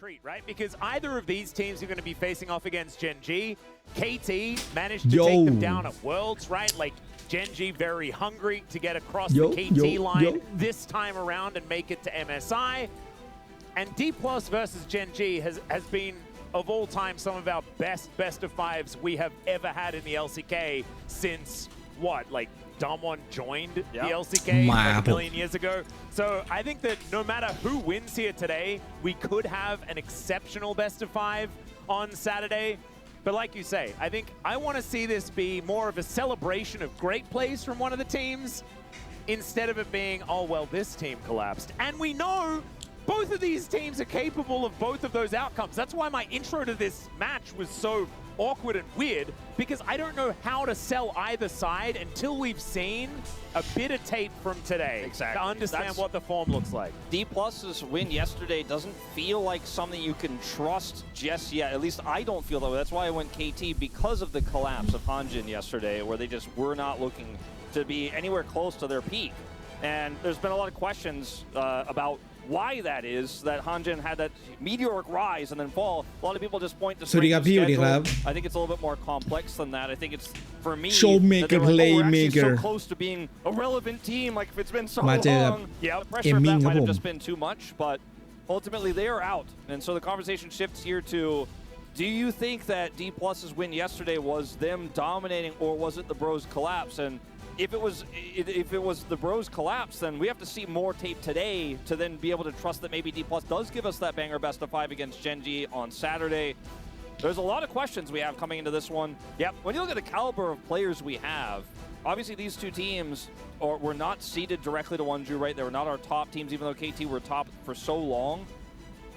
treat, right? Because either of these teams are going to be facing off against Gen G. KT managed to take them down at Worlds, right? Like Gen G very hungry to get across the KT line this time around and make it to MSI. And D+ versus Gen G has been, of all time, some of our best of fives we have ever had in the LCK since, what, like Damwon joined the LCK like a million years ago. So I think that no matter who wins here today, we could have an exceptional best of five on Saturday. But like you say, I think I want to see this be more of a celebration of great plays from one of the teams instead of it being, oh, well, this team collapsed. And we know both of these teams are capable of both of those outcomes. That's why my intro to this match was so awkward and weird, because I don't know how to sell either side until we've seen a bit of tape from today to understand what the form looks like. D+'s win yesterday doesn't feel like something you can trust just yet. At least I don't feel that way. That's why I went KT, because of the collapse of Hanjin yesterday, where they just were not looking to be anywhere close to their peak. And there's been a lot of questions about why that is, that Hanjin had that meteoric rise and then fall. A lot of people just point to strength of schedule. I think it's a little bit more complex than that. I think it's, for me, that they were actually so close to being a relevant team. Like, if it's been so long, the pressure of that might have just been too much. But ultimately, they are out. And so the conversation shifts here to, do you think that D+'s win yesterday was them dominating, or was it the Bros collapse? And if it was the Bros collapse, then we have to see more tape today to then be able to trust that maybe D+ does give us that banger best of five against Gen G on Saturday. There's a lot of questions we have coming into this one. Yep. When you look at the caliber of players we have, obviously these two teams were not seeded directly to Wonju, right? They were not our top teams, even though KT were top for so long.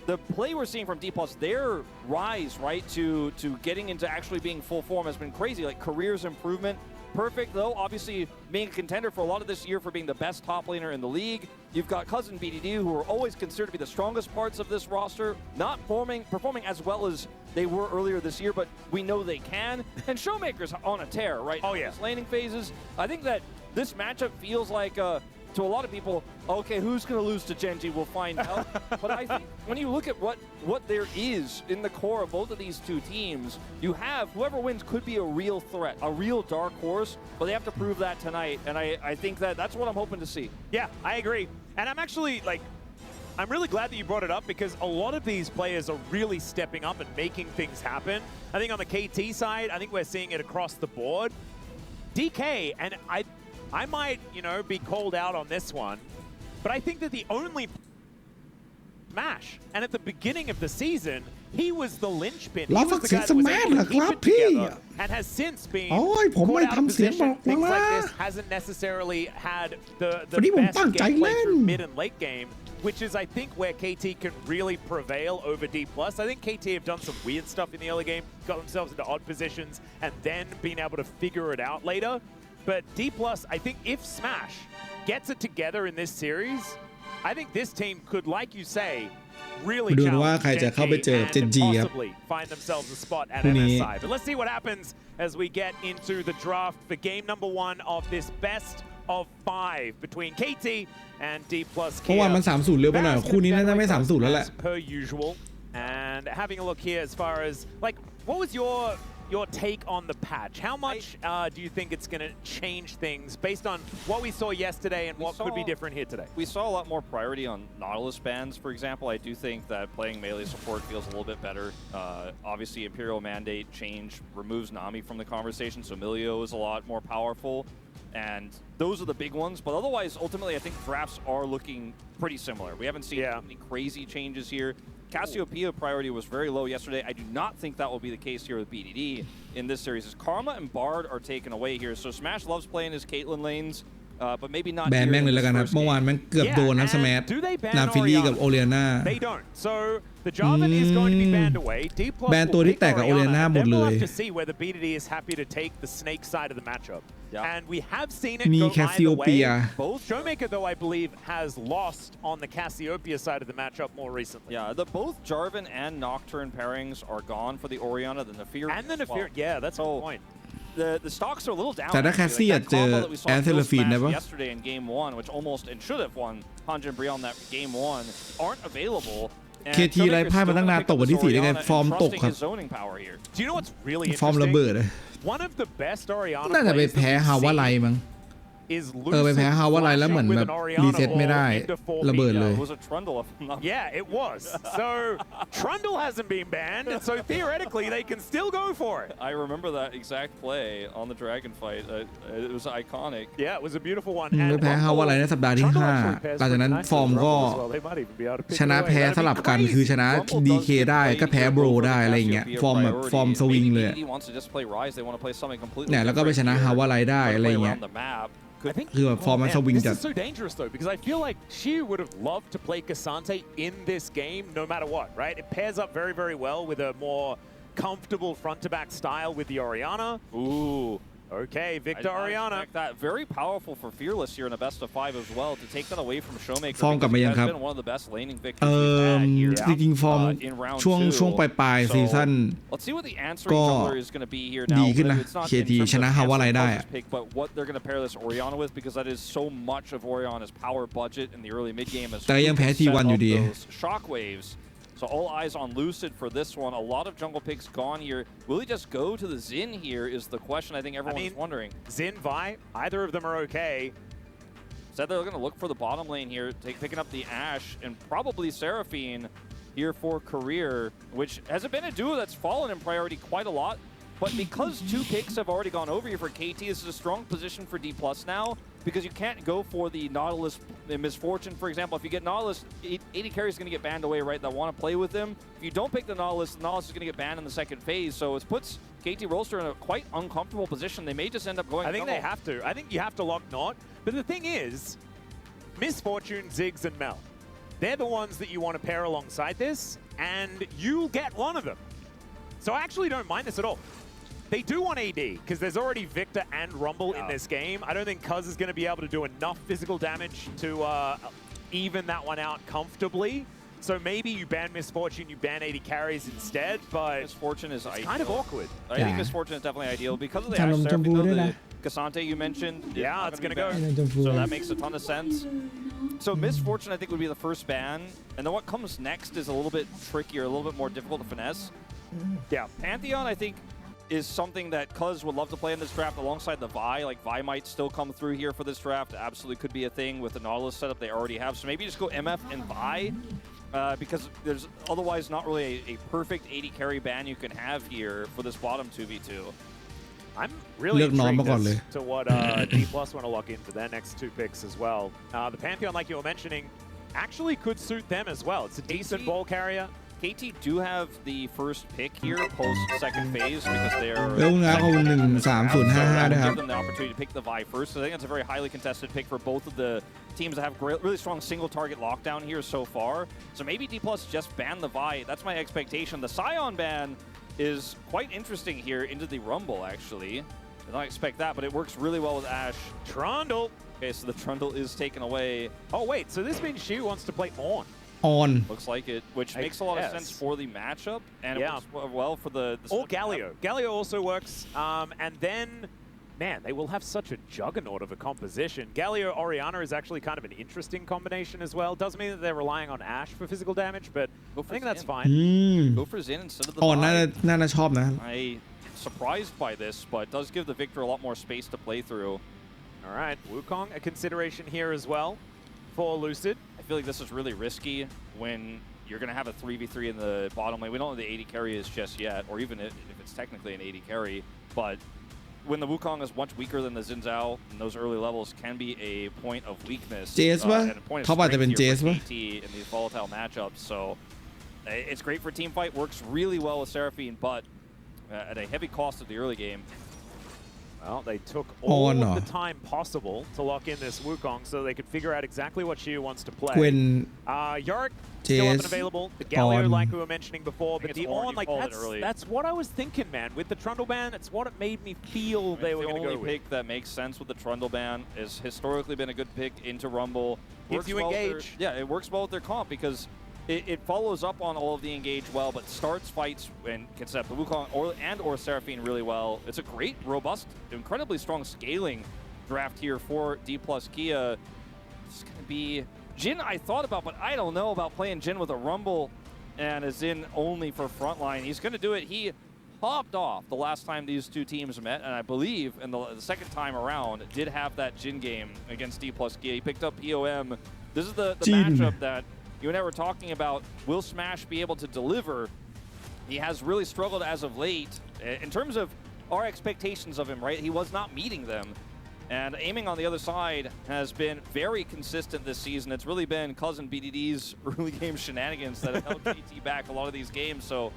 The play we're seeing from D+, their rise, right, to getting into actually being full form has been crazy. Like, careers improvement. Perfect, though, obviously being a contender for a lot of this year for being the best top laner in the league. You've got Cousin BDD, who are always considered to be the strongest parts of this roster, not performing as well as they were earlier this year, but we know they can. And Showmaker's on a tear, right? Oh, yeah. His laning phases. I think that this matchup feels like to a lot of people, okay, who's going to lose to Gen G? We'll find out. But I think when you look at what there is in the core of both of these two teams, you have whoever wins could be a real threat, a real dark horse, but they have to prove that tonight. And I think that's what I'm hoping to see. Yeah, I agree. And I'm actually, like, I'm really glad that you brought it up, because a lot of these players are really stepping up and making things happen. I think on the KT side, I think we're seeing it across the board. DK, and I might, be called out on this one, but I think that the only Smash, and at the beginning of the season, he was the linchpin. He was the guy that was able to keep it together, and has since been caught out of position. Things like this hasn't necessarily had the best gameplay through mid and late game, which is, I think, where KT can really prevail over D+. I think KT have done some weird stuff in the early game, got themselves into odd positions, and then been able to figure it out later. But D+, I think if Smash gets it together in this series, I think this team could, like you say, really challenge Gen G and possibly find themselves a spot at MSI. But let's see what happens as we get into the draft for game number 1 of this best of 5 between KT and D+. เพราะว่ามัน3-0เร็วไปหน่อยคู่นี้น่าจะไม่ 3-0 แล้วแหละ per usual. And having a look here as far as, like, what was your take on the patch? How much do you think it's going to change things based on what we saw yesterday and what could be different here today? We saw a lot more priority on Nautilus bans, for example. I do think that playing melee support feels a little bit better. Obviously, Imperial Mandate change removes Nami from the conversation, so Milio is a lot more powerful. And those are the big ones. But otherwise, ultimately, I think drafts are looking pretty similar. We haven't seen any crazy changes here. Cassiopeia priority was very low yesterday. I do not think that will be the case here with BDD in this series. As Karma and Bard are taken away here. So Smash loves playing his Caitlyn lanes, but maybe not แบนแม่งเลยแล้วกันครับเมื่อวานแม่งเกือบโดนนะสแมทนาฟิลี่กับโอเลียนา They don't. So the Jarvan is going to be banned away. D+ แบนตัวที่แตกกับโอเลียนาหมดเลย We'll have to see whether BDD is happy to take the Snake side of the matchup. And we have seen it มี go แคสซิโอ either เปีย way. Both Showmaker, though, I believe, has lost on the Cassiopeia side of the matchup more recently. Yeah, both Jarvan and Nocturne pairings are gone for the Orianna, the Nafir. And the Nafir, yeah, that's a good point. The stocks are a little down. แต่ถ้าแคสซี่เจอแอสเทลฟีนได้ปะ yesterday in game 1, which almost and should have won Hanjin Brion that game 1, aren't available. KT ไร้พ่ายมาตั้งนานตกวันที่4ได้ไงฟอร์มตกครับ Do you know what's really ฟอร์มระ interesting? เบิดเลย One of the best Oriana น่าจะไป plays แพ้ that ฮาวา we've ไล seen มั้ง is ไปแพ้ Lucid ฮาวาไลแล้วเหมือน flashing แบ with บ an Oriana รีเซ็ตไม่ ball ได้ into ระเบิด 4P. เลย It was a Trundle if I'm not Yeah, it was. So Trundle hasn't been banned, and so theoretically they can still go for it. I remember that exact play on the Dragon fight. It was iconic. Yeah, it was a beautiful one. ไปแพ้ฮาวาไลในสัปดาห์ที่ Trundle 5 actually pairs หลังจากนั้น pretty ฟอร์ม nicely ก็ with Rumble as well. They might even be able to pick ชนะ it away. แพ้สลับกันคือชนะ DK ได้ก็แพ้โบรได้อะไรอย่างเงี้ยฟอร์มแบบฟอร์มสวิงเลย เนี่ยแล้วก็ไปชนะฮาวาไลได้อะไรอย่างเงี้ย คือแบบฟอร์มมันสวิง This จัด is so dangerous though, because I feel like she would have loved to play Cassante in this game no matter what, right? It pairs up very, very well with a more comfortable front-to-back style with the Oriana. Ooh. Okay, Victor Oriana. That very powerful for Fearless here in a best of 5 as well to take that away from Showmaker. ฟอร์มกลับมายังครับ Has been one of the best laning victories we've had here. จริงๆฟอร์ม in round ช่วง 2. ปลายซีซั่น Let's see what the answering jungler is going to be here now. ดีขึ้นนะ It's not KT in terms ชนะ of ฮาวาไล answering ได้ focus pick, but what they're going to pair this Oriana with, because that is so much of Oriana's power budget in the early mid game. แต่ยังแพ้ T1 อยู่ดี Shockwaves. So all eyes on Lucid for this one. A lot of jungle picks gone here. Will he just go to the Xin here is the question I think everyone's wondering. Xin, Vi, either of them are okay. Said they're going to look for the bottom lane here, picking up the Ashe, and probably Seraphine here for career, which has it been a duo that's fallen in priority quite a lot. But because 2 picks have already gone over here for KT, this is a strong position for D+ now, because you can't go for the Nautilus Misfortune, for example. If you get Nautilus, 80 carry is going to get banned away, right? That want to play with him. If you don't pick the Nautilus is going to get banned in the second phase. So it puts KT Rolster in a quite uncomfortable position. They may just end up going. I think they have to. I think you have to lock Not. But the thing is, Misfortune, Ziggs, and Mel, they're the ones that you want to pair alongside this, and you'll get one of them. So I actually don't mind this at all. They do want AD, because there's already Victor and Rumble in this game. I don't think Cuz is going to be able to do enough physical damage to even that one out comfortably. So maybe you ban Misfortune, you ban 80 carries instead, but Misfortune is kind of awkward. I think Misfortune is definitely ideal because of the Ashe Seraphine, the Cassante you mentioned. Yeah, it's going to go. So that makes a ton of sense. So Misfortune, I think, would be the first ban. And then what comes next is a little bit trickier, a little bit more difficult to finesse. Yeah. Pantheon, I think, is something that Cuz would love to play in this draft alongside the Vi. Like, Vi might still come through here for this draft. Absolutely could be a thing with the Nautilus setup they already have. So maybe just go MF and Vi, because there's otherwise not really a perfect 80 carry ban you can have here for this bottom 2v2. I'm really intrigued as to what D+ want to lock into their next 2 picks as well. The Pantheon, like you were mentioning, actually could suit them as well. It's a decent ball carrier. KT do have the first pick here post second phase because they're แล้วงาเขา13055ด้วยครับ give them the opportunity to pick the Vi first. So I think it's a very highly contested pick for both of the teams that have really strong single target lockdown here so far. So maybe D+ just ban the Vi. That's my expectation. The Scion ban is quite interesting here into the Rumble, actually. I did not expect that, but it works really well with Ashe. Trundle. Okay, so the Trundle is taken away. Oh, wait, so this means she wants to play on. Looks like it, which makes a lot of sense for the matchup, and it works well for the or Galio. Galio also works, and then, man, they will have such a juggernaut of a composition. Galio Oriana is actually kind of an interesting combination as well. Doesn't mean that they're relying on Ashe for physical damage, but I think that's fine. Go for Xin instead of the น่าชอบนะ I'm surprised by this, but it does give the Victor a lot more space to play through. All right, Wukong a consideration here as well for Lucid. I feel like this is really risky when you're going to have a 3v3 in the bottom lane. We don't know the 80 carry is just yet, or even if it's technically an 80 carry, but when the Wukong is much weaker than the Xin Zhao, and those early levels can be a point of weakness. And a point of strength here for KT in these volatile matchups. So it's great for team fight, works really well with Seraphine, but at a heavy cost of the early game. Well, they took all of the time possible to lock in this Wukong so they could figure out exactly what Xiu wants to play. Yorick still up and available. The Galio, like we were mentioning before, but the On, like that's what I was thinking, man. With the Trundle ban, it's what it made me feel they were going to go with. The only pick that makes sense with the Trundle ban is historically been a good pick into Rumble. If you engage. Yeah, it works well with their comp because it follows up on all of the engage well, but starts fights and can set up the Wukong or Seraphine really well. It's a great, robust, incredibly strong scaling draft here for D+ Kia. It's going to be Jhin I thought about, but I don't know about playing Jhin with a Rumble. and is in only for frontline. He's going to do it. He popped off the last time these two teams met, and I believe in the second time around did have that Jin game against D+K. He picked up POM. This is the matchup that you and I were talking about. Will Smash be able to deliver? He has really struggled as of late in terms of our expectations of him, right? He was not meeting them. And aiming on the other side has been very consistent this season. It's really been cousin BDD's early game shenanigans that have held KT back a lot of these games. So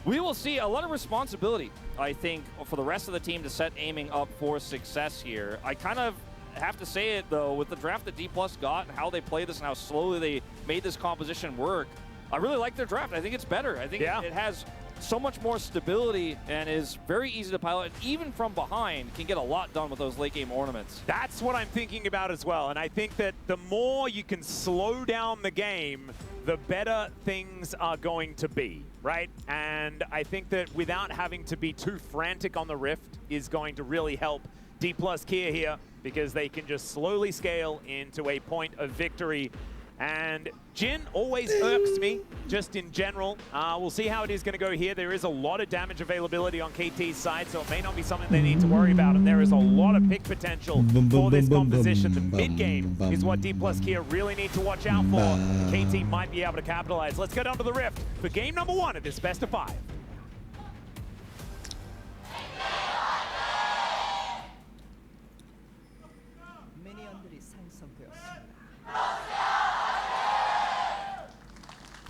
we will see a lot of responsibility, I think, for the rest of the team to set aiming up for success here. I kind of have to say it, though, with the draft that D+ got and how they play this and how slowly they made this composition work, I really like their draft. I think it's better. I think it has so much more stability and is very easy to pilot. Even from behind, can get a lot done with those late game ornaments. That's what I'm thinking about as well. And I think that the more you can slow down the game, the better things are going to be, right? And I think that without having to be too frantic on the Rift is going to really help D+K here, because they can just slowly scale into a point of victory. And Jin always irks me, just in general. We'll see how it is going to go here. There is a lot of damage availability on KT's side, so it may not be something they need to worry about. And there is a lot of pick potential for this composition. The mid-game is what D+K really need to watch out for. KT might be able to capitalize. Let's go down to the Rift for game number 1 of this best of 5.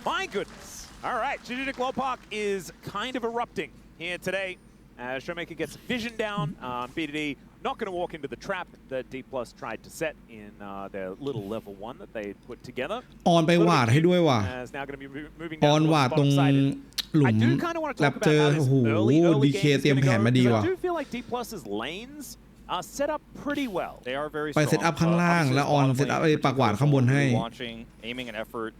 My goodness. All right, Strategic Lowpark is kind of erupting here today. Showmaker gets vision down. BDD not going to walk into the trap that D+ tried to set in their little level 1 that they put together. ออนไปวาดให้ด้วยว่ะ Is now going to be moving อ down อนวาดตรงหลุม I do kind of want to แร talk ปเจอ about โอ้โห how this early DK game is เตรียม going แผ to น go, มาดี because ว่ะ I do feel like D+'s lanes are set up pretty well. They are very ไป strong. เซตอัพข้างล่างแล้วออนเซตอัพไอ้ปากหวาดข้างบนให้ Launching, aiming and effort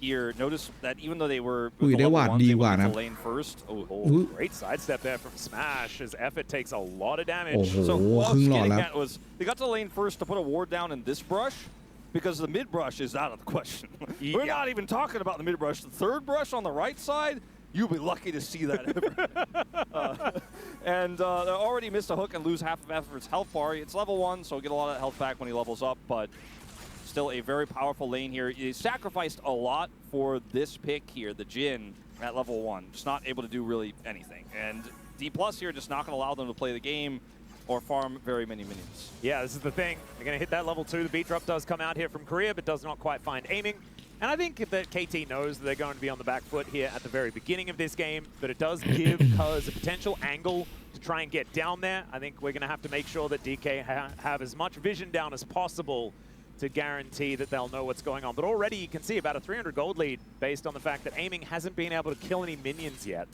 here. Notice that even though they were อุ้ยได้หวาดดีกว่านะ lane first. Great sidestep there from Smash. His effort takes a lot of damage. โอ้โห So what I ครึ่ was งหลอด getting แล้ว at was they got to lane first to put a ward down in this brush, because the mid brush is out of the question. We're not even talking about the mid brush. The third brush on the right side, you'll be lucky to see that ever. And they already missed a hook and lose half of effort's health bar. It's level 1, so get a lot of health back when he levels up, but still a very powerful lane here. He sacrificed a lot for this pick here, the Jin at level 1. Just not able to do really anything. And D+ here just not going to allow them to play the game or farm very many minions. Yeah, this is the thing. They're going to hit that level 2. The beat drop does come out here from Korea, but does not quite find aiming. And I think that KT knows that they're going to be on the back foot here at the very beginning of this game, but it does give Cuz a potential angle to try and get down there. I think we're going to have to make sure that DK have as much vision down as possible to guarantee that they'll know what's going on. But already you can see about a 300 gold lead based on the fact that aiming hasn't been able to kill any minions yet.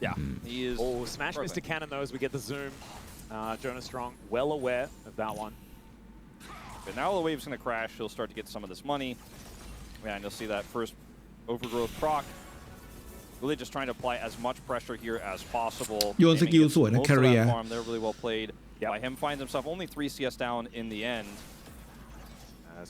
Yeah, he is. Oh, Smash Mr. Cannon those. We get the zoom. Jonas Strong well aware of that one. But now the wave's going to crash. He'll start to get some of this money. Yeah, and you'll see that first overgrowth proc. Really just trying to apply as much pressure here as possible. โยนสกิลสวยนะ Career. They're really well played. By him finds himself only 3 CS down in the end.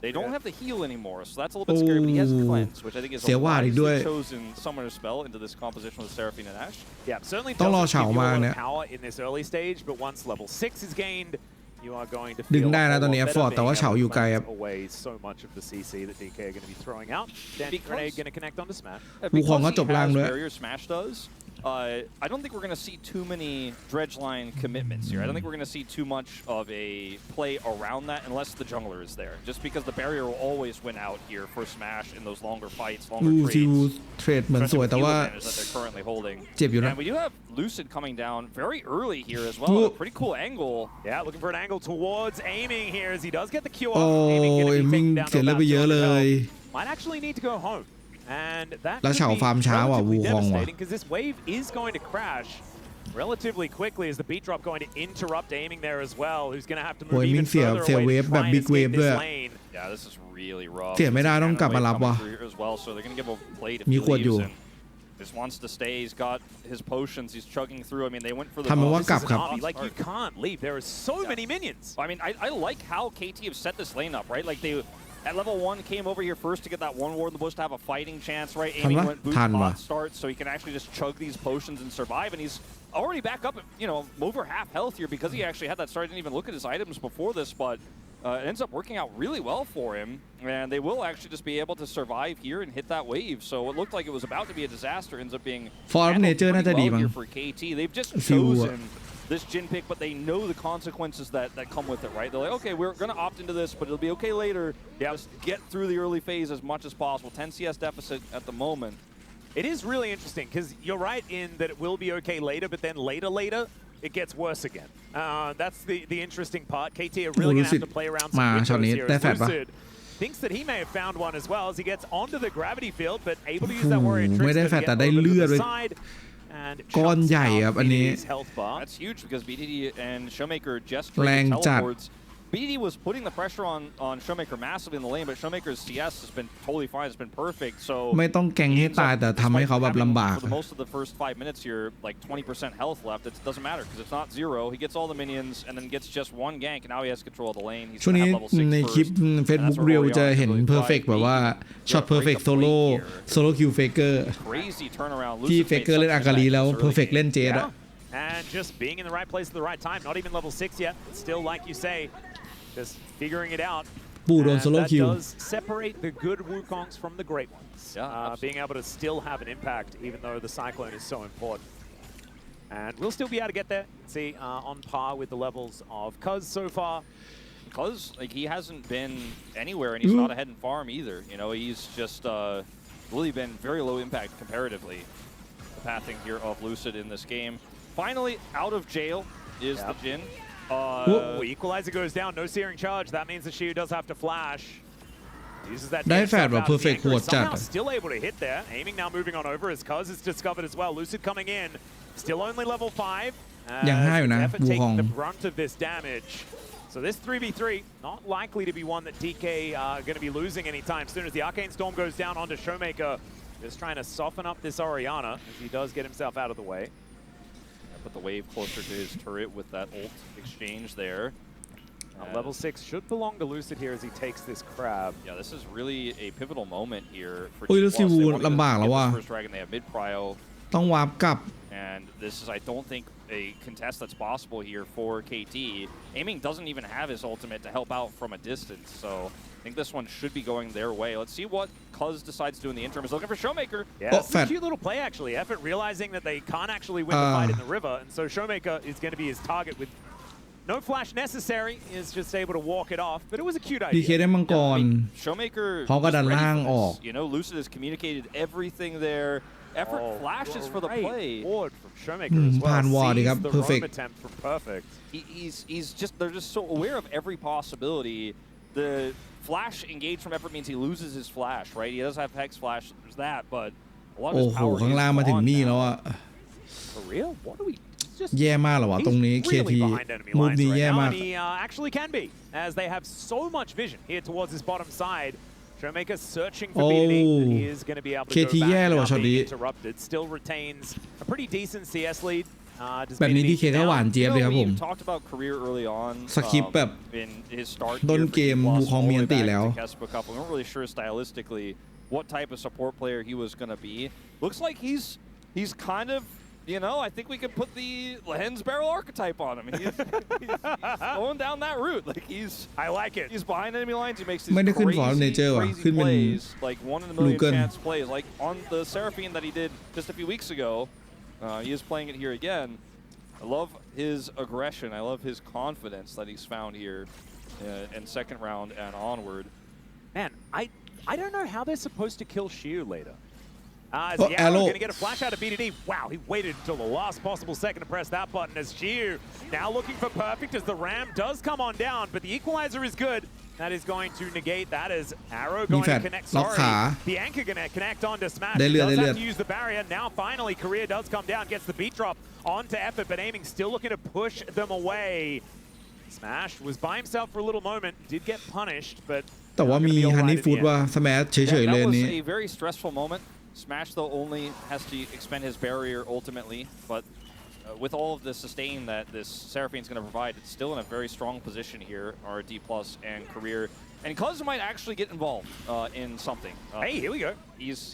They don't have the heal anymore, so that's a little bit scary, but he has cleanse, which I think is a wisely chosen summoner spell into this composition with Seraphine and Ashe. Yeah, certainly doesn't give you a lot of power in this early stage, but once level 6 is gained, you are going to feel ดึงได้นะตอนนี้ effort แต่ว่าเฉาอยู่ไกลครับ away so much of the CC that DK are going to be throwing out. Then Grenade going to connect onto Smash. วูคองก็จบล่างด้วย Barrier Smash does. I don't think we're going to see too many dredge line commitments here. I don't think we're going to see too much of a play around that unless the jungler is there. Just because the barrier will always win out here for Smash in those longer fights, longer trades. เทรดเหมือนสวยแต่ว่า that they're currently holding. เจ็บอยู่นะ And we do have Lucid coming down very early here as well. A pretty cool angle. Yeah, looking for an angle towards aiming here as he does get the Q off. โอ้ยมิงเสียเลือดไปเยอะเลย Might actually need to go home. And that แล้วเฉาฟาร์มช้าว่ะวูคองว่ะ because this wave is going to crash relatively quickly as the beat drop going to interrupt aiming there as well. Who's going to have to move even further away to try and escape this lane. Yeah, this is really rough. เสียไม่ได้ต้องกลับมารับว่ะ So they're going to give a plate if มี he ขวดอยู่ leaves and just wants to stay. He's got his potions. He's chugging through. I mean, they went for the ทำมันว่ากลับครับ like you can't leave. There are so many minions. I mean, I like how KT have set this lane up, right? Like at level 1 came over here first to get that one ward in the bush to have a fighting chance, right? ทัน Aiming ปะ went boost ทัน bot ว่ะ start, so he can actually just chug these potions and survive, and he's already back up at, you know, over half health here because he actually had that start. Didn't even look at his items before this, but it ends up working out really well for him, and they will actually just be able to survive here and hit that wave. So what looked like it was about to be a disaster ends up being Form handled nature pretty น่าจะดี well มั้ง here for KT. They've just ฟิวอะ chosen this Jhin pick, but they know the consequences that come with it, right? They're like, okay, we're going to opt into this, but it'll be okay later. Just get through the early phase as much as possible. 10 CS deficit at the moment. It is really interesting because you're right in that it will be okay later, but then later, it gets worse again. That's the interesting part. KT are really going to have to play around some มาช็อต windows นี้ here. ได้ As แฟดปะ Lucid thinks that he may have found one as well as he gets onto the gravity field, but able to use that warrior ไม่ tricks ได้ to แฟด get แต่ได้ over เลือ to ด the เลย side and ก้อน shuts ใหญ่ down ครับอันนี้ BDD's health bar. That's huge because BDD and Showmaker just แรงจัด teleports. BDD was putting the pressure on Showmaker massively in the lane, but Showmaker's CS has been totally fine. It's been perfect. So ไม่ต้องแกงให้ตายแต่ทำให้เขาแบบลำบาก for most of the first 5 minutes here, like 20% health left. It doesn't matter because it's not 0. He gets all the minions and then gets just one gank, and now he has control of the lane. He's ช่วง gonna นี้ have level 6 ใน first. คลิป Facebook เรียวจะเห็น perfect แบบว่าช็อต perfect solo kill faker Crazy turnaround. ที่ Lucid's made faker เล่น such อา an กาลี impact แล้ว this early perfect game. เล่นเจดอะ And just being in the right place at the right time. Not even level 6 yet. Still, like you say, just figuring it out. ปู่โดน And solo that kill does separate the good Wukongs from the great ones. Yeah, being able to still have an impact, even though the Cyclone is so important. And we'll still be able to get there. See, on par with the levels of Cuz so far. Because like he hasn't been anywhere, and he's not ahead in farm either. You know, he's just really been very low impact comparatively. The pathing here of Lucid in this game. Finally, out of jail is the Jhin. Equalizer goes down, no searing charge. That means that Shiu does have to flash. Uses that ได้ dash แฟด up แบบ out of the perfect anchor. โหดจัด Somehow still able to hit there. Aiming now moving on over as Cuz is discovered as well. Lucid coming in, still only level 5. ยังห้าอยู่นะ Effort บูคอง taking the brunt of this damage. So this 3v3, not likely to be one that DK are going to be losing anytime soon as the Arcane Storm goes down onto Showmaker. Just trying to soften up this Orianna as he does get himself out of the way. Put the wave closer to his turret with that ult exchange there. Level 6 should belong to Lucid here as he takes this crab. Yeah, this is really a pivotal moment here for โอ้ยแล้ว T+. ซิวู They want to ลำบากแล้ว get ว่ะ this first dragon. They have mid prio, ต้องวาร์ปกลับ and this is, I don't think, a contest that's possible here for KT. Aiming doesn't even have his ultimate to help out from a distance, so I think this one should be going their way. Let's see what Cuz decides to do in the interim. He's looking for Showmaker. Yeah, it's a cute little play actually. Effort realizing that they can't actually win the fight in the river, and so Showmaker is going to be his target with no flash necessary. Is just able to walk it off, but it was a cute DK idea. ได้มังกร Showmaker พร้อมกับ is ดัน ready ล่าง for อ this. อก You know, Lucid has communicated everything there. Effort flashes for the play. Ward from Showmaker as well. ผ่านวอร์ดดีครับ Sees the perfect roam attempt from perfect. They're just so aware of every possibility. The flash engage from Effort means he loses his flash, right? He does have Hex flash, there's that, but a lot of โอ้ his โห power ข้างล่างมาถึงนี่แล้วอะ For real? What do we? Just แย่มากเหรอวะตรงนี้ He's KT really behind enemy มูฟ lines นี้ right แย่ now, มาก and he actually can be, as they have so much vision here towards his bottom side. Showmaker searching for BDD, and he is going to be able to KT go แย่ back เลยว่ะ without ช็อตนี้ being interrupted. Still retains a pretty decent CS lead. Does แบบนี้ BDD ดีเคก็หวานเจี๊ยบเลยครับผม We talked about career early on. สคริปต์แบบ in his start ต้น here for เกม T+, บูคอง all มี the อั way นติ back แล้ว to Kespa Cup. We weren't really sure stylistically what type of support player he was going to be. Looks like he's kind of, you know, I think we could put the Lens Barrel archetype on him. He's going down that route. Like I like it. He's behind enemy lines. He makes these ไม่ได้ขึ้น Form crazy, Nature ว่ะ crazy ขึ้นเป็น plays, like 1 in a million Lucan chance plays, like on the Seraphine that he did just a few weeks ago. He is playing it here again. I love his aggression. I love his confidence that he's found here in second round and onward. Man, I don't know how they're supposed to kill Shiu later. Arrow. Going to get a flash out of BDD. Wow, he waited until the last possible second to press that button as Shiu now looking for perfect as the Ram does come on down, but the equalizer is good. That is going to negate that as Arrow going to connect. Sorry, the anchor going to connect onto Smash. He does have to use the barrier. Now finally, Korea does come down, gets the beat drop onto Effort, but Aiming still looking to push them away. Smash was by himself for a little moment, did get punished, but แต่ว่ามีฮันนี่ฟูดว่าสแมชเฉยๆเลย That นี้ was a very stressful moment. Smash, though, only has to expend his barrier ultimately, but with all of the sustain that this Seraphine's going to provide, it's still in a very strong position here, RD Plus and Career. And Cuz might actually get involved in something. Hey, here we go.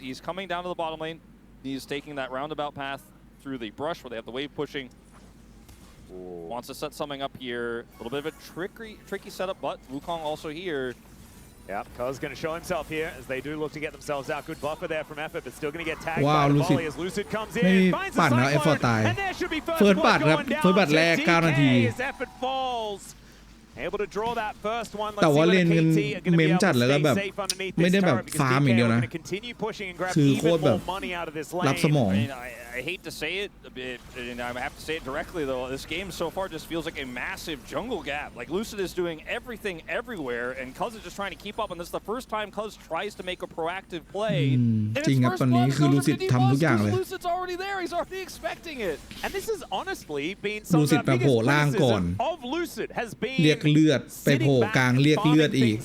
He's coming down to the bottom lane. He's taking that roundabout path through the brush where they have the wave pushing. Wants to set something up here. A little bit of a tricky setup, but Wukong also here. Yep, Cuz going to show himself here as they do look to get themselves out. Good buffer there from Effort, but still going to get tagged by the volley as Lucid comes in. Finds the cyclone, and there should be first blood going down to DK as Effort falls. Able to draw that first one. แต่ว่าเล่นกันเมมจัดแล้วก็แบบไม่ได้แบบฟาร์มอย่างเดียวนะคือโคตรแบบรับสมอง I hate to say it, and I have to say it directly though. This game so far just feels like a massive jungle gap. Like Lucid is doing everything everywhere, and Cuz is just trying to keep up. And this is the first time Cuz tries to make a proactive play. จริงครับตอนนี้คือ Lucid ทำทุกอย่างเลย Lucid's already there. He's already expecting it. And this has honestly been some of the biggest criticism of Lucid has been เรียกเลือดไปโผล่กลางเรียกเลือดอีก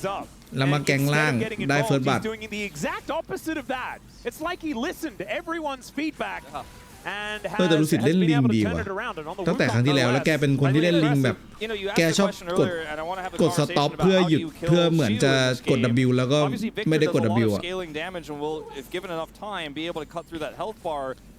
แล้วมาแกงล่างได้เฟิร์สบัต doing the exact opposite of that. It's like he listened to everyone's feedback and has แต่รู้สึกเล่นลิงดีว่ะตั้งแต่ครั้งที่แล้วแกเป็นคนที่เล่นลิงแบบแกชอบกดสต็อปเพื่อหยุดเพื่อเหมือนจะกด W แล้วก็ไม่ได้กด W อ่ะ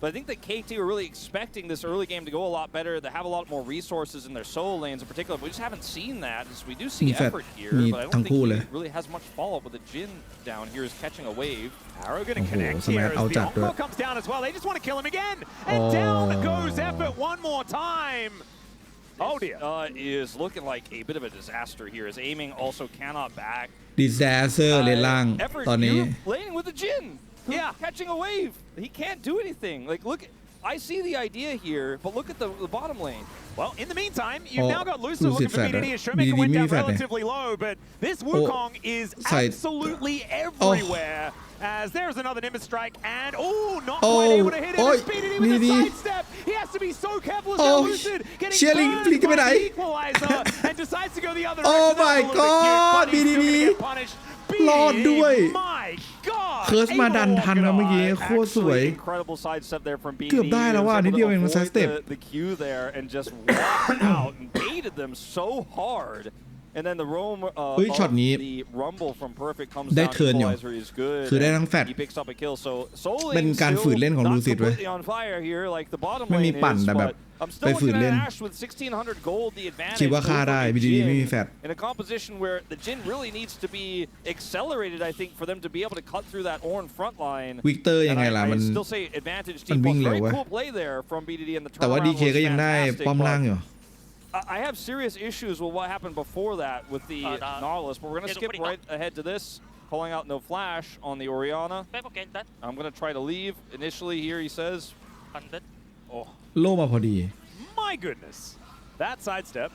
But I think that KT were really expecting this early game to go a lot better. They have a lot more resources in their solo lanes in particular. But we just haven't seen that. We do see effort here, but I don't think he really has much follow-up with the Jin down here is catching a wave. Arrow going to connect here as the Onko comes down as well. They just want to kill him again. And down goes Effort one more time. Oh dear. Is looking like a bit of a disaster here as aiming also cannot back. Disaster เลนล่างตอนนี้ Laning with the Jin. Yeah, catching a wave. He can't do anything. Like, look, I see the idea here, but look at the bottom lane. Well, in the meantime, you've now got Lucid looking for BDD. Showmaker went down relatively low, but this Wukong is absolutely everywhere. As there's another Nimbus strike, and not quite able to hit it. It's BDD with a sidestep. He has to be so careful as now Lucid getting burned by the equalizer and decides to go the other direction. Oh my god, BDD รอดด้วยเคิร์สมาดันทันนะเมื่อกี้โคตรสวยเกือบได้แล้วว่านิดเดียวเองมันไซส์สเต็ป And then the roam ช็อตนี้ได้เทิร์นอยู่คือได้ทั้งแฟตเป็นการฝืนเล่นของลูซิดเว้ยไม่มีปั่นแต่แบบไปฝืนเล่นคิดว่าฆ่าได้ BDD ไม่มีแฟต In a composition where the Jin really needs to be accelerated, I think, for them to be able to cut through that Ornn front line. วิกเตอร์ยังไงล่ะมันวิ่งเร็วเว้ยแต่ว่า DK ก็ยังได้ป้อมล่างอยู่ I have serious issues with what happened before that with the Nautilus, but we're going to skip right ahead to this. Calling out no flash on the Orianna. I'm going to try to leave. Initially here he says. โล่มาพอดี My goodness. That sidestep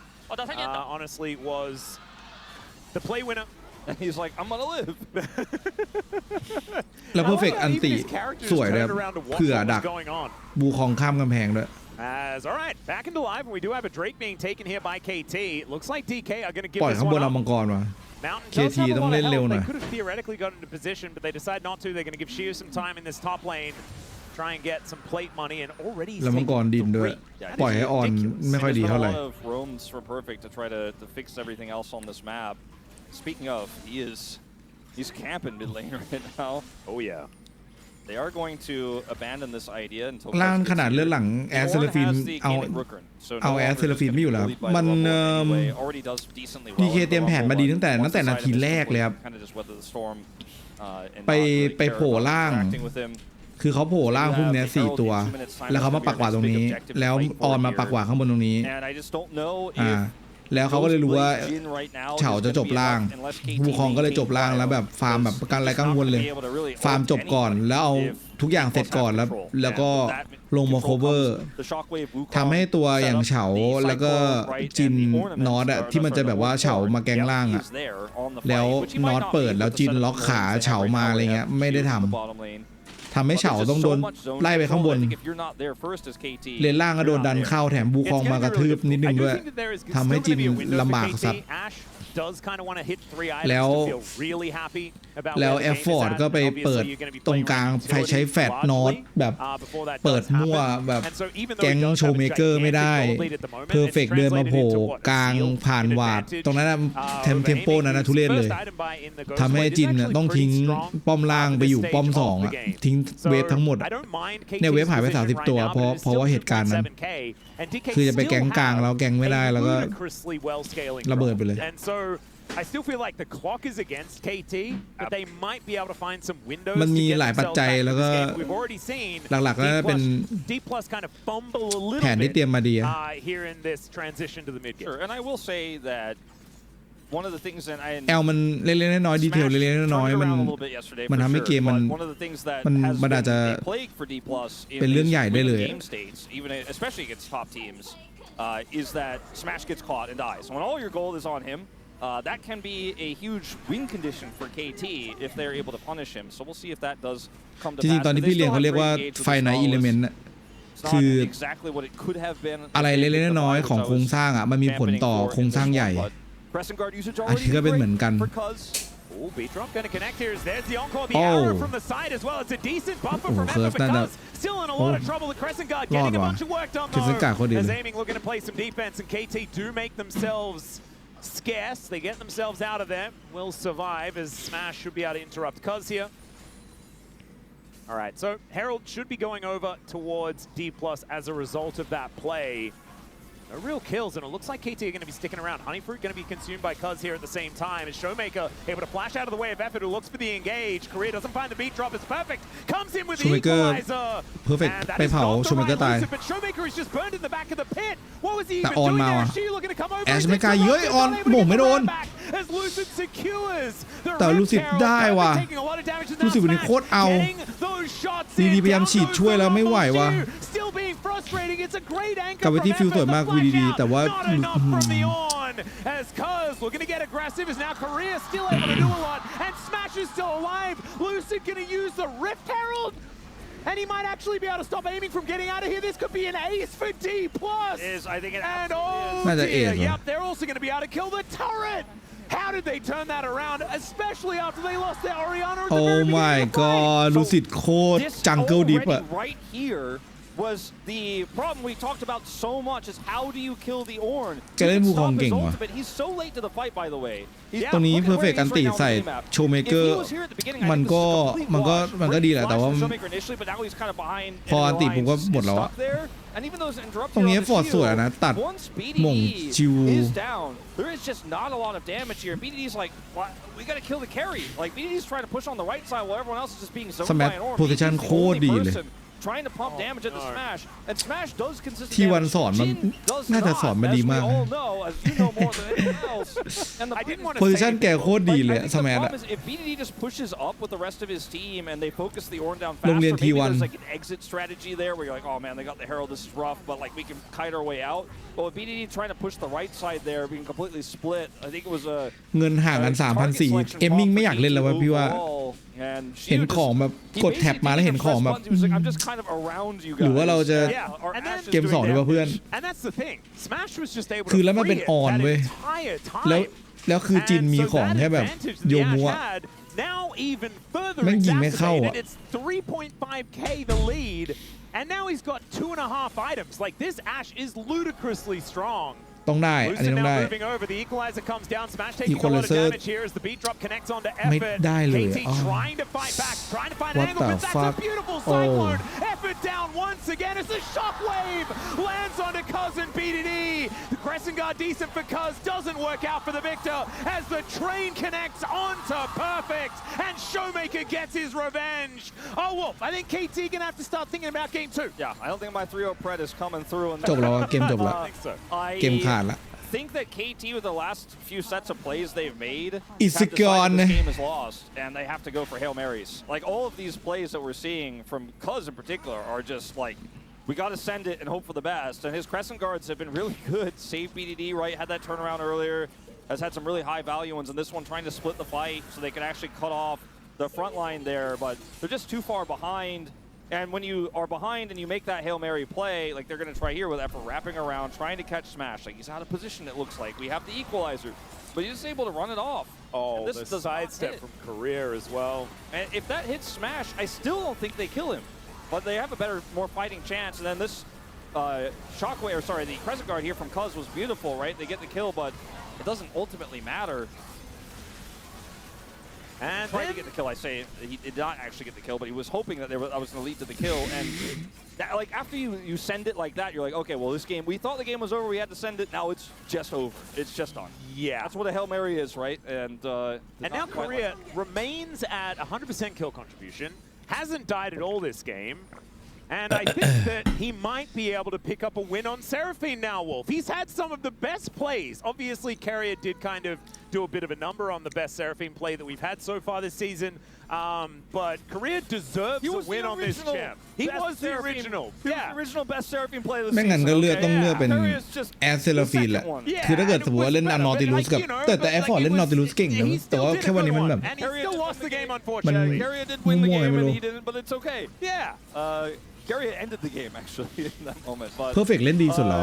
honestly was the play winner. And he's like, I'm gonna live. แล้ว Perfect อันติสวยเลยเผื่อดักบูคองข้ามกำแพงด้วย all right, back into live, and we do have a Drake being taken here by KT. Looks like DK are going to give ปล่อย this ข้างบ one นเอา up. มังกรว่ะ KT ต้องเล่นเร็วหน่อย They could have theoretically got into position, but they decide not to. They're going to give Shiu some time in this top lane, try and get some plate money, and already แล้วมังกรดินด้วยปล่อยให้ออนไม่ค่อยดีเท่าไหร่ roams for Perfect to try to fix everything else on this map. Speaking of, he's camping mid lane right now. Oh yeah. They are going to abandon this idea until ล่างขนาดเลือดหลังแอสเซลฟินเอาแอสเซลฟินไม่อยู่แล้วมันDK เตรียมแผนมาดีตั้งแต่นาทีแรกเลยครับไปโผล่ล่างคือเขาโผล่ล่างพวกนี้4ตัวแล้วเขามาปักขวาตรงนี้แล้วออนมาปักขวาข้างบนตรงนี้แล้วเขาก็เลยรู้ว่าเฉาจะจบล่างบูคองก็เลยจบล่างแล้วแบบฟาร์มแบบประกันอะไรกังวลเลยฟาร์มจบก่อนแล้วเอาทุกอย่างเสร็จก่อนแล้วก็ลงมาโคเวอร์ทำให้ตัวอย่างเฉาแล้วก็จินนอตอะที่มันจะแบบว่าเฉามาแกงล่างอะแล้วนอตเปิดแล้วจินล็อกขาเฉามาอะไรเงี้ยไม่ได้ทำให้เฉาต้องโดนไล่ไปข้างบนเลนล่างก็โดนดันเข้าแถมบูคองมากระทืบนิดนึงด้วยทำให้จินลำบากสัตว์ does kind of want to hit 3 items แล้ว to feel really happy about แล้ว where the แอ game ฟ is ฟอร์ด at. ก็ไป And obviously เปิด you're gonna be ตรง playing กลาง around ใช้แฟด utility นอต largely, แบบ before that เปิด does มั่ว happen. แบบ And so even though แก๊ง he does โชว์ have เม a เกอร์ไม่ gigantic ได้ gold lead at the moment, เพอร์เฟก it's เดินมา translated โผล่ into what? กลาง Seal ผ่านวาด advantage. ตรงนั้นนะเทมโปนั้นนะทุเรศเลย First item buy in the Ghost ทำให้ Blade is จิน actually ต้องทิ้ง pretty strong ป้อมล่างไปอยู่ป้อม2อ่ะทิ้งเวฟทั้งหมด I don't mind เนี่ย KT's เวฟหายไป position 30 ตัว right now, เพราะ but it is เพราะว่า still เหตุการณ์นั้น 2.7K, and DK คือจะไป still แก๊งกลาง have แล้วแก๊งไม่ได้ a แล้วก็ ludicrously well-scaling ระเบิดไปเลย and so I still feel like the clock is against KT, but they might be able to find some windows มัน to มี get หลายปัจ themselves จัย back แล้ว in ก็ this game. We've already seen หลักๆก็เป็น D plus kind of fumble a แผน little ที่เตรียม bit มาดี here in this transition to the mid game. Sure, and I will say that one of the things that I แอลมันเล็กๆน้อยๆดีเทลเล็กๆน้อยๆมัน มันทำให้เกมมัน one of the things that มันอาจจะ has been a plague for D+ เป็นเรื่องใหญ่ได้เลย game states, even especially against top teams, is that Smash gets caught and dies. When all your gold is on him, that can be a huge win condition for KT if they're able to punish him. So we'll see if that does come to จริง pass. ๆตอนที่พี่เรียนเขาเรียกว่าไฟไนท์อิเลเมนต์ It's not คือ exactly what it could have been. อะไรเล็กๆน้อยๆของโครงสร้างอ่ะมันมีผลต่อโครงสร้างใหญ่ Pressing guard usage อันนี้ก็เป็นเหมือนกัน for Cuz. Oh, B-Drop going to connect here. There's the encore, the arrow from the side as well. It's a decent buffer from Epic, but Cuz still in a lot of trouble. The Crescent Guard getting a bunch of work done though. As aiming looking to play some defense, and KT do make themselves scarce. They get themselves out of there. Will survive as Smash should be able to interrupt Cuz here. All right, so Herald should be going over towards D+ as a result of that play. No real kills, and it looks like KT are going to be sticking around. Honeyfruit going to be consumed by Cuz here at the same time. As Showmaker able to flash out of the way of Effort, who looks for the engage. Korea doesn't find the beat drop. It's perfect. Comes in with the equalizer. Perfect. And that ไป is เผา not the Showmaker right ตาย lucid, but Showmaker is just burned in the back of the pit. What was he แต่ even ออน doing มา there? ว่ะ Is she looking to come over? แอช Is ไม่ it กล้า Lucid เย้ยออน not able to โหม่งไม่โดน get back as Lucid secures the แต่ Rift ลูซิด Herald. ได้ว่ะ Taking a lot of damage to ลูซิดวันนี้ Smash. โคตรเอา Getting those shots ดี in. พยายามฉีดช่วยแล้วไม่ไหวว่ะ Still being frustrating. It's a great anchor กลับไป from ที่ฟิล Effort. สวยมาก The วี flash ดี out. แต่ว่า Not enough from the on. As Cuz looking to get aggressive is now Korea still able to do a lot. And Smash is still alive. Lucid going to use the Rift Herald. And he might actually be able to stop aiming from getting out of here. This could be an ace for D+. I think it And absolutely oh is. dear, Is, yep, they're also going to be able to kill the turret. How did they turn that around, especially after they lost their Orianna at the Oh very my beginning of the fight? god ลูซิดโคตร This จังเกิลดิฟ already อะ right here was the problem we talked about so much is how do you kill the Ornn? แกเล่นมูคองเก่งว่ะ He's so late to the fight, by the way. ตรงนี้เพอร์เฟกต์อันติใส่โชว์เมเกอร์มันก็ดีแหละแต่ว่าพออันติผมก็หมดแล้วอะตรงนี้ฟอร์ดสวยนะตัดหม่งชิว There is just not a lot of damage here. BDD's like, we got to kill the carry. Like BDD's trying to push on the right side while everyone else is just being zoned by an Ornn. position BDD's the โคตร only ดีเลย person trying to pump damage at the Smash, and Smash does consistent damage. ที่วันสอนมัน Jin does น่าจะ not, สอนมา as ดี we มาก all know, as you know more than anyone else. And the I didn't want to โพซิชั่นแกโคตรดีเลย I think ส the แมท problem อะ is if BDD just pushes up with the rest of his team and they focus the Ornn down โรง faster, เรียน maybe T1 there's like an exit strategy there where you're like, oh man, they got the Herald, this is rough, but like we can kite our way out. But with BDD trying to push the right side there, being completely split, I think it was a เงินห่างกัน 3,400 เอมมิ่งไม่อยากเล่นแล้ววะพี่ว่า เห็นของแบบกดแท็บมาแล้วเห็นของแบบหรือว่าเราจะเกม2ดีกว่าเพื่อน And that's the thing. Smash was just able คือ to แล้วมันเป็น free ออน it เว้ย that entire แล้ว time. คือจิน And มี so ของ that แค่แบบ advantage that โย the มัว Ash had now even further แม่งยิงไม่เข้า exacerbated. อะ It's 3.5k the lead, and now he's got 2.5 items. Like this Ash is ludicrously strong. ต้องได้อันนี้ Lucid ต้อง now ได้ moving over. The equalizer comes down. Smash taking a lot of Equalizer damage here as the beat drop connects onto ไม่ Effort. ได้เลย KT อ๋อ trying to fight back, trying to find an What angle, the but that's fuck? a beautiful Oh. cyclone. Effort down once again as the shockwave lands onto Cuz and BDD. The Crescent Guard decent for Cuz, doesn't work out for the victor as the train connects onto Perfect and Showmaker gets his revenge. Oh, Wolf, I think KT gonna have to start thinking about game 2. Yeah, I don't think my 3-0 pred is coming through. จบแล้วอะเกมจบแล้ว I think so. เกมขาดละ I think that KT with the last few sets of plays they've made It's have decided gone. this game is lost and they have to go for Hail Marys. Like all of these plays that we're seeing from Cuz in particular are just like, we got to send it and hope for the best. And his Crescent Guards have been really good. Save BDD, right? Had that turnaround earlier. Has had some really high value ones. And this one trying to split the fight so they can actually cut off the front line there. But they're just too far behind. And when you are behind and you make that Hail Mary play, like they're going to try here with effort wrapping around, trying to catch Smash. Like he's out of position, it looks like. We have the equalizer, but he's just able to run it off. Oh, the sidestep from Career as well. And if that hits Smash, I still don't think they kill him. But they have a better, more fighting chance. And then this Shockwave, or sorry, the Crescent Guard here from Cuz was beautiful, right? They get the kill, but it doesn't ultimately matter. And tried to get the kill, I say. He did not actually get the kill, but he was hoping that I was going to lead to the kill. And that, like after you send it like that, you're like, okay, well, this game, we thought the game was over, we had to send it, now it's just over. It's just done. Yeah. That's what a Hail Mary is, right? And now Korea remains at 100% kill contribution, hasn't died at all this game. And I think that he might be able to pick up a win on Seraphine now, Wolf. He's had some of the best plays. Obviously, Carrier did kind of do a bit of a number on the best Seraphine play that we've had so far this season. But Korea deserves a win on this champ. He was the original. He was the original best Seraphine play this ไม่งั้นก็เลือกต้องเลือกเป็นแอสเซลฟีนแหละคือถ้าเกิดสมมติว่าเล่นนอติลูสกับแต่แอฟฟอร์ดเล่นนอติลูสเก่งนะแต่ว่าแค่วันนี้มันแบบมันมั่วๆไม่รู้ Gary ended the game actually in that moment. But Perfect เล่นดีสุดแล้ว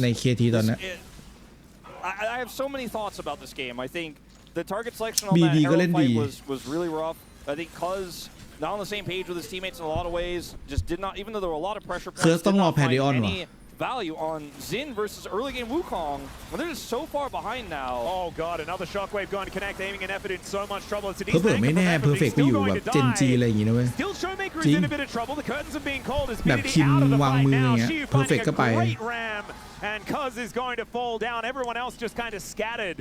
ใน KT ตอนนี้ I have so many thoughts about this game. I think the target selection on that Herald fight was really rough. I think Cuz not on the same page with his teammates in a lot of ways. Just did not, even though there were a lot of pressure points, did not find any value on Xin versus early game Wukong when they're just so far behind now. Oh god, another shockwave going to connect, aiming and effort in so much trouble. It's a เผื่อไม่แน่ Perfect ไปอยู่แบบเจนจีอะไรอย่างงี้นะเว้ย Still Showmaker is in a bit of trouble. The curtains are being called as BDD out of the fight now. Shiu finding a great ram, and Cuz is going to fall down. Everyone else just kind of scattered.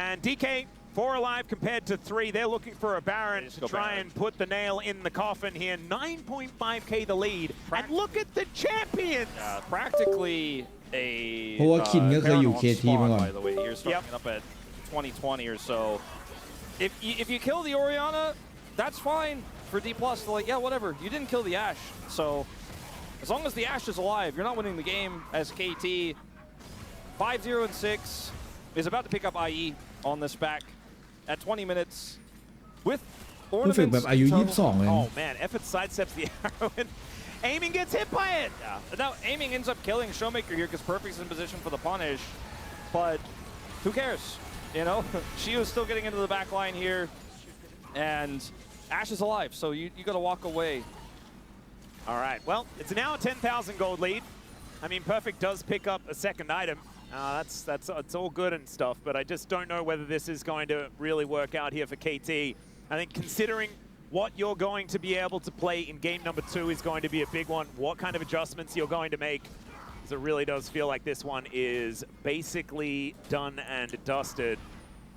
And DK 4 alive compared to 3. They're looking for a Baron to try and put the nail in the coffin here. 9.5k the lead. And look at the champions! Practically a เพราะว่าคินก็เคยอยู่ KT มาก่อน by the way. You're starting up at 2020 or so. If you kill the Orianna, that's fine for D+. They're like, yeah, whatever. You didn't kill the Ashe. So as long as the Ashe is alive, you're not winning the game as KT. 5-0-6 is about to pick up IE on this back at 20 minutes with ornaments. แบบอายุ22เลย Oh man, effort sidesteps the arrow and aiming gets hit by it. Now aiming ends up killing Showmaker here because Perfect's in position for the punish, but who cares? You know, Shiu is still getting into the back line here, and Ashe is alive, so you got to walk away. All right, well, it's now a 10,000 gold lead. I mean, Perfect does pick up a second item. It's all good and stuff, but I just don't know whether this is going to really work out here for KT. I think considering what you're going to be able to play in game number 2 is going to be a big one. What kind of adjustments you're going to make, because it really does feel like this one is basically done and dusted.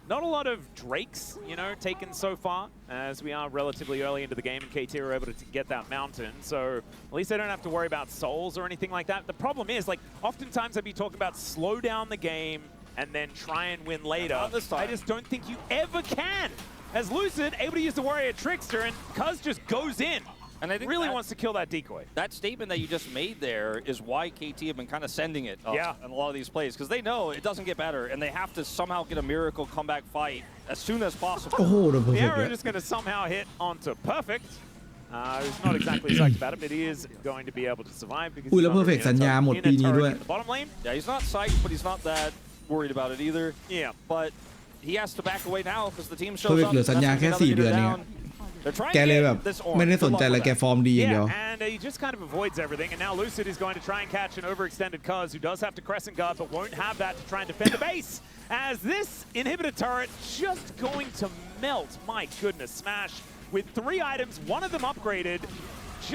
Not a lot of Drakes, you know, taken so far, as we are relatively early into the game, and KT are able to get that mountain. So at least they don't have to worry about souls or anything like that. The problem is, like, oftentimes I'd be talking about slow down the game and then try and win later. I just don't think you ever can. As Lucid, able to use the Warrior Trickster, and Cuz just goes in. And I think really wants to kill that decoy. That statement that you just made there is why KT have been kind of sending it in a lot of these plays, because they know it doesn't get better, and they have to somehow get a miracle comeback fight as soon as possible. The arrow is going to somehow hit onto Perfect. Who's not exactly psyched about it, but he is going to be able to survive because he's Perfect สัญญาหมดปีนี้ด้วย in the bottom lane. Yeah, he's not psyched, but he's not that worried about it either. Yeah. But he has to back away now because the team shows up. เหลือสัญญาแค่4 เดือนเนี่ยแกเลยแบบไม่ได้สนใจอะไรแกฟอร์มดีอย่างเดียว and he just kind of avoids everything, and now Lucid is going to try and catch an overextended Cuz, who does have to Crescent Guard, but won't have that to try and defend the base, as this inhibitor turret just going to melt. My goodness, Smash with 3 items, one of them upgraded,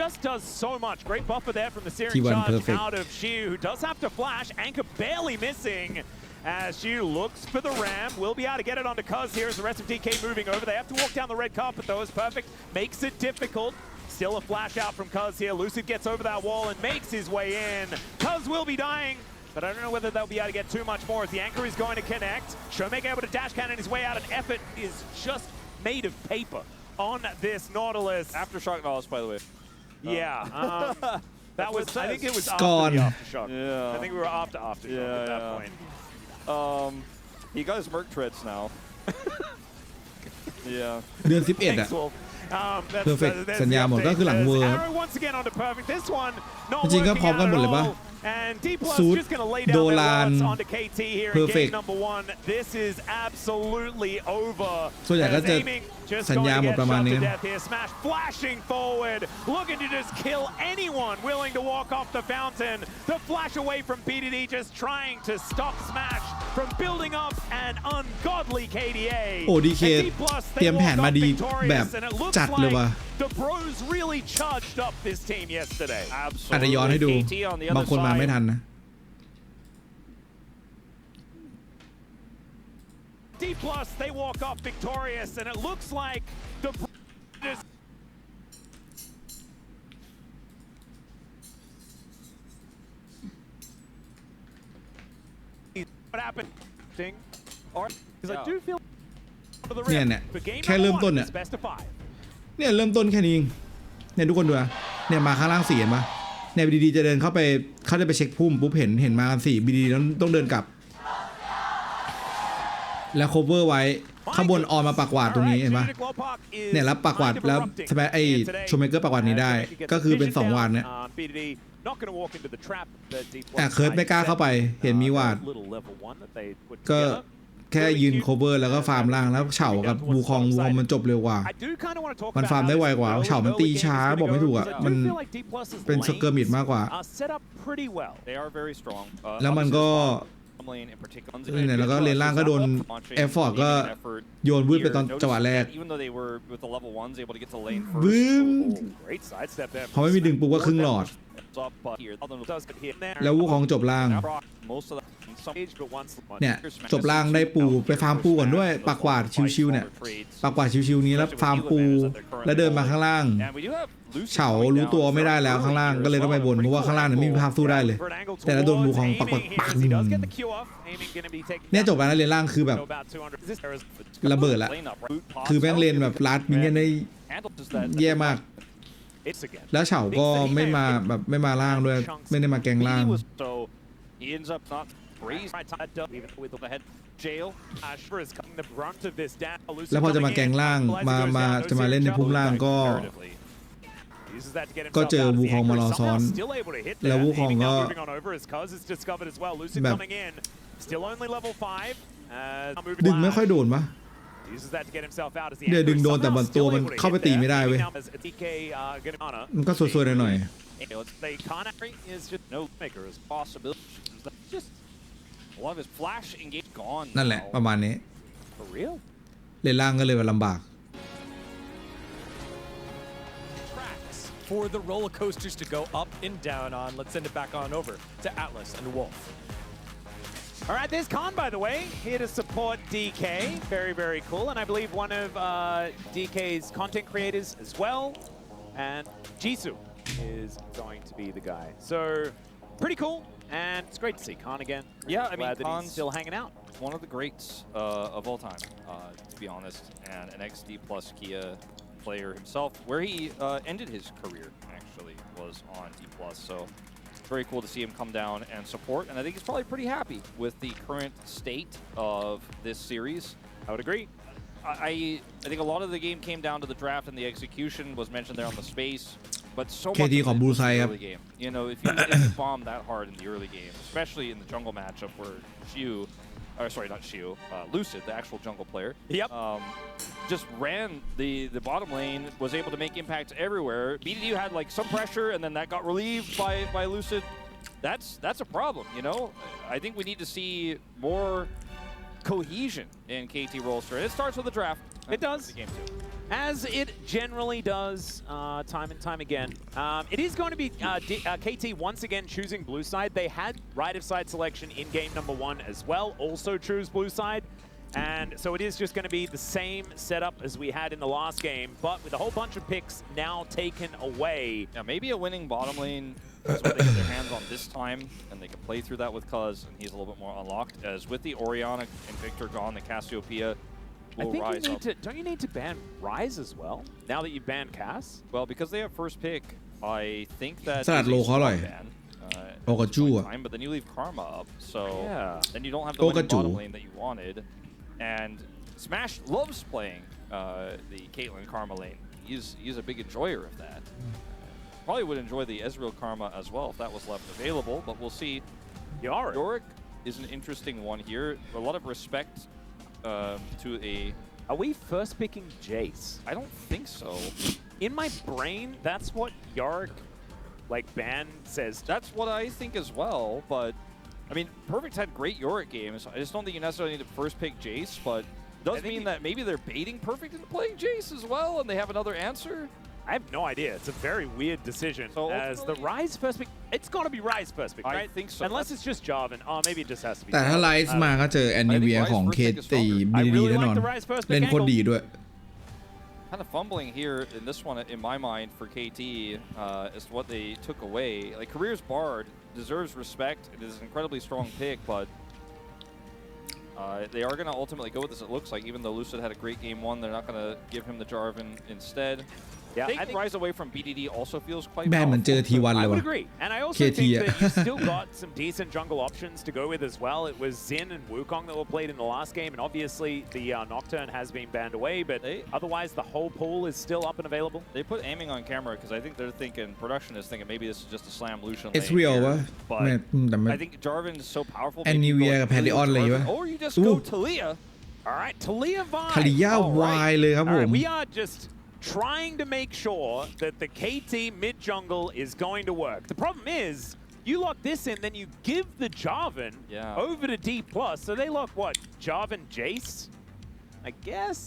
just does so much. Great buffer there from the Searing Charge out of Shiu, who does have to flash. Anchor barely missing. As Shiu looks for the ram, will be able to get it onto Cuz here as the rest of DK moving over. They have to walk down the red carpet though, as Perfect makes it difficult. Still a flash out from Cuz here. Lucid gets over that wall and makes his way in. Cuz will be dying, but I don't know whether they'll be able to get too much more as the anchor is going to connect. Showmaker able to dash cannon his way out, and effort is just made of paper on this Nautilus. Aftershock Nautilus, by the way. Yeah. That was, I think it was after the Aftershock. Yeah. I think we were after Aftershock at that point. He got his Merc treads now. Yeah. เดือน 11 อ่ะ perfect สัญญาหมดก็คือหลังเวอร์จริงๆก็พร้อมกันหมดเลยป่ะซูดโดลานเพอร์เฟกส่วนใหญ่ก็จะสัญญาหมดประมาณนี้โอ้ดีเคเตรียมแผนมาดีแบบจัดเลยว่ะอาจจะย้อนให้ดูบางคนมาไม่ทันนะD+, they walk off victorious, and it looks like the what happened? Because I do feel เนี่ยแค่เริ่มต้นเนี่ยเริ่มต้นแค่นี้เนี่ยทุกคนดูนะเนี่ยมาข้างล่าง4เห็นปะเนี่ยบีดีจะเดินเข้าไปเขาจะไปเช็คพุ่มปุ๊บเห็นมากัน4บีดีต้องเดินกลับแล้วโคเวอร์ไว้ข้างบนออนมาปักหวาดตรงนี้เห็นปะเนี่ยแล้วปักหวาดแล้วสมัยไอโชว์เมเกอร์ปักหวาดนี้ได้ก็คือเป็น2วาดเนี่ยเคิร์ดไม่กล้าเข้าไปเห็นมีวาดก็แค่ยืนโคเวอร์แล้วก็ฟาร์มล่างแล้วเฉากับบูคองมันจบเร็วกว่ามันฟาร์มได้ไวกว่าเฉามันตีช้าบอกไม่ถูกอ่ะมันเป็นสเกอร์มิดมากกว่าแล้วมันก็เนี่ยแล้วก็เลนล่างก็โดนเอฟฟอร์ดก็โยนวืดไปตอนจังหวะแรกวื้มพอไม่มีดึงปุ๊บก็ครึ่งหลอดแล้ววูของจบล่างเนี่ยจบล่างได้ปูไปฟาร์มปูก่อนด้วยปักหวาดชิวๆเนี่ยปักหวาดชิวๆนี้แล้วฟาร์มปูแล้วเดินมาข้างล่างเฉารู้ตัวไม่ได้แล้วข้างล่างก็เลยต้องไปบนเพราะว่าข้างล่างเนี่ยไม่มีภาพสู้ได้เลยแต่แล้วโดนบูของปักเนี่ยจบแล้วเลนล่างคือแบบระเบิดละคือแม่งเลนแบบลัดมินเนี่ยได้แย่มากแล้วเฉาก็ไม่มาล่างด้วยไม่ได้มาแกงล่างแล้วพอจะมาแกงล่างจะมาเล่นในพุ่มล่างก็เจอวูคองมารอซ้อนแล้ววูคองก็แบบดึงไม่ค่อยโดนปะเดี๋ยวดึงโดนแต่บนตัวมันเข้าไปตีไม่ได้เว้ยมันก็ซวยๆหน่อยนั่นแหละประมาณนี้เล่นล่างก็เลยลำบากFor the roller coasters to go up and down on, let's send it back on over to Atlas and Wolf. All right, there's Khan, by the way, here to support DK. Very, very cool. And I believe one of DK's content creators as well. And Jisoo is going to be the guy. So, pretty cool. And it's great to see Khan again. Yeah, I mean, glad that he's still hanging out. One of the greats of all time, to be honest. And an XD plus Kia player himself, where he ended his career actually was on D+, so very cool to see him come down and support, and I think he's probably pretty happy with the current state of this series. I would agree. I think a lot of the game came down to the draft and the execution was mentioned there on the space, but so much of the early game. You know, if you didn't bomb that hard in the early game, especially in the jungle matchup where Lucid, the actual jungle player, just ran the bottom lane, was able to make impacts everywhere. BDD had like some pressure, and then that got relieved by Lucid. That's a problem, you know? I think we need to see more cohesion in KT roster. It starts with the draft. It does. Game 2. As it generally does, time and time again. It is going to be KT once again choosing blue side. They had right of side selection in game number 1 as well, also choose blue side. And so it is just going to be the same setup as we had in the last game, but with a whole bunch of picks now taken away. Yeah, maybe a winning bottom lane is what they get their hands on this time, and they can play through that with Cuz, and he's a little bit more unlocked. As with the Orianna and Victor gone, the Cassiopeia will rise up. Don't you need to ban Rise as well, now that you banned Cass? Well, because they have first pick, I think that is a strong ban. But then you leave Karma up, so then you don't have the winning bottom lane that you wanted. And Smash loves playing the Caitlyn Karma lane. he's a big enjoyer of that. Probably would enjoy the Ezreal Karma as well if that was left available, but we'll see. Yorick is an interesting one here. A lot of respect to a... Are we first picking Jace? I don't think so. In my brain, that's what Yorick, like, ban says. That's what I think as well, but... I mean, Perfect had great Yorick games. I just don't think you necessarily need to first pick Jace, but it does mean that maybe they're baiting Perfect into playing Jace as well, and they have another answer. I have no idea. It's a very weird decision. So as the Ryze first pick, it's got to be Ryze first pick, right? I think so. Unless it's just Jarvan. Oh, maybe it just has to be. แต่ถ้า Ryze มาก็เจอ Anivia ของ KT BDD แน่นอนเล่นโคตรดีด้วย Kind of fumbling here in this one, in my mind, for KT is what they took away. Like, Career's Bard deserves respect. It is an incredibly strong pick, but they are going to ultimately go with this, it looks like. Even though Lucid had a great game one, they're not going to give him the Jarvan instead. Yeah, Taking Ryze away from BDD also feels quite แม่เหมือนเจอ T1 เลย I ว่ะ would agree. And I also think that you still got some decent jungle options to go with as well. It was Xin and Wukong that were played in the last game, and obviously the Nocturne has been banned away, but otherwise the whole pool is still up and available. They put aiming on camera because I think they're thinking, production is thinking maybe this is just a slam Lucian It's real วะ but I think Jarvan is so powerful. Anivia กับ Pantheon เลยวะ Or you just go Talia. All right, Talia Vi. Talia Y เลยครับผม We are just trying to make sure that the KT mid jungle is going to work. The problem is, you lock this in, then you give the Jarvan over to D+, so they lock what? Jarvan Jace? I guess?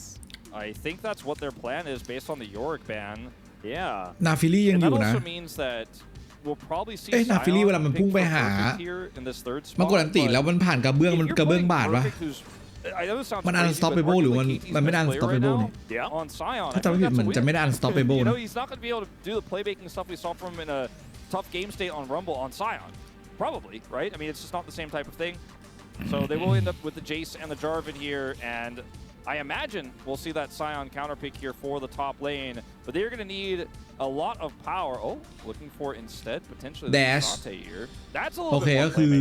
I think that's what their plan is based on the Yorick ban. Yeah. นาฟิลี่ยังอยู่ And that นะ also means that we'll probably see นาฟิลี่เวลามันพุ่งไปหา here in this third มัน spot. กดอันติแล้วมันผ่านกระเบื้องมันกระเบื้องบาดวะ มัน unstoppable หรือมันไม่ได้ unstoppable นี่ on Sion ถ้าจำไม่ผิดมันจะไม่ได้ unstoppable นะ he's not going to be able to do the playmaking stuff we saw from him in a tough game state on Rumble on Sion. Probably, right? I mean, it's just not the same type of thing. So they will end up with the Jace and the Jarvan here, and I imagine we'll see that Sion counter pick here for the top lane, but they're going to need a lot of power. Oh, looking for instead potentially the Dante here. That's a little โอเค bit ก็ more คือ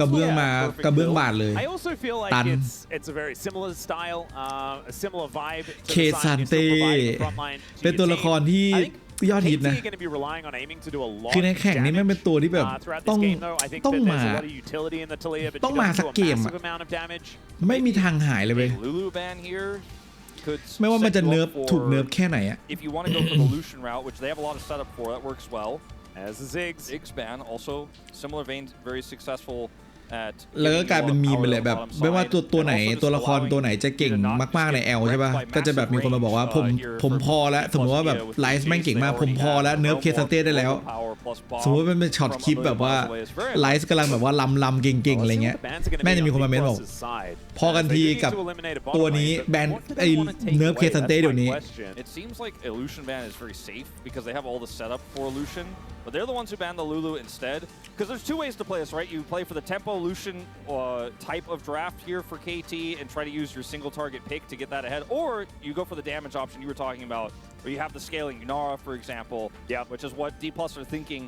ก playmaking. ระเบื้องมากระเบื้องบาดเลย I also feel like it's a very similar style, a similar vibe. เคซันเต้เป็นตัวละครที่ยอดฮิตนะคือในแข่งนี้ไม่เป็นตัวที่แบบต้องมาสักเกมอะไม่มีทางหายเลยเว้ยไม่ว่ามันจะเนิร์ฟถูกเนิร์ฟแค่ไหนอะ If you want to go for the Lucian route, which they have a lot of setup for, that works well. As the Ziggs ban also similar vein, very successful at. แล้วก็กลายเป็นมีมไปเลยแบบไม่ว่าตัวไหนตัวละครตัวไหนจะเก่งมากๆใน L ใช่ป่ะก็จะแบบมีคนมาบอกว่าผมพอแล้วสมมติว่าแบบไลฟ์แม่งเก่งมากผมพอแล้วเนิร์ฟเคสเต้ได้แล้วสมมติว่ามันเป็นช็อตคลิปแบบว่าไลฟ์กำลังแบบว่าลำเก่งๆอะไรเงี้ยแม่งจะมีคนมาเม้นบอกพอกันทีกับตัวนี้แบนไอ้เนิร์ฟเคสเต้เดี๋ยวนี้ It seems like a Lucian ban is very safe because they have all the setup for Lucian, but they're the ones who ban the Lulu instead. Because there's two ways to play this, right? You play for the tempo Lucian type of draft here for KT and try to use your single target pick to get that ahead, or you go for the damage option you were talking about, where you have the scaling Nara, for example, which is what D+ are thinking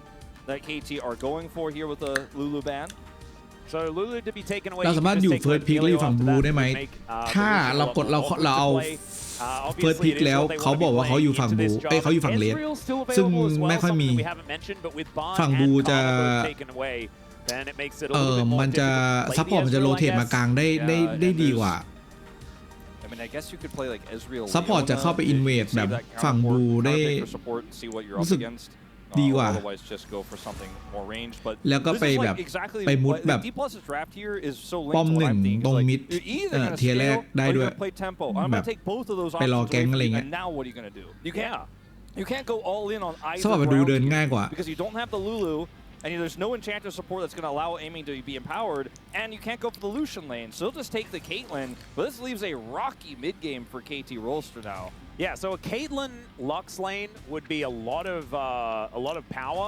that KT are going for here with the Lulu ban. So Lulu to be taken away. เราสามารถอยู่เฟิร์สพิกแล้วอยู่ฝั่งบลูได้ไหมถ้าเรากดเราเอาเฟิร์สพิกแล้วเขาบอกว่าเขาอยู่ฝั่งบลูเขาอยู่ฝั่งเลดซึ่งไม่ค่อยมีฝั่งบลูจะมันจะซัพพอร์ตมันจะโรเทตมากลางได้ดีกว่าซัพพอร์ตจะเข้าไปอินเวดแบบฝั่งบลูได้รู้สึกดีกว่าแล้วก็ไปแบบไปมุดแบบป้อมหนึ่งตรงมิดเทียร์แรกได้ด้วยแบบไปรอแก๊งอะไรเงี้ยซัพพอร์ตมาดูเดินง่ายกว่า And there's no enchanter support that's going to allow aiming to be empowered, and you can't go for the Lucian lane, so they'll just take the Caitlyn, but this leaves a rocky mid-game for KT Rolster now. Yeah, so a Caitlyn Lux lane would be a lot of power,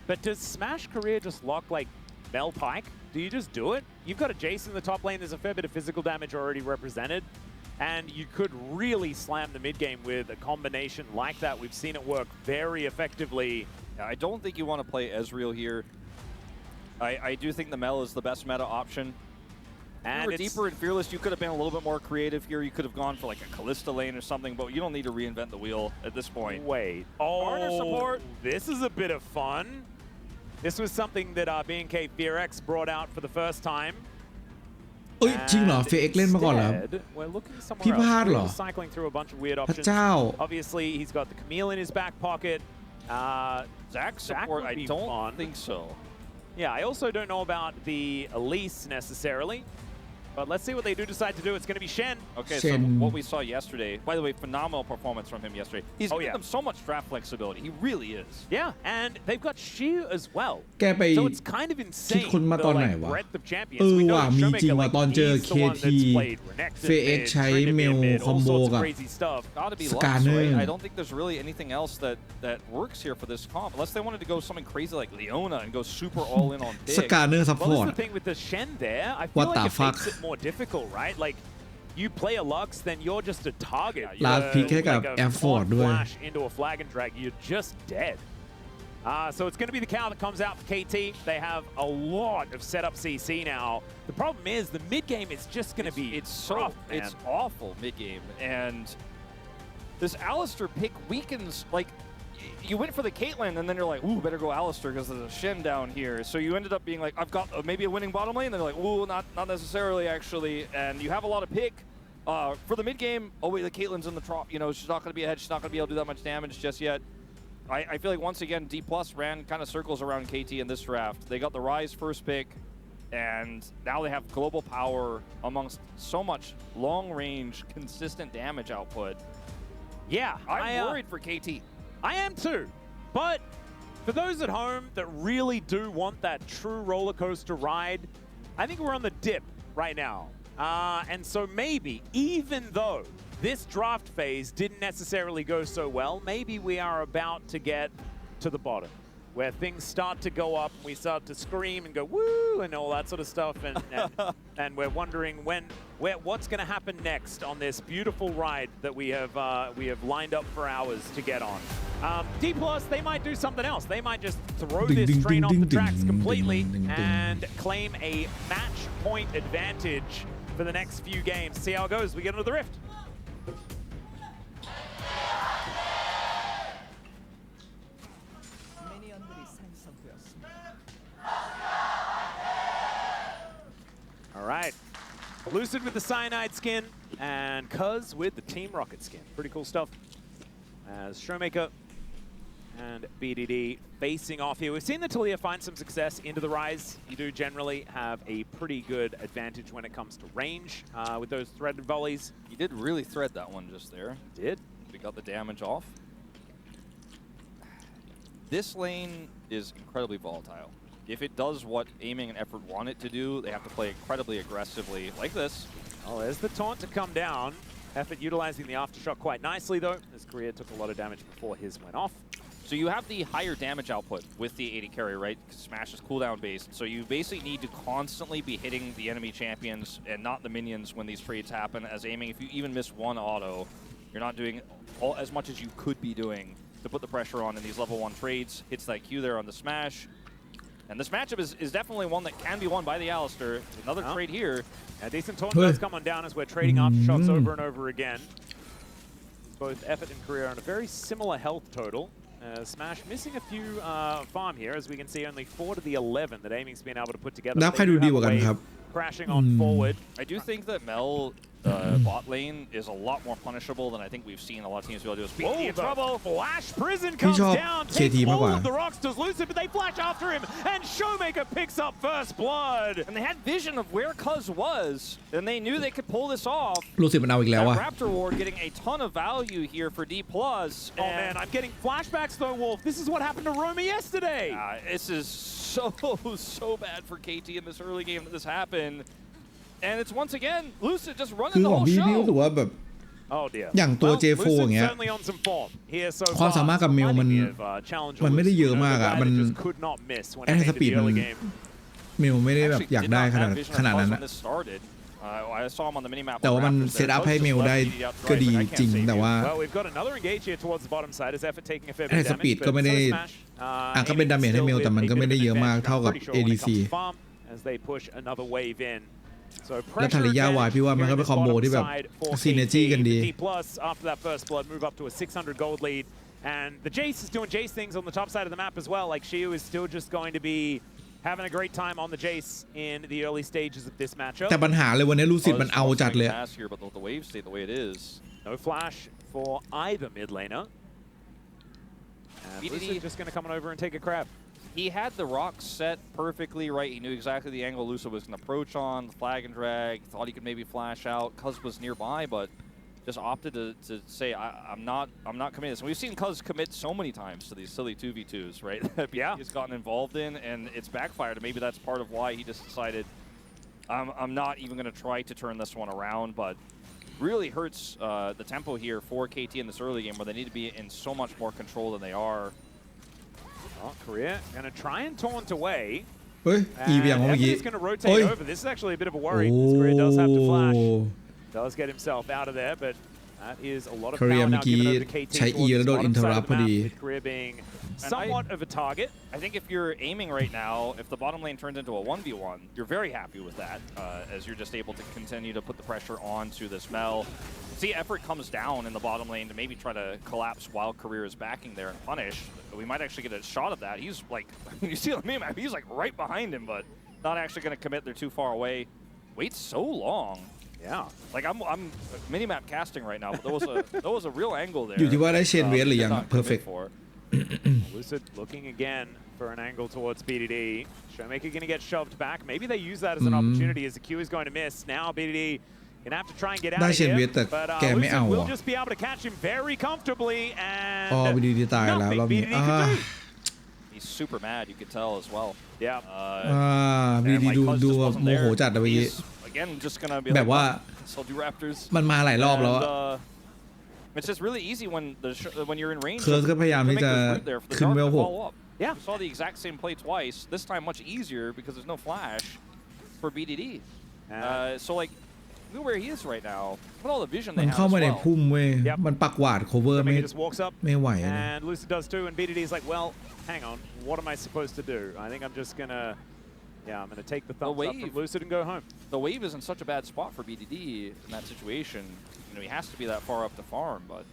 but does Smash Career just lock like Mel Pike? Do you just do it? You've got a Jace in the top lane, there's a fair bit of physical damage already represented, and you could really slam the mid-game with a combination like that. We've seen it work very effectively. I don't think you want to play Ezreal here. I do think the Mel is the best meta option. And you were deeper and fearless. You could have been a little bit more creative here. You could have gone for like a Callista lane or something, but you don't need to reinvent the wheel at this point. Wait. Partner support. This is a bit of fun. This was something that B&K FearX brought out for the first time. เอ้ยจริงเหรอ FearX เล่นมาก่อนเหรอพี่พลาดเหรอพระเจ้า Obviously he's got the Camille in his back pocket. Zach support, I don't think so. Yeah, I also don't know about the Elise necessarily, but let's see what they do decide to do. It's going to be Shen. Okay, so what we saw yesterday, by the way, phenomenal performance from him yesterday. He's giving them so much draft flexibility. He really is. Yeah, and they've got Shiu as well. แกไป So it's kind of insane. คิดคนมาตอนไหนวะ breadth of champions. We know ว่ามีจริง Showmaker, ว่า like, ตอนเจอ he's the one KT that's played Renekton FearX mid, ใช้ Trinity เมล mid, คอม all โบ sorts of กับ crazy stuff. Gotta be Lux, right? I don't think there's really anything else that works here for this comp, unless they wanted to go something crazy like Leona and go super all in on big. สกาเนอร์ซัพพ Well, อร์ this ต is the thing with the Shen there. I feel like it makes it more difficult, right? Like, you play a Lux, then you're just a target. Last pick ให้กับ Effort ด้วย flash into a flag and drag, you're just dead. So it's going to be the cow that comes out for KT. They have a lot of setup CC now. The problem is the mid game is just going to be rough, man. It's awful mid game, and this Alistar pick weakens. Like, you went for the Caitlyn, and then you're like, ooh, better go Alistar because there's a Shen down here. So you ended up being like, I've got maybe a winning bottom lane. And then they're like, ooh, not necessarily actually. And you have a lot of pick for the mid game. Oh wait, the Caitlyn's in the trop. You know, she's not going to be ahead. She's not going to be able to do that much damage just yet. I feel like once again, D+ ran kind of circles around KT in this draft. They got the Ryze first pick, and now they have global power amongst so much long-range, consistent damage output. Yeah, I'm worried for KT. I am too, but for those at home that really do want that true roller coaster ride, I think we're on the dip right now. And so maybe, even though this draft phase didn't necessarily go so well, maybe we are about to get to the bottom, where things start to go up, and we start to scream and go woo and all that sort of stuff, and we're wondering what's going to happen next on this beautiful ride that we have lined up for hours to get on. D+, they might do something else. They might just throw this train off the tracks completely and claim a match point advantage for the next few games. See how it goes. We get into the Rift. All right. Lucid with the Cyanide skin, and Cuz with the Team Rocket skin. Pretty cool stuff. As Showmaker and BDD facing off here. We've seen the Taliyah find some success into the Ryze. You do generally have a pretty good advantage when it comes to range with those threaded volleys. He did really thread that one just there. Did. We got the damage off. This lane is incredibly volatile. If it does what aiming and effort want it to do, they have to play incredibly aggressively like this. Oh, there's the taunt to come down. Effort utilizing the aftershock quite nicely though, as Korea took a lot of damage before his went off. So you have the higher damage output with the 80 carry, right? Smash is cooldown based. So you basically need to constantly be hitting the enemy champions and not the minions when these trades happen, as aiming, if you even miss one auto, you're not doing as much as you could be doing to put the pressure on in these level 1 trades. Hits that Q there on the smash. And this matchup is definitely one that can be won by the Alistar. Another trade here. A decent taunt does come on down as we're trading aftershocks over and over again. Both Effort and Korea are on a very similar health total. Smash missing a few farm here, as we can see only 4 to the 11 that Aiming's been able to put together. Crashing on forward. I do think that Mel bot lane is a lot more punishable than I think we've seen a lot of teams be able to do. Oh, trouble! Flash Prison comes down, takes all of the rocks, does Lucid, but they flash after him, and Showmaker picks up first blood. And they had vision of where Cuz was, and they knew they could pull this off. รู้สึกมันเอาอีกแล้วอะ Raptor Ward getting a ton of value here for D+. Oh man, I'm getting flashbacks though, Wolf. This is what happened to Romy yesterday. This is so bad for KT in this early game that this happened. And it's once again Lucid just running the whole show. รู้สึกว่าแบบ Oh dear. อย่างตัว J4 อย่างเงี้ย ความสามารถกับเมลมันไม่ได้เยอะมากอะมันแอตสปีดมันเมลไม่ได้แบบอยากได้ขนาดนั้นนะแต่ว่ามันเซตอัพให้เมลได้ก็ดีจริงแต่ว่าแอตสปีดก็ไม่ได้ก็เป็นดาเมจให้เมลแต่มันก็ไม่ได้เยอะมากเท่ากับ ADC แล้วทาริยาวายพี่ว่ามันก็เป็นคอมโบที่แบบซีเนจี้กันดี And the Jace is doing Jace things on the top side of the map as well. Like Shiu is still just going to be having a great time on the Jace in the early stages of this matchup. แต่ปัญหาเลยวันนี้ลูซิดมันเอาจัดเลย No flash for either mid laner. And Lucid just going to come on over and take a crab. He had the rock set perfectly right. He knew exactly the angle Lucid was going to approach on, the flag and drag. Thought he could maybe flash out. Cuz was nearby, but just opted to say, I'm not committing this. And we've seen Cuz commit so many times to these silly 2v2s, right? That he's gotten involved in, and it's backfired. And maybe that's part of why he just decided, I'm not even going to try to turn this one around. But really hurts the tempo here for KT in this early game, where they need to be in so much more control than they are. Oh, Korea going to try and taunt away. เฮ้ยอีไปอย่างเมื่อกี้ He's going to rotate over. This is actually a bit of a worry. Korea does have to flash. Does get himself out of there, but that is a lot of power now given over to KT. ใช้ E แล้วโดน interrupt พอดี Korea being somewhat of a target. I think if you're aiming right now, if the bottom lane turns into a 1v1, you're very happy with that, as you're just able to continue to put the pressure onto this Mel. See, effort comes down in the bottom lane to maybe try to collapse while Career is backing there and punish. We might actually get a shot of that. He's like, you see the meme, he's like right behind him, but not actually going to commit. They're too far away. Waits so long. Yeah, like I'm minimap casting right now, but there was a real angle there. อยู่ที่ว่าได้เชนเวสหรือยัง perfect. Lucid looking again for an angle towards BDD. Showmaker going to get shoved back. Maybe they use that as an opportunity as the Q is going to miss. Now BDD gonna have to try and get out of here. But Lucid will just be able to catch him very comfortably. And BDD ตายแล้วรอบนี้ He's super mad. You could tell as well. Yeah. BDD ดูโมโหจัดเลยเมื่อกี้ Again, just gonna be แบบว่ามันมาหลายรอบแล้ว It's just really easy when you're in range. เคิร์สก็พยายามที่จะขึ้นเวล 6 Yeah, saw the exact same play twice. This time much easier because there's no flash for BDD. So like, look where he is right now. With all the vision they have. มันเข้ามาในพุ่มเว้ยมันปักหวาด cover ไม่ไหว And Lucid does too, and BDD is like, well, hang on, what am I supposed to do? I think I'm just gonna. Yeah, I'm going to take the thumbs up from Lucid and go home. The wave is in such a bad spot for BDD in that situation. You know, he has to be that far up to farm, but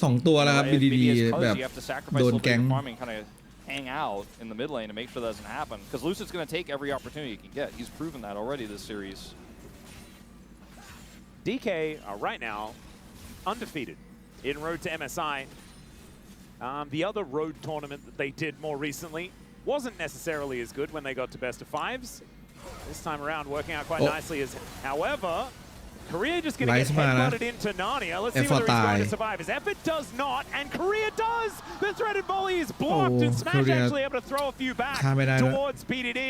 2 ตัวแล้วครับ BDD แบบโดนแก๊ง kind of hang out in the mid lane to make sure that doesn't happen. Because Lucid's going to take every opportunity he can get. He's proven that already this series. DK are right now undefeated in Road to MSI. The other road tournament that they did more recently wasn't necessarily as good when they got to best of 5s. This time around, working out quite nicely. However, Korea just going to get headbutted into Narnia. Let's see whether he's going to survive. His effort does not, and Korea does. The threaded volley is blocked, and Smash actually able to throw a few back towards PDD.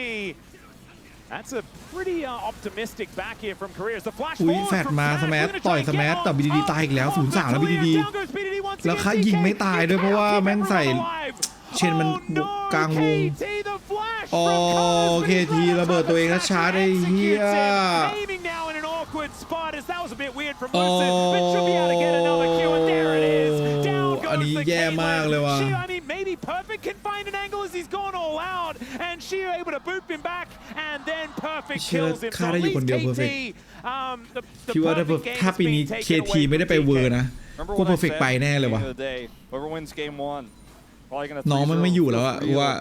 That's a pretty optimistic back here from Korea. The flash forward from Smash. ต่อย Smash แต่ BDD ตายอีกแล้ว 0-3 แล้ว BDD แล้วค่ายิงไม่ตายด้วยเพราะว่าแม่งใส่เชนมันกลางวงโอเคทีระเบิดตัวเองแล้วชาร์จไอ้เหี้ยอันนี้แย่มากเลยว่ะฆ่าได้อยู่คนเดียว perfect คิดว่าถ้าปีนี้ KT ไม่ได้ไปเวอร์นะกู perfect ไปแน่เลยว่ะน้องมันไม่อยู่แล้วอะว่า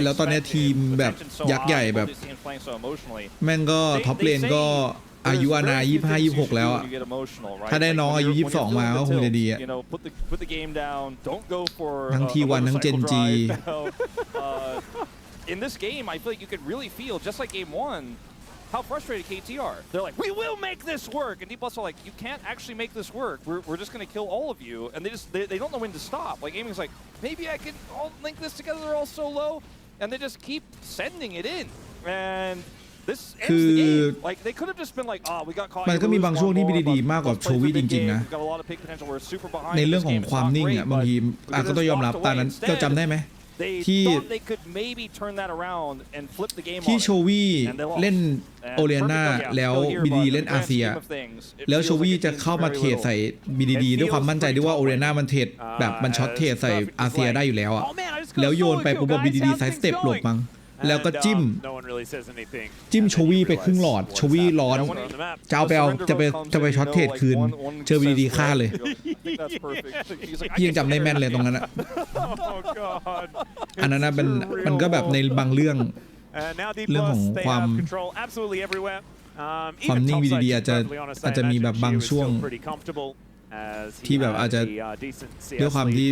แล้วตอนนี้ทีมแบบยักษ์ใหญ่แบบแม่งก็ท็อปเลนก็อายุอาณา25-26แล้วอะถ้าได้น้องอายุ22มาก็คงจะดีอะทั้งT1ทั้ง Gen G In this game, I feel like you could really feel, just like game 1, how frustrated KT are. They're like, we will make this work. And D+ are like, you can't actually make this work. We're just going to kill all of you. And they don't know when to stop. Like, Gaming's like, maybe I can all link this together. They're all so low. And they just keep sending it in. And this ends the game. Like, they could have just been like, we got caught. มันก็มีบางช่วงที่BDDมากกว่าโชวี่จริงๆนะในเรื่องของความนิ่งอ่ะบางทีก็ต้องยอมรับตอนนั้นเราจำได้ไหมที่โชวี่เล่นโอเลียนาแล้วBDDเล่นอาเซียแล้วโชวี่จะเข้ามาเทรดใส่BDDด้วยความมั่นใจด้วยว่าโอเลียนามันเทรดแบบมันช็อตเทรดใส่อาเซียได้อยู่แล้วอ่ะแล้วโยนไปปุ๊บBDDไซด์สเต็ปหลบมั้งแล้วก็จิ้ม really says anything. จิ้มโชวี่ไปครึ่งหลอดโชวี่ร้อนจะเอาไปจะไปช็อตเทรดคืนเจอวีดีฆ่าเลยพี่ยังจำได้แม่นเลยตรงนั้นอะอันนั้นนะเป็นมันก็แบบในบางเรื่องของความนิ่งดีๆอาจจะมีแบบบางช่วงที่แบบอาจจะด้วยความที่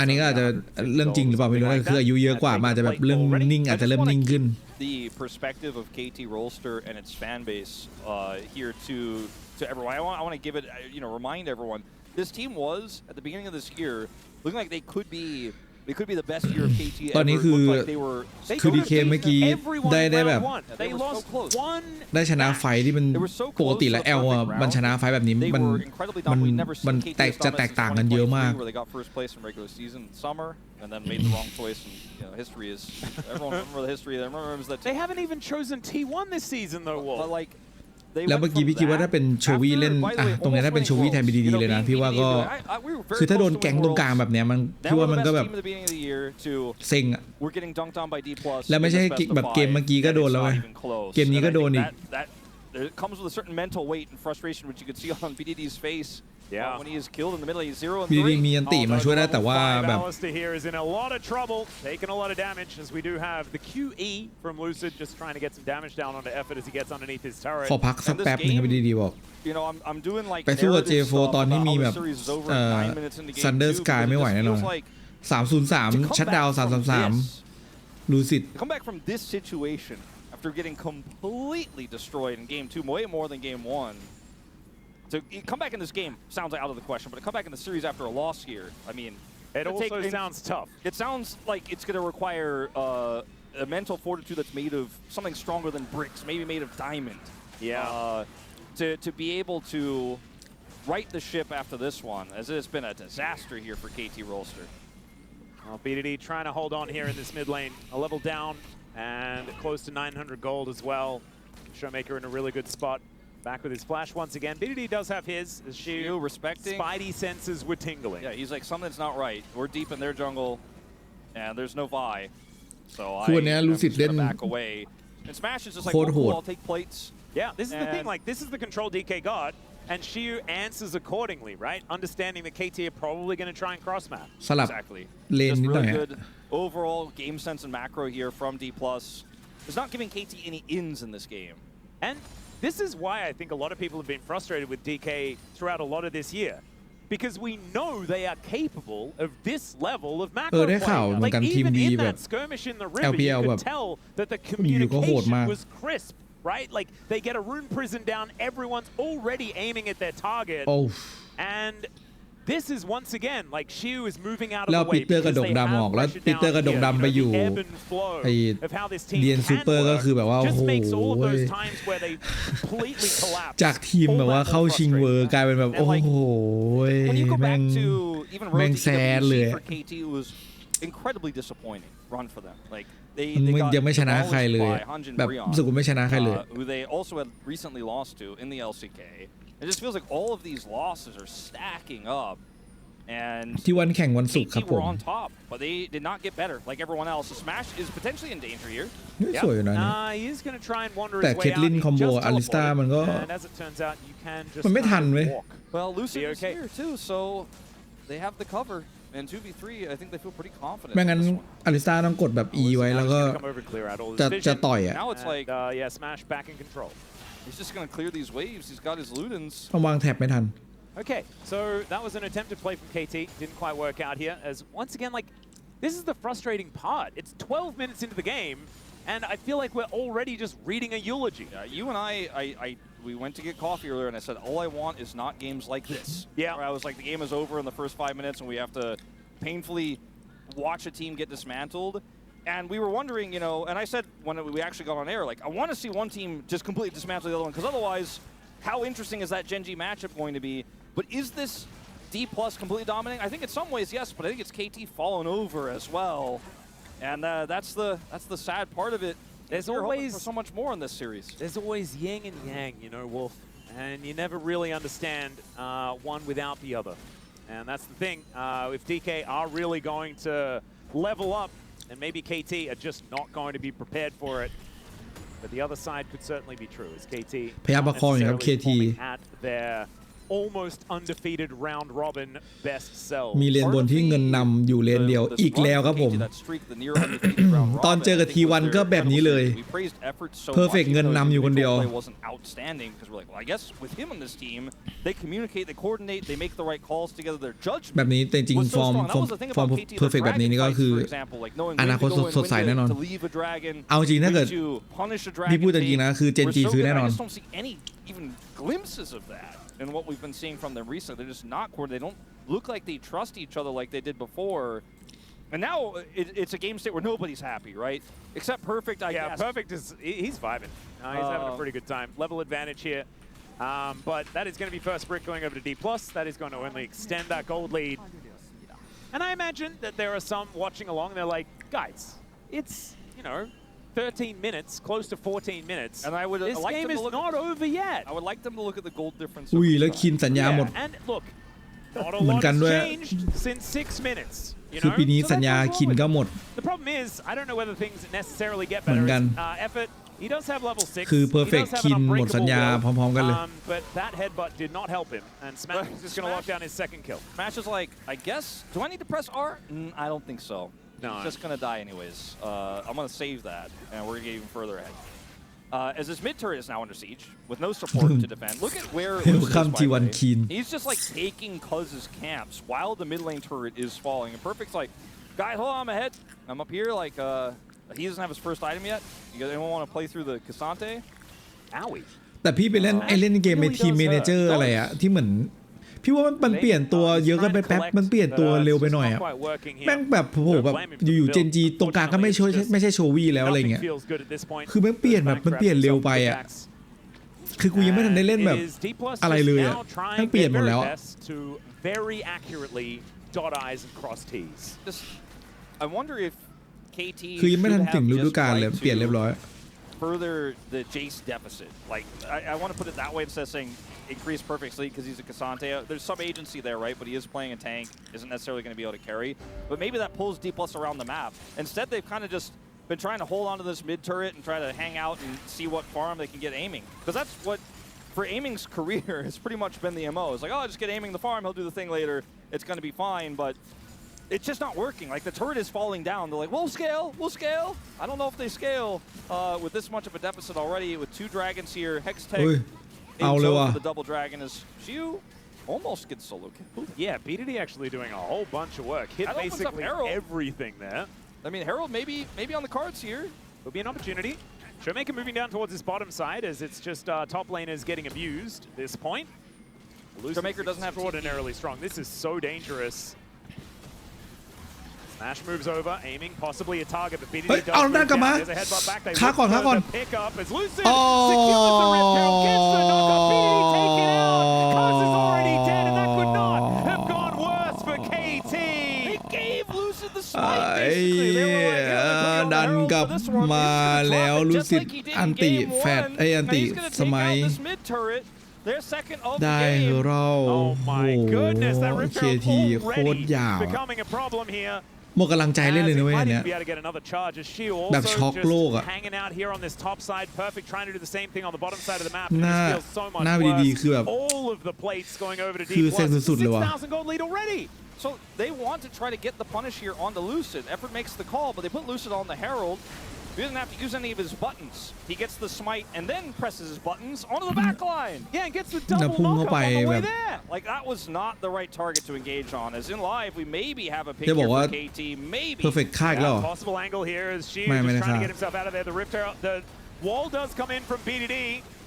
อันนี้ก็อาจจะเรื่องจริงหรือเปล่าไม่รู้นะคืออายุเยอะกว่ามาอาจจะแบบเรื่องนิ่งอาจจะเริ่มนิ่งขึ้น The perspective of KT Rolster and its fan base here to everyone. I want to give it, remind everyone. This team was at the beginning of this year looking like they could be the best year of KT ever. ตอนนี้คือดีเคเมื่อกี้ได้แบบได้ชนะไฟที่มันปกติแล้วมันชนะไฟแบบนี้มันแตกต่างกันเยอะมาก And then made the wrong choice. And history is everyone remember the history. They remembers that they haven't even chosen T1 this season though. But like แล้วเมื่อกี้พี่คิดว่าถ้าเป็นโชวี่เล่นตรงนี้ถ้าเป็นโชวี่แทนบีดีเลยนะพี่ว่าก็คือถ้าโดนแก๊งตรงกลางแบบเนี้ยมันพี่ว่ามันก็แบบเซ็งอะแล้วไม่ใช่แบบเกมเมื่อกี้ก็โดนแล้วไงเกมนี้ก็โดนอีก It comes with a certain mental weight and frustration, which you could see on BDD's face. Yeah. When he is killed in the middle, he's 0-3. BDD มีอันติมาช่วยได้แต่ว่าแบบ Alistair here is in a lot of trouble, taking a lot of damage as we do have the QE from Lucid just trying to get some damage down onto effort as he gets underneath his turret. ขอพักสักแป๊บนึง BDD บอก I'm doing like ไปสู้กับ J4 ตอนที่มีแบบThunder Sky ไม่ไหวแน่นอน303ชัดดาวน์333 Lucid. Come back from this situation after getting completely destroyed in game 2, way more than game 1. To come back in this game sounds like out of the question, but to come back in the series after a loss here, I mean, it also sounds tough. It sounds like it's going to require a mental fortitude that's made of something stronger than bricks, maybe made of diamond. Yeah. To be able to right the ship after this one, as it has been a disaster here for KT Rolster. BDD trying to hold on here in this mid lane, a level down and close to 900 gold as well. Showmaker in a really good spot. Back with his flash once again. BDD does have his. Shiu respecting. Spidey senses were tingling. Yeah, he's like, something's not right. We're deep in their jungle, and there's no Vi. So I'm just gonna back away. And Smash is just like, cool, I'll take plates. Yeah, this is the thing. Like, this is the control DK got, and Shiu answers accordingly, right? Understanding that KT are probably going to try and cross map. Exactly. Just really good overall game sense and macro here from D+. It's not giving KT any ins in this game. And this is why I think a lot of people have been frustrated with DK throughout a lot of this year. Because we know they are capable of this level of macro play. Like even in that skirmish in the river, you could tell that the communication was crisp, right? Like they get a rune prison down, everyone's already aiming at their target. And this is once again like Shiu is moving out of the way because they have pressure down here. The ebb and flow of how this team can work just makes all of those times where they completely collapse. จากทีมแบบว่าเข้าชิงเวอร์กลายเป็นแบบโอ้โหแม่งแซดเลย it was incredibly disappointing run for them. Like มึงยังไม่ชนะใครเลยแบบรู้สึกว่าไม่ชนะใครเลย who they also had recently lost to in the LCK. It just feels like all of these losses are stacking up, and ที่วันแข่งวันศุกร์ครับผม were on top, but they did not get better like everyone else. So Smash is potentially in danger here. สวยอยู่นะ he is going to try and wander his แต่ way เคทลิน out. คอมโบอลิสตามันก็ And as it turns out, you can just มันไม่ทันเว้ย Well, Lucid is here too, so they have the cover. And 2v3, I think they feel pretty confident. ไม่งั้นอลิสตาต้องกดแบบ E ไว้แล้วก็จะต่อยอ่ะ Now it's like yeah, Smash back in control. He's just going to clear these waves. He's got his Ludens. ต้องวางแท็บไม่ทัน Okay, so that was an attempted play from KT. Didn't quite work out here. As once again, like, this is the frustrating part. It's 12 minutes into the game, and I feel like we're already just reading a eulogy. Yeah, you and we went to get coffee earlier, and I said, all I want is not games like this. Yeah. Where I was like, the game is over in the first 5 minutes, and we have to painfully watch a team get dismantled. And we were wondering, and I said when we actually got on air, like, I want to see one team just completely dismantle the other one, because otherwise, how interesting is that Gen G matchup going to be? But is this D+ completely dominating? I think in some ways, yes, but I think it's KT falling over as well. And that's the sad part of it. There's always for so much more in this series. There's always yin and yang, Wolf. And you never really understand one without the other. And that's the thing. If DK are really going to level up and maybe KT are just not going to be prepared for it. But the other side could certainly be true as KT พยายามประคองอยู่ครับ KT at their almost undefeated round robin best self มีเลนบนที่เงินนำอยู่เลนเดียวอีกแล้วครับผมตอนเจอกับ T1 ก็แบบนี้เลย Perfect เงินนำอยู่คนเดียวแบบนี้แต่จริงฟอร์ม Perfect แบบนี้นี่ก็คืออนาคตสดใสแน่นอนเอาจริงถ้าเกิดพี่พูดจริงๆนะคือ Gen G ซื้อแน่นอนAnd what we've been seeing from them recently, they're just not coordinated. They don't look like they trust each other like they did before. And now it's a game state where nobody's happy, right? Except Perfect, I guess. Yeah, Perfect he's vibing. He's having a pretty good time. Level advantage here. But that is going to be first brick going over to D+. That is going to only extend that gold lead. And I imagine that there are some watching along. They're like, guys, it's, 13 minutes, close to 14 minutes. And I would this like game them is to look not over yet. I would like them to look at the gold difference. อุ้ยแล้วคินสัญญาหมด And look, not a lot has changed since 6 minutes. คือปีนี้สัญญาคินก็หมด The problem is, I don't know whether things necessarily get better. Effort, he does have level 6. คือ Perfect คินหมดสัญญาพร้อมๆกันเลย But that headbutt did not help him, and Smash is just going to lock down his second kill. Smash is like, I guess, do I need to press R? I don't think so. No. He's just going to die anyways. I'm going to save that, and we're going to get even further ahead. As this mid turret is now under siege, with no support to defend. Look at where he's just like taking Cuz's camps while the mid lane turret is falling. And Perfect's like, guys, hold on, I'm ahead. I'm up here, like, he doesn't have his first item yet. You guys anyone want to play through the Cassante? Owie. แต่พี่ไปเล่นเกมในทีมเมเนเจอร์อะไรอะที่เหมือนพี่ว่ามันเปลี่ยนตัวเยอะกันไปแป๊บมันเปลี่ยนตัวเร็วไปหน่อยอะแม่งแบบโหแบบอยู่ๆเจนจีตรงกลางก็ไม่ใช่โชวี่แล้วอะไรเงี้ยคือมันเปลี่ยนเร็วไปอะคือกูยังไม่ทันได้เล่นแบบอะไรเลยอะแม่งเปลี่ยนหมดแล้วอะคือยังไม่ทันถึงฤดูกาลเลยเปลี่ยนเรียบร้อย Further the Jace deficit. Like I want to put it that way instead of saying increase Perfect's lead because he's a Cassante. There's some agency there, right? But he is playing a tank, isn't necessarily going to be able to carry. But maybe that pulls D+ around the map. Instead, they've kind of just been trying to hold on to this mid turret and try to hang out and see what farm they can get aiming. Because that's what, for aiming's career, has pretty much been the MO. It's like, oh, I'll just get aiming the farm, he'll do the thing later. It's going to be fine, but it's just not working. Like, the turret is falling down. They're like, we'll scale. I don't know if they scale with this much of a deficit already. With 2 dragons here, Hextech for the double dragon as Xiu almost gets solo kill. Yeah, BDD actually doing a whole bunch of work. Hit basically everything there. I mean, Herald maybe on the cards here. Would be an opportunity. Showmaker moving down towards his bottom side as it's just top laners getting abused at this point. Showmaker doesn't have extraordinarily strong. This is so dangerous. Smash moves over, aiming possibly a target, but BDD does move down. There's a headbutt back. They look for the pick up as Lucid secures the rip tail, gets the knockup. BDD taken out. Cuz is already dead, and that could not have gone worse for KT. They gave Lucid the smite, basically. They were like, ดันกลับมาแล้วรู้สึกอันติแฟดอันติสมัยได้เรา Oh my goodness, that rip tail already becoming a problem here. หมดกำลังใจเล่นเลยนะเว้ยเนี่ยแบบช็อกโลกอะหน้าดีๆคือแบบคือเซ็งสุดๆเลยว่ะ So they want to try to get the punish here on the Lucid. Effort makes the call, but they put Lucid on the Herald. He doesn't have to use any of his buttons. He gets the smite and then presses his buttons onto the back line. Yeah, and gets the double knockup on the way there. Like, that was not the right target to engage on. As in live, we maybe have a pick here for KT. Maybe. Perfect ฆ่าอีกแล้ว Possible angle here is Xiu just trying to get himself out of there. The Rift Arrow, the wall does come in from BDD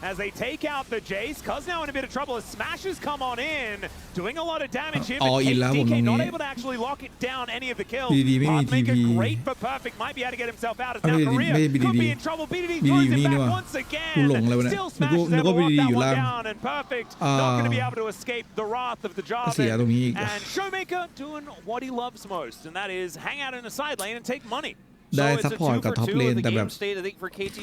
as they take out the Jace. Cuz now in a bit of trouble as Smashes come on in, doing a lot of damage here. But DK not able to actually lock it down any of the kills. Maker great for Perfect, might be able to get himself out. As now Korea could be in trouble. BDD throws it back once again. Still Smashes able to lock that one down, and Perfect not going to be able to escape the wrath of the Jarvan. And Showmaker doing what he loves most, and that is hang out in the side lane and take money. ได้ซัพพอร์ตกับท็อปเลนแต่แบบ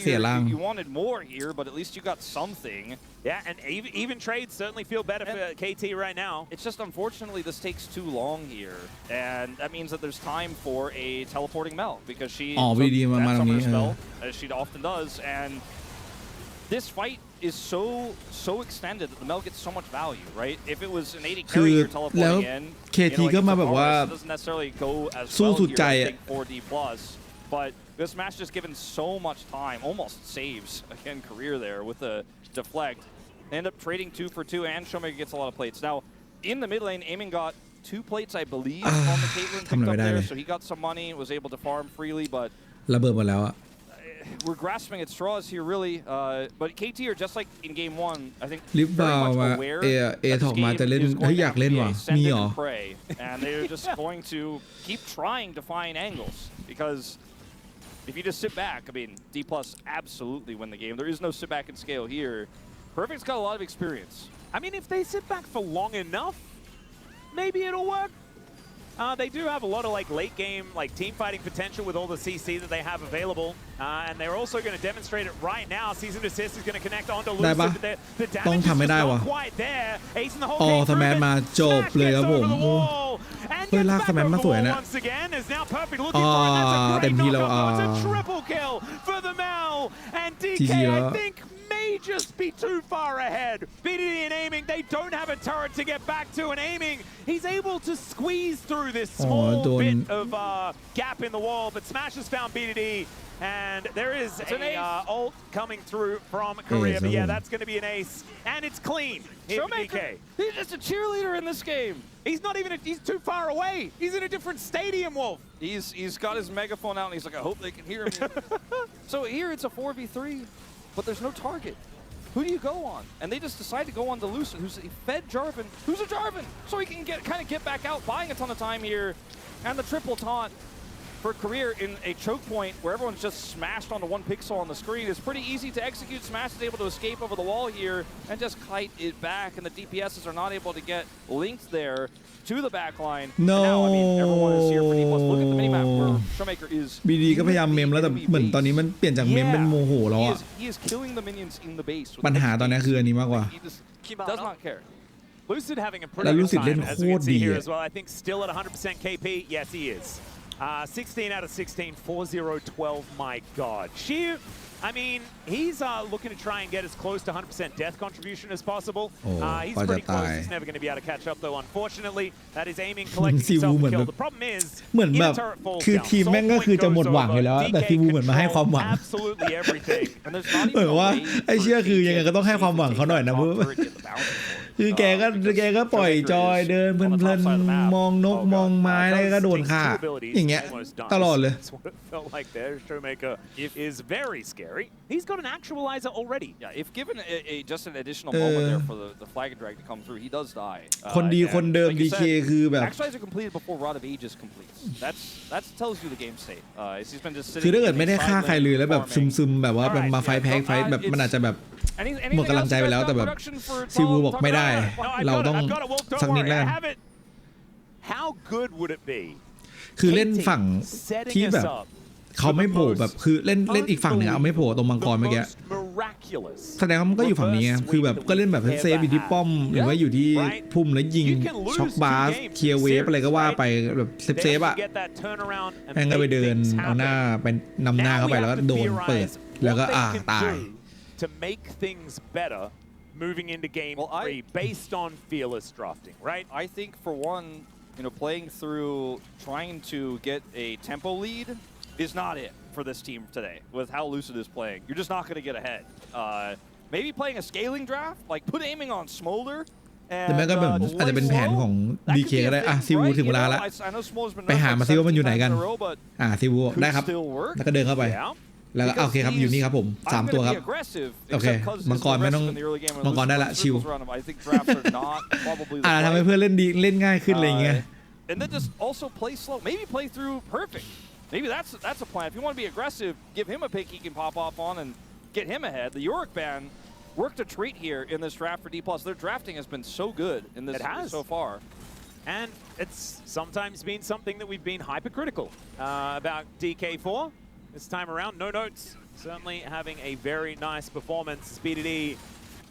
เสียล่าง You wanted more here, but at least you got something. Yeah, and even trades certainly feel better for KT right now. It's just unfortunately this takes too long here, and that means that there's time for a teleporting Mel because she took that summer spell as she often does, and this fight is so extended that the Mel gets so much value, right? If it was an 80 carry you're teleporting in, KT ก็มาแบบว่า it doesn't necessarily go as สู้ well สุดใจ here, I think 4D plus, but this match just given so much time, almost saves again career there with the deflect. They end up trading 2 for 2, and Showmaker gets a lot of plates. Now, in the mid lane, Aiming got 2 plates, I believe, on the Caitlyn picked up there, so he got some money, was able to farm freely, but ระเบิดหมดแล้วอะ we're grasping at straws here, really. But KT are just like in game 1, I think ลิฟบา very ว much มา aware เอ that ถอกมา this จะ game เล่น is เฮ้ย going อ to ยากเล่น be ว่ะ a send มี it เหรอ and pray, and they're just going to keep trying to find angles because if you just sit back, I mean, D plus absolutely win the game. There is no sit back and scale here. Perfect's got a lot of experience. I mean, if they sit back for long enough, maybe it'll work. They do have a lot of like late game, like team fighting potential with all the CC that they have available, and they're also going to demonstrate it right now. Season Assist is going to connect onto Lucid, but the damage is not quite there. Ace in the whole game. สแมนมาจบเลยครับผม เฮ้ยลากสแมนมาสวยนะเต็มที่แล้ว It's a triple kill for the Mel, and DK I think may just be too far ahead. BDD and Aiming, they don't have a turret to get back to, and Aiming, he's able to squeeze through this small bit of gap in the wall, but Smash has found BDD, and there is an ult coming through from Korea, but yeah, that's going to be an ace, and it's clean. Showmaker, he's just a cheerleader in this game. He's not even, he's too far away. He's in a different stadium, Wolf. He's got his megaphone out, and he's like, I hope they can hear me. So here it's a 4v3. But there's no target. Who do you go on? And they just decide to go on to Lucid, who's a fed Jarvan. Who's a Jarvan? So he can kind of get back out, buying a ton of time here. And the triple taunt for Career in a choke point where everyone's just smashed onto 1 pixel on the screen. It's pretty easy to execute. Smash is able to escape over the wall here and just kite it back. And the DPSs are not able to get linked there to the back line. No. And now, I mean, everyone is here for D+. Look at the minimap where Showmaker is. BD ก็พยายามเมมแล้วแต่เหมือนตอนนี้มันเปลี่ยนจากเมมเป็นโมโหแล้วอะ He is killing the minions in the base. ปัญหาตอนนี้คืออันนี้มากกว่า He does not care. Lucid having a pretty good time, as we can see here as well. I think still at 100% KP. Yes, he is. 16 out of 16, 4-0-12. My God. Sheer, I mean, he's looking to try and get as close to 100% death contribution as possible. He's pretty close. He's never going to be able to catch up, though, unfortunately. That is Aiming, collecting himself a kill. The problem is, เหมือนแบบคือทีมแม่งก็คือจะหมดหวังอยู่แล้วแต่ทีมเหมือนมาให้ความหวัง absolutely everything. เหมือนว่าไอ้เชี่ยคือยังไงก็ต้องให้ความหวังเขาหน่อยนะเพื่อคือแกก็ปล่อยจอยเดินเพลินๆมองนกมองไม้แล้วก็โดนฆ่าอย่างเงี้ยตลอดเลย Felt like there, Showmaker is very scary. He's got an actualizer already. Yeah, if given just an additional moment there for the flag and drag to come through, he does die. คนดีคนเดิม DK คือแบบ actualizer completed before Rod of Ages completes. That tells you the game state. He's been just sitting. คือถ้าเกิดไม่ได้ฆ่าใครเลยแล้วแบบซึมๆแบบว่าแบบมาไฟท์แบบมันอาจจะแบบหมดกำลังใจไปแล้วแต่แบบซีวูบอกไม่ได้เราต้องสักนิดแล้ว How good would it be คือเล่นฝั่งที่แบบเขาไม่โผล่แบบคือเล่นอีกฝั่งหนึ่งเอาไม่โผล่ตรงมังกรเมื่อกี้แสดงว่ามันก็อยู่ฝั่งนี้คือแบบก็เล่นแบบเซฟอยู่ที่ป้อมหรือว่าอยู่ที่พุ่มแล้วยิงช็อกบาสเคลียร์เวฟอะไรก็ว่าไปแบบเซฟอะแม่งก็ไปเดินเอาหน้าไปนำหน้าเข้าไปแล้วก็โดนเปิดแล้วก็ตายto make things better moving into game 3 based on fearless drafting, right? I think for one, playing through trying to get a tempo lead is not it for this team today with how Lucid is playing. You're just not going to get ahead. Maybe playing a scaling draft, like put Aiming on Smolder. แต่แม่ก็แบบอาจจะเป็นแผนของ DK ก็ได้ซิวูถึงเวลาแล้วไปหามาซิว่ามันอยู่ไหนกันซิวูได้ครับแล้วก็เดินเข้าไปแล้วก็โอเคครับอยู่นี่ครับผม3ตัวครับโอเคมังกรไม่ต้องมังกรได้ละชิวทำให้เพื่อนเล่นง่ายขึ้นอะไรอย่างเงี้ย And then just also play slow, maybe play through perfect. Maybe that's a plan. If you want to be aggressive, give him a pick he can pop off on and get him ahead. The Yorick band worked a treat here in this draft for D+. Their drafting has been so good in this so far. And it's sometimes been something that we've been hypercritical about DK4. this time around. No notes. Certainly having a very nice performance. BDD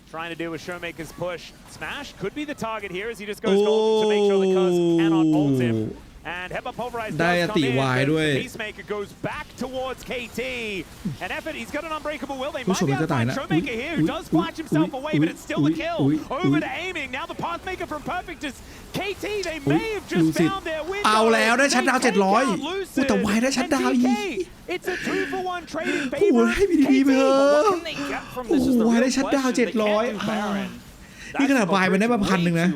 trying to do a Showmaker's push. Smash could be the target here as he just goes golden to make sure the Cuz cannot ult him. And Hepa Pulverize does come in, but Peacemaker goes back towards KT. And Effort, he's got an unbreakable will. They might be able to find Showmaker here, who does flash himself away, but it's still a kill. Over to aiming. Now the Pathmaker from Perfect is KT. They may have just found their window. เอาแล้วได้ชัดดาว700แต่วายได้ชัดดาวอีก It's a 2-for-1 trade in โอ้ favor ให้BDD ไปเถอะ What can they get from this is the วายได้ real ชัดดาว question. They can't do Baron. นี่ขนาดวายมันได้มา1,000นะ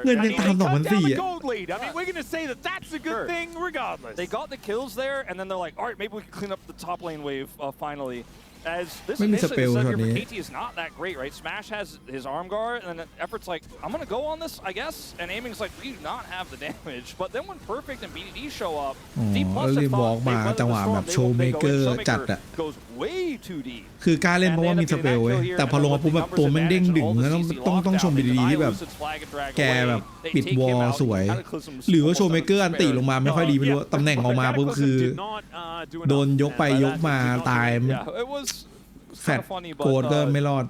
เงินยังตาม2,400 I mean, we're going to say that that's a good thing regardless. They got the kills there, and then they're like, all right, maybe we can clean up the top lane wave finally. As this initially set here for KT is not that great, right? Smash has his arm guard, and then Effort's like, I'm going to go on this, I guess. And Aiming's like, we do not have the damage. But then when Perfect and BDD show up, D plus have thought they weather the storm. They go in. Showmaker goes way too deep. คือกล้าเล่นเพราะว่ามีสเปลเว้ยแต่พอลงมาปุ๊บแบบตัวมันเด้งดึงแล้วต้องชมBDDที่แบบแกแบบปิดวอลสวยหรือว่าโชว์เมเกอร์อันติลงมาไม่ค่อยดีไม่รู้ตำแหน่งออกมาปุ๊บคือโดนยกไปยกมาตายแฟดโกดก็ไม่รอด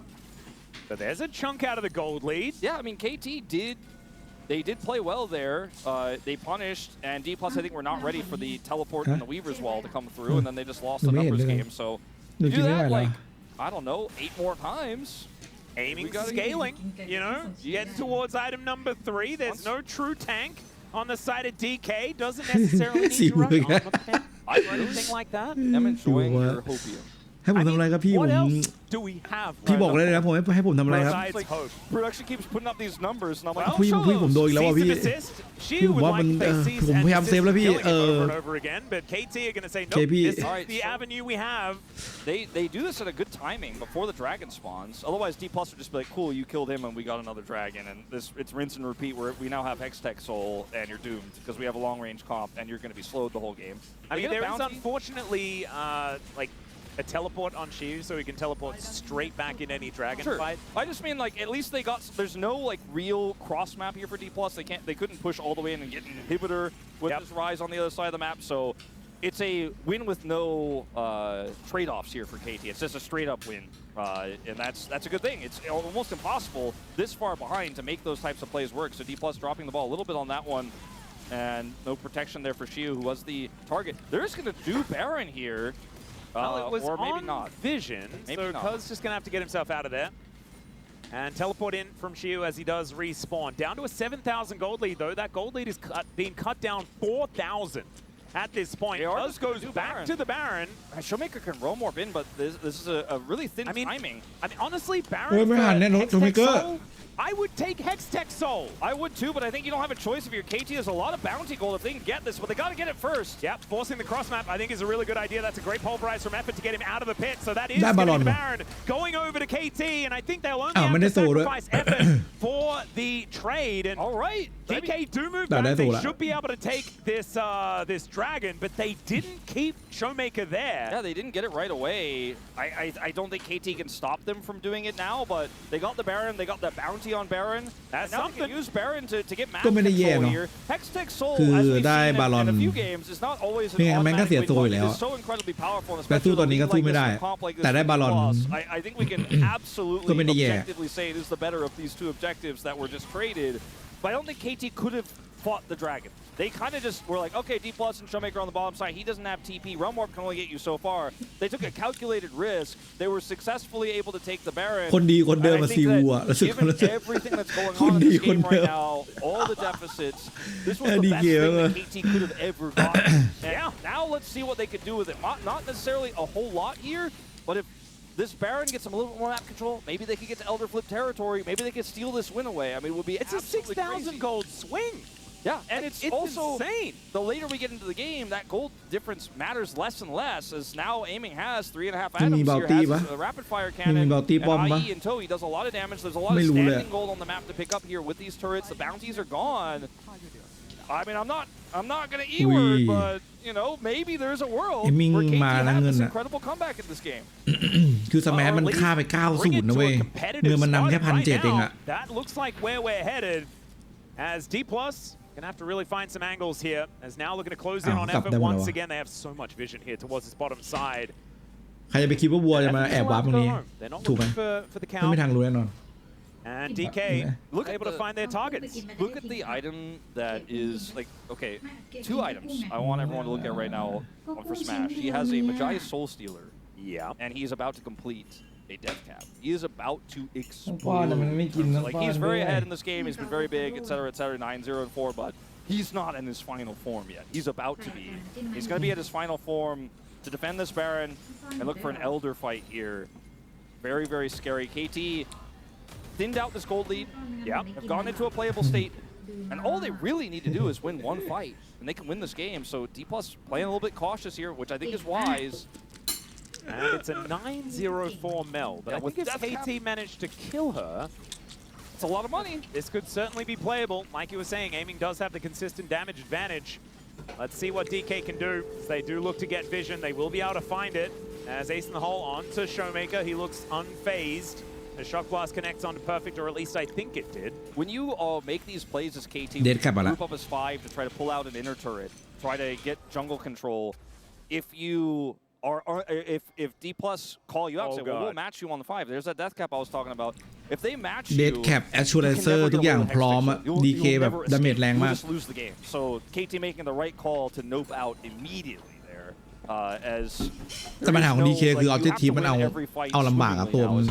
But there's a chunk out of the gold lead. Yeah, I mean KT they did play well there. They punished, and D plus I think we're not ready for the teleport and the Weaver's Wall to come through, and then they just lost the numbers game. So do that like I don't know 8 more times. Aiming, scaling, you know, getting towards item number 3. There's no true tank on the side of DK. Doesn't necessarily need to run on the pen. Anything like that. I'm enjoying your hopium. ให้ผมทำอะไรครับพี่ผมพี่บอกเลยนะผมให้ผมทำอะไรครับ Production keeps putting up these numbers and I'm like พี่ผมโดนอีกแล้วว่ะพี่ผมว่ามันผมพยายามเซฟแล้วพี่KP the avenue we have they do this at a good timing before the dragon spawns otherwise D plus would just be like cool you killed him and we got another dragon and it's rinse and repeat where we now have Hextech Soul and you're doomed because we have a long range comp and you're going to be slowed the whole game. I mean there is unfortunately like a teleport on Shiu so he can teleport straight back in any dragon fight. I just mean like at least they got there's no like real cross map here for D plus. They couldn't push all the way in and get an inhibitor with this Rise on the other side of the map. So it's a win with no trade-offs here for KT. It's just a straight up win. And that's a good thing. It's almost impossible this far behind to make those types of plays work. So D plus dropping the ball a little bit on that one. And no protection there for Shiu who was the target. They're just gonna do Baron here. Well, it was or maybe on not. Vision, maybe so Cuz just going to have to get himself out of there. And teleport in from Shiu as he does respawn. Down to a 7,000 gold lead, though. That gold lead is being cut down 4,000 at this point. Cuz goes back to the Baron. Showmaker can roam warp in, but this is a really thin timing. I mean, honestly, Baron I would take Hextech Soul. I would too, but I think you don't have a choice if you're KT. There's a lot of bounty gold if they can get this, but they got to get it first. Yep, forcing the cross map I think is a really good idea. That's a great pulverize from Effort to get him out of the pit. So that is the Baron going over to KT, and I think they'll only have to sacrifice Effort for the trade. And all right, DK do move back. They should be able to take this dragon, but they didn't keep Showmaker there. Yeah, they didn't get it right away. I don't think KT can stop them from doing it now, but they got the Baron, they got the bounty on Baron. That's now they can use Baron to get map control here. Hextech Soul, as we've seen in a few games, is not always an automatic win. It is so incredibly powerful, especially I think we can absolutely objectively say it is the better of these two objectives that were just traded. But I don't think KT could have fought the dragon. They kind of just were like, okay, D plus and Showmaker on the bottom side. He doesn't have TP. Realm Warp can only get you so far. They took a calculated risk. They were successfully able to take the Baron. คนดีคนเดิมมาซิว given everything that's going on in this game right now, all the deficits, this was the best thing that KT could have ever gotten. And now let's see what they could do with it. Not necessarily a whole lot here, but if this Baron gets some a little bit more map control, maybe they could get to Elder Flip territory. Maybe they could steal this win away. I mean, it would be it's a 6,000 gold swing. Yeah, and it's also insane. The later we get into the game, that gold difference matters less and less, as now Aiming has 3.5 items here, has a rapid fire cannon, and IE in tow, he does a lot of damage. There's a lot of standing gold on the map to pick up here with these turrets. The bounties are gone. I mean, I'm not gonna E-word, but you know, maybe there's a world where KT has this incredible comeback in this game. คือสแมนมันฆ่าไป90นะเว้ยเงินมันนำแค่1,700เองอะ That looks like where we're headed as D+ Gonna have to really find some angles here, as now looking to close in on effort once again. They have so much vision here towards this bottom side. ใครจะไปคิดว่าวัวจะมาแอบวาร์ปตรงนี้ถูกไหมไม่ทางรู้แน่นอน And DK able to find their targets. Look at the item that is like, okay, 2 items I want everyone to look at right now for Smash. He has a Majia's Soul Stealer. Yeah. And he's about to complete a death cap. He is about to explode. Like, he's very ahead in this game. He's been very big, etc., etc. 9-0-4, but he's not in his final form yet. He's about to be. He's going to be at his final form to defend this Baron and look for an Elder fight here. Very, very scary. KT thinned out this gold lead. Yeah. Have gone into a playable state. And all they really need to do is win 1 fight, and they can win this game. So D+ playing a little bit cautious here, which I think is wise. And it's a 9-0-4 Mel, but I think if KT managed to kill her, it's a lot of money. This could certainly be playable. Like you were saying, aiming does have the consistent damage advantage. Let's see what DK can do. As they do look to get vision, they will be able to find it. As Ace in the hole onto Showmaker, he looks unfazed. The Shock Blast connects onto Perfect, or at least I think it did. When you make these plays as KT, group up as 5 to try to pull out an inner turret, try to get jungle control, if you are if D+ call you out, say, well, we'll match you on the 5. There's that death cap I was talking about. If they match you, death cap actualizer ทุกอย่างพร้อมอะ DK แบบดาเมจแรงมาก just lose the game. So KT making the right call to nope out immediately there. As แต่ปัญหาของ DK คือ objective มันเอาลำบากอะตัวมัน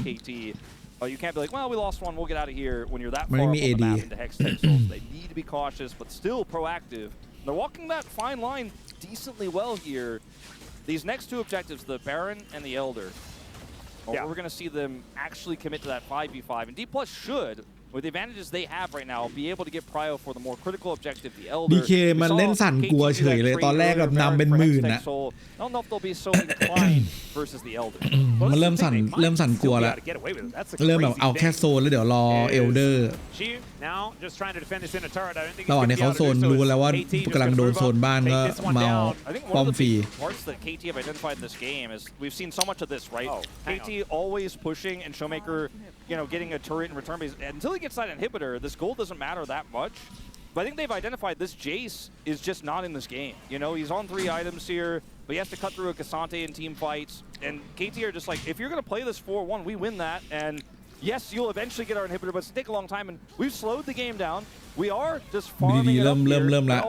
you can't be like, well, we lost 1, we'll get out of here when you're that far from the map into Hex Tech. So they need to be cautious, but still proactive. They're walking that fine line decently well here. These next 2 objectives, the Baron and the Elder, we're going to see them actually commit to that 5v5. And D+ should, with the advantages they have right now, be able to get prio for the more critical objective, the Elder. DK มันเล่นสั่นกลัวเฉยเลยตอนแรกแบบนำเป็นหมื่นนะ I don't know if they'll be so inclined versus the Elder. มันเริ่มสั่นกลัวแล้วเริ่มแบบเอาแค่โซนแล้วเดี๋ยวรอเอลเดอร์ระหว่างนี้เขาโซนรู้แล้วว่ากำลังโดนโซนบ้านก็เมาป้อมฟรี Parts that KT have identified in this game is we've seen so much of this, right? KT always pushing and Showmaker, getting a turret in return base. Until he gets that inhibitor, this gold doesn't matter that much. But I think they've identified this Jace is just not in this game. He's on 3 items here, but he has to cut through a Cassante in team fights. And KT are just like, if you're going to play this 4-1, we win that. And yes, you'll eventually get our inhibitor, but it's take a long time. And we've slowed the game down. We are just farming it up here. เ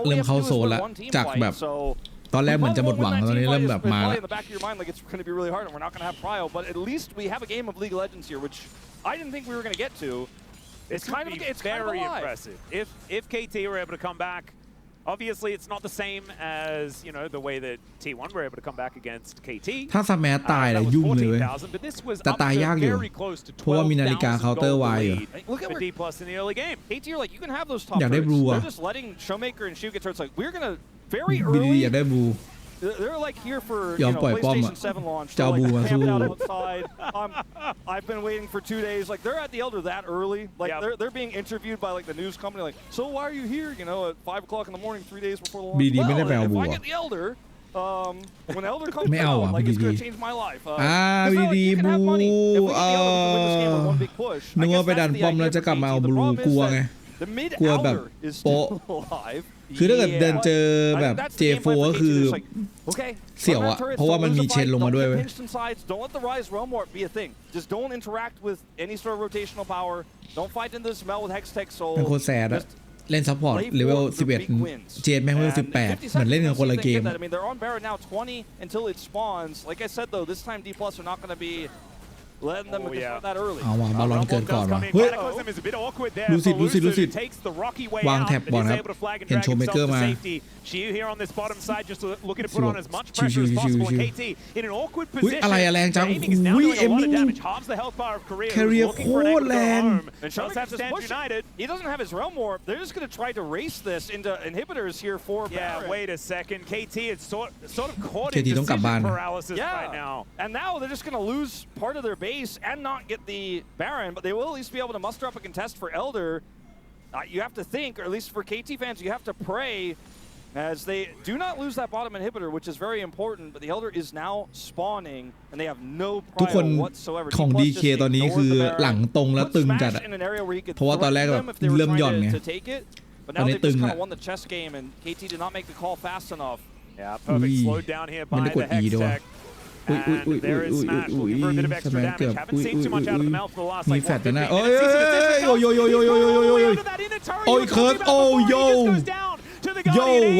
ริ่มเข้าโซนแล้วจากแบบตอนแรกเหมือนจะหมดหวังตอนนี้เริ่มแบบมาแล้ว in the back of your mind like it's going to be really hard and we're not going to have prio, but at least we have a game of League of Legends here, which I didn't think we were going to get to. It's very impressive. If KT were able to come back, obviously it's not the same as the way that T1 were able to come back against KT. ถ้าสแมัตายเลยยุ่งเลยแต่ตายยากอยู่เพราะว่ามีนาฬิกาเคาน์เตอร์ไวอยู่ Look at D+ in the early game. KT are like, you can have those top อยากได้บลูอะ They're just letting Showmaker and Shu get turrets. Like, we're going to very early. อยากได้บลู They're like here for PlayStation 7 launch. They're like camping out outside. I've been waiting for 2 days. Like, they're at the Elder that early. Like, they're being interviewed by like the news company. Like, so why are you here? At 5 o'clock in the morning, 3 days before the launch. Well, if I get the Elder, when Elder comes out, like, it's gonna change my life. BD บลูนึกว่าไปดันป้อมแล้วจะกลับมาเอาบลูกลัวไงกลัวแบบโป๊ะคือถ้าเกิดเดินเจอแบบ J4 ก็คือเสี่ยวอะเพราะว่ามันมีเชนลงมาด้วยเว้ย Don't let the Rise Realm Warp be a thing. Just don't interact with any sort of rotational power. Don't fight into this Mel with Hex Tech Soul. เป็นโคตรแซดอะเล่นซัพพอร์ตเลเวล11เจนแม่งเลเวล18เหมือนเล่นกันคนละเกม I mean, they're on Baron now 20 until it spawns. Like I said though, this time D+ are not going to be letting them that early. เอาว่ะบอลลอนเกิดก่อนว่ะเฮ้ยลูซิดวางแท็บบอลครับเห็นโชว์เมเกอร์มาอุ้ยอะไรอะแรงจังอุ้ยเอมมี่แคเรียโคตรแรง He doesn't have his realm warp. They're just going to try to race this into inhibitors here for Baron. Yeah, wait a second. KT is sort of caught in decision paralysis right now. And now they're just going to lose part of their base and not get the Baron, but they will at least be able to muster up a contest for Elder. You have to think, or at least for KT fans, you have to pray as they do not lose that bottom inhibitor, which is very important, but the Elder is now spawning, and they have no prio whatsoever. ของ DK ตอนนี้คือหลังตรงแล้วตึงจัดอะเพราะว่าตอนแรกแบบเริ่มหย่อนไง But now they've just kind of won the chess game, and KT did not make the call fast enough. Yeah, perfect. Slowed down here by the Hex Tech. And there is Smash looking for a bit of extra damage. Haven't seen too much out of the mouth for the last like 15 minutes. Oh, Kurt. Oh, yo,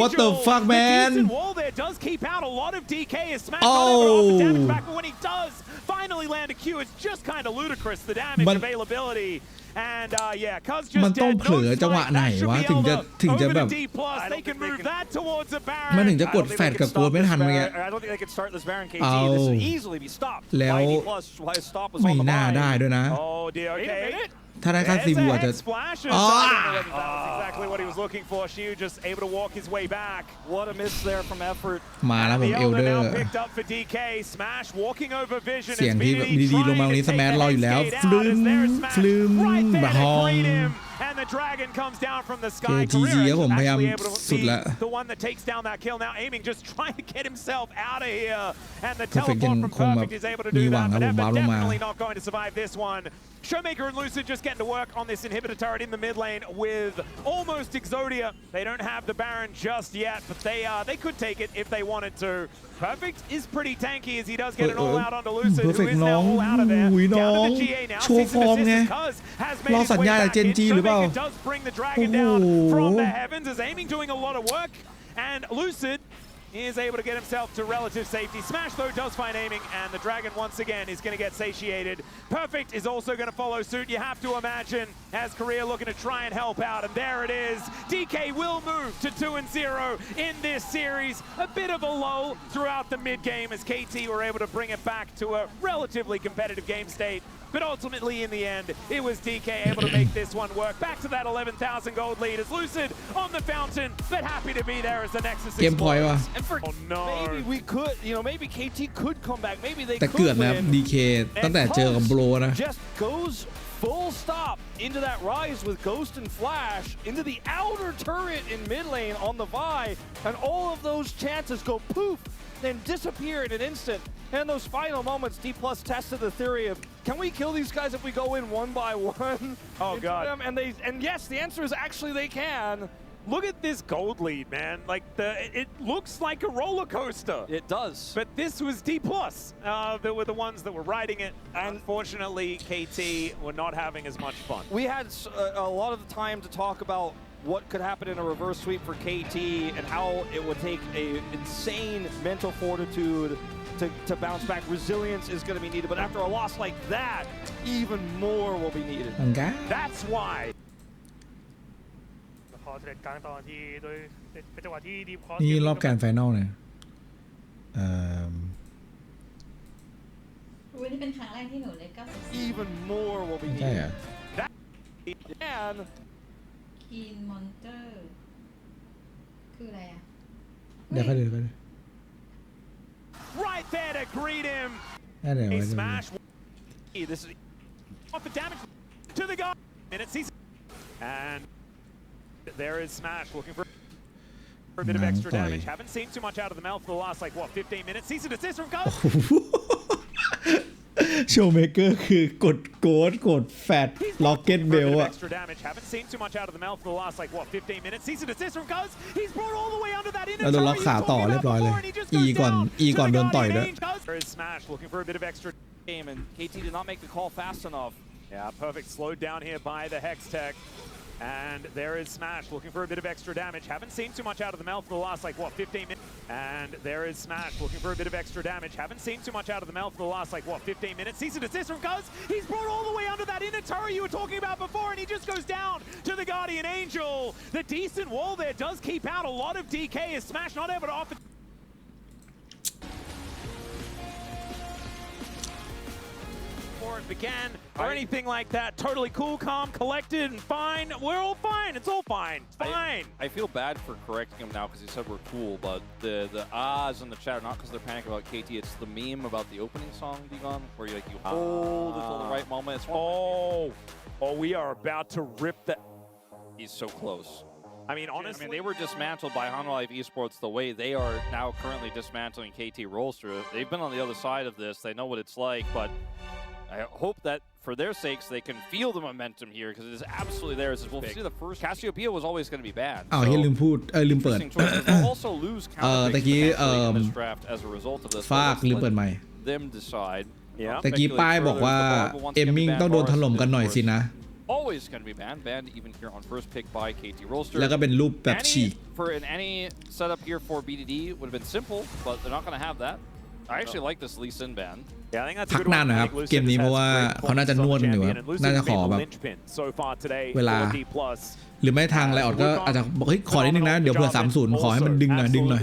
what the fuck, man? The wall there does keep out a lot of DK as Smash not damage back, but when he does finally land a Q, it's just kind of ludicrous, the damage availability. And yeah, Cuz just มันต้องเผลอจังหวะไหนวะถึงจะแบบ they can move that towards a Baron. มันถึงจะกดแฟดกับโกดไม่ทันเมื่อกี้ I don't think they could start this Baron KT. This would easily be stopped. แล้วไม่น่าได้ด้วยนะ Oh dear, okay. ถ้าได้ค่าซีบูอาจจะ exactly what he was looking for. Shiu just able to walk his way back. What a miss there from effort. มาแล้วผมเอลเดอร์ picked up for DK. Smash walking over Vision. เสียงที่แบบดีๆลงมาตรงนี้สแมชรออยู่แล้วฟลืมบะฮอง And the dragon comes down from the sky. GG ครับผมพยายามสุดละ The one that takes down that kill now, aiming just trying to get himself out of here. And the teleport from Perfect is able to do that, but definitely not going to survive this one. Showmaker and Lucid just getting to work on this inhibitor turret in the mid lane with almost Exodia. They don't have the Baron just yet, but they could take it if they wanted to. Perfect is pretty tanky as he does get it all out onto Lucid, who is now all out of there. Down to the GA now. โชว์ฟอร์มไงรอสัญญาณจากเจนจีหรือเปล่า does bring the dragon down from the heavens as aiming doing a lot of work, and Lucid is able to get himself to relative safety. Smash though does find aiming, and the dragon once again is going to get satiated. Perfect is also going to follow suit, you have to imagine, as Korea looking to try and help out, and there it is. DK will move to 2-0 in this series. A bit of a lull throughout the mid game as KT were able to bring it back to a relatively competitive game state. But ultimately, in the end, it was DK able to make this one work. Back to that 11,000 gold lead as Lucid on the fountain, but happy to be there as the Nexus explodes. And for maybe we could, maybe KT could come back. Maybe they แต่เกิดนะ DK ตั้งแต่เจอกับโบรนะ just goes full stop into that rise with Ghost and Flash into the outer turret in mid lane on the Vi, and all of those chances go poof, then disappear in an instant. And those final moments, D+ tested the theory of, can we kill these guys if we go in one by one? Oh God! And yes, the answer is actually they can. Look at this gold lead, man. Like it looks like a roller coaster. It does. But this was D+. They were the ones that were riding it. And unfortunately, KT were not having as much fun. We had a lot of time to talk about what could happen in a reverse sweep for KT and how it would take an insane mental fortitude to bounce back. Resilience is going to be needed, but after a loss like that, even more will be needed. That's why. ขอเสด็จกลางตอนที่โดยเป็นจังหวะที่ดีพอ นี่รอบแกรนด์ไฟนอลเนี่ยวันนี้เป็นครั้งแรกที่หนูได้94 Even more will be ใช่ needed. เหรอ And Keen Monster คืออะไรอ่ะ เดี๋ยวก็ดู Right there to greet him. เดี๋ยว A smash. This is off the damage to the guy. Minute season. And there is Smash looking for a bit of extra damage. Haven't seen too much out of the mouth for the last 15 minutes. Sees an assist from Cuz. โชว์เมเกอร์คือกดโกดกดแฟดล็อกเก็ตเบลอะ Extra damage. Haven't seen too much out of the mouth for the last 15 minutes. Sees an assist from Cuz. He's brought all the way under that inner. แล้วโดนล็อกขาต่อเรียบร้อยเลย E ก่อนโดนต่อยด้วย There is Smash looking for a bit of extra game, and KT did not make the call fast enough. Yeah, perfect. Slowed down here by the Hex Tech. And there is Smash looking for a bit of extra damage. Haven't seen too much out of the mouth for the last 15 minutes. And there is Smash looking for a bit of extra damage. Haven't seen too much out of the mouth for the last 15 minutes. Sees an assist from Cuz. He's brought all the way under that inner turret you were talking about before, and he just goes down to the Guardian Angel. The decent wall there does keep out a lot of DK as Smash not able to offer. It began or anything like that. Totally cool, calm, collected, and fine. We're all fine. It's all fine. Fine. I feel bad for correcting him now because he said we're cool, but the ahs in the chat are not because they're panicking about KT. It's the meme about the opening song, Digon, where you hold until the right moment. It's we are about to rip that. He's so close. I mean, honestly, they were dismantled by Life Esports the way they are now currently dismantling KT Rollster. They've been on the other side of this. They know what it's like, but I hope that for their sakes they can feel the momentum here because it is absolutely there as we'll see the first Cassiopeia was always going to be banned อ้าวเฮียลืมพูดลืมเปิด They'll also lose counter ตะกี้ in this draft as a result of this ฟากลืมเปิดใหม่ them decide ตะกี้ป้ายบอกว่าเอมมิงต้องโดนถล่มกันหน่อยสินะ always going to be banned even here on first pick by KT Rolster แล้วก็เป็นรูปแบบฉีก for any setup here for BDD would have been simple but they're not going to have that I actually like this Lee Sin ban พักนานหน่อยครับเกมนี้เพราะว่าเขาน่าจะนวดอยู่ครับน่าจะขอแบบเวลาหรือไม่ทางไลออดก็อาจจะบอกเฮ้ยขอนิดนึงนะเดี๋ยวเผื่อ30ขอให้มันดึงหน่อย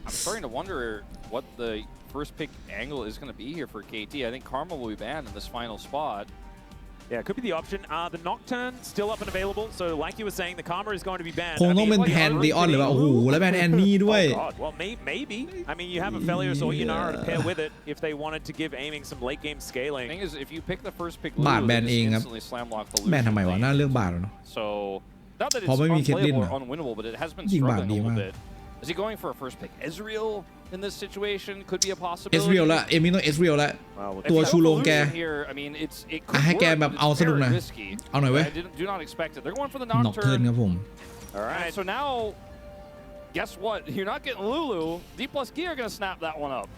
I'm starting to wonder what the first pick angle is going to be here for KT. I think Karma will be banned in this final spot. Yeah, it could be the option. The Nocturne still up and available. So, like you were saying, the Karma is going to be banned. คงต้องเป็นแพนดิออนหรือว่าโอ้โหแล้วแบนแอนนี่ด้วย Oh God, well maybe. I mean, you have a Felios or Yunara to pair with it if they wanted to give aiming some late game scaling. The thing is, if you pick the first pick, บาทแบนเองครับ instantly slam lock the Lucian แบนทำไมวะน่าเลือกบาทเนาะ So, not that it's เพราะไม่มีเคทลิน unplayable or unwinnable, but it has been struggling a little bit. Is he going for a first pick? Ezreal in this situation could be a possibility. เอสเรียลละเอมิงต้องเอสเรียลละตัวชูโรงแกให้แกแบบเอาสนุกหน่อยเอาหน่อยเว้ย Do not expect it. They're going for the น็อกเทิร์น Nocturne. ครับผม All right. So now, guess what? You're not getting Lulu. D+G are going to snap that one up.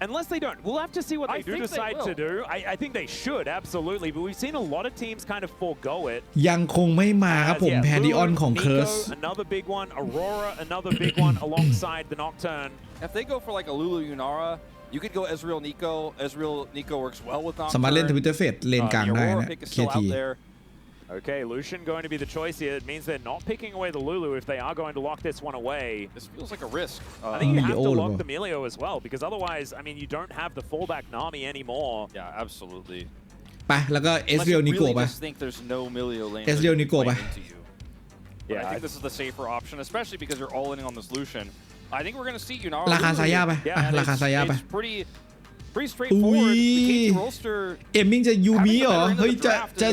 Unless they don't. We'll have to see what they do decide to do. I think they should, absolutely. But we've seen a lot of teams kind of forego it. ยังคงไม่มาครับผมแพนดิออนของเคิร์ส Another big one. Aurora, another big one alongside the Nocturne. If they go for like a Lulu Yunara, you could go Ezreal Nico. Ezreal Nico works well with Nocturne. สามารถเล่นทวิตเตอร์เฟสเลนกลางได้นะ KT Okay, Lucian going to be the choice here. It means they're not picking away the Lulu if they are going to lock this one away. This feels like a risk. I think you have to lock the Milio as well, because otherwise, I mean, you don't have the fallback Nami anymore. Yeah, absolutely. ไปแล้วก็เอสเรียลนิโกไป เอสเรียลนิโกไป Yeah, I think this is the safer option, especially because you're all in on this Lucian. I think we're going to see Yunara. ราคาซายาไปราคาซายาไป Pretty straightforward. The KT Rolster เอมมิงจะยูมิเหรอเฮ้ยจะ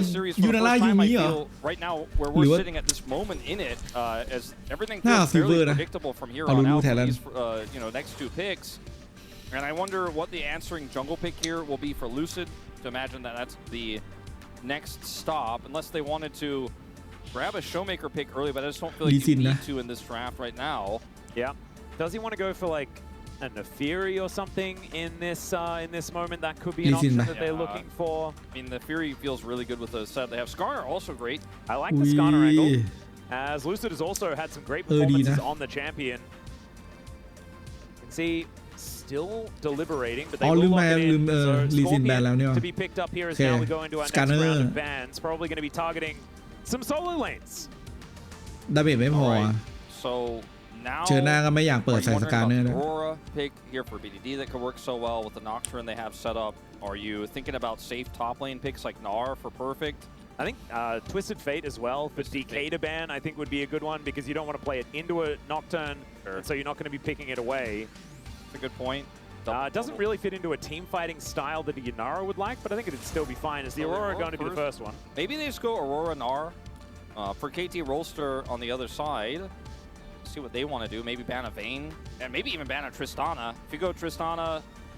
ยูนาร่ายูมิเหรอ Right now, where we're sitting at this moment in it, as everything feels fairly predictable from here on out for these, next two picks. And I wonder what the answering jungle pick here will be for Lucid. To imagine that that's the next stop, unless they wanted to grab a Showmaker pick early, but I just don't feel like you need to in this draft right now. Yeah. Does he want to go for like a Nefiri or something in this moment? That could be an option that they're looking for. I mean, the Fury feels really good with the set. They have Skarner, also great. I like the Skarner angle, as Lucid has also had some great performances on the champion. You can see still deliberating, but they will lock it in. So Scorpion to be picked up here as now we go into our next round of bans. Probably going to be targeting some solo lanes. ดาเมจไม่พอ So now เชิญหน้าก็ไม่อยากเปิดใส่สกาเนอร์นะ Aurora pick here for BDD that could work so well with the Nocturne they have set up. Are you thinking about safe top lane picks like Gnar for Perfect? I think Twisted Fate as well for DK to ban I think would be a good one because you don't want to play it into a Nocturne, and so you're not going to be picking it away. That's a good point. It doesn't really fit into a team fighting style that a Yunara would like, but I think it'd still be fine. Is the Aurora going to be the first one? Maybe they just go Aurora Gnar for KT Rolster on the other side. See what they want to do. Maybe ban a Vayne, and maybe even ban a Tristana. If you go Tristana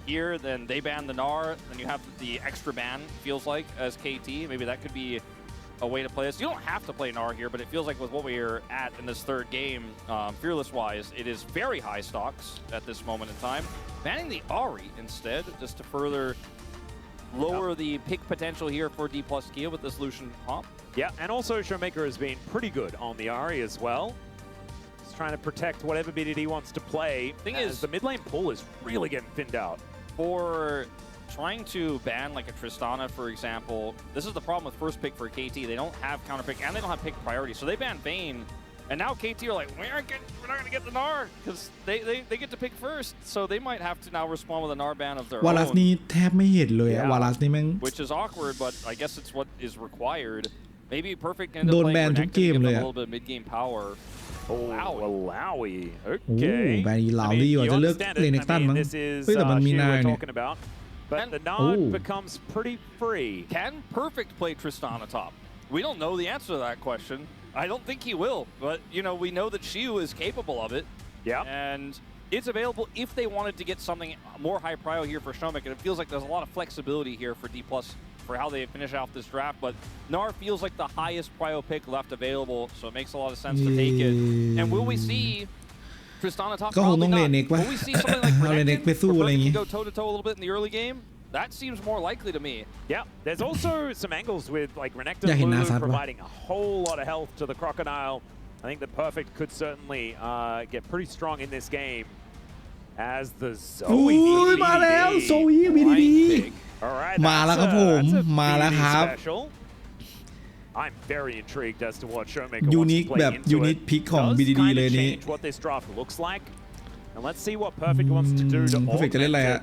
here, then they ban the Gnar, then you have the extra ban, feels like, as KT. Maybe that could be a way to play this. You don't have to play Gnar here, but it feels like with what we're at in this third game, Fearless-wise, it is very high stocks at this moment in time. Banning the Ahri instead, just to further lower the pick potential here for D+G with this Lucian comp. Yeah, and also Showmaker has been pretty good on the Ahri as well. Trying to protect whatever BDD wants to play. Thing is, the mid lane pool is really getting thinned out. For trying to ban like a Tristana, for example, this is the problem with first pick for KT. They don't have counter pick and they don't have pick priority. So they ban Vayne, and now KT are like, we're not going to get the Gnar because they get to pick first. So they might have to now respond with a Gnar ban of their own. วาลัสนี่แทบไม่เห็นเลยอะวาลัสนี่แม่ง Which is awkward, but I guess it's what is required. Maybe Perfect can end up playing Renekton to give them a little bit of mid-game power. Wowie. Okay. แบนลาวลี่ว่าจะเลือกเลนเนกตันมั้งเฮ้ยแต่มันมีนายเนี่ย But the nod becomes pretty free. Can Perfect play Tristana top? We don't know the answer to that question. I don't think he will, but we know that Shiu is capable of it. Yeah. And it's available if they wanted to get something more high prio here for Showmaker. It feels like there's a lot of flexibility here for D+ for how they finish off this draft, but Gnar feels like the highest prio pick left available, so it makes a lot of sense to take it. And will we see Tristana top? ก็คงต้องเลนเน็กป่ะ Will we see something like เอาเลนเน็กไปสู้อะไรอย่างงี้ go toe to toe a little bit in the early game? That seems more likely to me. Yeah, there's also some angles with like Renekton Yeah, he Lulu knows that, providing a whole lot of health to the Crocodile. I think the Perfect could certainly get pretty strong in this game as the Zoe. อุ้ยมาแล้วโซยีบีดี Alright, มาแล้วครับผมมาแล้วครับ I'm very intrigued as to what Showmaker ยู wants นิค to play แบบ into ยูนิค it. พิกของ Does BDD kind of เลยนี้ change what this draft looks like. And let's see what Perfect wants to do to Perfect จะเล่นอะไร augment ฮะ it.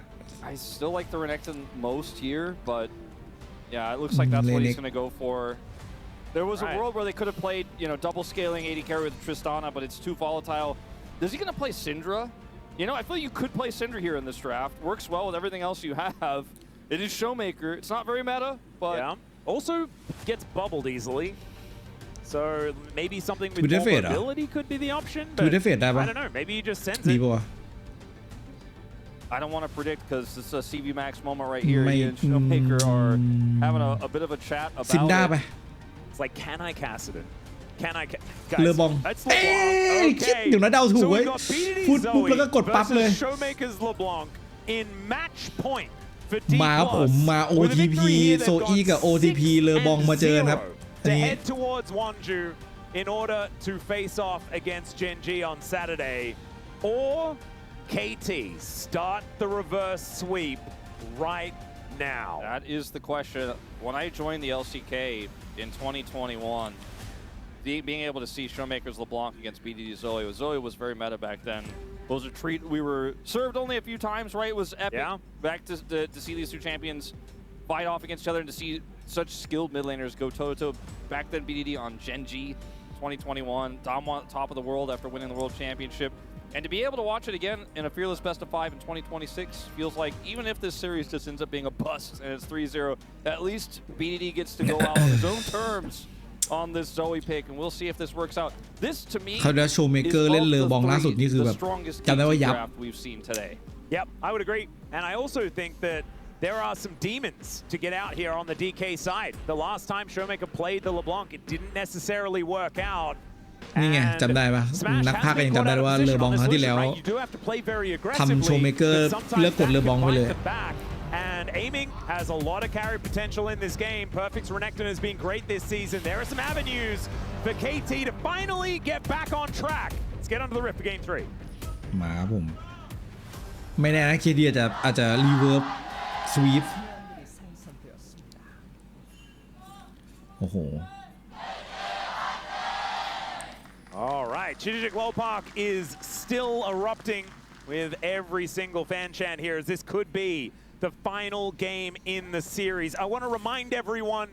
I still like the Renekton most here, but yeah, it looks like that's what he's going to go for. There was a world where they could have played, you know, double scaling 80 carry with Tristana, but it's too volatile. Is he going to play Syndra? You know, I feel like you could play Syndra here in this draft. Works well with everything else you have. It is Showmaker. It's not very meta, but yeah. Also gets bubbled easily. So maybe something with Twitter more fade, mobility could be the option. But Twitter fade ได้ปะ I don't know. Maybe he just sends ดี it. ป่ะ I don't want to predict because it's a CV Max moment right here. He and Showmaker are having a bit of a chat about ซินด้าไป It's like, can I Cassidon? Can I? เรือ Guys, บอง that's เอ้ย LeBlanc. คิด Okay. เดี๋ยวนะเดาถูก So เว้ย we've got BDD พูดปุ๊บแล้วก็กดปั๊บเลย versus Showmaker's LeBlanc in match point for D+. มาครับผมมา With a OTP victory here, โซ they've อี้ gone กับ OTP เลอบองมาเจอครับ 6-0 อัน to นี้ head towards Wonju in order to face off against Gen G on Saturday, or KT start the reverse sweep right now. That is the question. When I joined the LCK in 2021, being able to see Showmaker's LeBlanc against BDD Zoe was very meta back then. Those are we were served only a few times, right? It was epic. Yeah. Back to see these two champions fight off against each other and to see such skilled mid laners go toe to toe. Back then, BDD on Gen G 2021, Dom on top of the world after winning the world championship. And to be able to watch it again in a fearless best of 5 in 2026 feels like even if this series just ends up being a bust and it's 3-0, at least BDD gets to go out on his own terms on this Zoe pick, and we'll see if this works out. This to me เขาจะโชว์เมเกอร์เล่นเรือบองล่าสุดนี่คือแบบ strongest จำได้ว่ายับ draft we've seen today. Yep, I would agree. And I also think that there are some demons to get out here on the DK side. The last time Showmaker played the LeBlanc, it didn't necessarily work out. นี่ไงจำได้ปะนักพากย์ก็ยังจำได้ว่าเรือบองครั้งที่แล้วทำโชว์เมเกอร์เลือกกดเรือบองไปเลย And aiming has a lot of carry potential in this game. Perfect's Renekton has been great this season. There are some avenues for KT to finally get back on track. Let's get onto the rip for game 3. มาครับผมไม่แน่นะเคดีอาจจะรีเวิร์บสวีฟโอ้โหAll right, Chichik Lowpark is still erupting with every single fan chant here, as this could be the final game in the series. I want to remind everyone,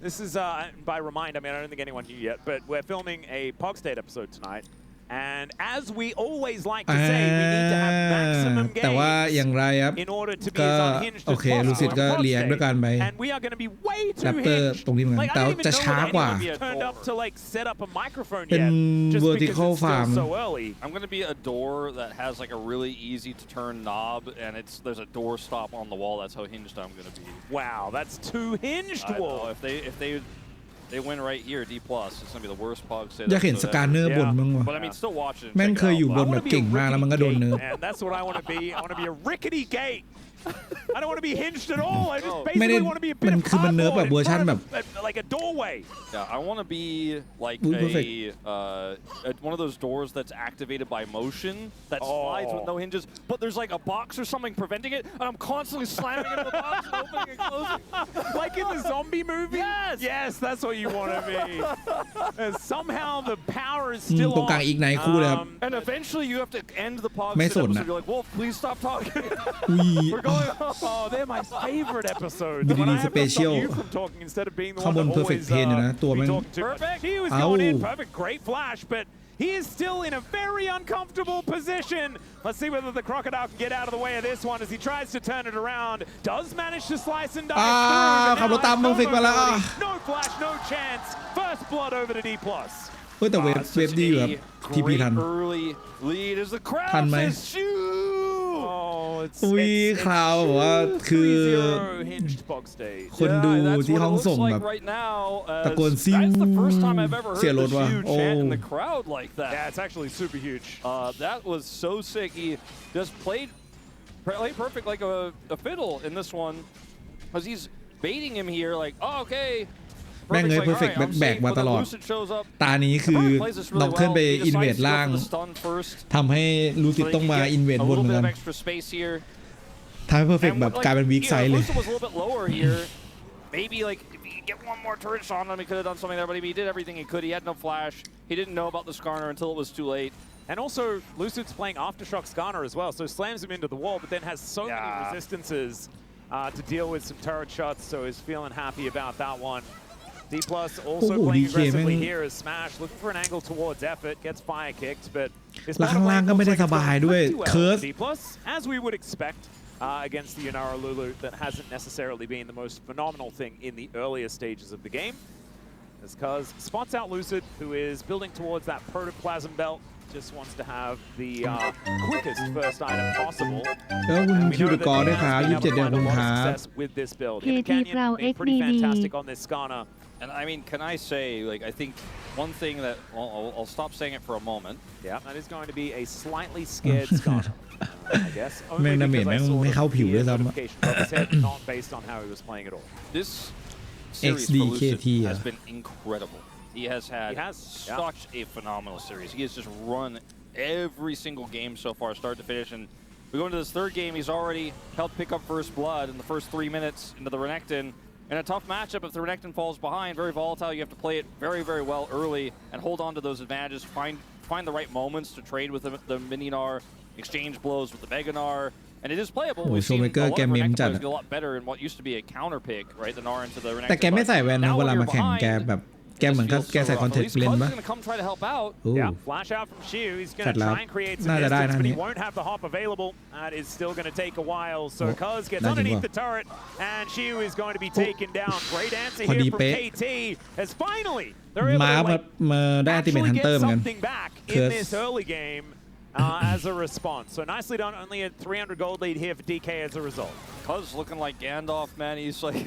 this is, by remind, I mean, I don't think anyone knew yet, but we're filming a Pog State episode tonight. And as we always like to say, we need to have maximum แต่ว่าอย่างไรครับ games in order to be ก็ as unhinged โอ as เคลูซิด possible ก็ on เรียก Pog ด้วยกันไป State. And we are going to be way แรป too เตอร์ hinged. ตรงนี้เหมือนกัน Like, I แต่ don't even จะ know ช้า that กว่า anyone turned up to like set up a microphone เป็น yet, just because vertical it's still farm so early. I'm going to be a door that has like a really easy to turn knob, and there's a door stop on the wall. That's how hinged I'm going to be. Wow, that's too hinged, I know. Wolf. If they win right here, D+, it's going to be the worst Pog State อยากเห็นสการเนอร์บนมั้งวะ But I mean, still watch it. แม่งเคยอยู่บนแบบเก่งมากแล้วมันก็โดนเนิร์ฟ And that's what I want to be. I want to be a rickety gate. I don't want to be hinged at all. I just ไม่ได้ basically want to be a bit มัน of คือมันเนิร์ฟแบบ cardboard เวอร์ชัน in แบบ front of like a doorway. Yeah, I want to be like Perfect. one of those doors that's activated by motion that slides with no hinges, but there's like a box or something preventing it, and I'm constantly slamming into the box and opening and closing. Like in the zombie movie? Yes! Yes, that's what you want to be. And somehow the power is still ตรงกลางอีกไหนคู่เลยครับ And eventually you have to end the Pog ไม่ State สน episode. นะ You're like, Wolf, please stop talking. อุ้ย We're going off. Oh, they're my favorite episodes. BDD When I have to stop special. you from talking instead of being the ข้าง one บน that Perfect always Pain อยู่นะตัว be มัน talking too much. Perfect. He was เอ้า going in. Perfect. Great flash, but he is still in a very uncomfortable position. Let's see whether the Crocodile can get out of the way of this one as he tries to turn it around. Does manage to slice and dice through. ขับรถตาม Perfect มาแล้ว No flash, no chance. First blood over to D+. เฮ้ยแต่เวฟดีแบบทีพีทันทันไหมอุ้ยคราวแบบว่าคือคนดูที่ห้องส่งแบบตะโกนซิวเสียรถว่ะโอ้ Yeah, it's actually super huge. That was so sick. He just played perfect like a fiddle in this one, because he's baiting him here. Like, oh, okay. แม่งเลยเพอร์เฟกต์แบกมาตลอดตานี้คือน็อกเทิร์นไปอินเวดล่างทำให้ลูซิดต้องมาอินเวดบนเหมือนกันทำให้เพอร์เฟกต์แบบกลายเป็นวีคไซด์เลย Maybe like if he could get one more turret shot on him, he could have done something there, but he did everything he could. He had no flash. He didn't know about the Skarner until it was too late. And also, Lucid's playing Aftershock Skarner as well, so slams him into the wall, but then has so many resistances to deal with some turret shots, so he's feeling happy about that one. D+ also playing aggressively here as Smash, looking for an angle towards effort, gets fire kicked, but his bottom lane looks like it's going pretty well. D+, as we would expect. Against the Yunara Lulu, that hasn't necessarily been the most phenomenal thing in the earlier stages of the game. It's because spots out Lucid, who is building towards that protoplasm belt, just wants to have the quickest first item possible. And we know that they have been able to find a lot of success with this build. Hidden Canyon being pretty fantastic on this Skarner. And I mean, can I say, like, I think one thing that I'll stop saying it for a moment. Yeah, that is going to be a slightly scared Skarner. I guess. แม่งดาเมจแม่งไม่เข้าผิวด้วยซ้ำ Not based on how he was playing at all. This series for Lucid has been incredible. He has had such a phenomenal series. He has just run every single game so far, start to finish. And we go into this third game, he's already helped pick up first blood in the first 3 minutes into the Renekton. In a tough matchup, if the Renekton falls behind, very volatile, you have to play it very, very well early and hold on to those advantages, find the right moments to trade with the Mininar, exchange blows with the Meganar, and it is playable. We've seen a lot of Renekton players get a lot better in what used to be a counter pick, right? The Nar into the Renekton. แต่แกไม่ใส่แว่นนะเวลามาแข่งแกแบบแกเหมือนกับแกใส่คอนแทคเลนส์ปะ Yeah, flash out from Shiu. He's going to try and create some distance, but he won't have the hop available. That is still going to take a while. So Cuz gets underneath the turret, and Shiu is going to be taken down. Great answer here from KT, as finally they're able to actually get something back in this early game as a response. So nicely done. Only a 300 gold lead here for DK as a result. Cuz looking like Gandalf, man. He's like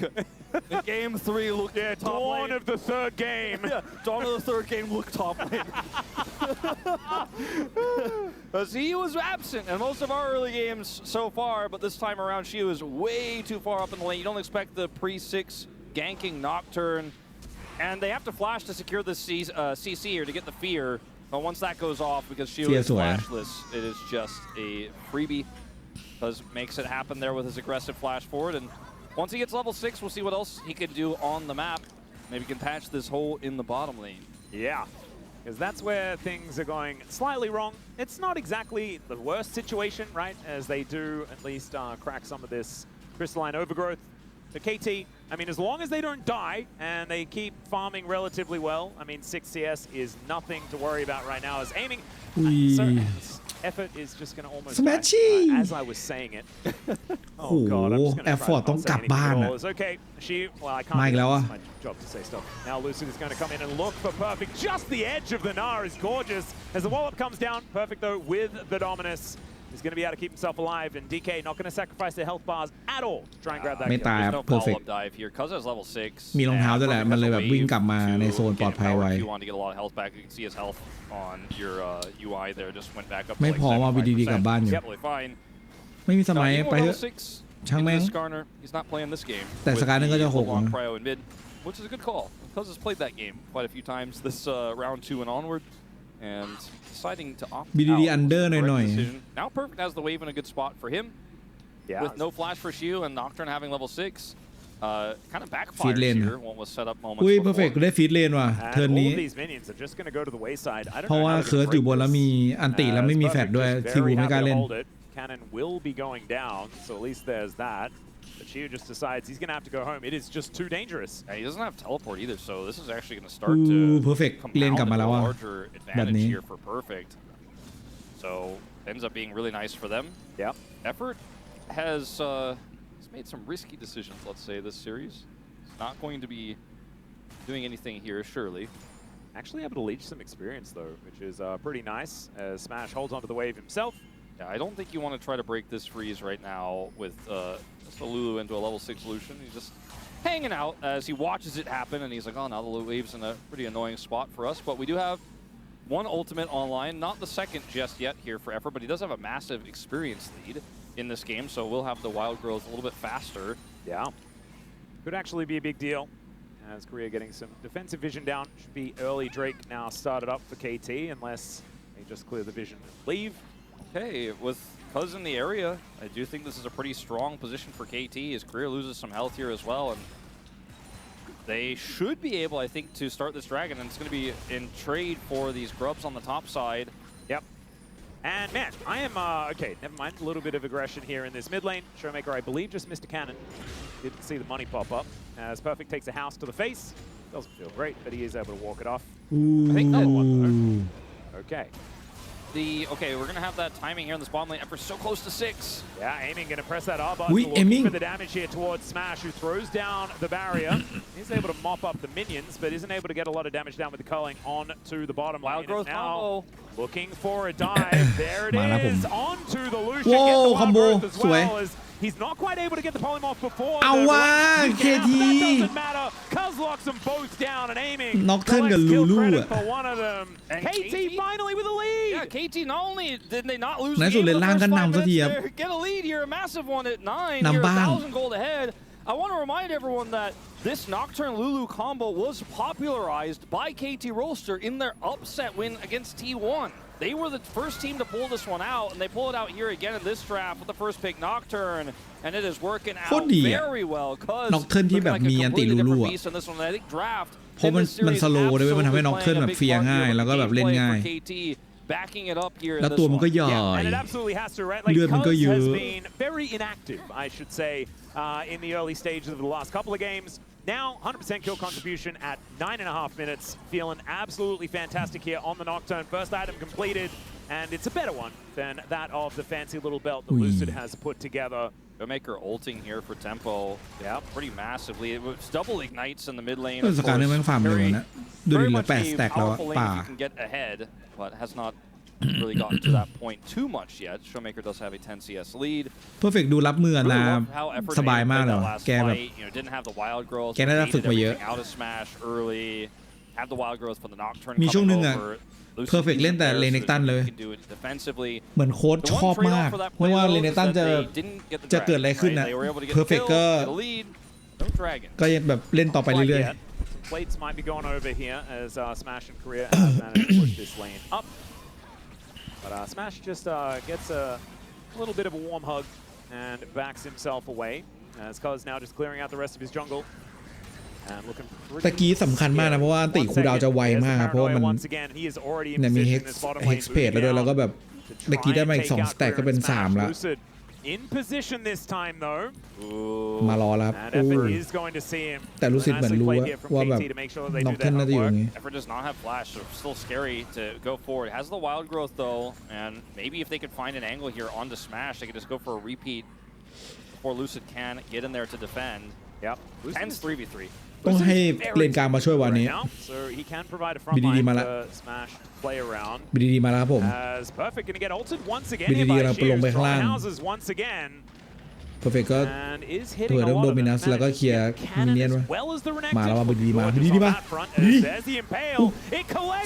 in game 3 look top dawn lane. Of the third game. Dawn of the third game look top lane. Because he was absent in most of our early games so far, but this time around she was way too far up in the lane. You don't expect the pre-6 ganking Nocturne, and they have to flash to secure the CC here to get the fear. But once that goes off, because she is flashless, it is just a freebie. Cuz makes it happen there with his aggressive flash forward, and once he gets level 6, we'll see what else he can do on the map. Maybe he can patch this hole in the bottom lane. Yeah, because that's where things are going slightly wrong. It's not exactly the worst situation, right, as they do at least crack some of this crystalline overgrowth. The KT, I mean, as long as they don't die and they keep farming relatively well, I mean, 6 CS is nothing to worry about right now as aiming. So effort is just going to almost as I was saying it. Oh god, I'm just going to try to say anything. Okay, well, I can't. It's my job to say stuff. Now Lucid is going to come in and look for perfect. Just the edge of the Nar is gorgeous as the wallop comes down. Perfect though with the Dominus. He's going to be able to keep himself alive, and DK not going to sacrifice their health bars at all to try and grab that kill. ไม่ตายครับ perfect dive here. Cuz has level 6. มีรองเท้าด้วยแหละมันเลยแบบวิ่งกลับมาในโซนปลอดภัยไว้ You want to get a lot of health back. You can see his health on your UI there just went back up. ไม่พอมาวีดีกลับบ้านอยู่ไม่มีสมัยไปเถอะช่างแม่ง He's not playing this game. แต่สกายนึงก็จะ6 which is a good call. Cuz has played that game quite a few times this round 2 and onward. And deciding to opt BDD out. Under หน่อย Now Perfect has the wave in a good spot for him. Yeah. With no flash for Shiu and Nocturne having level 6. Kind of backfires here. One was set up moments before. Perfect ได้ฟีดเลนว่ะเทิร์นนี้เพราะว่าเคิร์สอยู่บนแล้วมีอันติแล้วไม่มีแฟลชด้วยทีวูไม่กล้าเล่น Cannon will be going down, so at least there's that. But Shiu just decides he's going to have to go home. It is just too dangerous. And he doesn't have teleport either, so this is actually going to start to Perfect compound into a larger advantage here for Perfect. So ends up being really nice for them. Yeah. Effort has made some risky decisions, let's say, this series. He's not going to be doing anything here, surely. Actually able to leech some experience though, which is pretty nice as Smash holds onto the wave himself. Yeah, I don't think you want to try to break this freeze right now with just a Lulu into a level 6 Lucian. He's just hanging out as he watches it happen, and he's like, oh, now the wave's in a pretty annoying spot for us. But we do have one ultimate online, not the second just yet here for Effort, but he does have a massive experience lead in this game, so we'll have the wild growth a little bit faster. Yeah, could actually be a big deal. As Korea getting some defensive vision down. Should be early. Drake now started up for KT unless they just clear the vision and leave. Okay, with Cuz in the area, I do think this is a pretty strong position for KT as Korea loses some health here as well. And they should be able, I think, to start this dragon, and it's going to be in trade for these grubs on the top side. Yep. And man, I am, okay, never mind. A little bit of aggression here in this mid lane. Showmaker, I believe, just missed a cannon. Didn't see the money pop up. As Perfect takes a house to the face. Doesn't feel great, but he is able to walk it off. Ooh. I think another one, though. Okay. Okay, we're going to have that timing here in this bottom lane. Effort's so close to 6. Yeah, aiming, going to press that R button. Looking for the damage here towards Smash, who throws down the barrier. He's able to mop up the minions, but isn't able to get a lot of damage down with the culling on to the bottom lane. Wild growth combo. Looking for a dive. There it is. Onto the Lucian. Whoa, combo. As well as he's not quite able to get the polymorph before. KT. That doesn't matter. Cuz locks them both down and aiming. Nocturne กับ Lulu อ่ะ for one of them. And KT finally with a lead. Yeah, KT not only did they not lose ใน the สุด game เลน in ล่าง the ก็ first 5 นำสักทีครับ minutes, they get a lead here, a massive one at 9. นำ Here, บ้าง 1,000 gold ahead. I want to remind everyone that this Nocturne Lulu combo was popularized by KT Rolster in their upset win against T1. They were the first team to pull this one out, and they pull it out here again in this draft with the first pick Nocturne, and it is working out very well. Nocturne ที่แบบมีอันติลูลูอ่ะเพราะมันสโลว์ด้วยมันทำให้ Nocturne แบบเฟียง่ายแล้วก็แบบเล่นง่าย backing it up here แล้วตัวมันก็ใหญ่ and it absolutely has to, right? Like, Cuz has been very inactive, I should say, in the early stages of the last couple of games. Now, 100% kill contribution at 9.5 minutes. Feeling absolutely fantastic here on the Nocturne. First item completed, and it's a better one than that of the fancy little belt that Lucid has put together. Maker ulting here for tempo. Yeah, pretty massively. It was double ignites in the mid lane. สการนี้มันฟาร์มเร็วนะดูดิเหลือ8 สแต็กแล้วป่า can get ahead, but has not really gotten to that point too much yet. Showmaker does have a 10 CS lead. Perfect ดูรับมือนะสบายมากเลยแกแบบ didn't have the wild growth. แกน่าจะฝึกมาเยอะ out of smash early. Have the wild growth for the Nocturne. มีช่วงนึงอ่ะ Perfect เล่นแต่เลเนกตันเลยเหมือนโค้ชชอบมากไม่ว่าเลเนกตันจะเกิดอะไรขึ้นนะ Perfect ก็ยังแบบเล่นต่อไปเรื่อยๆPlates might be going over here as Smash and Korea have managed to push this lane up. But Smash just gets a little bit of a warm hug and backs himself away as Cuz now just clearing out the rest of his jungle. ตะกี้สำคัญมากนะเพราะว่าติคูลดาวน์จะไวมากเพราะว่ามันเนี่ยมี Hex Page แล้วด้วยแล้วก็แบบตะกี้ได้มาอีก2 สแต็กก็เป็น3แล้วIn position this time though. มารอแล้วครับแต่รู้สึกเหมือนรู้ว่าแบบน็อกเทนน่าจะอยู่อย่างนี้ Effort does not have flash, so still scary to go forward. Has the wild growth though, and maybe if they could find an angle here onto Smash, they could just go for a repeat before Lucid can get in there to defend. Yep. 10's 3v3. ต้องให้เลนกลางมาช่วยวันนี้บีดีมาแล้วบีดีมาแล้วครับผมบีดีเราลงไปข้างล่าง Perfect ก็เปิดเรื่องโดมินัสแล้วก็เคลียร์มิเนียนมาแล้วบีดีมาบีดีมา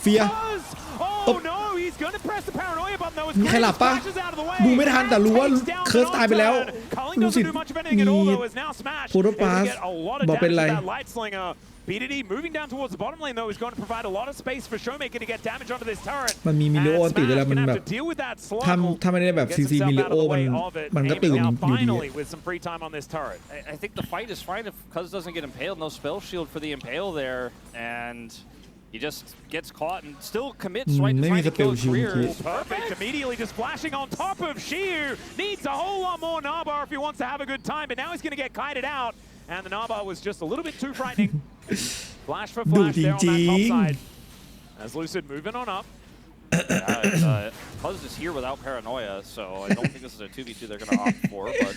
เฟียมีใครหลับปะดูไม่ทันแต่รู้ว่าเคิร์สตายไปแล้วรู้สึกมีโฟโต้พาสบอกเป็นไร BDD moving down towards the bottom lane though is going to provide a lot of space for Showmaker to get damage onto this turret. มันมีมิลิโอติดแล้วมันแบบถ้าไม่ได้แบบซีซีมิลิโอมันก็ตื่นอยู่ดี I think the fight is fine if Cuz doesn't get impaled. No spell shield for the impale there, and he just gets caught and still commits right to trying to kill Career. Perfect immediately just flashing on top of Shiu. Needs a whole lot more Nabar if he wants to have a good time, but now he's going to get kited out. And the Nabar was just a little bit too frightening. Flash for flash there on that top side. As Lucid moving on up. Cuz is here without paranoia, so I don't think this is a 2v2 they're going to opt for, but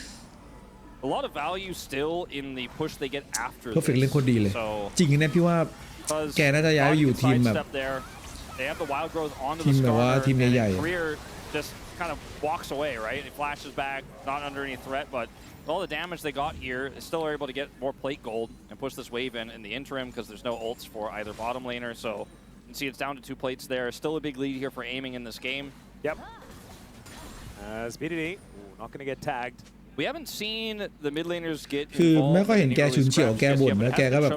a lot of value still in the push they get after Perfect เล่นโคตรดีเลย so จริงๆเนี่ยพี่ว่า แกน่าจะย้ายไปอยู่ทีมแบบทีมแบบว่าทีมใหญ่just kind of walks away, right? He flashes back, not under any threat, but all the damage they got here, still are able to get more plate gold and push this wave in the interim because there's no ults for either bottom laner. So you can see it's down to 2 plates there. Still a big lead here for aiming in this game. Yep. As BDD, not going to get tagged. We haven't seen the mid laners get คือไม่ค่อยเห็นแกฉุนเฉียวแกบ่นแล้วแกก็แบบ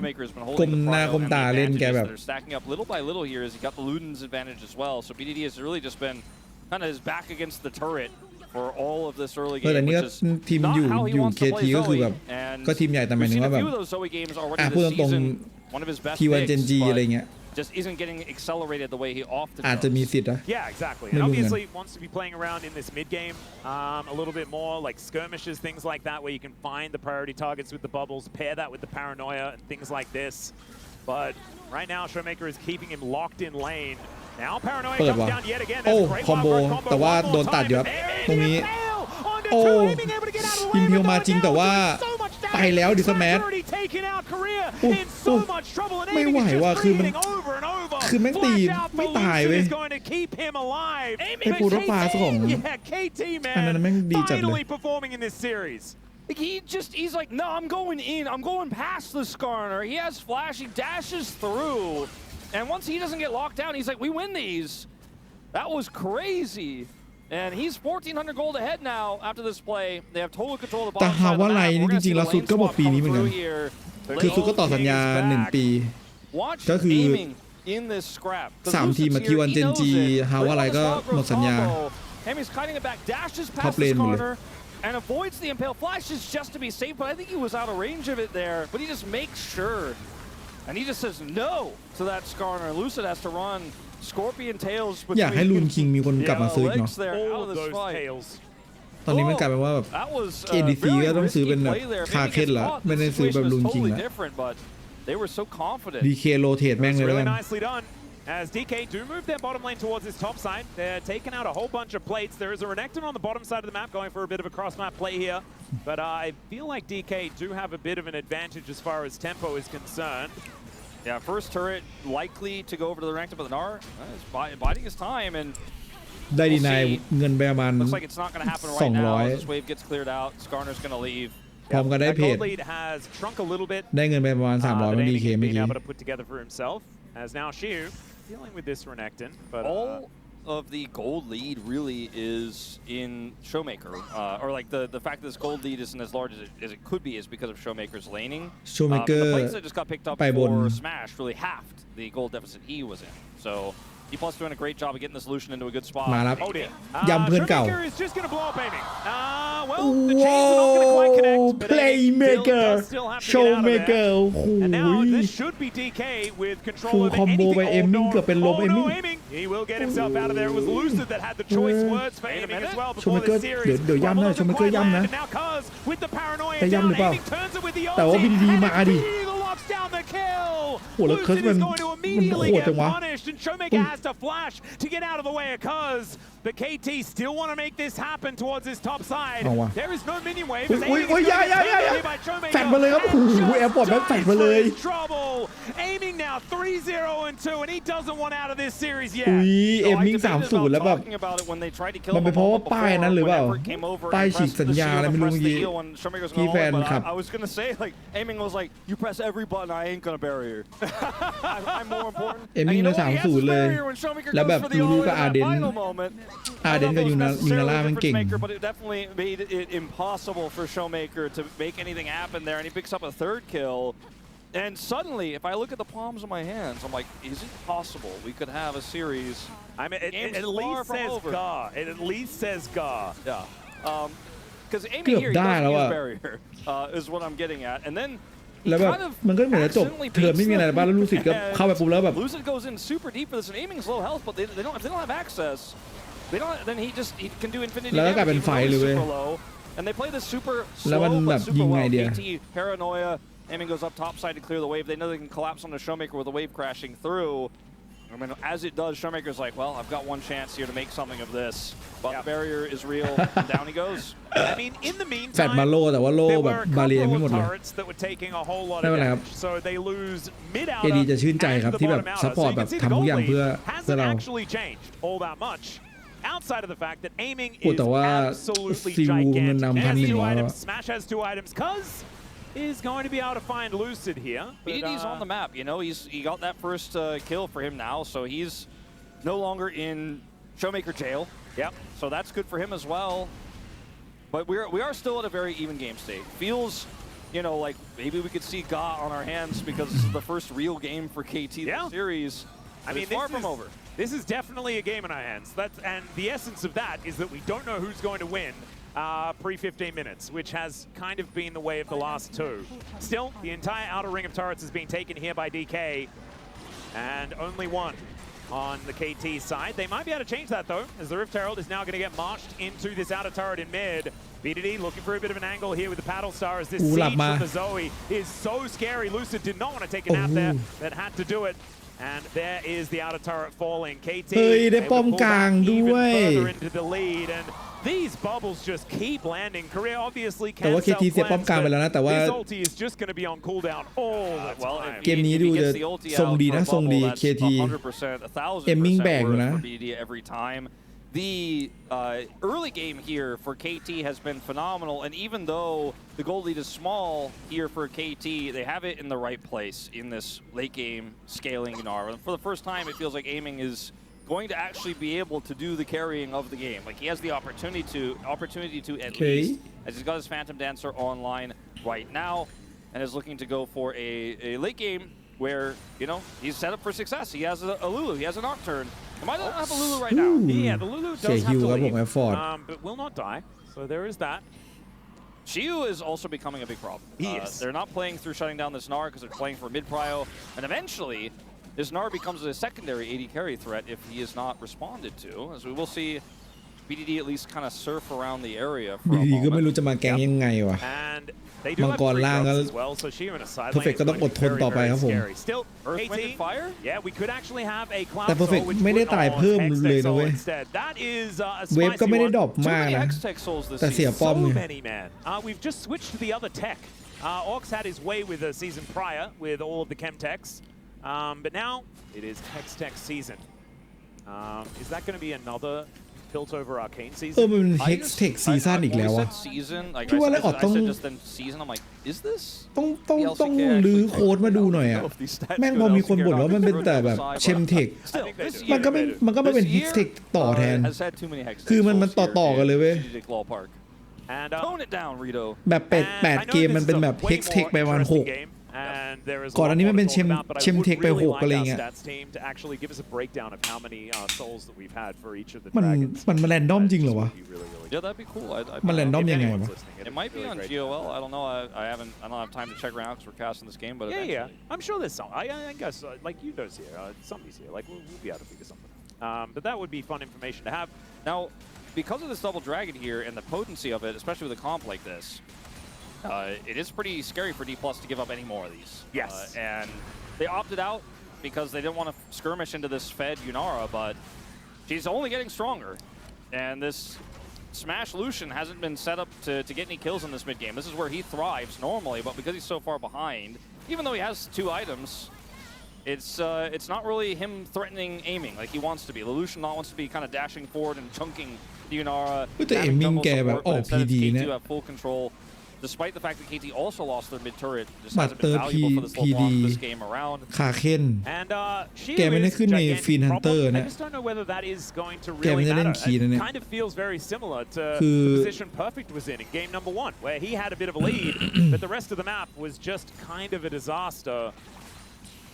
ก้มหน้าก้มตาเล่นแกแบบ stacking up little by little here as he got the Luden's advantage as well. So BDD has really just been kind of his back against the turret for all of this early game. แต่นี่ก็ทีมอยู่KTก็คือแบบก็ทีมใหญ่แต่หมายถึงว่าแบบพูดตรงๆทีวันเจนจีอะไรเงี้ยjust isn't getting accelerated the way he often does. อาจจะมีสิทธิ์นะ Yeah, exactly. And obviously wants to be playing around in this mid game a little bit more, like skirmishes, things like that, where you can find the priority targets with the bubbles, pair that with the paranoia and things like this. But right now, Showmaker is keeping him locked in lane. Now paranoia comes down yet again. โอ้คอมโบแต่ว่าโดนตัดอยู่ครับตรงนี้โอ้อิมพิวมาจริงแต่ว่าไปแล้วดิสแมทไม่ไหวว่ะคือแม่งตีไม่ตายเว้ยไอ้ปูรฟ้าของอันนั้นแม่งดีจัดเลย He's like, no, I'm going in. I'm going past the Skarner. He has flash. He dashes through. And once he doesn't get locked down, he's like, we win these. That was crazy. And he's 1,400 gold ahead now after this play. They have total control of the bottom side of the map. นี่จริงๆแล้วสุดก็บอกปีนี้เหมือนกันคือสุดก็ต่อสัญญา1 ปีก็คือ3 ทีมทีวันเจนจีฮาวาไรก็หมดสัญญาท็อปเลนหมดเลยAnd avoids the impale flashes just to be safe, but I think he was out of range of it there. But he just makes sure, and he just says no to that Skarner. Lucid has to run Scorpion tails. อยากให้ลูนคิงมีคนกลับมาซื้ออีกเนาะตอนนี้มันกลายเป็นว่าแบบ ADC ก็ต้องซื้อเป็นแบบคาเคนละไม่ได้ซื้อแบบลูนคิงละ DK โรเทตแม่งเลยแล้วกัน As DK do move their bottom lane towards this top side, they're taking out a whole bunch of plates. There is a Renekton on the bottom side of the map going for a bit of a cross-map play here. But I feel like DK do have a bit of an advantage as far as tempo is concerned. Yeah, first turret likely to go over to the Renekton, but the Gnar is biding his time. And ได้ดีนายเงินไปประมาณ looks like it's not going to happen right now. This wave gets cleared out. Skarner's going to leave. พร้อมกันได้เพจได้เงินไปประมาณ300มัน DK ไม่กี่ As now Shiu dealing with this Renekton, but all of the gold lead really is in Showmaker, or like the fact that this gold lead isn't as large as it could be is because of Showmaker's laning. Showmaker the plates that just got picked up for Smash really halved the gold deficit he was in. So D+ doing a great job of getting the solution into a good spot. มาแล้วย้ำเพื่อนเก่า Playmaker Showmaker โอ้โหฟูลคอมโบไปเอมมิ่งเกือบเป็นลมเอมมิ่ง Showmaker เดี๋ยวย้ำนะ Showmaker ย้ำนะแต่ย้ำหรือเปล่าแต่ว่าบินดีมาดิโอ้แล้วเคิร์สมันโหดจังวะBut KT still want to make this happen towards his top side. There is no minion wave. โอ้ยแฟดมาเลยครับโอ้โหแอร์พอร์ตแฟดมาเลย Aiming now 3-0 and 2 and he doesn't want out of this series yet. อุ้ยเอมมิ่ง3-0แล้วแบบมันเป็นเพราะว่าป้ายนั้นหรือเปล่าป้ายฉีกสัญญาอะไรไม่รู้เมื่อกี้ที่แฟนครับ I was gonna say like aiming was like you press every button I ain't gonna bury you. I'm more important. เอมมิ่งเลย3-0เลยแล้วแบบรู้ก็อาเดนกับยูนาร่ามันเก่ง But it definitely made it impossible for Showmaker to make anything happen there, and he picks up a 3rd kill. And suddenly, if I look at the palms of my hands, I'm like, is it possible we could have a series? I mean, it at least says Ga. It at least says Ga. Yeah. Because aiming here, he doesn't use barrier, is what I'm getting at. And then แล้วแบบมันก็เหมือนจะจบเทิร์นไม่มีอะไรบ้างแล้วรู้สึกก็เข้าไปปุ๊บแล้วแบบ Lucid goes in super deep for this, and aiming's low health, but they don't have access. They don't. Then he can do infinity damage. แล้วก็กลายเป็นไฟเลยเว้ย And they play this super slow but super well. KT paranoia. Aiming goes up top side to clear the wave. They know they can collapse on the Showmaker with the wave crashing through. I mean, as it does, Showmaker's like, well, I've got one chance here to make something of this. But the barrier is real, and down he goes. I mean, in the แฟด meantime, มาโลแต่ว่าโล there แบบ were a บาเรีย couple ไม่หม of ดเลย turrets that were taking a whole lot ไม่ of เป็นไรครับ damage, so they lose mid เอดี outer จะชื่นใจครับ and the ที่แบบ bottom ซัพ outer. พอ So ร์ต you แบ can บ see the ทำทุก goal อย่าง lead เพื่อ hasn't เรา actually changed all that much. Outside of the fact that aiming โอ้ is แต่ว่า absolutely ซิลมัน gigantic. นำ There's 2 1,100 items. Smash has 2 items. Cuz is going to be able to find Lucid here. BDD's on the map, you know, he got that first kill for him now, so he's no longer in Showmaker jail. Yep. So that's good for him as well. But we are still at a very even game state. Feels, you know, like maybe we could see Ga on our hands because this is the first real game for KT this series. I mean, far from over. This is definitely a game in our hands. And the essence of that is that we don't know who's going to win pre-15 minutes, which has kind of been the way of the last 2. Still, the entire outer ring of turrets is being taken here by DK, and only 1 on the KT side. They might be able to change that, though, as the Rift Herald is now going to get marched into this outer turret in mid. BDD looking for a bit of an angle here with the paddle star as this siege from the Zoe is so scary. Lucid did not want to take a nap there, but had to do it. And there is the outer turret falling. KT เฮ้ยได้ป้อมกลางด้วย further into the lead, and these bubbles just keep landing. Korea obviously แต่ว่า can't KT เสียป้อมกลางไปแล้วนะแต่ว่า his ulti is just going to be on cooldown all the time. เกมนี้ดูจะทรงดีนะทรงดี KT เอมมิ่งแบกนะ every time. The early game here for KT has been phenomenal, and even though the gold lead is small here for KT, they have it in the right place in this late game scaling Gnar. And for the first time, it feels like aiming is going to actually be able to do the carrying of the game. Like he has the opportunity to at least, as he's got his Phantom Dancer online right now, and is looking to go for a late game where, you know, he's set up for success. He has a Lulu, he has a Nocturne. He might not have a Lulu right now. Yeah, the Lulu does have to leave, but will not die. So there is that. Shiyu is also becoming a big problem. They're not playing through shutting down this Gnar because they're playing for mid-prio, and eventually this Gnar becomes a secondary AD carry threat if he is not responded to, as we will see BDD at least kind of surf around the area for a moment. ก็ไม่รู้จะมาแกงยังไงวะ And they do มัง have กร 3 ล่างก็ drops as well, so Shiyu in a side lane Perfect ก็ต้องอดทนต่อไปครับผม Still, Earth, Wind, and Fire? Yeah, we could actually have a Cloud แต่ Perfect Soul, which ไม่ได้ would ตายเพิ่ม on เลยนะเว้ย instead. That is a เวฟ spicy ก็ไม่ได้ one. ดรอปมากนะ Hextech Souls this แต่เสีย season. ป้อม So ไง many, man. We've just switched to the other tech. Orcs had his way with the season prior with all of the chem techs, but now it is Hextech season. Is that going to be another Tilt over Arcane มัน season? เป็น Hextech ซีซั่นอีกแล้วอะ พี่ว่าแล้วออดต้อง I'm like, is this? ต้องลื้อโค้ดมาดูหน่อยอะแม่งพอมีคนบ่นว่ามันเป็นแต่แบบเชมเทคมันก็ไม่เป็น Hextech ต่อแทน คือมันต่อกันเลยเว้ย Tone it down, Rito. แบบ8เกมมันเป็นแบบ Hextech ไปวัน6ก่อนอันนี้มันเป็นเชมเทคไป6อะไรเงี้ยมันแรนดอมจริงเหรอวะ Yeah, that'd be cool. มันแรนดอมยังไงวะ It might be on GOL. I don't know. I don't have time to check right now because we're casting this game. But yeah. I'm sure there's some. I guess like you guys here, somebody's here. Like we'll be able to figure something out. But that would be fun information to have. Now, because of this double dragon here and the potency of it, especially with a comp like this, it is pretty scary for D+ to give up any more of these. Yes. And they opted out because they didn't want to skirmish into this Fed Yunara, but she's only getting stronger. And this Smash Lucian hasn't been set up to get any kills in this mid game. This is where he thrives normally, but because he's so far behind, even though he has 2 items, it's not really him threatening aiming like he wants to be. The Lucian wants to be kind of dashing forward and chunking the Yunara. แต่เอมมิ่งแกแบบออก PD นะ have full control. Despite the fact that KT also lost their mid turret, this hasn't been valuable for this long this game around. ขาเค้น And แกไม่ได้ขึ้นใน Fiend Hunter นะ I just don't know whether that is going to really matter. It kind of feels very similar to the position Perfect was in game number 1, where he had a bit of a lead, but the rest of the map was just kind of a disaster.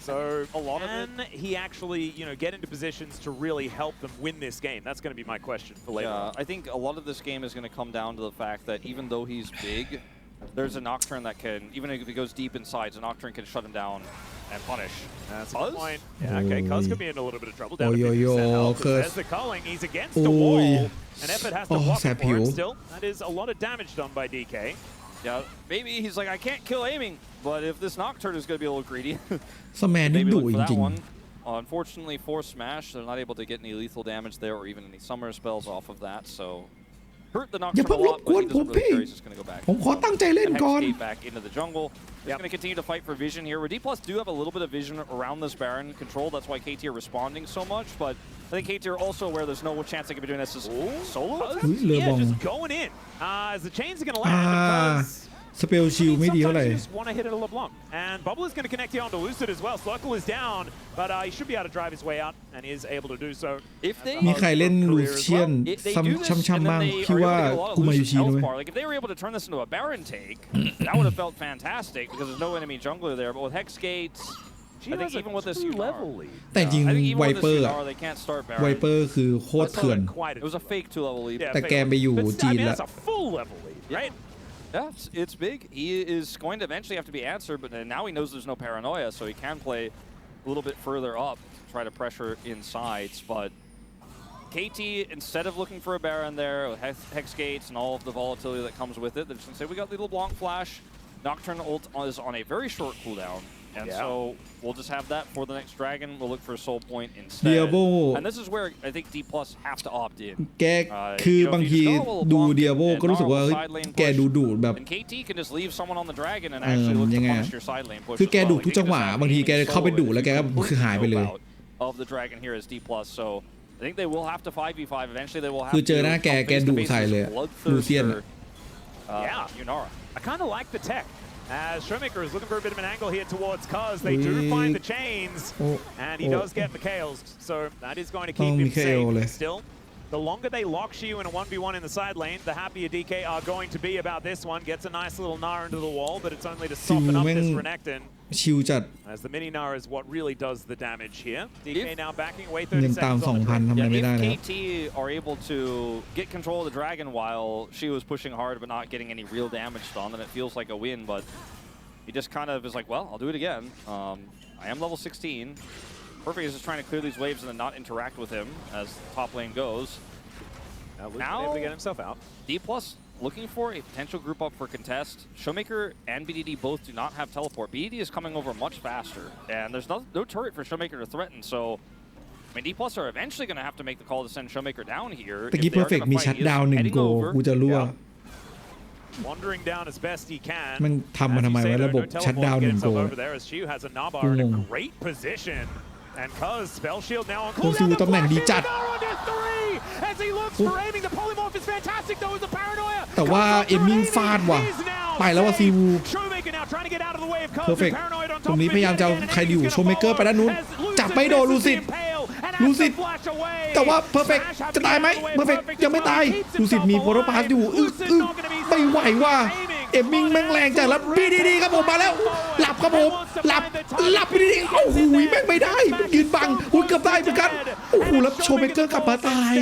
So a lot of it, he actually, get into positions to really help them win this game? That's going to be my question for later. Yeah, I think a lot of this game is going to come down to the fact that even though he's big, there's a Nocturne that can, even if he goes deep inside, a Nocturne can shut him down and punish. That's a good point. Yeah, okay, Cuz could be in a little bit of trouble down There's the culling, he's against the wall, and Effort has to walk for him still. That is a lot of damage done by DK. Yeah, maybe he's like, I can't kill aiming, but if this Nocturne is going to be a little greedy, สแมนนี่ดุจริง Unfortunately for Smash, they're not able to get any lethal damage there or even any summer spells off of that, so hurt the Nocturne a lot, but he doesn't really care. He's just going to go back. ผมขอตั้งใจเล่นก่อน back into the jungle. He's going to continue to fight for vision here. D+ do have a little bit of vision around this Baron control. That's why KT are responding so much, but I think KT are also aware there's no chance they could be doing this as solo. Yeah, just going in. As the chains are going to land because สเปลชิลไม่ดีเท่าไหร่ sometimes you just want to hit it a LeBlanc. And Bubble is going to connect here onto Lucid as well. Circle is down, but he should be able to drive his way out and is able to do so. มีใครเล่นลูเชียนช้ำๆบ้างพี่ว่ากูมาอยู่ชีด้วย Like if they were able to turn this into a Baron take, that would have felt fantastic because there's no enemy jungler there. But with Hex Gates, I think even with this level lead, แต่จริงไวเปอร์ไวเปอร์คือโคตรเถื่อน It was a fake 2-level lead. แต่แกไปอยู่จีนแล้ว That's a full level lead, right? Yeah, it's big. He is going to eventually have to be answered, but now he knows there's no paranoia, so he can play a little bit further up, try to pressure insides. But KT, instead of looking for a Baron there, Hex Gates and all of the volatility that comes with it, they're just going to say, we got the LeBlanc flash. Nocturne ult is on a very short cooldown. And so we'll just have that for the next dragon. We'll look for a soul point instead. And this is where I think D+ have to opt in. แกคือบางทีดูเดียโบก็รู้สึกว่าแกดูแบบ And KT can just leave someone on the dragon and actually look to punish your side lane push. คือแกดูทุกจังหวะบางทีแกเข้าไปดูแล้วแกก็คือหายไปเลย Of the dragon here is D+. So I think they will have to 5v5. Eventually they will have คือเจอหน้าแกดูใส่เลยลูเซียน Yunara. I kind of like the tech. As Showmaker is looking for a bit of an angle here towards Cuz, they do find the chains, and he does get Mikhail's, so that is going to keep him safe. Still, the longer they lock Shiu in a 1v1 in the side lane, the happier DK are going to be about this one. Gets a nice little Nara into the wall, but it's only to soften up this Renekton. ชิวจัด As the mini Nara is what really does the damage here. DK now backing away 30 seconds on the 2,000 ทำอะไรไม่ได้แล้ว KT are able to get control of the dragon while Shiu is pushing hard but not getting any real damage done, then it feels like a win, but he just kind of is like, well, I'll do it again. I am level 16. Perfect is just trying to clear these waves and then not interact with him as top lane goes. Now able to get himself out. D+ looking for a potential group up for contest. Showmaker and BDD both do not have teleport. BDD is coming over much faster, and there's no turret for Showmaker to threaten, so I mean, D+ are eventually going to have to make the call to send Showmaker down here. ตะกี้ Perfect มีชัดดาวน์1 โกกูจะรั่ว Wandering down as best he can. มันทำมาทำไมวะระบบชัดดาวน์1 โก has a Nabar in a great position. And Cuz spell shield now on ต้องสู้ตำแหน่งดีจัด as he looks for aiming. The polymorph is fantastic though with the paranoia. แต่ว่าเอมมิ่งฟาดว่ะไปแล้วว่าซีวู Perfect ตรงนี้พยายามจะใครอยู่โชว์เมเกอร์ไปด้านนู้นจับไม่โดนลูซิดแต่ว่า Perfect จะตายไหม Perfect ยังไม่ตายลูซิดมีโฟโตพาสอยู่ไม่ไหวว่าเอมมิ่งแม่งแรงจัดแล้วบีดีครับผมมาแล้วหลับครับผมหลับบีดีโอ้โหแม่งไม่ได้ยืนบังอุ้ยเกือบได้เหมือนกันโอ้โหแล้วโชว์เมเกอร์กลับมาตาย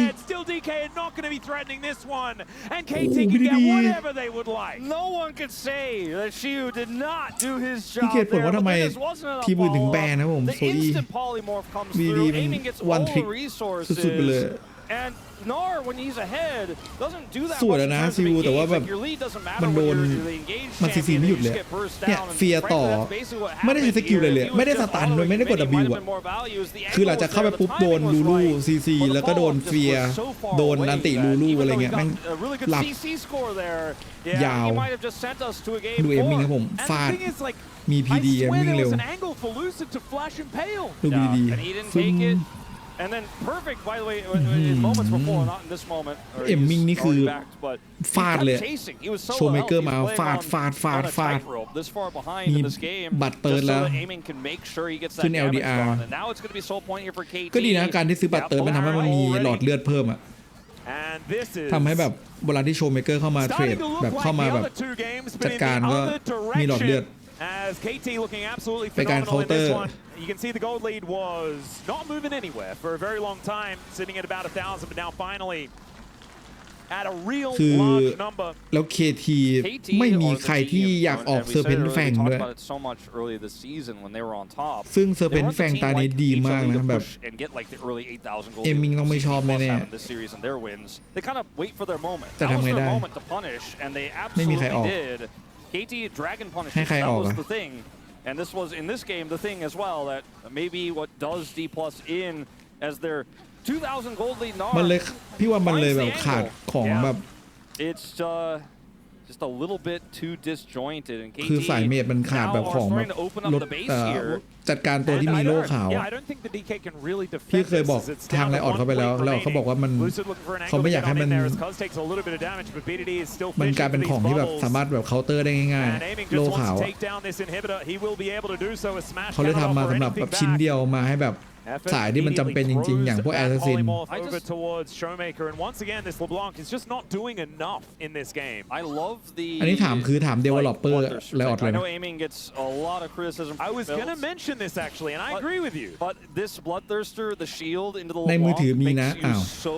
No one could say that Shiu did not do his job. พี่เกตผลว่าทำไมทีมอื่นถึงแบนนะผมโซอี้บีดีมันวันทริกสุดๆไปเลยAnd Nar, when he's ahead, doesn't do that สวยแล้วนะซีวูแต่ว่าแบบมันโดนมันซีไม่หยุดเลยเนี่ยเฟียต่อไม่ได้ใช้สกิลเลยไม่ได้สตันด้วยไม่ได้กด W อ่ะคือหลังจากเข้าไปปุ๊บโดนลูลูซีแล้วก็โดนเฟียโดนอันติลูลูอะไรเงี้ยแม่งหลับยาวดูเอมมิ่งครับผมฟาดมีพีดีเอมมิ่งเร็วดูพีดีAnd then Perfect, by the way, in moments before, not in this moment. เอมมิ่งนี่คือฟาดเลยโชว์เมเกอร์มาฟาดมีบัตรเติร์ดแล้วขึ้น LDR ก็ดีนะการที่ซื้อบัตรเติร์ดมันทำให้มันมีหลอดเลือดเพิ่มอ่ะทำให้แบบเวลาที่โชว์เมเกอร์เข้ามาเทรดแบบเข้ามาแบบจัดการก็มีหลอดเลือด As KT looking absolutely phenomenal in this one. You can see the gold lead was not moving anywhere for a very long time, sitting at about 1,000, but now finally at a real large number. แล้ว KT ไม่มีใครที่อยากออกเซอร์เพนต์แฟงด้วยซึ่งเซอร์เพนต์แฟงตานี้ดีมากนะแบบเอมมิงต้องไม่ชอบแน่ๆจะทำไงได้ไม่มีใครออกให้ใครออกอะ And this was in this game the thing as well that maybe what does D+ in as their 2,000 gold lead มันเลยพี่ว่ามันเลยแบบขาดของแบบ It's just a little bit too disjointed and KT คือสายเมดมันขาดแบบของแบบลดจัดการตัวที่มีโล่ขาวพี่เคยบอกทางไลออดเขาไปแล้วเขาบอกว่ามันเขาไม่อยากให้มันกลายเป็นของที่แบบสามารถแบบเคาน์เตอร์ได้ง่ายๆโล่ขาวเขาเลยทำมาสำหรับแบบชิ้นเดียวมาให้แบบสายที่มันจำเป็นจริงๆอย่างพวกแอสซัสซินอันนี้ถามเดเวลลอปเปอร์ไลออดเลยนะ I was gonna mention this actually and I agree with you but this Bloodthirster the shield into the ในมือถือมีนะ so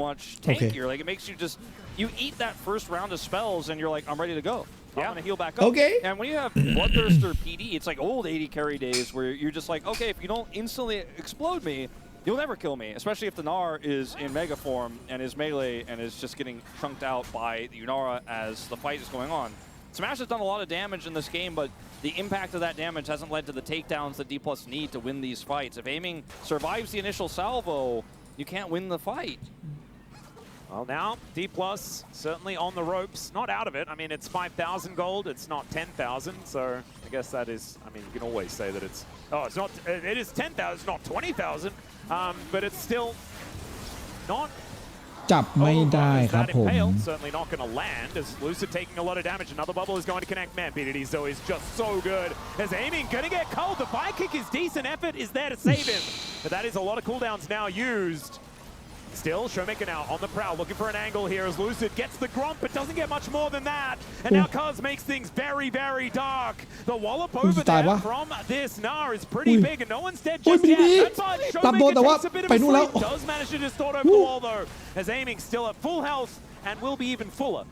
much tankier like it makes you just you eat that first round of spells and you're like I'm ready to go I'm gonna heal back up. Okay. And when you have Bloodthirster PD, it's like old 80 carry days where you're just like, okay, if you don't instantly explode me, you'll never kill me. Especially if the Gnar is in Mega form and is melee and is just getting chunked out by the Unara as the fight is going on. Smash has done a lot of damage in this game, but the impact of that damage hasn't led to the takedowns that D+ need to win these fights. If aiming survives the initial salvo, you can't win the fight. Well, now D+ certainly on the ropes, not out of it. I mean, it's 5,000 gold. It's not 10,000. So I guess that is. I mean, you can always say that it's. Oh, it's not. It is 10,000. It's not 20,000. But it's still not. จับไม่ได้ครับผม Certainly not going to land as Lucid taking a lot of damage. Another bubble is going to connect. Man, BDD though is just so good. As aiming, going to get cold. The fire kick is decent. Effort is there to save him, but that is a lot of cooldowns now used. Still, Showmaker now on the prowl, looking for an angle here as Lucid gets the Gromp, but doesn't get much more than that. And now Cuz makes things very, very dark. The wallop over there from this Gnar is pretty big, and no one's dead just yet. But Showmaker takes a bit of a sleep, does manage to just thought over the wall though, as aiming still at full health and will be even fuller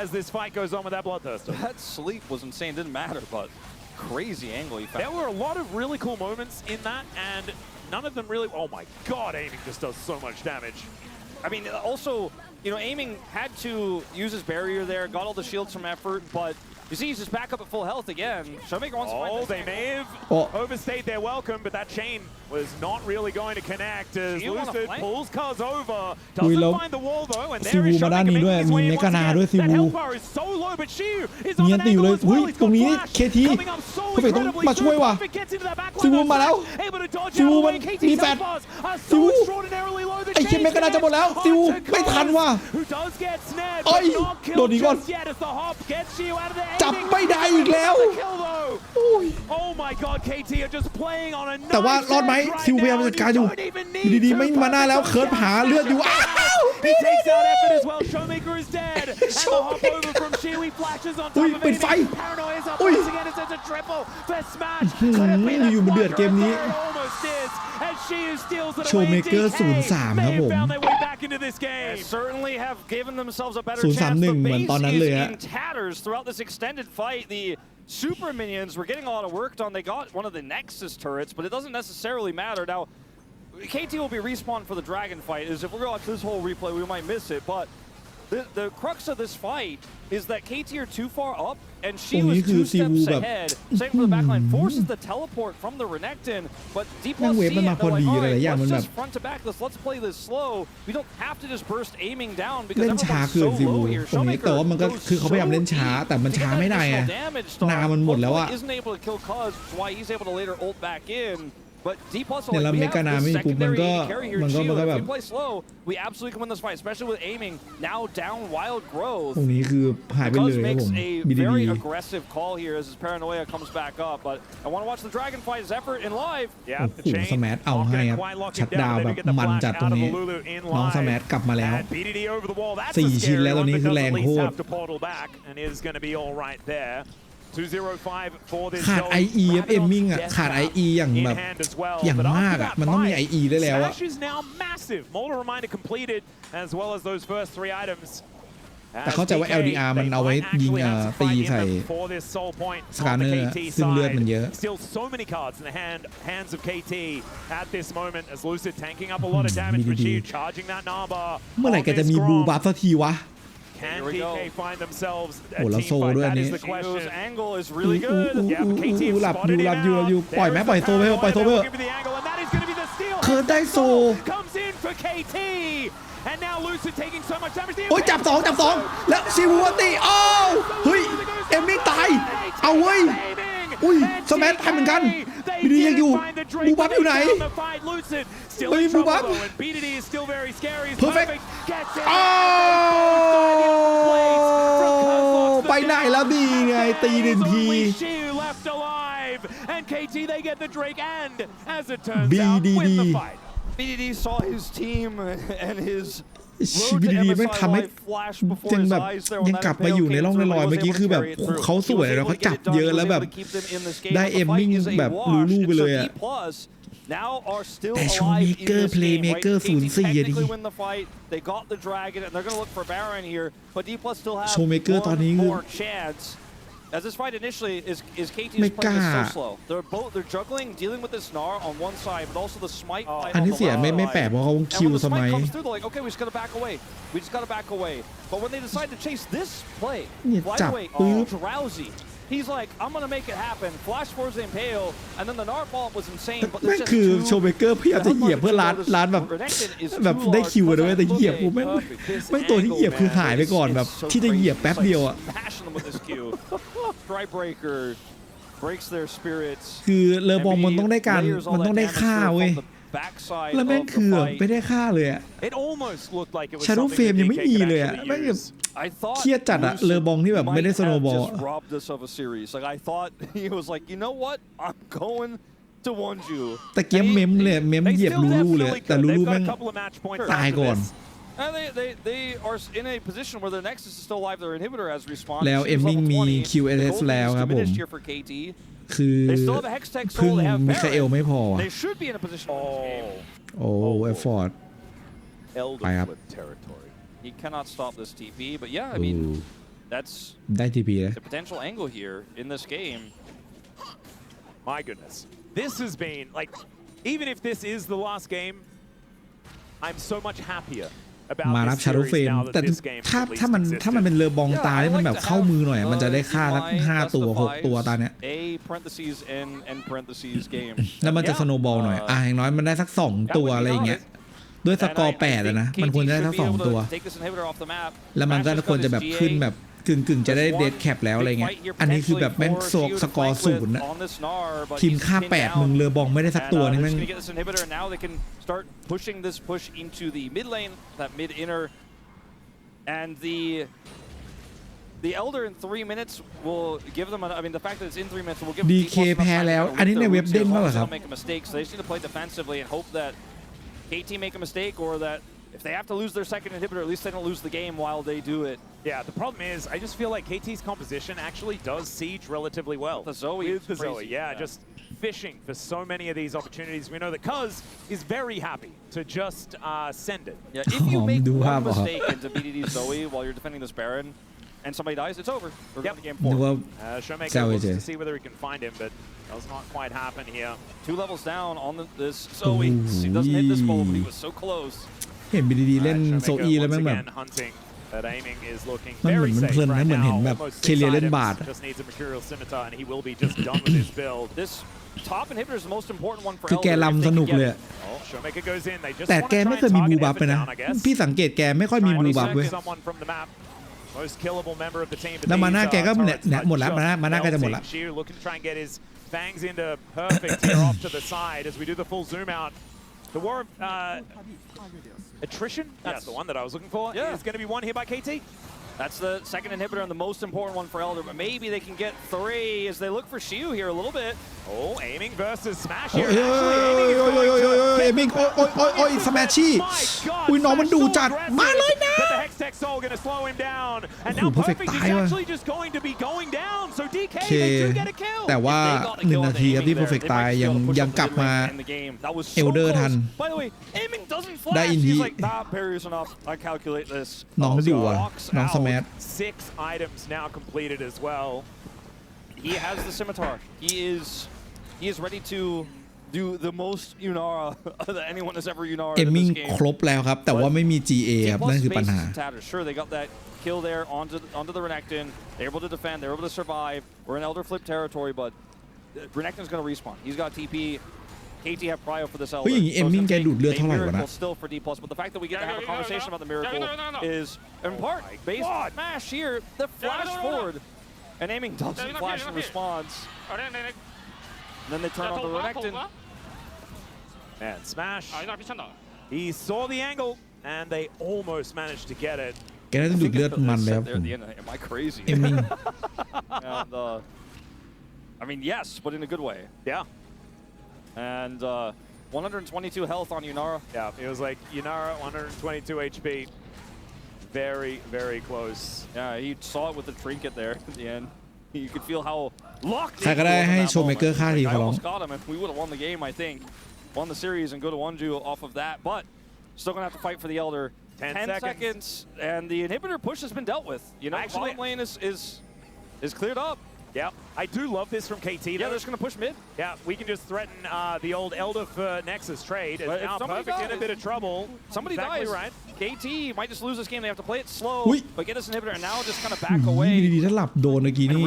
as this fight goes on with that Bloodthirster. That sleep was insane, didn't matter, but crazy angle he found. There were a lot of really cool moments in that, and none of them really. Oh my God, aiming just does so much damage. I mean, also, you know, aiming had to use his barrier there, got all the shields from effort, but you see he's just back up at full health again. Showmaker wants to find this. They may have overstayed their welcome, but that chain was not really going to connect as Lucid pulls Cuz over. Doesn't find the wall though, and there is Showmaker making his way in once again. That health bar is so low, but Shiu is on an angle as well. He's got flash coming up so incredibly soon. If it gets into the back line, able to dodge out away. KT's health bars are so extraordinarily low. The chain who does get snared, but not killed just yet as the hop gets Shiu out of there. จับไม่ได้อีกแล้ว Oh my God, KT are just playing on a แต่ว่ารอดไหมซิวพยายามจัดการอยู่ดีๆไม่มาหน้าแล้วเคิร์ดหาเลือดอยู่อ้าว He takes out effort as well. Showmaker is dead. And the hop over from Shiwi flashes on top of it. Paranoia is up once again. It's a triple for Smash. อยู่มันเดือดเกมนี้ Almost is as Shiu steals it away. Showmaker 0-3 ครับผม found their way back into this game. They certainly have given themselves a better chance. The base is in tatters throughout this extended fight. The super minions were getting a lot of work done. They got one of the Nexus turrets, but it doesn't necessarily matter. Now, KT will be respawned for the Dragon fight. Is if we're going to watch this whole replay, we might miss it. But the crux of this fight is that KT are too far up, and she was 2 steps ahead. Same for the backline. Forces the teleport from the Renekton, but D+ see it. They're like, all right, let's just front to back this. Let's play this slow. We don't have to just burst aiming down because everyone's so low here. Showmaker แต่ว่ามันก็คือเขาพยายามเล่นช้าแต่มันช้าไม่ได้ไงนามันหมดแล้วอะ isn't able to kill Cuz, which is why he's able to later ult back in. But D+เนี่ยเราเมกานาไม่ปุ๊บมันก็แบบ we play slow, we absolutely can win this fight, especially with aiming now down Wild Growth. ตรงนี้คือหายไปเลยครับผม BDD makes a very aggressive call here as his paranoia comes back up. But I want to watch the Dragon fight, his effort in live. โอ้โหสแมทเอาให้ครับชัดดาวแบบมันจัดตรงนี้น้องสแมทกลับมาแล้ว4 ชิ้นแล้วตอนนี้คือแรงโคตรขาด IE ครับเอมมิ่งอ่ะขาด IE อย่างแบบอย่างมากอ่ะมันต้องมี IE ได้แล้วอ่ะแต่เข้าใจว่า LDR มันเอาไว้ยิงตีใส่สกาเนอร์ซึ่งเลือดมันเยอะเมื่อไหร่แกจะมีบูบัฟสักทีวะ Can DK find themselves a โอ้แล้ว team โซ fight? ด้วยอั That นนี้ is the question. His angle is really good. Yeah, but KT หลับ spotted อยู่ him หลับอยู่หลับอยู่ out. ปล่อยไหม There's ปล่อย the โซไป power ปล่อยโซ line ไป that will give you the angle, and that is going to be the steal. เคิร์ดได้โซ Comes in for KT, and now Lucid taking so much damage. โอ้ยจับสองแล้วซีวูตีอ้าวเฮ้ยเอมมี่ตายเอาเว้ยอุ้ยสแมัททำเหมือนกันบีดียังอยู่บูบัฟอยู่ไหนเฮ้ยบูบัฟเพอร์เฟกต์อ้าวไปไหนแล้วดีไงตีหนึ่งที BDD saw his team and his ชีวิตดีๆไม่ทำให้ยังแบบยังกลับมาอยู่ในร่องในรอยเมื่อกี้คือแบบเขาสวยแล้วเขาจับเยอะแล้วแบบได้เอมมิ่งแบบลูๆไปเลยอะแต่โชว์เมเกอร์เพลย์เมเกอร์04อะดิโชว์เมเกอร์ตอนนี้คือ As this fight initially is KT's playing is so slow. They're juggling, dealing with this Gnar on one side, but also the smite fight อัน on นี้ the เสีย left. ไม่แปลกเพราะเขาคิว And when the สมัย smite comes through, they're like, okay, we just gotta back away. We just gotta back away. But when they decide to chase this play, fly away, drowsy. He's like, I'm gonna make it happen. Flash forwards the Impale, and then the Gnar follow-up was insane. But แม่งคือโชว์เมเกอร์พยายามจะเหยียบเพื่อร้านแบบได้คิวด้วยแต่เหยียบกูแม่งตัวที่เหยียบคือหายไปก่อนแบบที่จะเหยียบแป๊บเดียวอะคือเลอบองมันต้องได้การมันต้องได้ค่าเว้ยแล้วแม่งคือไม่ได้ค่าเลยอะชาโดว์เฟรมยังไม่มีเลยอะแม่งเครียดจัดอะเลอบองที่แบบไม่ได้สโนว์บอลแต่เกมเมมเลยเมมเหยียบลูลูเลยแต่ลูลูแม่งตายก่อนThey are in a position where their Nexus is still alive. Their inhibitor has respawned. แล้วเอมมิงมี QSS แล้วครับผมคือพึ่งมิคาเอลไม่พอโอ้เอฟฟอร์ดไปครับ He cannot stop this TP, but yeah, I mean that's ได้ TP เลย the potential angle here in this game. My goodness, this has been like, even if this is the last game, I'm so much happier.มารับชาโดว์เฟรมแต่ถ้ามันเป็นเลอบองตาที่มันแบบเข้ามือหน่อยมันจะได้ค่าสัก5 ตัว 6 ตัวตาเนี้ยแล้วมันจะสโนว์บอลหน่อยอย่างน้อยมันได้สัก2 ตัวอะไรอย่างเงี้ยด้วยสกอร์8นะมันควรจะได้สัก2 ตัวแล้วมันก็ควรจะแบบขึ้นแบบกึ่งจะได้เดดแคปแล้วอะไรเงี้ยอันนี้คือแบบแม่งสกอร์0นะทีมค่า8มึงเลอบองไม่ได้สักตัวนึงแม่งstart pushing this push into the mid lane, that mid inner, and the Elder in 3 minutes will give them. I mean, the fact that it's in 3 minutes will give them. DK แพ้แล้วอันนี้ในเว็บเด้งมั้งเหรอครับ Make a mistake, so they just need to play defensively and hope that KT make a mistake or that if they have to lose their second inhibitor, at least they don't lose the game while they do it. Yeah, the problem is I just feel like KT's composition actually does siege relatively well. The Zoe, just fishing for so many of these opportunities. We know that Cuz is very happy to just send it. Yeah, if you make one mistake into BDD Zoe while you're defending this Baron and somebody dies, it's over. We're going to game 4. Showmaker looks to see whether he can find him, but does not quite happen here. 2 levels down on this Zoe. He doesn't hit this ball, but he was so close. เห็น BDD เล่นโซอีแล้วแม่งแบบมันเหมือนมันเพลินนะเหมือนเห็นแบบเคเลียเล่นบาทคือแกลำสนุกเลยแต่แกไม่เคยมีบูบัฟเลยนะพี่สังเกตแกไม่ค่อยมีบูบัฟเว้ยแล้วมาหน้าแกก็เนี่ยหมดแล้วมาหน้าแกจะหมดแล้วFangs into perfect here off to the side as we do the full zoom out. The war of attrition, that's the one that I was looking for, is going to be won here by KT. That's the second inhibitor and the most important one for Elder, but maybe they can get 3 as they look for Shiu here a little bit. Oh, aiming versus smash here. Aiming, โอ้ยสแมชชี่อุ้ยน้องมันดูจัดมาเลยนะ But the Hextech Soul going to slow him down, and now Perfect is actually just going to be going down. So DK they do get a kill. แต่ว่า1 นาทีครับที่ Perfect ตายยังกลับมาเอลเดอร์ทันได้อินทีน้องดูอ่ะน้องสแมช 6 items now completed as well. He has the scimitar. He is ready to do the most Yunara that anyone has ever Yunara เอม in มิ่ง this game ครบแล้วครับแต่ว่าไม่มี GA ครับนั่นคือปัญหา Sure, they got that kill there onto the Renekton. They're able to defend. They're able to survive. We're in Elder Flip territory, but Renekton's going to respawn. He's got TP. KT have prio for this Elder. เฮ้ยอย่างนี้เอมมิ่งแกดูดเลือดเท่าไหร่วะนะ Still for D+, but the fact that we get to have a conversation about the miracle is in part based on Smash here. The flash forward and aiming doesn't flash in response. Then they turn on the Renekton. Man, Smash. He saw the angle and they almost managed to get it. แกน่าจะดูดเลือดมันแล้วผม Am I crazy? เอมมิ่ง And, I mean, yes, but in a good way. Yeah. And 122 health on Yunara. Yeah, it was like Yunara 122 HP. Very, very close. Yeah, he saw it with the trinket there at the end. You could feel how locked in ใครก็ได้ให้โชว์เมเกอร์ฆ่าที I ขอร้อง almost got him if we would have won the game, I think. Won the series and go to Wonju off of that, but still gonna have to fight for the Elder. 10 seconds, and the inhibitor push has been dealt with. You know, actually, bottom lane is cleared up. Yeah, I do love this from KT. Yeah, they're just going to push mid. Yeah, we can just threaten the old Elder for Nexus trade. It's now Perfect in a bit of trouble. Somebody exactly dies. Right. KT might just lose this game. They have to play it slow, but get this inhibitor and now just kind of back ดี away. ถ้าหลับโดนเมื่อกี้นี่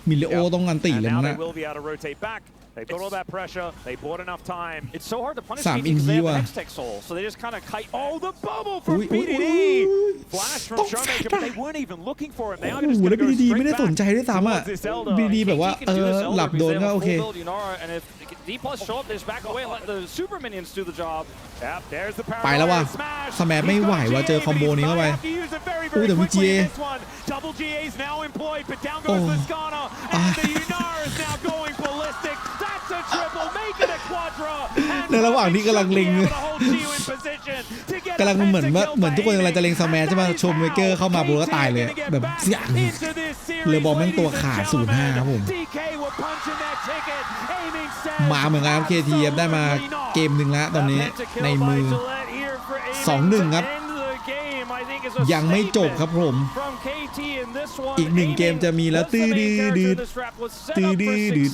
มิลเลโอต้องอันตี And เลย now มั้ง they นะ will be able to rotate back. They got all that pressure. They bought enough time. It's so hard to punish 3 KT because they have ว่ะ the Hextech Soul, so they just kind of kite. Oh, the bubble from BDD! Flash from Showmaker, but they weren't even looking for him. They are โอ้ just โห going แล้ว to go บีดีไม่ straight ได้สน back ใจด้วยซ้ำอ่ะ towards this Elder. บีดีแบบว่า KT can do this Elder หลับ because โดน they ก็ have โอ a เค full build Yunara, and if D+ show up, they just back away and let the super minions do the job. Yep, there's the power ไปแล้วว่ะ Smash. สแมทไม่ไหวว่ะเจอคอมโบนี้เข้าไป Ooh, the quickly VGA. in this one. Double GA's now employed, but down goes the Skana, and the Yunara is now going ballistic. That's a triple, make it a quadra. ในระหว่างที่กำลังเล็งกำลังเหมือนทุกคนกำลังจะเล็งสแมทใช่ไหมโชว์เมเกอร์เข้ามาโบก็ตายเลยแบบเสียงเรือบอลแม่งตัวขาด 0-5 ครับผมมาเหมือนกันครับ KT ได้มาเกมหนึ่งแล้วตอนนี้ในมือ 2-1 ครับยังไม่จบครับผมอีก1เกมจะมีแล้วตื้อดื้อดื้อตื้อดื้อดื้อ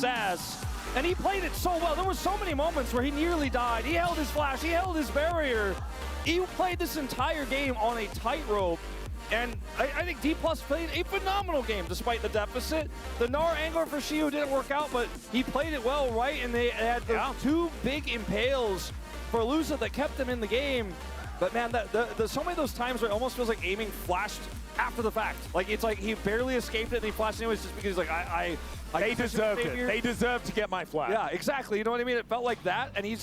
And he played it so well. There were so many moments where he nearly died. He held his flash. He held his barrier. He played this entire game on a tightrope. And I think D+ played a phenomenal game despite the deficit. The Gnar angler for Shiu didn't work out, but he played it well, right? And they had the 2 big impales for Lusa that kept them in the game. But man, so many of those times where it almost feels like aiming flashed after the fact. Like it's like he barely escaped it and he flashed anyways just because he's like, they deserved it. They deserved to get my flash. Yeah, exactly. You know what I mean? It felt like that, and he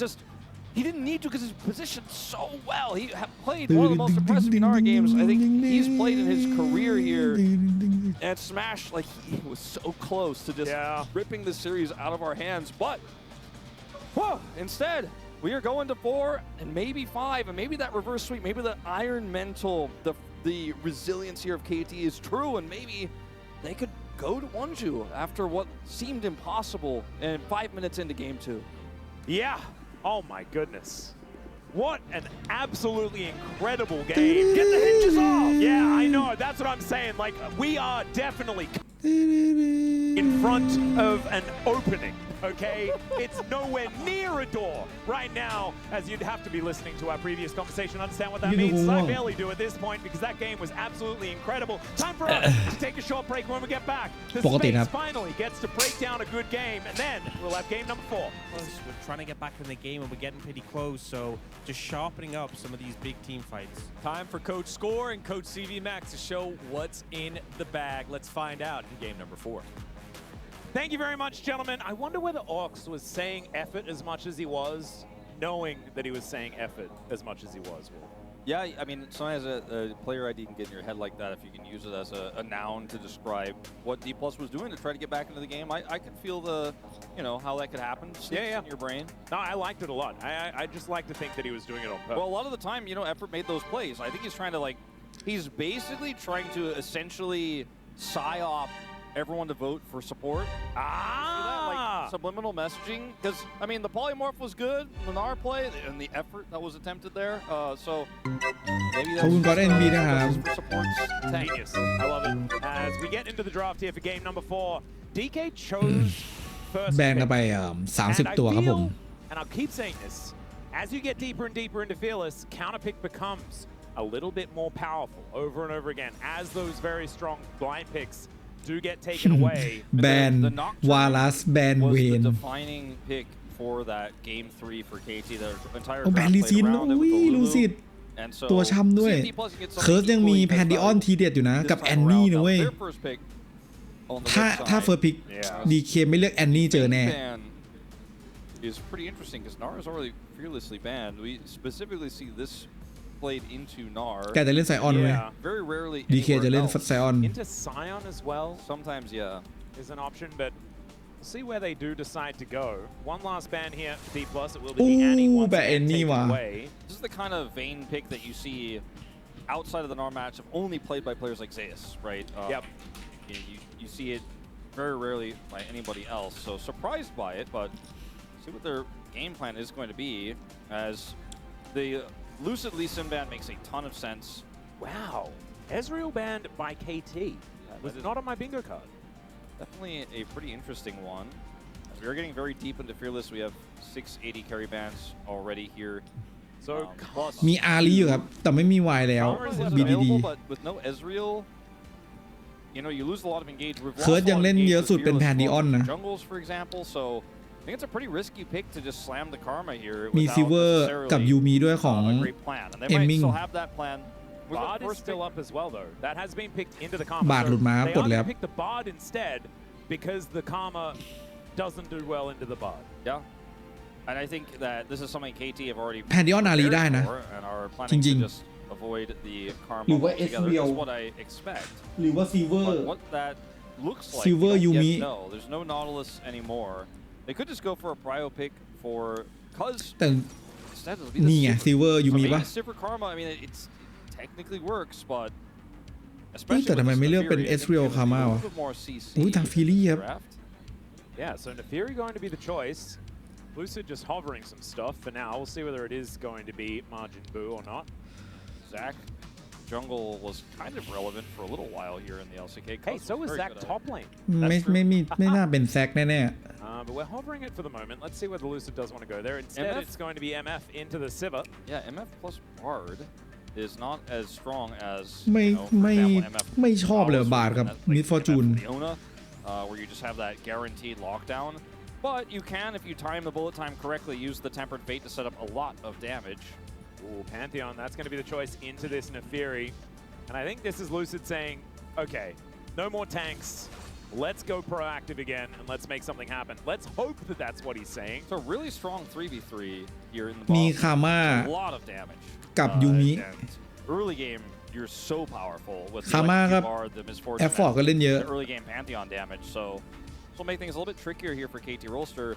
didn't need to because he's positioned so well. He played one of the most impressive Yunara games I think he's played in his career here. And Smash, like, he was so close to just ripping the series out of our hands. But, whoa, instead, we are going to 4 and maybe 5, and maybe that reverse sweep, maybe the iron mental, the resilience here of KT is true, and maybe they could go to Wonju after what seemed impossible and 5 minutes into game 2. Yeah. Oh my goodness. What an absolutely incredible game. Get the hinges off. Yeah, I know. That's what I'm saying. Like, we are definitely in front of an opening. Okay, it's nowhere near a door right now, as you'd have to be listening to our previous conversation to understand what that means. I barely do at this point because that game was absolutely incredible. Time for us to take a short break. When we get back, the space finally gets to break down a good game, and then we'll have game number 4. We're trying to get back in the game, and we're getting pretty close, so just sharpening up some of these big team fights. Time for Coach Score and Coach CV Max to show what's in the bag. Let's find out in game number 4. Thank you very much, gentlemen. I wonder whether Ox was saying effort as much as he was, knowing that he was saying effort as much as he was. Yeah, I mean, sometimes a player ID can get in your head like that if you can use it as a noun to describe what D+ was doing to try to get back into the game. I can feel how that could happen. In your brain. No, I liked it a lot. I just like to think that he was doing it on purpose. Well, a lot of the time, effort made those plays. I think he's trying to he's basically trying to essentially psyop everyone to vote for support. Subliminal messaging. Because, I mean, the polymorph was good, the Gnar play, and the effort that was attempted there. So, maybe that's for support. Genius. I love it. As we get into the draft here for game number 4, DK chose first แบนกันไป30 ตัวครับผม and I'll keep saying this, as you get deeper and deeper into Fearless, counter pick becomes a little bit more powerful over and over again as those very strong blind picks do get taken away. แบนวาลัสแบนเวน defining pick for that game 3 for KT. The entire แบนลีซินอุ้ยลูซิดตัวช้ำด้วยเคิร์สยังมีแพนดิออนทีเด็ดอยู่นะกับแอนนี่นะเว้ยถ้าเฟิร์สพิกดีเคไม่เลือกแอนนี่เจอแน่ is pretty interesting because Nar is already fearlessly banned. We specifically see this played into Nar. แกจะเล่นไซออนเว้ย Very rarely ดีเคจะเล่นไซออน Into Scion as well. Sometimes, yeah. Is an option, but we'll see where they do decide to go. One last ban here for D+. It will be อู้ the Annie once แบบ again แอนนี่ taken ว่ะ away. This is the kind of Vayne pick that you see outside of the Nar matchup, only played by players like Zeus, right? Yep. You see it very rarely by anybody else. So surprised by it, but see what their game plan is going to be, as the Lucid Lee Sin ban makes a ton of sense. Wow. Ezreal banned by KT. Was not on my bingo card. Definitely a pretty interesting one. As we are getting very deep into Fearless, we have 680 carry bans already here. So มีอารีอยู่ครับแต่ไม่มีวายแล้ว BDD but with no Ezreal, you know, you lose a lot of engage. เคิร์สยังเล่นเยอะสุดเป็นแพนดิออนนะ Jungles, for example, so I think it's a pretty risky pick to just slam the Karma here. มีซิเวอร์กับยูมีด้วยของ เอมมิง Bard is still up as well, though. That has been picked into the Karma. บาดหลุดมา They ปลด are แล้ว going to pick the Bard instead because the Karma doesn't do well into the Bard. Yeah, and I think that this is something KT have already แพนดิออนอารีได้นะ and are planning จริง to just avoid the Karma หรือว่า altogether. SBL That's what I expect. หรือว่าซิเวอร์ But what that looks like, Silver we don't Yumi. yet know. There's no Nautilus anymore. They could just go for a prio pick for cause แต่ instead it'll be นี่ the ไง Sivir. ซิเวอร์ยู So มี maybe ปะ the Sivir Karma, I mean, it technically works, but เฮ้ย especially แต่ทำไม with ไม่ this เลือกเป็น Neferi, I think Ezreal there's Karma a วะ little bit more CC อุ้ยทางฟิลี่ครับ draft. Yeah, so Neferi going to be the choice. Lucid just hovering some stuff for now. We'll see whether it is going to be Margin Boo or not. Zach jungle was kind of relevant for a little while here in the LCK. Hey, so was very Zach good at it. top lane. ไม่น่าเป็นแซกแน่ But we're hovering it for the moment. Let's see whether Lucid does want to go there. Instead, MF? it's going to be MF into the Sivir. Yeah, MF plus Bard is not as strong as ๆไม่ you know, for ไม่ example, MF ไม่ชอบเลย Powers บาทกับ and มิดฟอร์จูน MF Leona, where you just have that guaranteed lockdown. But you can, if you time the bullet time correctly, use the Tempered Fate to set up a lot of damage. Ooh, Pantheon, that's going to be the choice into this Neferi. And I think this is Lucid saying, okay, no more tanks. Let's go proactive again and let's make something happen. Let's hope that that's what he's saying. It's a really strong 3v3 here in the มี bottom. คาม่า A lot of damage. กับยูมิ and early game, you're so powerful with the Karma Electric ครับ Bard, the Misfortune, แอฟฟอร์ดก็เล่นเยอะ the early game Pantheon damage. So this will make things a little bit trickier here for KT Rolster.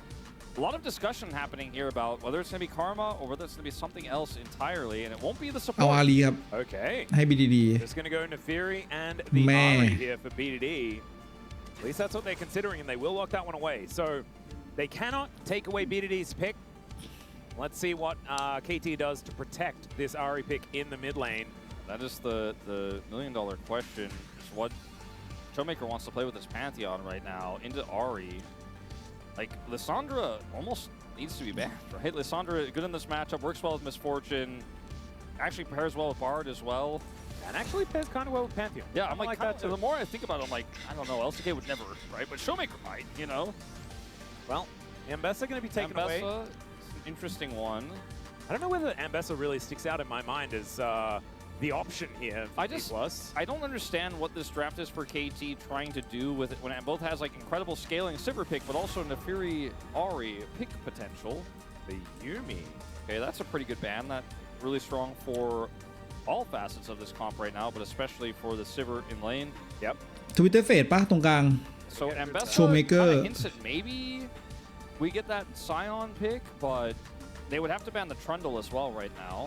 A lot of discussion happening here about whether it's going to be Karma or whether it's going to be something else entirely, and it won't be the เอาอา support. รีครับ Okay. ให้ BDD Just going to go Neferi and the Man. Ari here for BDD. At least that's what they're considering, and they will lock that one away. So they cannot take away BDD's pick. Let's see what KT does to protect this Ari pick in the mid lane. That is the million-dollar question. Is what Showmaker wants to play with this Pantheon right now into Ari. Like, Lissandra almost needs to be banned, right? Lissandra, good in this matchup, works well with Misfortune, actually pairs well with Bard as well. And actually pairs kind of well with Pantheon. Yeah, I'm like like that too. the more I think about it, I'm like, I don't know, LCK would never, right? But Showmaker might, you know? Well, Ambessa going to be taken away. Ambessa is an interesting one. I don't know whether Ambessa really sticks out in my mind as the option here for I don't understand what this draft is for KT trying to do with it when it both has like incredible scaling Sivir pick, but also Neferi Ari pick potential. The Yumi. Okay, that's a pretty good ban. That really strong for all facets of this comp right now, but especially for the Sivir in lane. Yep. Twitter เฟดปะตรงกลาง So Ambessa Showmaker. kind of hints at maybe we get that Scion pick, but they would have to ban the Trundle as well right now.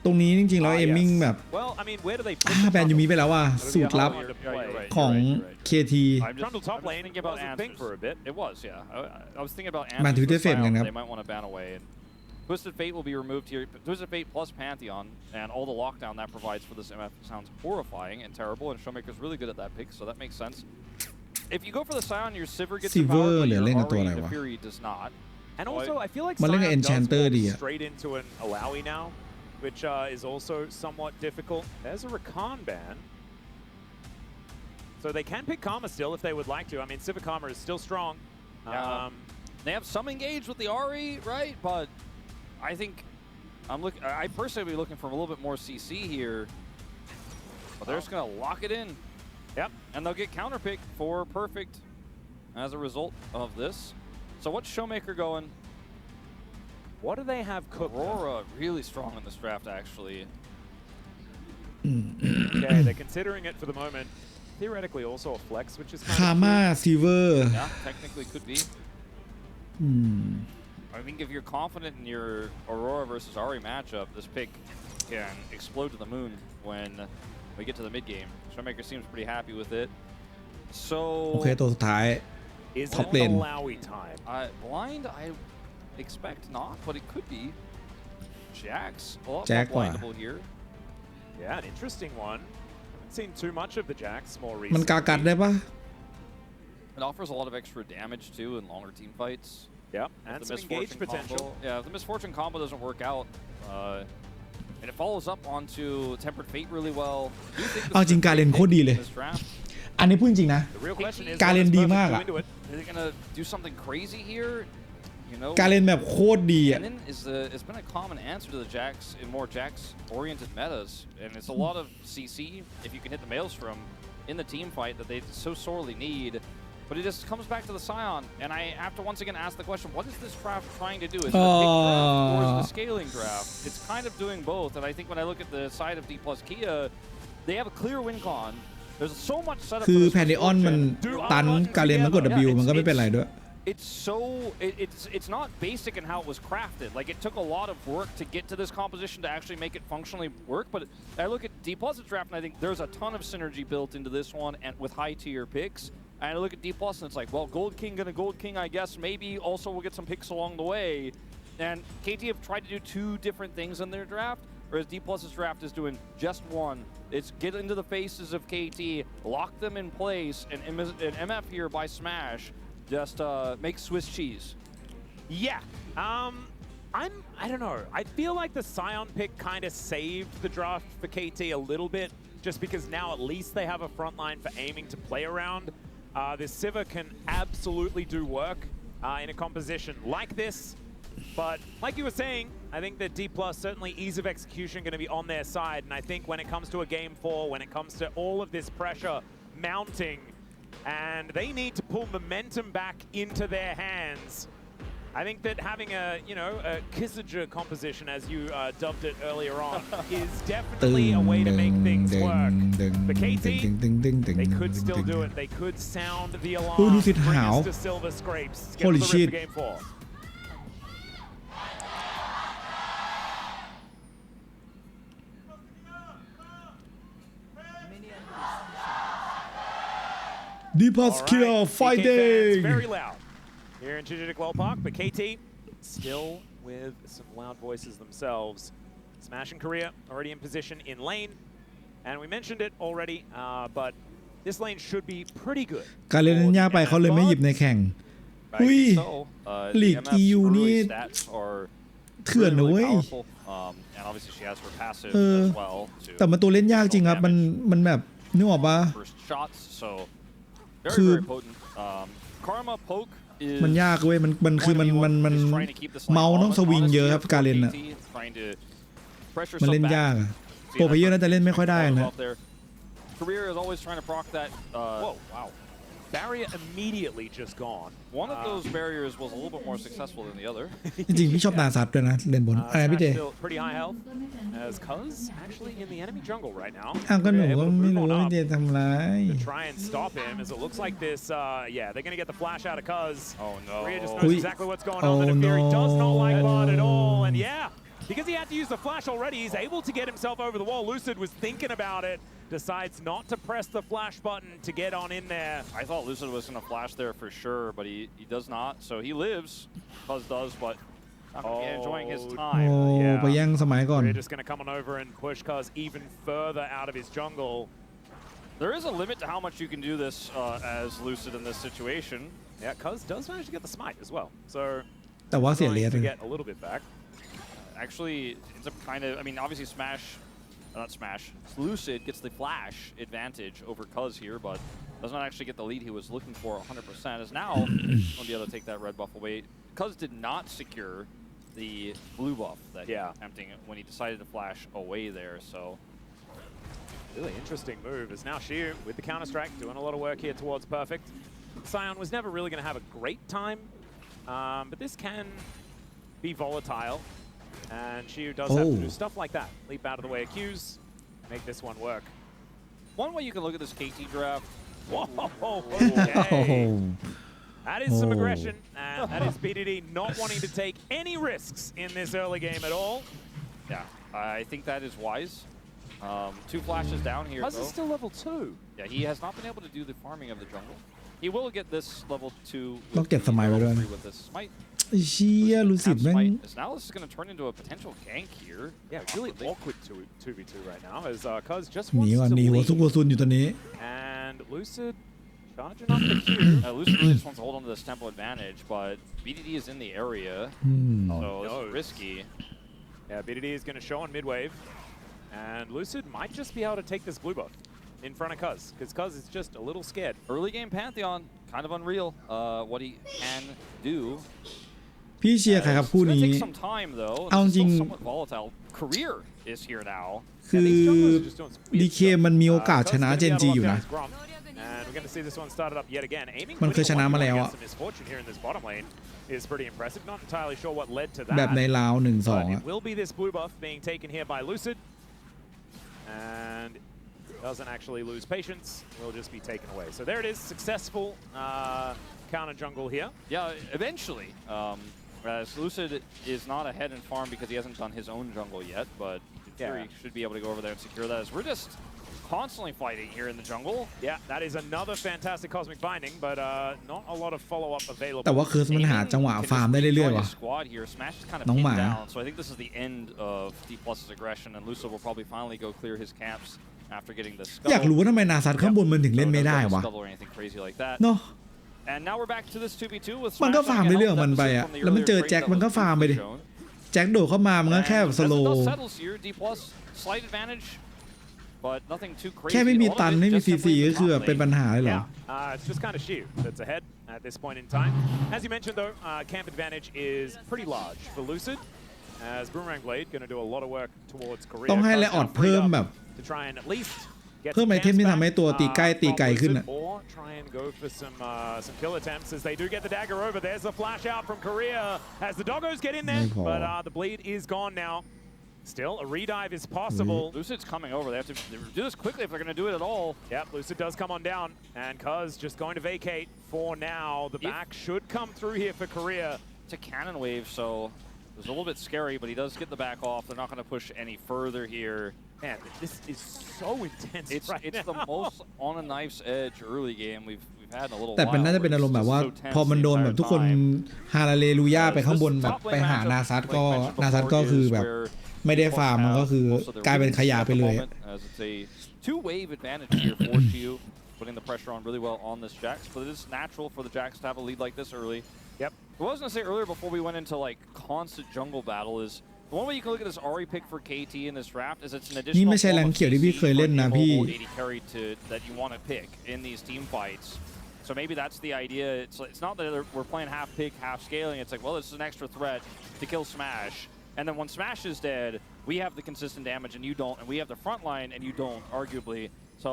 ตรงนี้จริงๆแล้วเอมมิงแบบ Well, I mean, where do they put แบนยูมิไปแล้วว่ะสูตรลับ ของ KT Trundle top lane thinking about was a thing answers. for a bit. It was, yeah. I was thinking about Man, answers Twitter for Fate Scion kan they might want to ban away. And Twisted Fate will be removed here. Twisted Fate plus Pantheon and all the lockdown that provides for this MF sounds horrifying and terrible, and Showmaker's really good at that pick, so that makes sense. If you go for the Scion, your Sivir gets Sivir empowered, but เหลือ your เล่นกับตัวอะไร Ari วะ Neferi does not. And also, I feel like มันเล่นกับ Sion does Enchanter walk ดีอะ straight into an Alawi now, which is also somewhat difficult. There's a Rakan ban. So they can pick Karma still if they would like to. I mean, Civic Karma is still strong. They have some engage with the Ahri, right? But I think I personally would be looking for a little bit more CC here. But they're just going to lock it in. Yep. And they'll get counterpick for perfect as a result of this. So what's Showmaker going? What do they have cooked? Aurora really strong in this draft, actually. Okay, they're considering it for the moment. Theoretically also a flex, which is kind of Karma Silver Yeah, technically could be. I think if you're confident in your Aurora versus Ahri matchup, this pick can explode to the moon when we get to the mid game. Showmaker seems pretty happy with it. So โอเคตัวสุดท้าย Is Top it lane. Alawi time? Blind, I expect not, but it could be. Jax, Jack blindable here. Yeah, an interesting one. Haven't seen too much of the Jax more มัน recently. กากัดได้ปะ It offers a lot of extra damage too in longer team fights. Yep, and The some engage potential. Yeah, if the Misfortune combo doesn't work out, and it follows up onto Tempered Fate really well. Do you think this เอาจริง is a การเล่น big โคตรดีเลย pick in this draft? อันนี้พูดจริงนะ The real question is, การเล่น what ดี does มาก Perfect อะ do into it? Is it gonna do something crazy here? You know, การเล่นแบบโคตรดีอ่ะ Cannon it's been a common answer to the Jax in more Jax-oriented metas, and it's a lot of CC if you can hit the Maelstrom in the team fight that they so sorely need. But it just comes back to the Scion, and I have to once again ask the question: what is this draft trying to do? Is it a big draft or is it a scaling draft? It's kind of doing both, and I think when I look at the side of D plus Kia, they have a clear win con. There's so much setup. คือ for แพนดิออนมันตันการเล่นมันกด W มันก็ไม่เป็นไรด้วย It's not basic in how it was crafted. Like, it took a lot of work to get to this composition to actually make it functionally work. But I look at D Plus's draft and I think there's a ton of synergy built into this one and with high tier picks. And I look at D Plus and it's like, well, Gold King gonna Gold King, I guess. Maybe also we'll get some picks along the way. And KT have tried to do two different things in their draft, whereas D Plus's draft is doing just one. It's get into the faces of KT, lock them in place, and MF here by Smash just make Swiss cheese. Yeah. I don't know. I feel like the Scion pick kind of saved the draft for KT a little bit, just because now at least they have a front line for aiming to play around. This Siva can absolutely do work in a composition like this. But like you were saying, I think that D Plus, certainly ease of execution going to be on their side. And I think when it comes to a game 4, when it comes to all of this pressure mounting, and they need to pull momentum back into their hands, I think that having a Kissinger composition, as you dubbed it earlier on, is definitely a way to make things work. For KT, they could still do it. They could sound the alarm, bring us to Silver Scrapes, get to the rip for game 4. D Plus Kill fighting very loud here in Chichidik Well Park, but KT still with some loud voices themselves. Smash and Korea already in position in lane, and we mentioned it already, but this lane should be pretty good. การเล่นยากไปเขาเลยไม่หยิบในแข่งอุ้ยลีก EU นี่เถื่อนนะเว้ยแต่มันตัวเล่นยากจริงครับมันแบบนึกออกปะคือมันยากเว้ยมันคือมันเมาส์ต้องสวิงเยอะครับการเล่นอ่ะมันเล่นยากอ่ะโปรเพลเยอร์น่าจะเล่นไม่ค่อยได้นะ Career is always trying to proc that. Whoa, wow. Barrier immediately just gone. One of those barriers was a little bit more successful than the other. จริงๆพี่ชอบตาซัดด้วยนะเล่นบนอะไรพี่เจ Pretty high health as Cuz actually in the enemy jungle right now. อ้าวก็หนูก็ไม่รู้ว่าพี่เจทำไร To try and stop him as it looks like this. Yeah, they're gonna get the flash out of Cuz. Oh no. Korea just knows exactly what's going on. The Fury does not like Bard at all, and yeah. Because he had to use the flash already, he's able to get himself over the wall. Lucid was thinking about it, decides not to press the flash button to get on in there. I thought Lucid was going to flash there for sure, but he does not. So he lives, Buzz does, but not going to be enjoying his time. โอ้ไปแย่งสมัยก่อน We're just going to come on over and push Cuz even further out of his jungle. There is a limit to how much you can do this as Lucid in this situation. Yeah, Cuz does manage to get the smite as well. So แต่ว่าเสียเลส to get a little bit back. Actually, it's a kind of, I mean, obviously Lucid gets the flash advantage over Cuz here, but does not actually get the lead he was looking for 100%. As now, going to be able to take that red buff away. Cuz did not secure the blue buff that he was attempting when he decided to flash away there, so. Really interesting move as now Shiu with the counter-strike doing a lot of work here towards perfect. Sion was never really going to have a great time, but this can be volatile, and Shiu does have to do stuff like that. Leap out of the way of Qs, make this one work. One way you can look at this KT draft. Whoa, okay. That is some aggression, and that is BDD not wanting to take any risks in this early game at all. Yeah, I think that is wise. 2 flashes down here. Cuz is still level 2. Yeah, he has not been able to do the farming of the jungle. He will get this level 2. ต้องเก็บสมัยไว้ด้วย with this smite. เชี่ยลูซิดแม่ง Now this is going to turn into a potential gank here. Yeah, really awkward 2v2 right now as Cuz just หนี wants ก่อน to หนีหัว leave. ซุกหัวซุนอยู่ตอนนี้ And Lucid charging up the Q. Lucid really just wants to hold on to this tempo advantage, but BDD is in the area, so this is risky. Yeah, BDD is going to show on mid-wave, and Lucid might just be able to take this blue buff in front of Cuz, because Cuz is just a little scared. Early game Pantheon, kind of unreal, what he can do. พี่เชียร์ใครครับคู่นี้ take some time though. เอาจริง somewhat volatile. Career is here now. คือ DK มันมีโอกาสชนะเจนจีอยู่นะ And we're going to see this one started up yet again. Aiming มันเคยชนะมาแล้วอะ misfortune here in this bottom lane is pretty impressive. Not entirely sure what led to that. แบบในราว 1-2 But อะ it will be this blue buff being taken here by Lucid, and doesn't actually lose patience. Will just be taken away. So there it is, successful counter jungle here. Yeah, eventually. Lucid is not ahead in farm because he hasn't done his own jungle yet, but in theory he should be able to go over there and secure that. As we're just constantly fighting here in the jungle. Yeah, that is another fantastic cosmic binding, but not a lot of follow-up available. แต่ว่าเคิร์สมันหาจังหวะฟาร์มได้เรื่อยๆว่ะ น้องหมา So I think this is the end of D+'s aggression, and Lucid will probably finally go clear his camps after getting the scuttle. อยากรู้ว่าทำไมนาซัดข้างบนมันถึงเล่นไม่ได้วะเนาะ And now we're back to this 2v2 with มันก็ฟาร์มเรื่องมันไปอะแล้วมันเจอแจ็คมันก็ฟาร์มไปดิแจ็คโดดเข้ามามันก็แค่สโลว์ slight advantage, but nothing too crazy. แค่ไม่มีตันไม่มีซีก็คือเป็นปัญหาเลยเหรอ It's just kind of Shiu that's ahead at this point in time. As you mentioned though, camp advantage is pretty large for Lucid, as Boomerang Blade going to do a lot of work towards Korea. ต้องให้และออดเพิ่มแบบ to try and at least เพิ่มไอเทมที่ทำให้ตัวตีใกล้ตีไกลขึ้นอะ or try and go for some kill attempts as they do get the dagger over. There's a flash out from Korea as the doggos get in there, but the bleed is gone now. Still, a redive is possible. Lucid's coming over. They have to do this quickly if they're going to do it at all. Yep, Lucid does come on down, and Cuz just going to vacate for now. The back should come through here for Korea. It's a cannon wave, so it's a little bit scary, but he does get the back off. They're not going to push any further here. Man, this is so intense it's now. the most on a knife's edge early game we've had in a little แต่มันน่าจะเป็นอารมณ์แบบว่าพอมันโดนแบบทุกคนฮาเลลูยาไปข้างบนแบบไปหานาซัดก็คือแบบไม่ได้ฟาร์มมันก็คือกลายเป็นขยะไปเลย two-wave advantage here for Shiu, putting the pressure on really well on this Jax, but it is natural for the Jax to have a lead like this early. Yep. What I was going to say earlier before we went into like constant jungle battle is the one way you can look at this Ahri pick for KT in this draft is it's an additional นี่ไม่ใช่แรงเขียวที่พี่เคยเล่นนะพี่ AD carry that you want to pick in these team fights. So maybe that's the idea. It's not that we're playing half pick, half scaling. It's like, well, this is an extra threat to kill Smash. And then when Smash is dead, we have the consistent damage and you don't, and we have the front line and you don't, arguably. So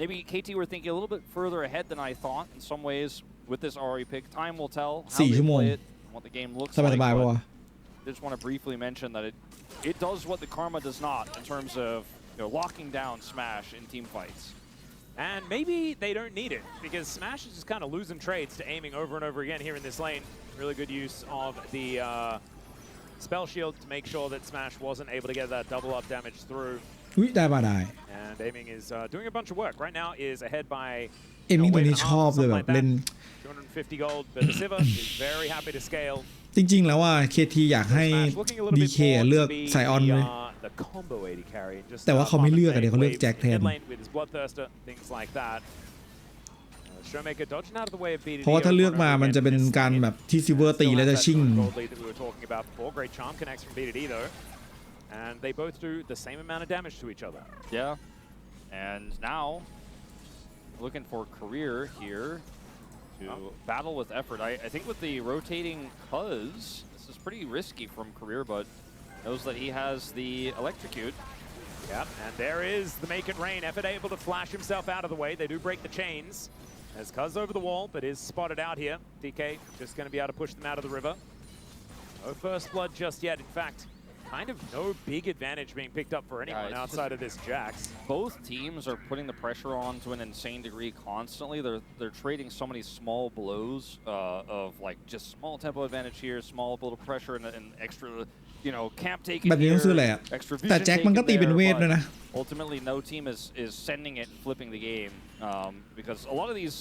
maybe KT were thinking a little bit further ahead than I thought in some ways with this Ahri pick. Time will tell how they play it, what the game looks like. I just want to briefly mention that it does what the Karma does not in terms of locking down Smash in team fights. And maybe they don't need it because Smash is just kind of losing trades to aiming over and over again here in this lane. Really good use of the spell shield to make sure that Smash wasn't able to get that double up damage through. ได้ป่ะได้ And aiming is doing a bunch of work. Right now is ahead by เอมิงตัวนี้ชอบเลยแบบเล่น 250 gold, but the Siva is very happy to scale. จริงๆแล้วว่า KT อยากให้ DK เลือกไซออนเลย แต่ว่าเขาไม่เลือกอะเดี๋ยวเขาเลือกแจ็คแทน Showmaker dodging out of the way of BDD. เพราะว่าถ้าเลือกมามันจะเป็นการแบบที่ซิลเวอร์ตีแล้วจะชิ่ง Gold lead that we were talking about before. Great charm connects from BDD though, and they both do the same amount of damage to each other. Yeah, and now looking for career here to battle with effort. I think with the rotating Cuz, this is pretty risky from career, but knows that he has the electrocute. Yep, and there is the make it rain. Effort able to flash himself out of the way. They do break the chains. As Cuz over the wall, but is spotted out here. DK just going to be able to push them out of the river. No first blood just yet. In fact, kind of no big advantage being picked up for anyone outside of this Jax. Both teams are putting the pressure on to an insane degree constantly. They're trading so many small blows of like just small tempo advantage here, small little pressure and extra, you know, camp taking แบบนี้ต้องซื้ออะไร here, อ่ะ extra แต่ vision แจ็คมันก็ taken ตีเป็นเวท there, ด้วยนะ but ultimately no team is sending it and flipping the game because a lot of these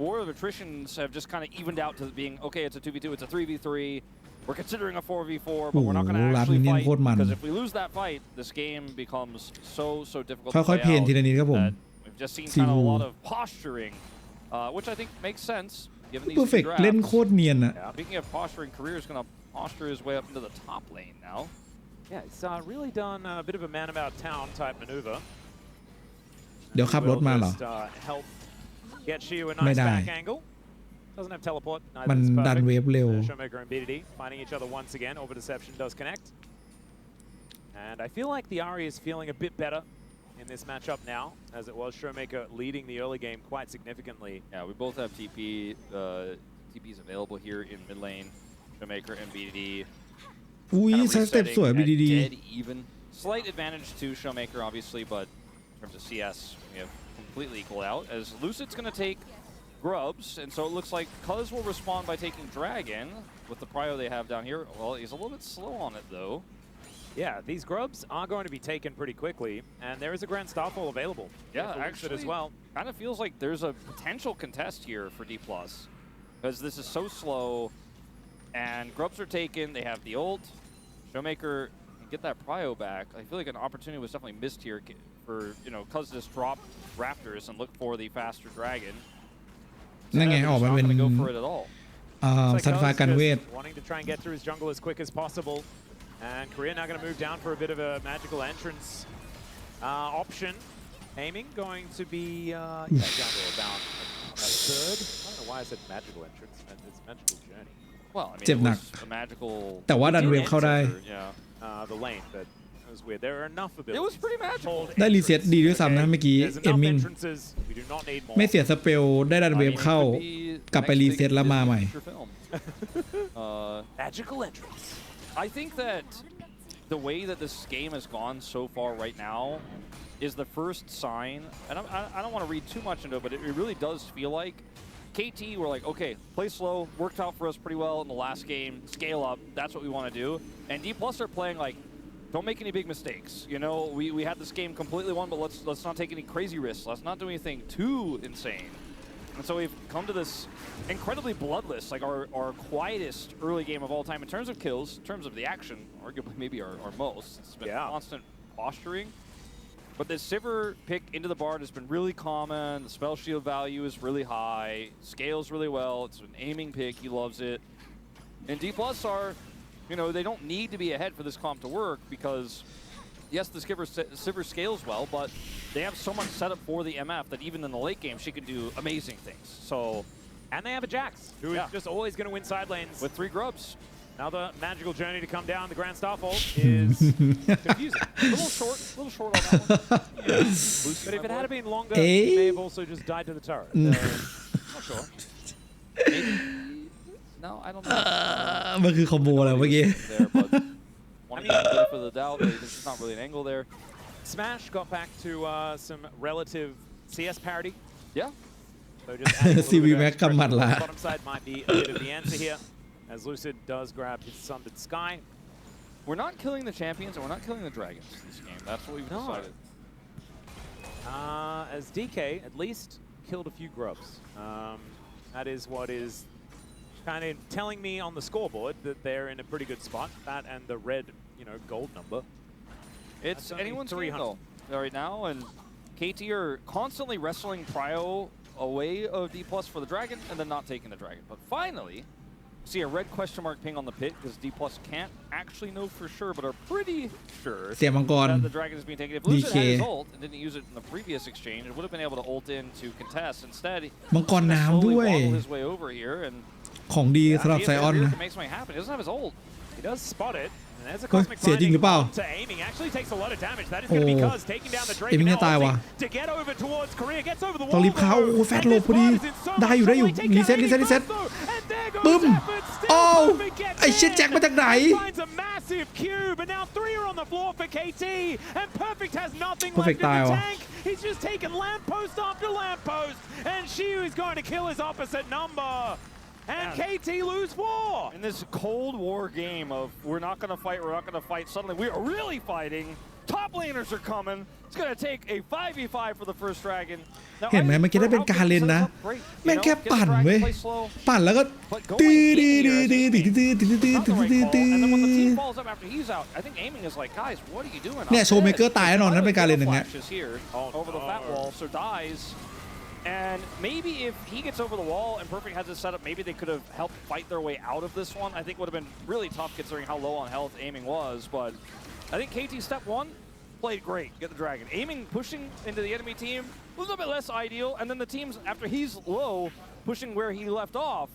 war of attritions have just kind of evened out to being okay. It's a 2v2, it's a 3v3. We're considering a 4v4, but we're not going to actually fight because if we lose that fight, this game becomes so difficult to play out. ค่อยๆเพนทีละนิดครับผม We've just seen kind of a lot of posturing, which I think makes sense given these Perfect เล่นโคตรเนียนอ่ะ Speaking of posturing, Career is going to posture his way up into the top lane now. Yeah, he's really done a bit of a man about town type maneuver. เดี๋ยวขับรถมาเหรอ Help get you a nice back angle. Doesn't have teleport. มันดันเวฟเร็ว Showmaker and BDD finding each other once again. Over deception does connect. And I feel like the Ari is feeling a bit better in this matchup now, as it was Showmaker leading the early game quite significantly. Yeah, we both have TPs available here in mid lane. Showmaker and BDD. อุ้ยสเต็ปสวย BDD Dead even. Slight advantage to Showmaker, obviously, but in terms of CS, we have completely equaled out. As Lucid's going to take Grubs, and so it looks like Cuz will respond by taking Dragon with the prio they have down here. Well, he's a little bit slow on it, though. Yeah, these Grubs are going to be taken pretty quickly, and there is a Grand Starfall available. Yeah, actually, as well. Kind of feels like there's a potential contest here for D+, because this is so slow, and Grubs are taken. They have the ult. Showmaker can get that prio back. I feel like an opportunity was definitely missed here for, you know, Cuz just drop Raptors and look for the faster Dragon. นั่นไงออกมาเป็นสัตว์ฟ้ากันเวท Wanting to try and get through his jungle as quick as possible, and Korea now going to move down for a bit of a magical entrance option. Aiming going to be down to about a third. I don't know why I said magical entrance. It's magical journey. Well, I mean, เจ็บหนัก a magical. แต่ว่าดันเวฟเข้าได้ The lane, but it was weird. There are enough abilities. It was pretty magical. ได้รีเซ็ตดีด้วยซ้ำนะเมื่อกี้เอมมิงไม่เสียสเปลได้ดันเวฟเข้ากลับไปรีเซ็ตแล้วมาใหม่ Magical entrance. I think that the way that this game has gone so far right now is the first sign, and I don't want to read too much into it, but it really does feel like KT were like, okay, play slow, worked out for us pretty well in the last game, scale up, that's what we want to do. And D+ are playing like, don't make any big mistakes. You know, we had this game completely won, but let's not take any crazy risks. Let's not do anything too insane. And so we've come to this incredibly bloodless, like our quietest early game of all time in terms of kills, in terms of the action, arguably maybe our most. It's been constant posturing. But the Sivir pick into the Bard has been really common. The spell shield value is really high. Scales really well. It's an aiming pick. He loves it. And D+ are, you know, they don't need to be ahead for this comp to work because, yes, the Sivir scales well, but they have so much set up for the MF that even in the late game, she can do amazing things. So, and they have a Jax, who is just always going to win side lanes. With 3 Grubs. Now the magical journey to come down the Grand Starfall is confusing. A little short on that one. Yeah. But if it had been longer, he may have also just died to the turret. Not sure. Maybe. No, I don't know. มันคือคอมโบแล้วเมื่อกี้ Wanting to get for the doubt, there's just not really an angle there. Smash got back to some relative CS parity. Yeah. So just CV Mac กำมัดละ bottom side might be a bit of the answer here, as Lucid does grab his Sundered Sky. We're not killing the champions and we're not killing the dragons this game. That's what we've decided. As DK at least killed a few grubs. That is what is kind of telling me on the scoreboard that they're in a pretty good spot. That and the red, gold number. It's anyone's game though right now, and KT are constantly wrestling prio away of D+ for the dragon and then not taking the dragon. But finally, see a red question mark ping on the pit because D+ can't actually know for sure, but are pretty sure เสียมังกร that the dragon is being taken. If Lucid had his ult and didn't use it in the previous exchange, it would have been able to ult in to contest. Instead, มังกรน้ำด้วย waddle his way over here and ของดีสำหรับไซออนนะ make something happen. He doesn't have his ult. He does spot it. And there's a เฮ้ย cosmic เสียจริงหรือเปล่า to aiming. Actually takes a lot of damage. That is going to be Cuz taking down the Drake. เอมิงจะตายว่ะ To get over towards Korea, gets over the ต้อง wall. รีบเข้าโอ้แฟตหลบพอดีได้อยู่รีเซ็ตปึ้มโอ้ไอเชี่ยแจ็คมาจากไหน Finds a massive cube, and now 3 are on the floor for KT, and Perfect has nothing Perfect left in the ตายว่ะ tank. He's just taken lamppost after lamppost, and Shiu is going to kill his opposite number. And KT lose 4. In this Cold War game of we're not going to fight, suddenly we are really fighting. Top laners are coming. It's going to take a 5v5 for the first dragon. เห็นไหมเมื่อกี้ได้เป็นการเล่นนะแม่งแค่ปั่นเว้ยปั่นแล้วก็ตีตีตีตีตีตีตีตีตีตี And then when the team falls up after he's out, I think aiming is like, guys, what are you doing? เนี่ยโชว์เมเกอร์ตายแน่นอนนั่นเป็นการเล่นอย่างเงี้ย Over the fat wall, so dies. And maybe if he gets over the wall and Perfect has it set up, maybe they could have helped fight their way out of this one. I think would have been really tough considering how low on health aiming was. But I think KT step 1 played great. Get the dragon. Aiming, pushing into the enemy team, a little bit less ideal. And then the teams, after he's low, pushing where he left off,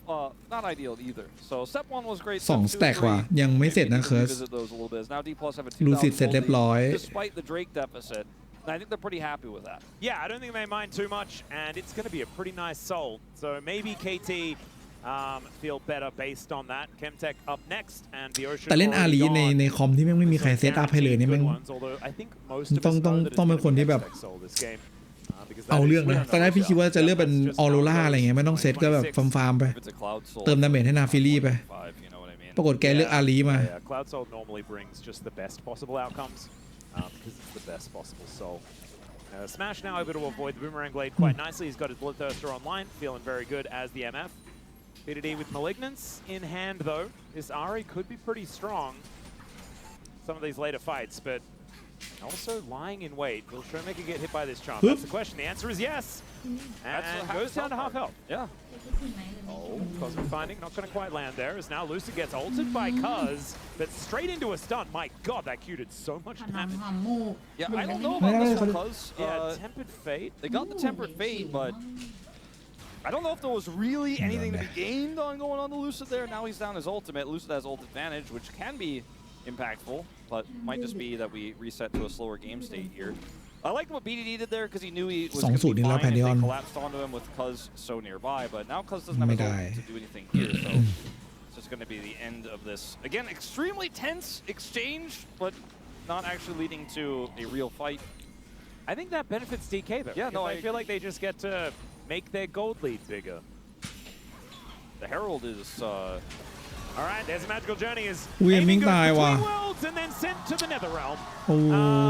not ideal either. So step 1 was great. 2 สแต็กว่ะยังไม่เสร็จนะเคิร์ส Now D+ have a ลูซิดเสร็จเรียบร้อย despite the Drake deficit. And I think they're pretty happy with that. Yeah, I don't think they mind too much, and it's going to be a pretty nice soul. So maybe KT feel better based on that. Chemtech up next, and the Ocean. แต่เล่นอารีในคอมที่แม่งไม่มีใครเซตอัพให้เลยนี่แม่งต้องเป็นคนที่แบบเอาเรื่องนะตอนแรกพี่คิดว่าจะเลือกเป็นออโรราอะไรเงี้ยไม่ต้องเซตก็แบบฟาร์มไปเติมดาเมจให้นาฟิลี่ไปปรากฏแกเลือกอารีมา Cloud Soul normally brings just the best possible outcomes because it's the best possible soul. Smash now able to avoid the Boomerang Blade quite nicely. He's got his Bloodthirster online, feeling very good as the MF. BDD with Malignance in hand though. This Ari could be pretty strong some of these later fights, but also lying in wait. Will Showmaker get hit by this charm? That's the question. The answer is yes. And goes down to half health. Yeah. Oh, Cosmic Finding not going to quite land there as now Lucid gets ulted by Cuz, but straight into a stun. My god, that Q did so much damage. Yeah, I don't know about this one, Cuz. Tempered Fate. They got the Tempered Fate, but I don't know if there was really anything to be gained on going on to Lucid there. Now he's down his ultimate. Lucid has ult advantage, which can be impactful, but might just be that we reset to a slower game state here. I liked what BDD did there because he knew he was going to be fine if they collapsed onto him with Cuz so nearby, but now Cuz doesn't have a ult to do anything here, so it's just going to be the end of this. Again, extremely tense exchange, but not actually leading to a real fight. I think that benefits DK though. Yeah, no, I feel like they just get to make their gold lead bigger. The Herald is... All right, there's a magical journey. Is อุ้ย aiming ตาย goes ว่ะ between worlds and then sent to the Nether Realm. โอ้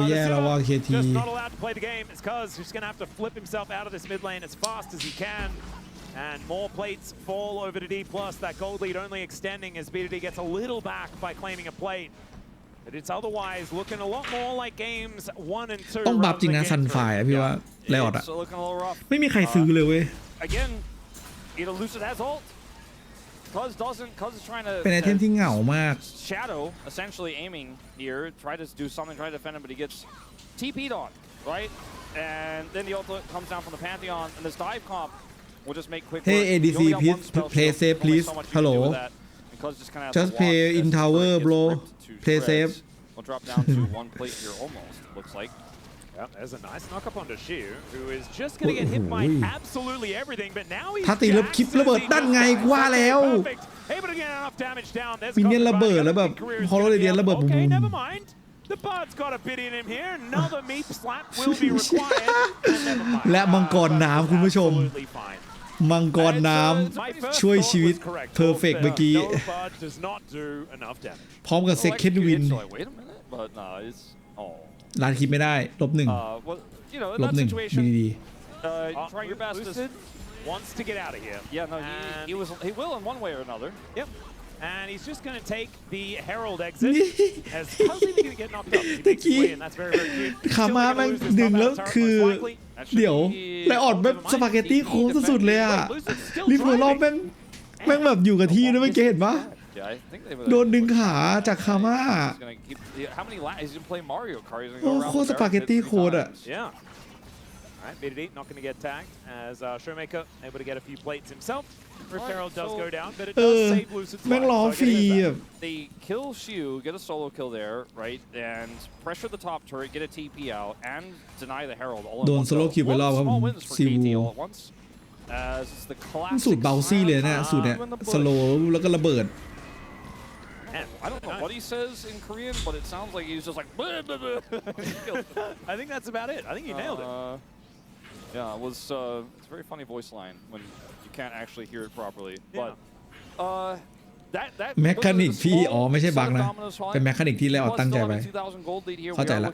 แย่แล้วว่ะ KT Just not allowed to play the game. It's Cuz who's going to have to flip himself out of this mid lane as fast as he can. And more plates fall over to D+. That gold lead only extending as BDD gets a little back by claiming a plate. But it's otherwise looking a lot more like games 1 and 2. ต้องบัฟจริงนะซันไฟพี่ว่าไลออดอะ looking a little rough. ไม่มีใครซื้อเลยเว้ย Again, either Lucid has ult. Cuz doesn't. Cuz is trying to เป็นไอเทมที่เหงามาก shadow, essentially aiming here, try to do something, try to defend him, but he gets TP'd on, right? And then the ult comes down from the Pantheon, and this dive comp will just make quick work. Hey ADC, please play safe, please. Hello. Just play in tower, bro. Play safe. We'll drop down to 1 plate here almost, it looks like. Yeah, there's a nice knock up onto Shiu, who is just going to get hit by absolutely everything, but now he's ถ้าตีแล้วคลิประเบิดนั่นไงกูว่าแล้ว able to get enough damage down. มินเนี่ยนระเบิดแล้วแบบพอเราเรียนระเบิดบุ้ม Okay, never mind. The Bard's got a bit in him here. Another meat slap will be required. And never mind. และมังกรน้ำคุณผู้ชม Absolutely fine. มังกรน้ำช่วยชีวิตเพอร์เฟกต์เมื่อกี้ No, Bard does not do enough damage. พร้อมกับเซคันด์วิน Wait a minute, but no, it'sร้านคลิปไม่ได้-1 well, you know, in that situation, BDD try your best. Lucid wants to get out of here. Yeah, no, he will in one way or another. Yep. and he's just going to take the Herald exit. As how's he going to get knocked up? He makes his way, and that's very, very cute. คามาแม่งดึงแล้วคือเดี๋ยวไลออดแบบสปาเกตตี้โค้งสุดๆเลยอ่ะลิฟต์รอบแม่งแบบอยู่กับที่ด้วยไม่เห็นปะโดนดึงขาจากคาม่าโอ้โคสปาเกตตี้โค้ดอ่ะAlright, BDD not going to get tagged as Showmaker able to get a few plates himself. Rift Herald does go down, but it does save Lucid's life. แม่งล้อฟรีอ่ะ They kill Shiu, get a solo kill there, right, and pressure the top turret, get a TP out, and deny the Herald all at once. โดนโซโล่คิวไปรอบครับซีวูสูตรเบลซี่เลยเนี่ยสูตรเนี่ยสโลแล้วก็ระเบิดI don't know what he says in Korean, but it sounds like he's just like. I think that's about it. I think you nailed it. Yeah, it was. It's a very funny voice line when you can't actually hear it properly. But that แมคานิกพี่อ๋อไม่ใช่บั๊กนะเป็นแมคานิกที่แล้วตั้งใจไว้เข้าใจละ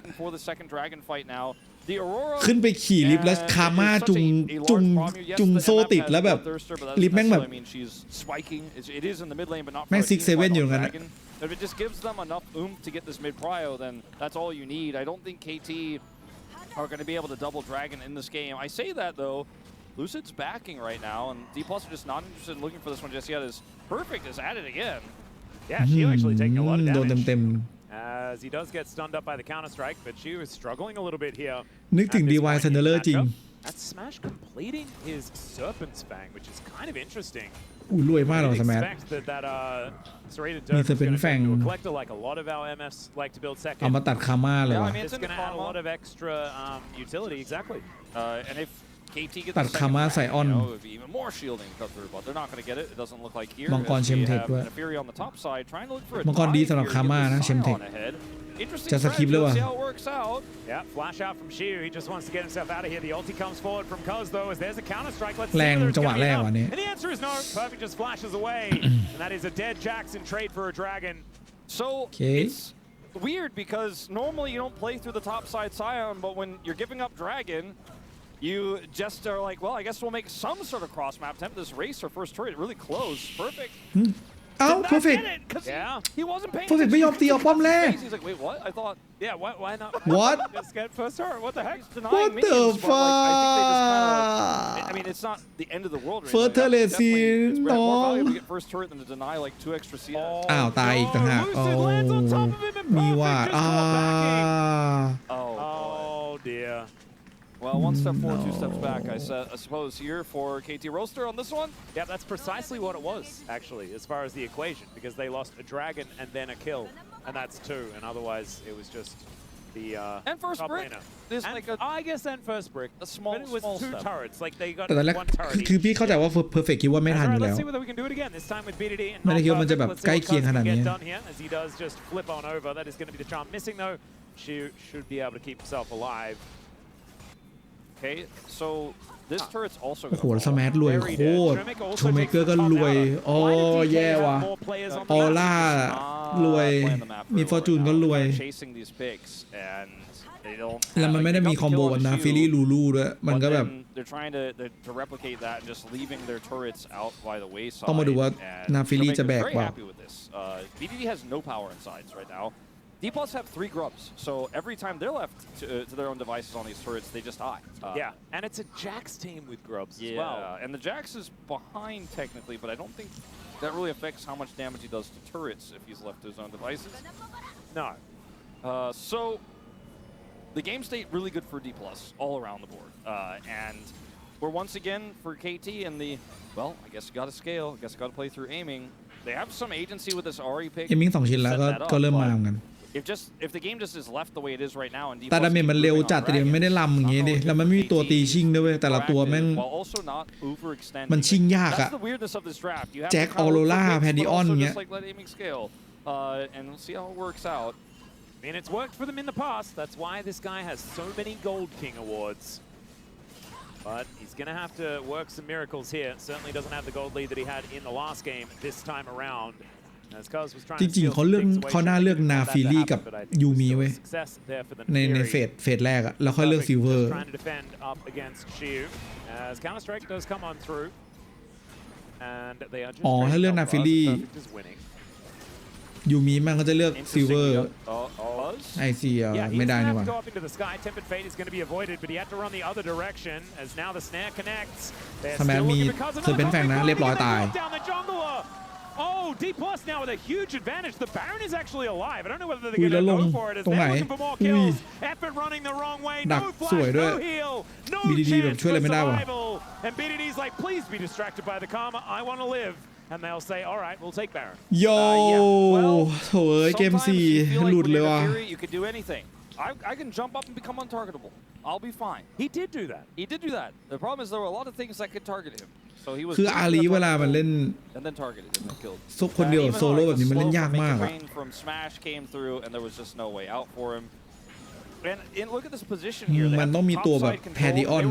ขึ้นไปขี่ลิฟต์แล้วคาม่าจุงโซ่ติดแล้วแบบลิฟต์แม่งแบบแม่ง6-7อยู่งั้น If it just gives them enough oomph to get this mid prio, then that's all you need. I don't think KT are going to be able to double Dragon in this game. I say that though, Lucid's backing right now, and D+ are just not interested in looking for this one just yet. Is Perfect is at it again. Yeah, she actually taking a lot of damage. As he does get stunned up by the counter strike, but she was struggling a little bit here. นึกถึง DY Sanderer จริง That's Smash completing his Serpent's Fang, which is kind of interesting. รวยมากเลยสมัยมีจะเป็นแฟงเอามาตัดคาม่าเลยว่ะตัดคาม่าใส่ออนมังกรเชมเทคด้วยมังกรดีสำหรับคาม่านะเชมเทคจะสกิปเลยว่ะ Yeah, flash out from Shiu. He just wants to get himself out of here. The ulti comes forward from Cuz though, as there's a counter strike. Let's see if there's going to be enough. And the answer is no. Perfect just flashes away, and that is a dead Jax in trade for a dragon. So it's weird because normally you don't play through the top side Scion, but when you're giving up dragon, you just are like, well, I guess we'll make some sort of cross map attempt. This race or first turret really close. Perfect. เอ้า perfect perfect ไม่ยอมตีเอาป้อมแรก He's like, wait, what? I thought, yeah, why not? What? Just get first turret. What the heck? What the I mean, it's not the end of the world. First turret สิน้อง to get first turret than to deny like 2 extra CS. อ้าวตายอีกต่างหากมีว่าOh dear. Well, 1 step forward, 2 steps back, I suppose, here for KT Roaster on this one. Yeah, that's precisely what it was, actually, as far as the equation, because they lost a dragon and then a kill, and that's 2, and otherwise it was just the and first brick. And, like I guess and first brick. A small, but it was 2 turrets, like they got แต่ตอนแรก 1 turret. คือพี่เข้าใจว่า perfect คิดว่าไม่ทันอยู่แล้ว Let's see whether we can do it again. This time with BDD and ไม่ได้คิดว่ามันจะแบบใกล้เคียงขนาดนี้ as he does just flip on over. That is going to be the charm missing though. She should be able to keep herself alive. Okay, so this turret's also โอ้โหสแมทรวยโคตรโชว์เมเกอร์ก็รวยอ๋อแย่ว่ะออร่ารวยมีฟอร์จูนก็รวยแล้วมันไม่ได้มีคอมโบกันนะฟิลี่ลูลูด้วยมันก็แบบต้องมาดูว่านาฟิลี่จะแบกว่าBDD has no power in sides right now. D+ have 3 grubs, so every time they're left to their own devices on these turrets, they just die. Yeah, and it's a Jax team with grubs as well. Yeah, and the Jax is behind technically, but I don't think that really affects how much damage he does to turrets if he's left to his own devices. No. So the game state really good for D+ all around the board, and we're once again for KT in the, well, I guess you got to scale, I guess you got to play through aiming. They have some agency with this Ari pick. เอมิ่ง2 ชิ้นแล้วก็เริ่มมาเหมือนกันIf the game just is left the way it is right now and แต่ดาเมจมันเร็วจัดแต่มันไม่ได้ลำอย่างงี้ดิแล้วมันไม่มีตัวตีชิงด้วยเว้ยแต่ละตัวแม่งมันชิงยากอะแจ็คออโรราแพนดิออนเงี้ย and we'll see how it works out. I mean, it's worked for them in the past. That's why this guy has so many Gold King awards. But he's going to have to work some miracles here. Certainly doesn't have the gold lead that he had in the last game this time around. จริงๆเขาน่าเลือกนาฟิลี่กับยูมิเว้ยในเฟสแรกอะแล้วค่อยเลือกซิลเวอร์ อ๋อถ้าเลือกนาฟิลี่ยูมิมันก็จะเลือกซิลเวอร์ไอซีไม่ได้นี่หว่าสแมนมีเซอร์เป็นแฟงนะเรียบร้อยตายOh, D plus now with a huge advantage. The Baron is actually alive. I don't know whether they're going to go for it as they're looking for more kills. Effort running the wrong way. No flash, no heal, no chance for survival. And BDD's like, please be distracted by the karma. I want to live. And they'll say, all right, we'll take Baron. โย่โถ่เกม4หลุดเลยว่ะ You could do anything. I can jump up and become untargetable. I'll be fine. He did do that. He did do that. The problem is there were a lot of things that could target him. คืออาลีเวลามันเล่นซุกคนเดียวโซโล่แบบนี้มันเล่นยากมากอะมันต้องมีตัวแบบแพดิออน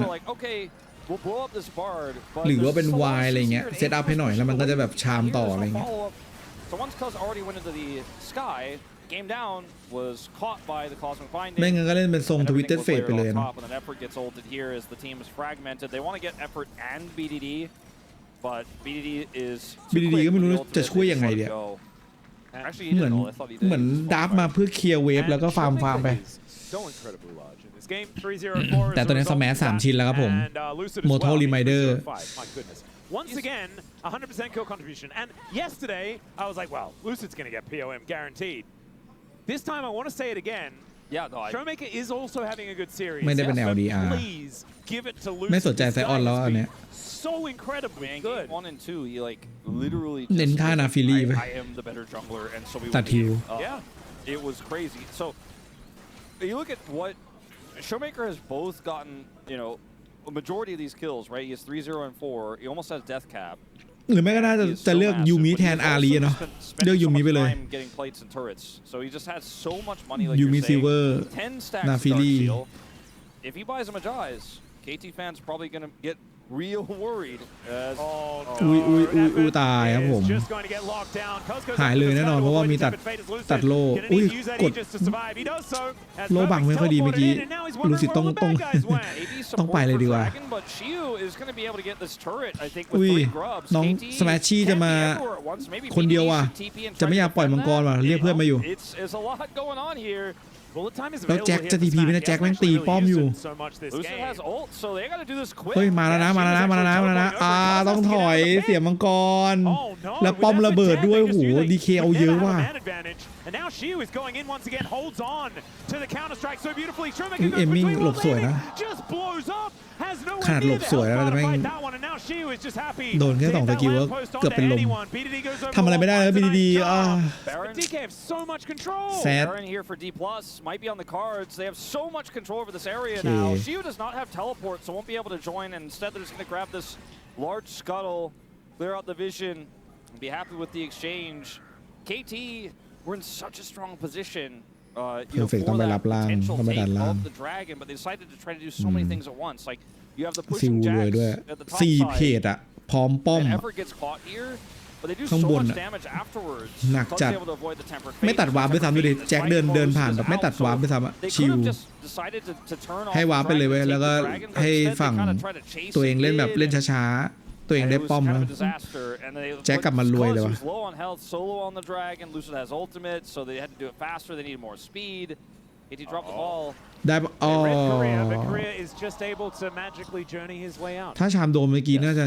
หรือว่าเป็นวายอะไรเงี้ยเซตอัพให้หน่อยแล้วมันก็จะแบบชามต่ออะไรเงี้ยไม่งั้นก็เล่นเป็นทรงทวิตเตอร์เฟดไปเลยนะBDD ก็ไม่รู้จะช่วยยังไงเดี๋ยวเหมือนดับมาเพื่อเคลียร์เวฟแล้วก็ฟาร์มไปแต่ตอนนี้สแมส3ชิ้นแล้วครับผม Mortal Reminder Once again, 100% kill contribution. And yesterday, I was like, well, Lucid's going to get POM guaranteed. This time, I want to say it again. Showmaker is also having a good series. ไม่ได้เป็น LDR Please give it to Lucid. ไม่สนใจไซออนแล้วอันเนี้ย So incredibly good. 1 and 2, he like literally เน้นท่านาฟิลี่ไป I am the better jungler, and so we ตัดฮิว it was crazy. So you look at what Showmaker has both gotten, you know, a majority of these kills, right? He has 3-0 and 4. He almost has death cap. หรือไม่ก็น่าจะเลือกยูมิแทนอารีเนาะเลือกยูมิไปเลยยูมิซิลเวอร์นาฟิลี่ If he buys him a Jais, KT fans probably going to get real worried. อุ้ยตายครับผมหายเลยแน่นอนเพราะว่ามีตัดโลอุ้ยกดโลบังไม่ค่อยดีเมื่อกี้รู้สึกต้องไปเลยดีกว่าอุ้ยน้องสแมชชี่จะมาคนเดียวว่ะจะไม่อยากปล่อยมังกรว่ะเรียกเพื่อนมาอยู่แล้วแจ็คจะทีพีไม่ได้แจ็คแม่งตีป้อมอยู่เฮ้ยมาแล้วนะต้องถอยเสียมังกรแล้วป้อมระเบิดด้วยโหดีเคเอาเยอะว่ะเอมมิ่งหลบสวยนะขนาดหลบสวยแล้วแต่แม่งโดนแค่2สกิลก็เกือบเป็นลมทำอะไรไม่ได้แล้ว BDD แซดmight be on the cards. They have so much control over this area now. Shiu does not have teleport, so won't be able to join, and instead they're just going to grab this large scuttle, clear out the vision, and be happy with the exchange. KT, we're in such a strong position for that potential take of the dragon, but they decided to try to do so many things at once. Like, you have the pushing jacks at the top side, พร้อมป้อม and Effort gets caught here. ข้างบนหนักจัดไม่ตัดวาร์ปด้วยซ้ำดูดิแจ็คเดินผ่านแบบไม่ตัดวาร์ปด้วยซ้ำชิวให้วาร์ปไปเลยเว้ยแล้วก็ให้ฝั่งตัวเองเล่นแบบเล่นช้าๆตัวเองได้ป้อมแล้วแจ็คกลับมารวยเลยวะได้อ๋อถ้าชามโดนเมื่อกี้น่าจะ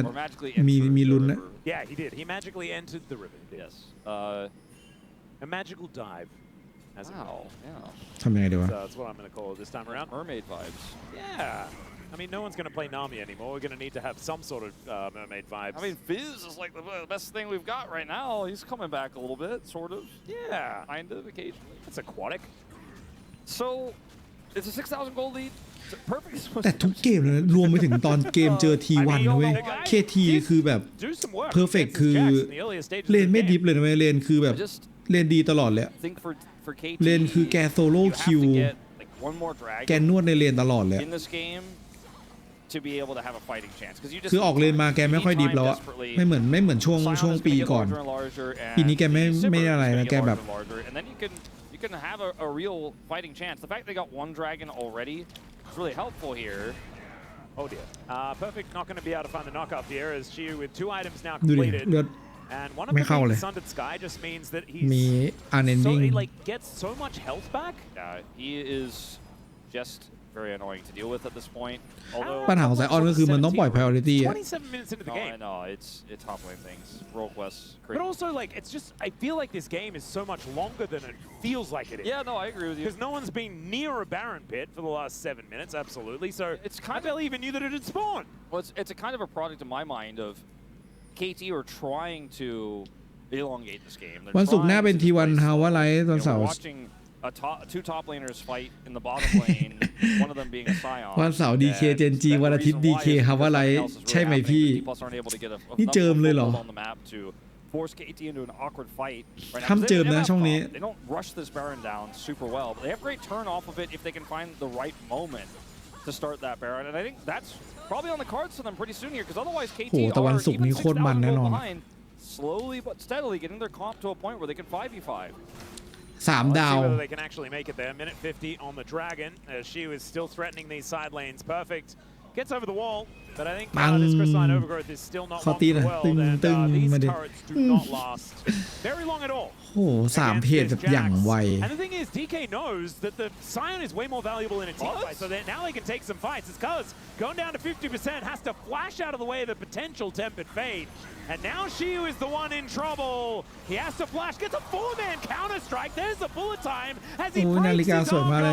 มีลุ้นนะ Yeah, he did. He magically entered the river. Yes. A magical dive. Wow. Yeah. ทำยังไงดีวะ That's what I'm going to call it this time around. Mermaid vibes. Yeah. I mean, no one's going to play Nami anymore. We're going to need to have some sort of mermaid vibes. I mean, Fizz is like the best thing we've got right now. He's coming back a little bit, sort of. Yeah. Kind of, occasionally. It's aquatic. So, it's a 6,000 gold lead. แต่ทุกเกมเลยรวมไปถึงตอนเกมเจอ T1 นะเว้ย KT คือแบบ perfect คือเลนไม่ดิฟเลยนะเว้ยเลนคือแบบเลนดีตลอดเลยเลนคือแกโซโล่คิวแกนวดในเลนตลอดเลยคือออกเลนมาแกไม่ค่อยดิฟแล้วอะไม่เหมือนช่วงปีก่อนปีนี้แกไม่อะไรนะแกแบบcan have a real fighting chance. The fact they got one dragon already is really helpful here. Oh dear. Perfect not going to be able to find the knockup here as Chiu with 2 items now ดูดิ completed. เลือด And one of ไม่ them เข้า being เลย Sundered Sky just means that มี he's unending so he like gets so much health back. He is just very annoying to deal with at this point. Although ปัญหาของไซออนก็คือมันต้องปล่อย priority อะ 27 minutes into the game. I know it's top lane things. Role quests. But also like it's just I feel like this game is so much longer than it feels like it is. Yeah, no, I agree with you. Because no one's been near a Baron pit for the last 7 minutes, absolutely. So it's kind I barely even knew that it had spawned. Well, it's a kind of a product in my mind of KT are trying to elongate this game. วันศุกร์หน้าเป็น T1 Tower Light วันเสาร์ 2 top laners fight in the bottom lane. One of them being a Scion. วันเสาร์ DK Gen G วันอาทิตย์ DK Tower Light ใช่ไหมพี่นี่เจิมเลยเหรอ force KT into an awkward fight. ทำเจิมนะช่องนี้ They don't rush this Baron down super well, but they have great turn off of it if they can find the right moment to start that Baron. And I think that's probably on the cards for them pretty soon here, because otherwise KT โหแต่วันศุก are ร์นี้ even โคตรมันแน่นอน 6,000 behind, slowly but steadily getting their comp to a point where they can 5v5. 3 ดาว Let's see whether they can actually make it there. Minute 50 on the Dragon as she is still threatening these side lanes. Perfect. Gets over the wall, but I think this crystalline overgrowth is still not long for the world, and these turrets do not last very long at all. โอ้โห3 เพจแบบอย่างไว And the thing is, DK knows that the Scion is way more valuable in a team fight, so that now they can take some fights. It's Cuz going down to 50%, has to flash out of the way of the potential Tempered Fate. And now Shiu is the one in trouble. He has to flash, gets a 4-man counter strike. There's the bullet time as he breaks his own guard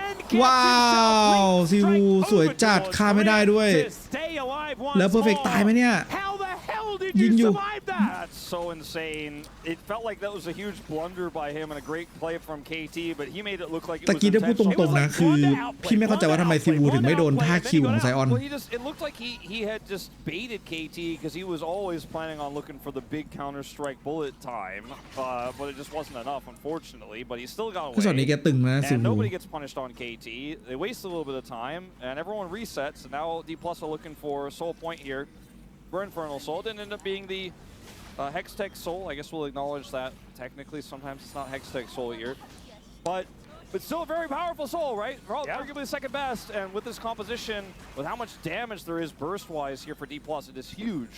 and gets ว้าวซิวสวยจัดฆ่าไม่ได้ด้วย to stay alive once แล้ว Perfect ตายไหมเนี่ย How the hell did ยิง you อยู่ survive that? That's so insane. It felt like that was a huge blunder by him and a great play from KT, but he made it look like it ตะ was กี้ได้พูดต intentional. รงๆนะคือพี่ไม่เข้าใจว่าทำไมซิวูถึงไม่โดนท่าคิวของไซออน Well, it looked like he had just baited KT because he was always planning on looking for the big counter-strike bullet time, but it just wasn't enough, unfortunately. But he still got คือช็อต away. นี้แกตึงนะซิ And วู nobody gets punished on KT. They waste a little bit of time, and everyone resets. And now D+ are looking for Soul Point here for Infernal Soul. It didn't end up being the Hextech Soul. I guess we'll acknowledge that. Technically, sometimes it's not Hextech Soul here. But still a very powerful Soul, right? Arguably the second best. And with this composition, with how much damage there is burst-wise here for D+, it is huge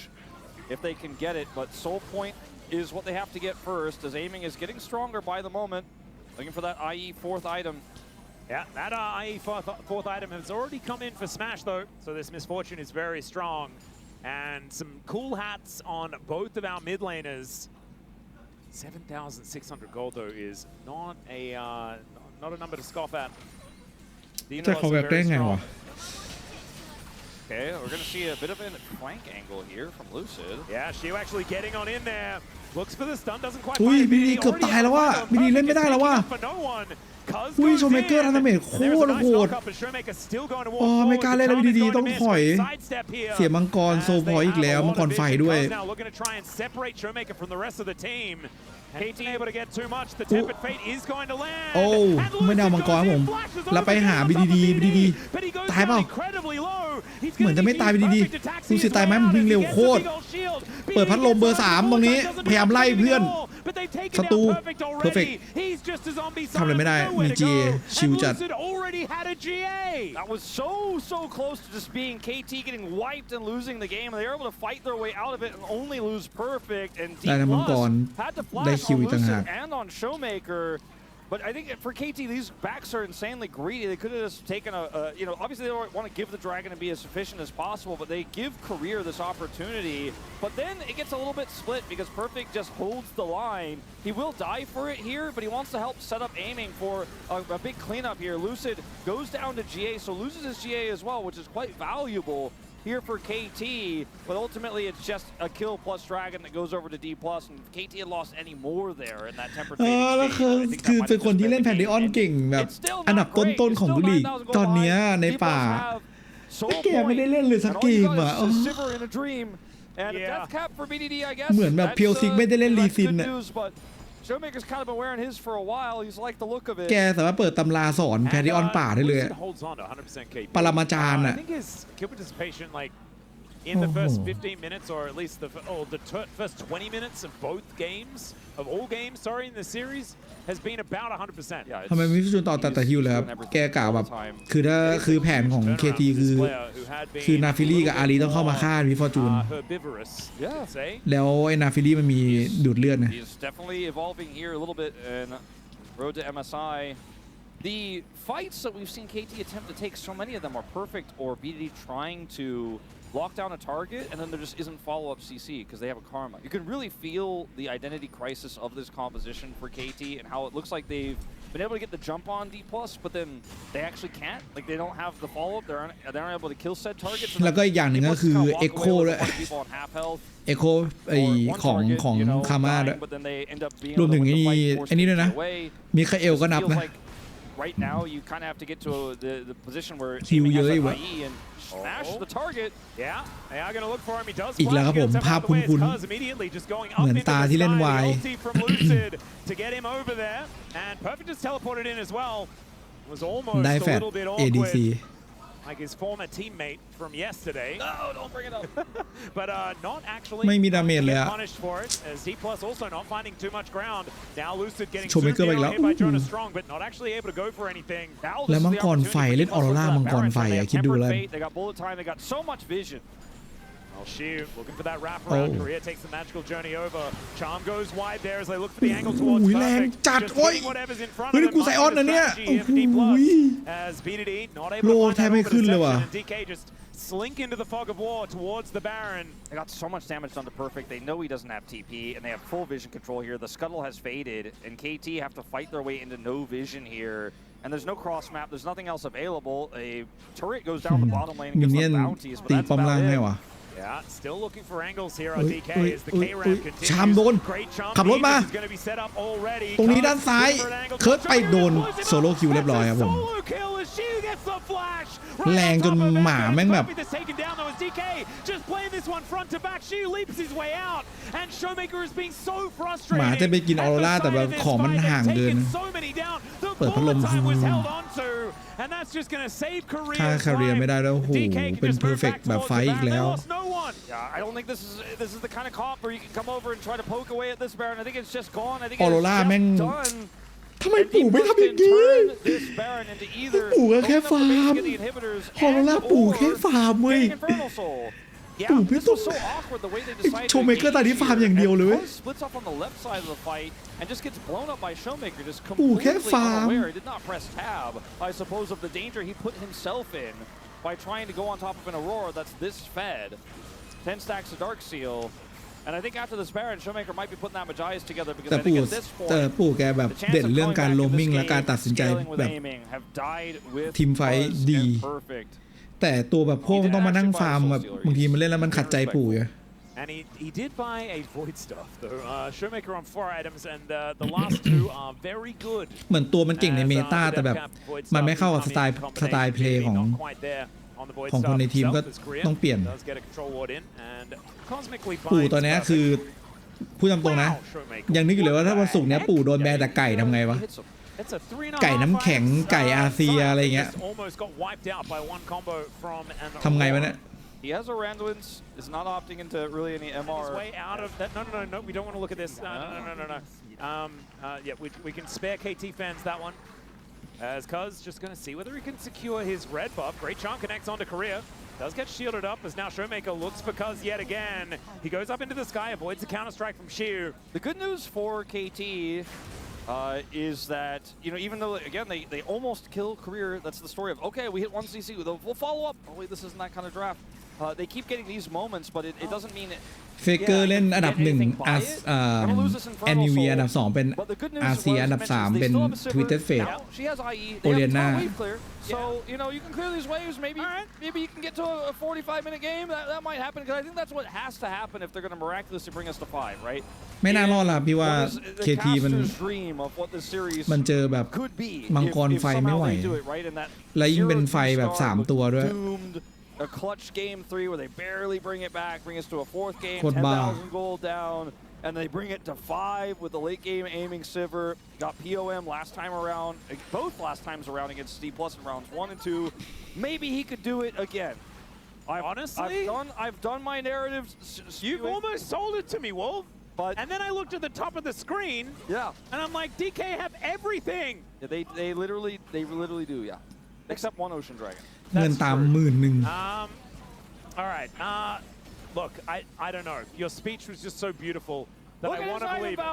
if they can get it. But Soul Point is what they have to get first, as aiming is getting stronger by the moment. Looking for that IE 4th item. Yeah, that IE 4th item has already come in for Smash, though. So this Misfortune is very strong. And some cool hats on both of our mid laners. 7,600 gold, though, is not a number to scoff at. จะเขาแบบได้ไงวะ Okay, we're going to see a bit of a flank angle here from Lucid. Yeah, Shiu actually getting on in there. Looks for the stun, doesn't quite อุ้ย find it. บีดีเกือบตายแล้วว่ะบีดีเล่นไม่ได้แล้วว่ะ อุ้ยโชว์เมเกอร์ทำดาเมจโคตรโหดอ๋อไม่กล้าเล่นแล้วดีๆต้องถอยเสียมังกรโซพอยอีกแล้วมังกรไฟด้วย โอ้ไม่ได้เอามังกรผมแล้วไปหาบีดีตายเปล่าเหมือนจะไม่ตายบีดีดูสิตายไหมมันวิ่งเร็วโคตรเปิดพัดลมเบอร์3ตรงนี้พยายามไล่เพื่อนศัตรูเพอร์เฟกต์ทำอะไรไม่ได้มี GA ชิวจัด That was so close to just being KT getting wiped and losing the game. They were able to fight their way out of it and only lose Perfect. And D+ had to flash on Lucid and on Showmaker. But I think for KT, these backs are insanely greedy. They could have just taken obviously they don't want to give the Dragon and be as efficient as possible, but they give Career this opportunity. But then it gets a little bit split because Perfect just holds the line. He will die for it here, but he wants to help set up aiming for a big cleanup here. Lucid goes down to GA, so loses his GA as well, which is quite valuable here for KT, but ultimately it's just a kill plus Dragon that goes over to D+, and KT had lost any more there in that Tempered Fate exchange. คือเป็นคนที่เล่นแพนดิออนเก่งแบบอันดับต้นๆของลีกตอนนี้ในป่าแกไม่ได้เล่นเลยสักเกมอ่ะเหมือนแบบเพียวซิกไม่ได้เล่นลีซินอ่ะShowmaker's kind of been wearing his for a while. He's liked the look of it. แกสามารถเปิดตำราสอนแพนดิออนป่าได้เลยปรมาจารย์อ่ะ in the first 15 minutes, or at least the first 20 minutes of both games, of all games, sorry, in the series, has been about 100%. ทำไมไม่ช่วยต่อแต่ฮิวเลยครับแกกล่าวแบบคือแผนของ KT คือนาฟิลี่กับอารีต้องเข้ามาฆ่าวิฟอร์จูนแล้วไอ้นาฟิลี่มันมีดูดเลือดนะ He's definitely evolving here a little bit in Road to MSI. The fights that we've seen KT attempt to take, so many of them are perfect, or BDD trying to lock down a target, and then there just isn't follow-up CC because they have a karma. You can really feel the identity crisis of this composition for KT and how it looks like they've been able to get the jump on D+, but then they actually can't. Like, they don't have the follow-up. They aren't able to kill said targets. แล้วก็อีกอย่างหนึ่งก็คือ Echo ด้วย Echo ไอของคาม่าด้วยรวมถึงไอ้นี่ด้วยนะมีคาเอลก็นับนะRight now, you kind of have to get to the position where Q aiming has ยอะ an IE and smash the target. Yeah, they are going to look for him. He does อีกแล้วครับผมภาพคุ้นๆเหมือนตาที่เล่นวาย to get him over there, and Perfect just teleported in as well. Was almost ได้ a แฟด little bit ADC awkward, like his former teammate from yesterday. No, don't bring it up. But not actually ไม่มีดาเมจเลยอะ punished for it, as D+ also not finding too much ground. Now Lucid getting Showmaker zoomed in ไปแล้ว on hit by Jonas Strong, but not actually able to go for anything. แล้วมังกรไฟเล่นออโรรามังกรไฟอะคิดดูแล้ว They got bullet time. They got so much vision. Shiu looking for that wraparound. Korea takes the magical journey over. Charm goes wide there as they look for the angle towards Perfect. Just hitting whatever's in front of them. กูใส่ออนนะเนี่ย As BDD not โล able to แทบ find ไม่ that ขึ้นเลยว่ะ overdeception, and DK just slink into the fog of war towards the Baron. They got so much damage done to Perfect. They know he doesn't have TP, and they have full vision control here. The scuttle has faded, and KT have to fight their way into no vision here. And there's no cross map. There's nothing else available. A turret goes down the bottom lane and gives them bounties, but ตี that's ป้อมล่าง about ให้ it. ว่ะ Yeah, still looking for angles here on DK as the K-Ram ชามโดน continues. Great Charm ขับรถมา is going to be set up already. ตรงนี้ด้านซ้ายเคิร์ดไปโดนโซโล่คิวเรียบร้อยครับผม Solo kill as Shiu gets the flash. แรงจนหมาแม่งแบบ That's taken down though as DK just playing this one front to back. Shiu leaps his way out, and Showmaker is being so frustrated. หมาจะไปกินออโรราแต่แบบของมันห่างเกิน So many down. The เปิดพัดลม bullet time was held onto, and that's just going to save Korea. ถ้าคาเรียไม่ได้แล้วโอ้โหเป็นเพอร์เฟกต์แบบไฟอีกแล้ว Yeah, I don't think this is the kind of comp where you can come over and try to poke away at this Baron. I think it's just gone. I think ออโร it's รา just แม่ง done. ทำไมปู่ไม่ทำอย่างนี้ This Baron into either ปู่ก็แค่ฟาร์ม get the inhibitors ออโรราปู่แค่ฟาร์มเว้ย getting Infernal Soul. Yeah, ปู่ไม่ this ต้อง was so awkward the way they decided โชว์เมเกอร์ตอนนี้ฟาร์มอย่างเดียวเลยเว้ย splits up on the left side of the fight and just gets blown up by Showmaker, just ปู่แค่ completely ฟาร์ม unaware. He did not press tab, I suppose, of the danger he put himself in by trying to go on top of an Aurora that's this fed. 10 stacks of Dark Seal. And I think after this Baron, Showmaker might be putting that Majias together because แต่ I think at this ปู่ point, แกแบบ the chance เด่น of เรื่อง coming การ back โร in ม this มิ่งและ game, การตัดสินใจ scaling with แบบ aiming, have died with ทีมไฟท์ Buzz ดี and Perfect. แต่ตัวแบบพวกต้องมานั่งฟาร์มแบบบางทีมันเล่นแล้วมันขัดใจปู่อยู่ And he did buy a Void Stuff, though. Showmaker on 4 items, and the last 2 are very good. เหมือนตัวมันเก่งในเมตาแต่แบบมันไม่เข้ากับสไตล์เพลย์ของคนในทีมก็ต้องเปลี่ยนปู่ตอนนี้คือพูดตรงๆนะยังนึกอยู่เลยว่าถ้าวันศุกร์นี้ปู่โดนแบนแต่ไก่ทำไงวะไก่น้ำแข็งไก่อาเซียอะไรเงี้ยทำไงวะเนี่ยHe has a Randuin's, is not opting into really any MR. His way out of that. No, we don't want to look at this. No. Yeah, we can spare KT fans that one. As Cuz just going to see whether he can secure his red buff. Great Charm connects onto Korea. Does get shielded up as now Showmaker looks for Cuz yet again. He goes up into the sky, avoids the counter-strike from Shiu. The good news for KT is that, you know, even though, again, they almost kill Career, that's the story of, okay, we hit 1 CC, we'll follow up. Oh, wait, this isn't that kind of draft. They keep getting these moments, but it doesn't mean it. เฟเกอร์เล่นอันดับ1NUV อันดับ2เป็นอาเซียอันดับ3เป็น Twitter Fate โอเลียนา So, you know, you can clear these waves. Maybe you can get to a 45-minute game. That might happen because I think that's what has to happen if they're going to miraculously bring us to 5, right? ไม่น่ารอดละพี่ว่า KT มันเจอแบบมังกรไฟไม่ไหวและยิ่งเป็นไฟแบบ3ตัวด้วยA clutch game 3 where they barely bring it back, bring us to a 4th game, 10,000 gold down, and they bring it to 5 with the late game aiming Sivir. Got POM last time around, both last times around against D+ in rounds 1 and 2. Maybe he could do it again. Honestly, I've done my narrative. You've almost sold it to me, Wolf. But and then I looked at the top of the screen. Yeah. And I'm like, DK have everything. Yeah, they literally do. Yeah. Except one Ocean Dragon. เงินตาม10,000 All right. Look, I don't know. Your speech was just so beautiful that I want to believe it.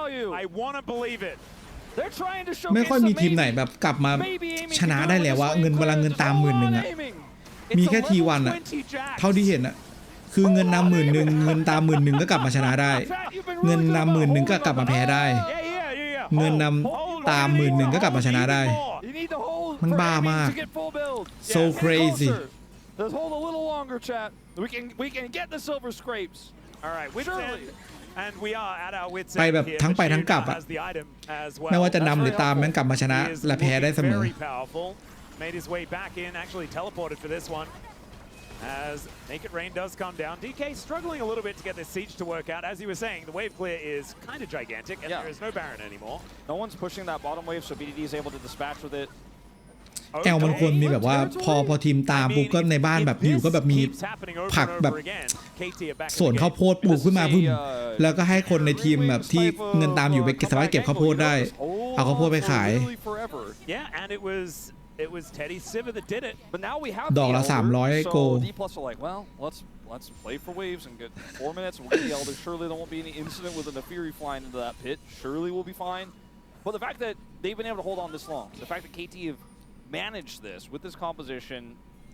I want to believe it. They're trying to show. ไม่ค่อยมีทีมไหนแบบกลับมาชนะได้แล้วว่าเงินเวลาเงินตาม10,000อะมีแค่ทีวันอะเท่าที่เห็นอะคือเงินนำ10,000เงินตาม10,000ก็กลับมาชนะได้เงินนำ10,000ก็กลับมาแพ้ได้เงินนำตาม10,000ก็กลับมาชนะได้มันบ้ามาก so crazy Let's hold a little longer, chat. We can get the silver scrapes. All right, and we are at our wits ไปแบบทั้งไปทั้งกลับอะไม่ว่าจะนำหรือตามมันกลับมาชนะและแพ้ได้เสมอ Made his way back in, actually teleported for this one. As Naked Rain does come down, DK struggling a little bit to get this siege to work out. As he was saying, the wave clear is kind of gigantic, and there is no Baron anymore. No one's pushing that bottom wave, so BDD is able to dispatch with it. แอลมันควรมีแบบว่าพอทีมตามปุ๊บก็ในบ้านแบบอยู่ก็แบบมีผักแบบสวนข้าวโพดปลูกขึ้นมาพึ่งแล้วก็ให้คนในทีมแบบที่เงินตามอยู่ไปสามารถเก็บข้าวโพดได้เอาข้าวโพดไปขาย It was Teddy Siva that did it. But now we have ดอกละ300โก D plus are like, well, let's play for waves and get 4 minutes. We'll get the Elder. Surely there won't be any incident with an Fury flying into that pit. Surely we'll be fine. But the fact that they've been able to hold on this long, the fact that KT have managed this with this composition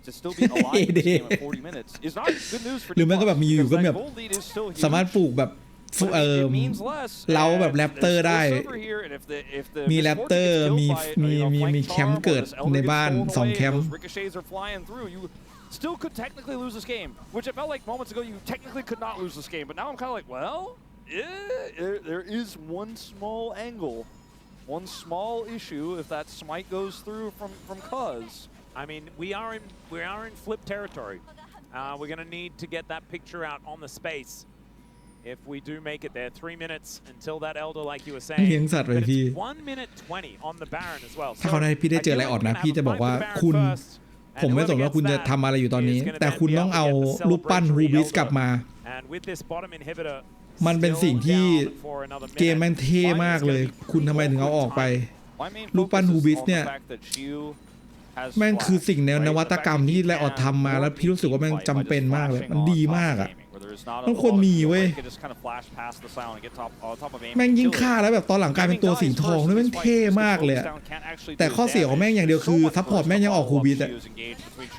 to still be alive in this game at 40 minutes is not good news for D plus. หรือมันก็แบบมีอยู่ก็แบบสามารถปลูกแบบเราแบบแรปเตอร์ได้มีแรปเตอร์มีแคมป์เกิดในบ้าน2แคมป์ Still could technically lose this game, which it felt like moments ago you technically could not lose this game. But now I'm kind of like, well, there is one small angle, one small issue if that smite goes through from Cuz. I mean, we are in flip territory. We're gonna need to get that picture out on the space. If we do make it there, 3 minutes until that Elder, like you were saying. เลี้ยงสัตว์เลยพี่ 1 minute 20 on the Baron as well. ถ้าเขาได้พี่ได้เจออะไรออดนะพี่จะบอกว่าคุณผมไม่สนว่าคุณจะทำอะไรอยู่ตอนนี้แต่คุณต้องเอารูปปั้นฮูบิสกลับมามันเป็นสิ่งที่เกมแม่งเท่มากเลยคุณทำไมถึงเอาออกไปรูปปั้นฮูบิสเนี่ยแม่งคือสิ่งแนวนวัตกรรมที่ไลออดทำมาแล้วพี่รู้สึกว่าแม่งจำเป็นมากเลยมันดีมากอะต้องควรมีเว้ยแม่งยิ่งฆ่าแล้วแบบตอนหลังกลายเป็นตัวสีทองด้วยแม่งเท่มากเลยแต่ข้อเสียของแม่งอย่างเดียวคือซัพพอร์ตแม่งยังออกฮูบิสอะ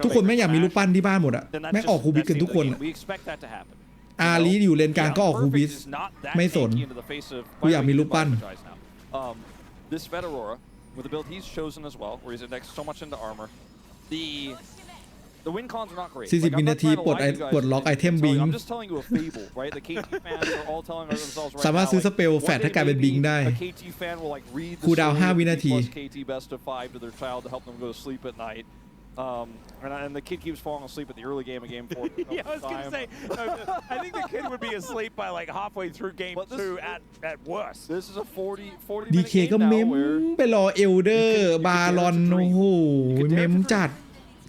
ทุกคนแม่งอยากมีรูปปั้นที่บ้านหมดอะแม่งออกฮูบิสกันทุกคนอาลีอยู่เลนกลางก็ออกฮูบิสไม่สนกูอยากมีรูปปั้นWith the build he's chosen as well, where he's indexed so much into armor, the win cons are not great. 40 วินาทีปลดล็อกไอเทมบิง I'm just telling you a fable, right? The KT fans are all telling themselves right now. สามารถซื้อสเปลแฟลชให้กลายเป็นบิงได้ A KT fan will like read the คูลดาวน์ 5 วินาที KT best of 5 to their child to help them go to sleep at night. And the kid keeps falling asleep at the early game of game 4. Yeah, I was going to say, I think the kid would be asleep by like halfway through game 2 at worst. This is a 40 minute DK game ก็เม now ม where ไปรอเอลเดอร์บารอนโอ้โหเมมจัด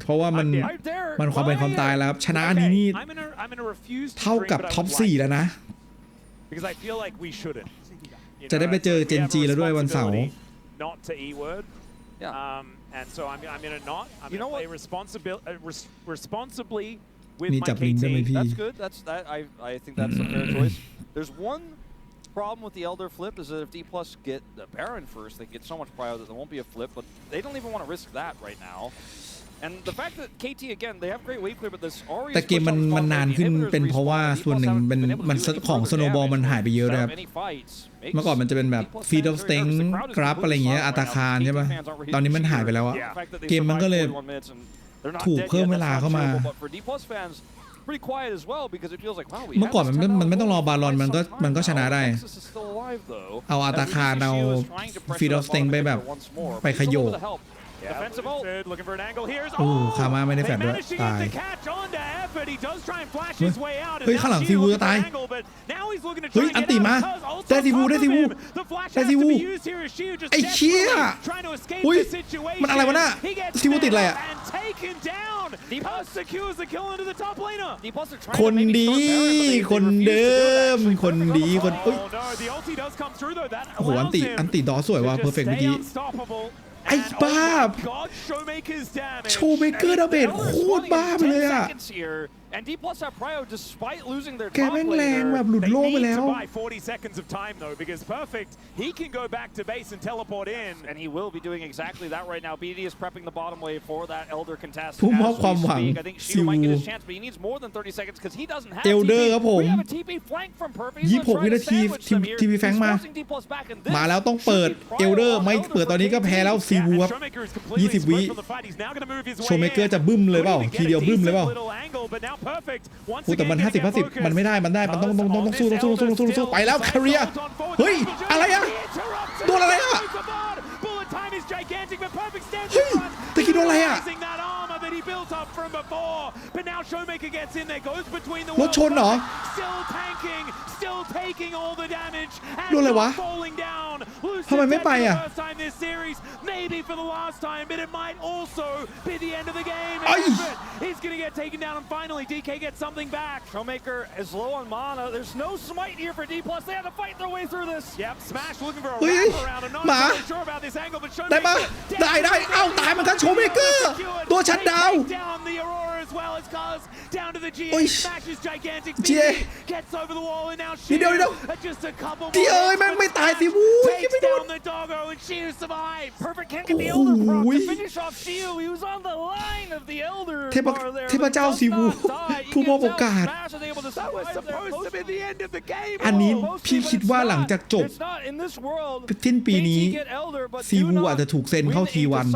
เพราะว่ามันความเป็นความตายแล้วครับชนะนี้นี่เท่ากับท็อป 4 แล้วนะจะได้ไปเจอเจนจีแล้วด้วยวันเสาร์ And so I'm gonna not. I'm gonna play responsibly with my KT. That's good. I think that's a fair choice. There's one problem with the Elder flip is that if D plus get the Baron first, they get so much prio that there won't be a flip. But they don't even want to risk that right now. And the fact that KT again, they have great wave clear, but this already. แต่เกมมันนานขึ้นเป็นเพราะว่าส่วนหนึ่งมันของสโนว์บอลมันหายไปเยอะนะครับเมื่อก่อนมันจะเป็นแบบฟีดออฟสเต็งกราฟอะไรเงี้ยอัตาคารใช่ป่ะตอนนี้มันหายไปแล้วอะเกมมันก็เลยถูกเพิ่มเวลาเข้ามาเมื่อก่อนมันไม่ต้องรอบาลอนมันก็ชนะได้เอาอัตาคารเอาฟีดออฟสเต็งไปแบบไปขยโยก defensive ult. Looking for an angle here. โอ้คามาไม่ได้แฟลชด้วยตายเฮ้ยข้างหลังซีวูจะตายเฮ้ยอันติมาได้ซีวูได้ซีวูได้ซีวูไอ้เชี่ยอุ้ยมันอะไรวะน่ะซีวูติดอะไรอ่ะคนดีคนเดิมคนดีคนอุ้ยโอ้โหอันติดอสวยว่ะเพอร์เฟกต์เมื่อกี้ไอ้บ้าโชว์เมเกอร์ดาเมจโคตรบ้าไปเลยอ่ะAnd D Plus have Prio despite losing their แกแม่งแรงแบบหลุดโลกไปแล้ว 40 seconds of time though because Perfect he can go back to base and teleport in and he will be doing exactly that right now. BD is prepping the bottom wave for that Elder contest. ผู้มอบความหวัง I think Shido might get his chance but he needs more than 30 seconds because he doesn't have Elder ครับผม We have a TP flank from Perfect. 26 วินาทีทีวีแฟงมาแล้วต้องเปิด Elder ไม่เปิดตอนนี้ก็แพ้แล้วซีวูครับ20 วิโชว์เมเกอร์จะบึ้มเลยเปล่าทีเดียวบึ้มเลยเปล่าแต่มัน50-50มันไม่ได้มันต้องสู้ไปแล้วคาเรียเฮ้ยอะไรอะโดนอะไรอะเฮ้ยตะกี้โดนอะไรอะรถชนเหรอโดนอะไรวะทำไมไม่ไปอะShowmaker is low on mana. There's no smite here for D Plus. They had to fight their way through this. Yep, Smash looking for a wraparound. I'm not really sure about this angle, but ได้ปะได้เอ้าตายมันทั้งโชว์เมเกอร์ตัวชัดดาวเจนี่เดียวที่เอ้ยแม่งไม่ตายสิวู้ยไม่โดนโอ้โหเทพเจ้าซีวูผู้มอบโอกาสอันนี้พี่คิดว่าหลังจากจบสิ้นปีนี้ซีวูอาจจะถูกเซ็นเข้าทีวัน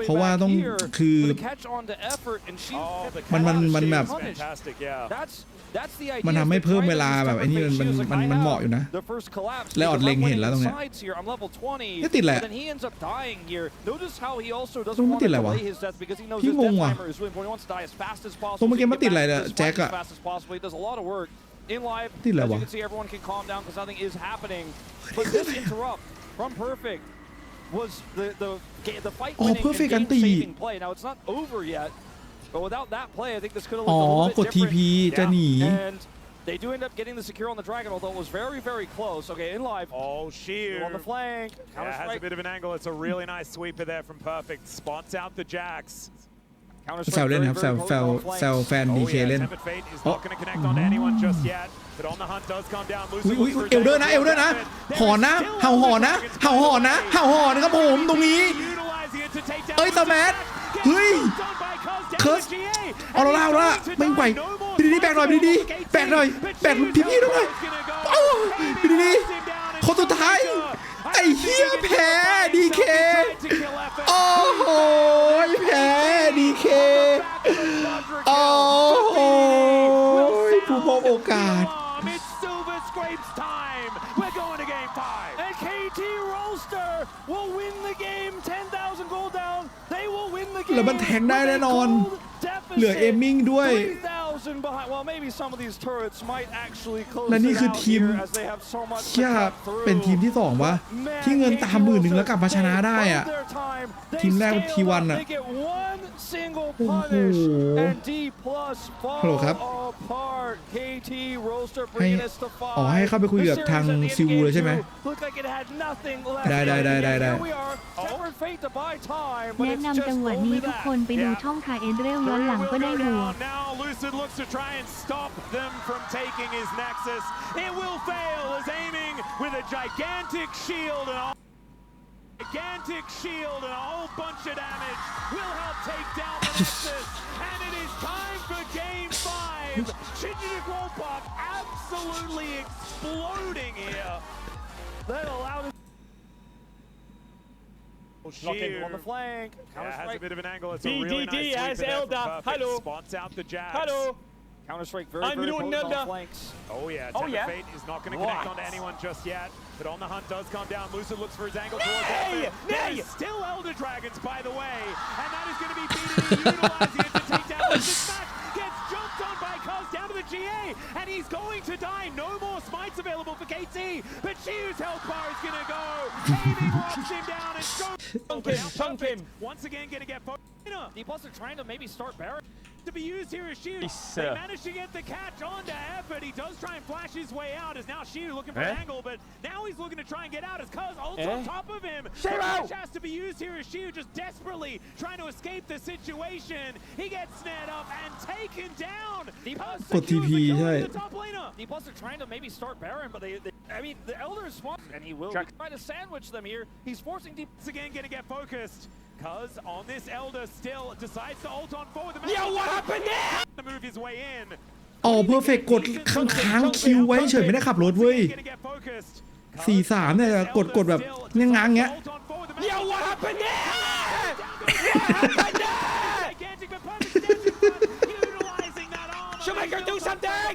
เพราะว่าต้องคือมันแบบมันทำให้เพิ่มเวลาแบบไอ้นี่มันเหมาะอยู่นะแล้วอดเล็งเห็นแล้วตรงเนี้ยนี่ติดแหละตรงมันติดอะไรวะพี่งงว่ะตรงเมื่อกี้มันติดอะไรเนี่ยแจ็คอะIn live, as you can see, everyone can calm down because nothing is happening. But this interrupt from Perfect was the fight winning and game-saving play. Now it's not over yet, but without that play, I think this could have looked a little bit different. And they do end up getting the secure on the dragon, although it was very, very close. Okay, in live. Oh, sheer on the flank. Yeah, has a bit of an angle. It's a really nice sweeper there from Perfect. Spots out the Jax. แซวเล่นครับแซวแฟนดีเคเล่นอุ้ยเอลเดอร์นะหอนนะเห่าหอนนะครับผมตรงนี้เอ้ยตาแมทเฮ้ยเคิร์สเอาละไม่ไหวดีแบกหน่อยแบกพี่ด้วยดีคนสุดท้ายไอ้เหี้ยแพ้ดีเคโอ้โหแพ้ดีเคโอ้โหผู้มอบโอกาสแล้วมันแทงได้แน่นอนเหลือเอมมิ่งด้วยและนี่คือทีมเชี่ยเป็นทีมที่2วะที่เงินตาม10,000แล้วกลับมาชนะได้อะทีมแรกทีวันอะโอ้โหฮัลโหลครับให้เข้าไปคุยกับทางซีวูเลยใช่ไหมได้แนะนำจังหวะนี้ทุกคนไปดูช่องคาเอ็นเรลย้อนหลังก็ได้บวกLucid looks to try and stop them from taking his Nexus. It will fail as aiming with a gigantic shield and a whole bunch of damage will help take down the Nexus. And it is time for Game 5. Shinji Wolpak absolutely exploding here. That allowed him. Sheer on the flank. Yeah, has a bit of an angle. It's a really nice sweep there from Perfect. Spots out the Jax. Counter-Strike very potent on flanks. Oh yeah, Tempered Fate is not going to connect onto anyone just yet. But On the Hunt does come down. Lucid looks for his angle towards Epic. There is still Elder Dragons, by the way. And that is going to be BDD utilizing it to take down Lucid. Smash gets jumped on by Cuz down to the GA. And he's going to die. No more smites available for KT. But Shiu's health bar is going to go. Aiming locks him down and chunk him. Once again going to get D-Plus are trying to maybe start Baron. To be used here is Shiu. They managed to get the catch onto Effort. He does try and flash his way out. Is now Shiu looking for an angle, but now he's looking to try and get out as Cuz ults on top of him. Flash has to be used here as Shiu just desperately trying to escape the situation. He gets snared up and taken down. D-Plus the top laner. D-Plus are trying to maybe start Baron, but I mean, the Elder is smart, and he will try to sandwich them here. He's forcing D-Plus again, going to get focused. Cuz on this Elder still decides to ult on forward. Yo, what happened there? To move his way in. อ๋อเพอร์เฟกต์กดค้างคิวไว้เฉยไม่ได้ขับรถเว้ย4-3เนี่ยกดแบบง้างๆเงี้ย Yo, what happened there? Showmaker, do something!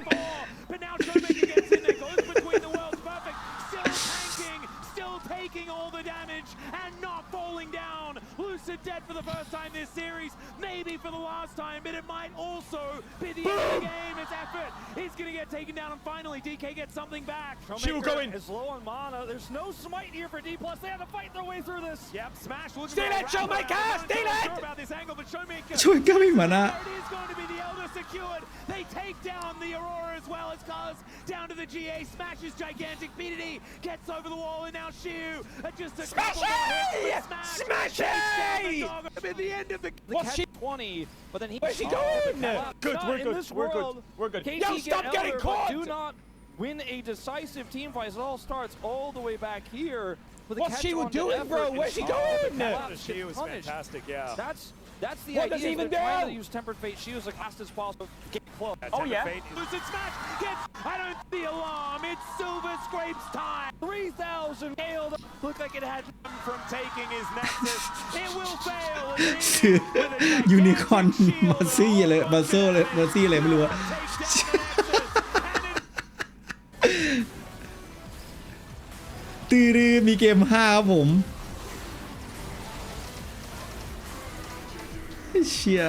But now Showmaker gets in there, goes between the worlds, perfect. Still tanking, still taking all the damage, and not falling down. Lucid dead for the first time this series, maybe for the last time, but it might also be the end of the game. His effort is going to get taken down, and finally DK gets something back. Showmaker is low on mana. There's no smite here for D-Plus. They have to fight their way through this. Yep, Smash looking Steal it, Showmaker! Steal it! Sure about this angle, but Showmaker. ช่วยก็ไม่มานะ It is going to be the Elder secured. They take down the Aurora as well as Cuz down to the GA. Smashes gigantic. BDD gets over the wall, and now Shiu just a couple more hits. Smash it! At the end of the catch 20, but then Where's he going? Good, we're good, we're good. KT Yo, stop get getting Elder, caught! but do not win a decisive team fight. It all starts all the way back here. What's Shiu doing, bro? Where's he going? Shiu is fantastic, yeah. That's the What idea. does he even They're trying do? to use Tempered Fate. She was like fast as possible. Get close. Oh yeah. Lucid Smash gets, I don't see the alarm. It's Silver Scrapes time. 3,000 nailed. Looked like it had from taking his Nexus. It will fail. ยูนิคอร์นมาซี่เลยมาโซ่เลยมาซี่เลยไม่รู้ว่าตื้อมีเกม5ครับผมเชีย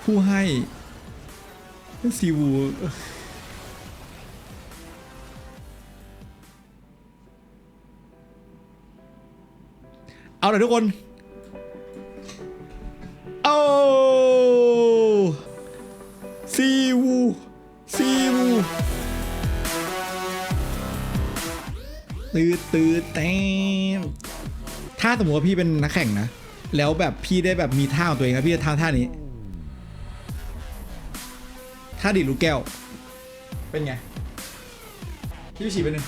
ผู้ให้ซีวูเอาเลยทุกคนโอ้ซีวูตื้อเต็มถ้าสมมติว่าพี่เป็นนักแข่งนะแล้วแบบพี่ได้แบบมีท่าของตัวเองนะพี่จะทำท่านี้ท่าดีดลูกแก้วเป็นไงพี่ฉีดไปหนึ่ง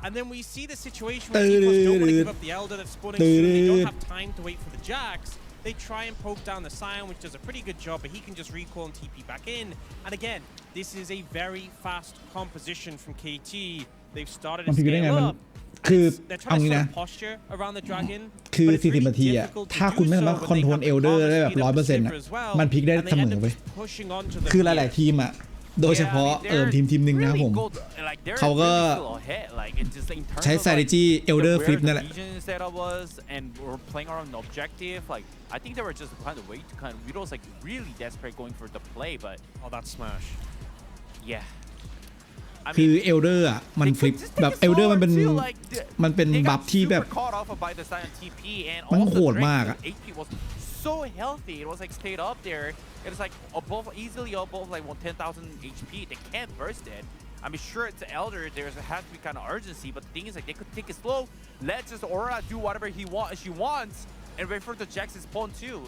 And then we see the situation where D-Plus don't want to give up the Elder that's spawning soon. They don't have time to wait for the Jax. They try and poke down the Scion, which does a pretty good job, but he can just recall and TP back in. And again, this is a very fast composition from KT. They've started to scale up. คือ They're เอา trying to งี้ set นะ a posture around the dragon. คือ40 นาทีอะถ้าคุณไม่สามารถคอนโทรลเอลเดอร์ได้แบบ 100% อะมันพลิกได้เสมอไปคือหลายๆทีมอะโดยเฉพาะทีมหนึ่งนะครับผมเขาก็ใช้ strategy elder flip นั่นแหละ I think they were just kind of way to kind of Widows like really desperate going for the play, but that smash. Yeah. คือเอลเดอร์อ่ะมันฟลิปแบบเอลเดอร์มันเป็นบัฟที่แบบมันโหดมากอ่ะ so healthy. It was like stayed up there. It was like easily above like 10,000 HP. They can't burst it. I mean, sure, it's Elder. There has to be kind of urgency, but the thing is like they could take it slow. Let just Aura do whatever she wants, and wait for the Jax's spawn too.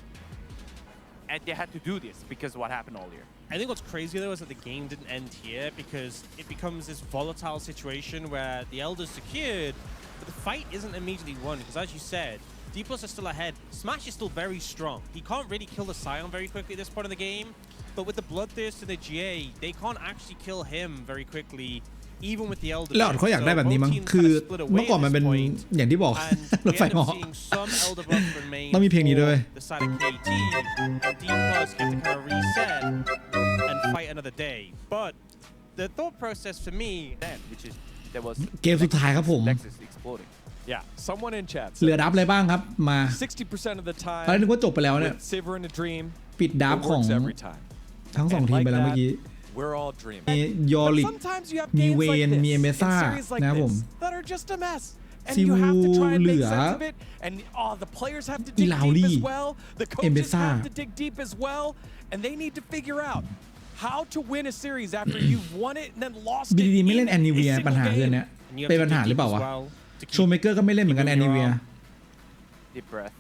And they had to do this because of what happened earlier. I think what's crazy though is that the game didn't end here because it becomes this volatile situation where the Elder's secured, but the fight isn't immediately won because, as you said, D-Plus are still ahead. Smash is still very strong. He can't really kill the Scion very quickly at this point of the game, but with the Bloodthirst and the GA, they can't actually kill him very quickly. even with the elder แล้วออดเขาอยากได้แบบนี้มั้งคือเมื่อก่อนมันเป็นอย่างที่บอกรถไฟเหาะต้องมีเพลงนี้ด้วย the side of KT and D+ get to kind of reset and fight another day but the thought process for me which is there was เกมสุดท้ายครับผม Nexus exploding Yeah, someone in chat. เหลือดับอะไรบ้างครับมา 60% of the time. ตอนนี้นึกว่าจบไปแล้วเนี่ย Saver in a dream. ปิดดับของทั้งสองทีมไปแล้วเมื่อกี้ We're all dreaming. มียอริกมีเวนมีเอเมซ่านะครับผม That are just a mess. ซีวูเหลือ And the players have to อี dig ลาว deep ลี่ as well. The เอเม coaches ซ่า have to dig deep as well. And they need to figure out how to win a series after you've won it and then lost it. บีดีไม่เล่นแอนนิเวียปัญหาเรื่องนี้เป็นปัญหาหรือเปล่าวะโชว์เมเกอร์ก็ไม่เล่นเหมือนกันแอนนิเวีย deep breath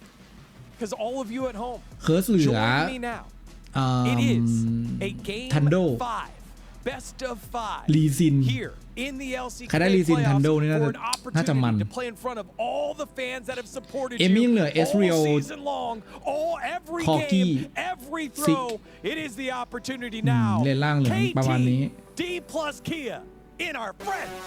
Because all of you at home เคิร์สเหลือ join me now. It is a game ทันโด 5 best of 5 ลีซิน here in the LCK ใครได้ลีซินทันโดนี่น่า for จะ an น่าจะมัน opportunity to play in front of all the fans that have supported เอมมี่ยังเหลือ you Ezreal all season long, every Corki game, every throw. It is the opportunity now. เล่นล่างเหลืองประมาณนี้ D plus Kia in our friends.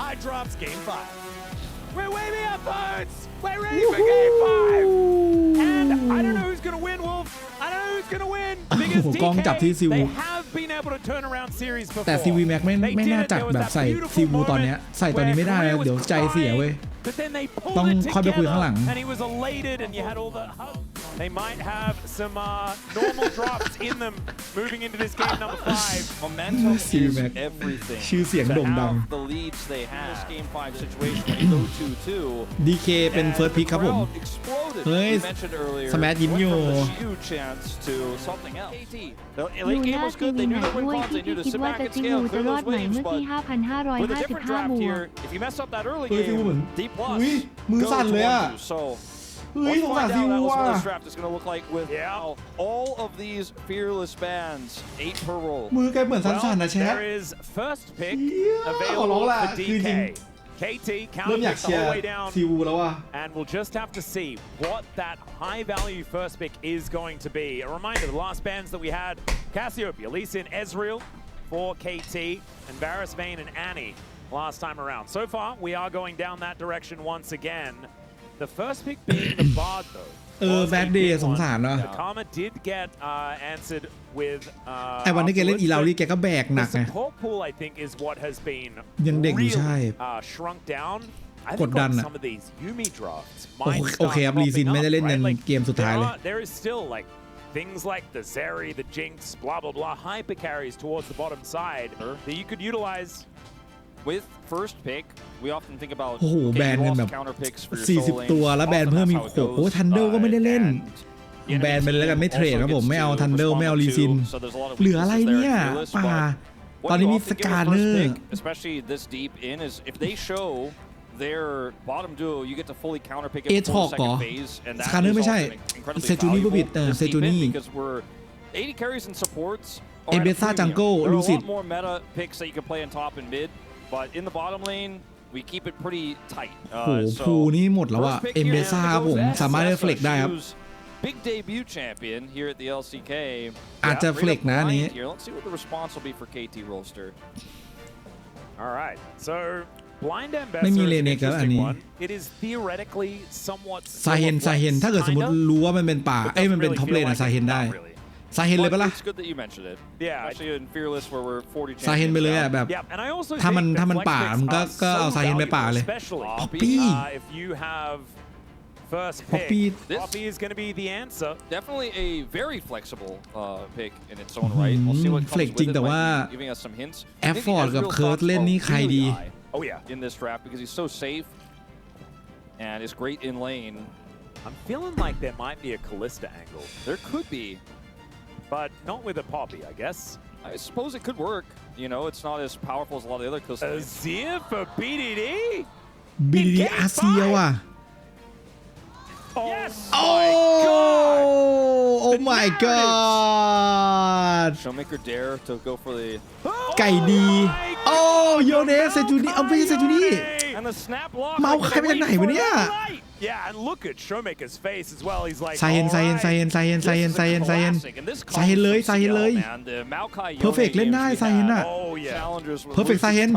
I drops game 5. We're waving up birds. We're ready for game 5. And I don't know who's gonna win, Wolf. I don't know who's gonna win because กล้องจับที่ซีวู They have been able to turn around series before. แต่ซีวีแม็กไม่น่าจัดแบบใส่ซีวูตอนเนี้ยใส่ตอนนี้ไม่ได้นะเดี๋ยวใจเสียเว้ย But then they pulled ต้อง it ค่อยไปคุยข้างหลัง together, and he was elated, and you had all the. They might have some normal drops in them moving into this game number 5. Momentum is C-Mac. everything. ชื่อเสียงโด่งดัง The leads they have. This game 5 situation when you go 2-2. DK เป็นเฟิร์สพิกครับผม Exploded. เฮ้ย You mentioned earlier. สแมทยิ้มอยู่ Went from a huge chance to something else. KT. The ดู late ห game น้า was ที good. วี They ไหน knew their win ด้วย cons. ที่ They knew to คิด sit ว่า back จะ and ซิ scale วู and จะ clear รอด those ไหม waves. เมื่อ But ที่ with a different draft 5,555 บว here, ก if you mess up that early เฮ้ยซีวู game, เหมือน D+ อุ้ยมือสั่นเลยอ่ะ So เฮ้ย let's สงสาร find ซี out วู what อ่ะ this draft is going to look like with all of these fearless bands, 8 per roll. มือแกเหมือนสั่นๆนะแชท There is first pick ขอร้อง available ล่ะ for คือจริง DK. KT เริ่ม counting อยาก the เชียร์ whole way down. ซีวูแล้วอ่ะ And we'll just have to see what that high value first pick is going to be. A reminder, the last bans that we had, Cassiopeia, Lee Sin, Ezreal for KT, and Varus, Vayne, and Annie last time around. So far, we are going down that direction once again. The first pick being the Bard, though. แบดเดย์สงสารเนาะ The Karma did get answered with ไอ้วันที่แกเล่นอีลาวลี่แกก็แบกหนัก the ไง support pool, I think, is what has been ยังเด็กอยู่ใช่ really shrunk down. I กด think ดัน on อะ some of these Yumi drafts โอเคครับลีซินไม่ได้เล่นยันเกมสุดท้ายเลย there is still like things like the Zeri, the Jinx, blah blah blah, hyper carries towards the bottom side that you could utilize. With first pick, we often think about โอ้โหแบนกันแบบ counter picks for your soul 40 ตัวแล้วแบนเพิ่มอีก6โอ้ทันเดลก็ไม่ได้เล่น แบนไปเลยแล้วกันไม่เทรดครับผมไม่เอาทันเดลไม่เอาลีซิน เหลืออะไรเนี่ยป่าตอนนี้มีสกาเนอร์ especially this deep in is if they show their bottom duo you get to fully counter pick it A for talk the second phase and that Scanner is ไม่ใช่ often incredibly เซจูนี่ valuable บิด this เซจู deep in นี่ because we're 80 carries and supports are A at a Besa premium. Jungle There are a Lucid lot more meta picks that you can play on top and mid but in the bottom lane we keep it pretty tight โอ้โหภูนี่หมดแล้วอะเอ็มเบซ่าครับผมสามารถได้เฟล็กได้ครับ Big debut champion here at the LCK อาจจะเฟล็กนะอันนี้ Let's see what the response will be for KT Rollster. All right, so blind ไม่ ambassador มี is เล an เนกแล้วอัน interesting นี้ one. It is theoretically somewhat ซาเฮนถ้าเกิดสมมติรู้ว่ามันเป็นป่ามันเป็นท็อปเลนอะซาเฮนได้ซาเฮนเลยปะล่ะ It's good that you mentioned it. Yeah. Especially in Fearless where we're 40 ซาเฮนไปเลยอะ champions แบบ Yeah, and I also ถ้ามัน think ถ้ามัน that ป่า flex มัน picks ก็ are เอา so ซาเฮนไปป่าเลย valuable, especially Poppy if you have first Poppy pick. Poppy is going to be the answer. Definitely a very flexible pick in its own right. We'll see what comes เฟล็ก with จริง it. แต่ว่า Might be giving us some hints. แอฟฟอร์ดกับเคิร์ทเล่นนี่ใครดี Oh yeah. In this draft because he's so safe and is great in lane. I'm feeling like there might be a Callista angle, There could be. but not with a Poppy, I guess. I suppose it could work. You know, it's not as powerful as a lot of the other Callista lanes. Azir for BDD. BDD อาเซียว่ะ Yes. โอ้ my god Showmaker dare to go for the ไก่ดี โอ้โยเนสเซจูนี่เอาไม่ใช่เซจูนี่ and the snap block. เมาใครมาจากไหนวะเนี่ย Yeah, and look at Showmaker's face as well. He's like, ไซเฮนเลยเพอร์เฟกเล่นได้ไซเฮนอะเพอร์เฟกไซเฮน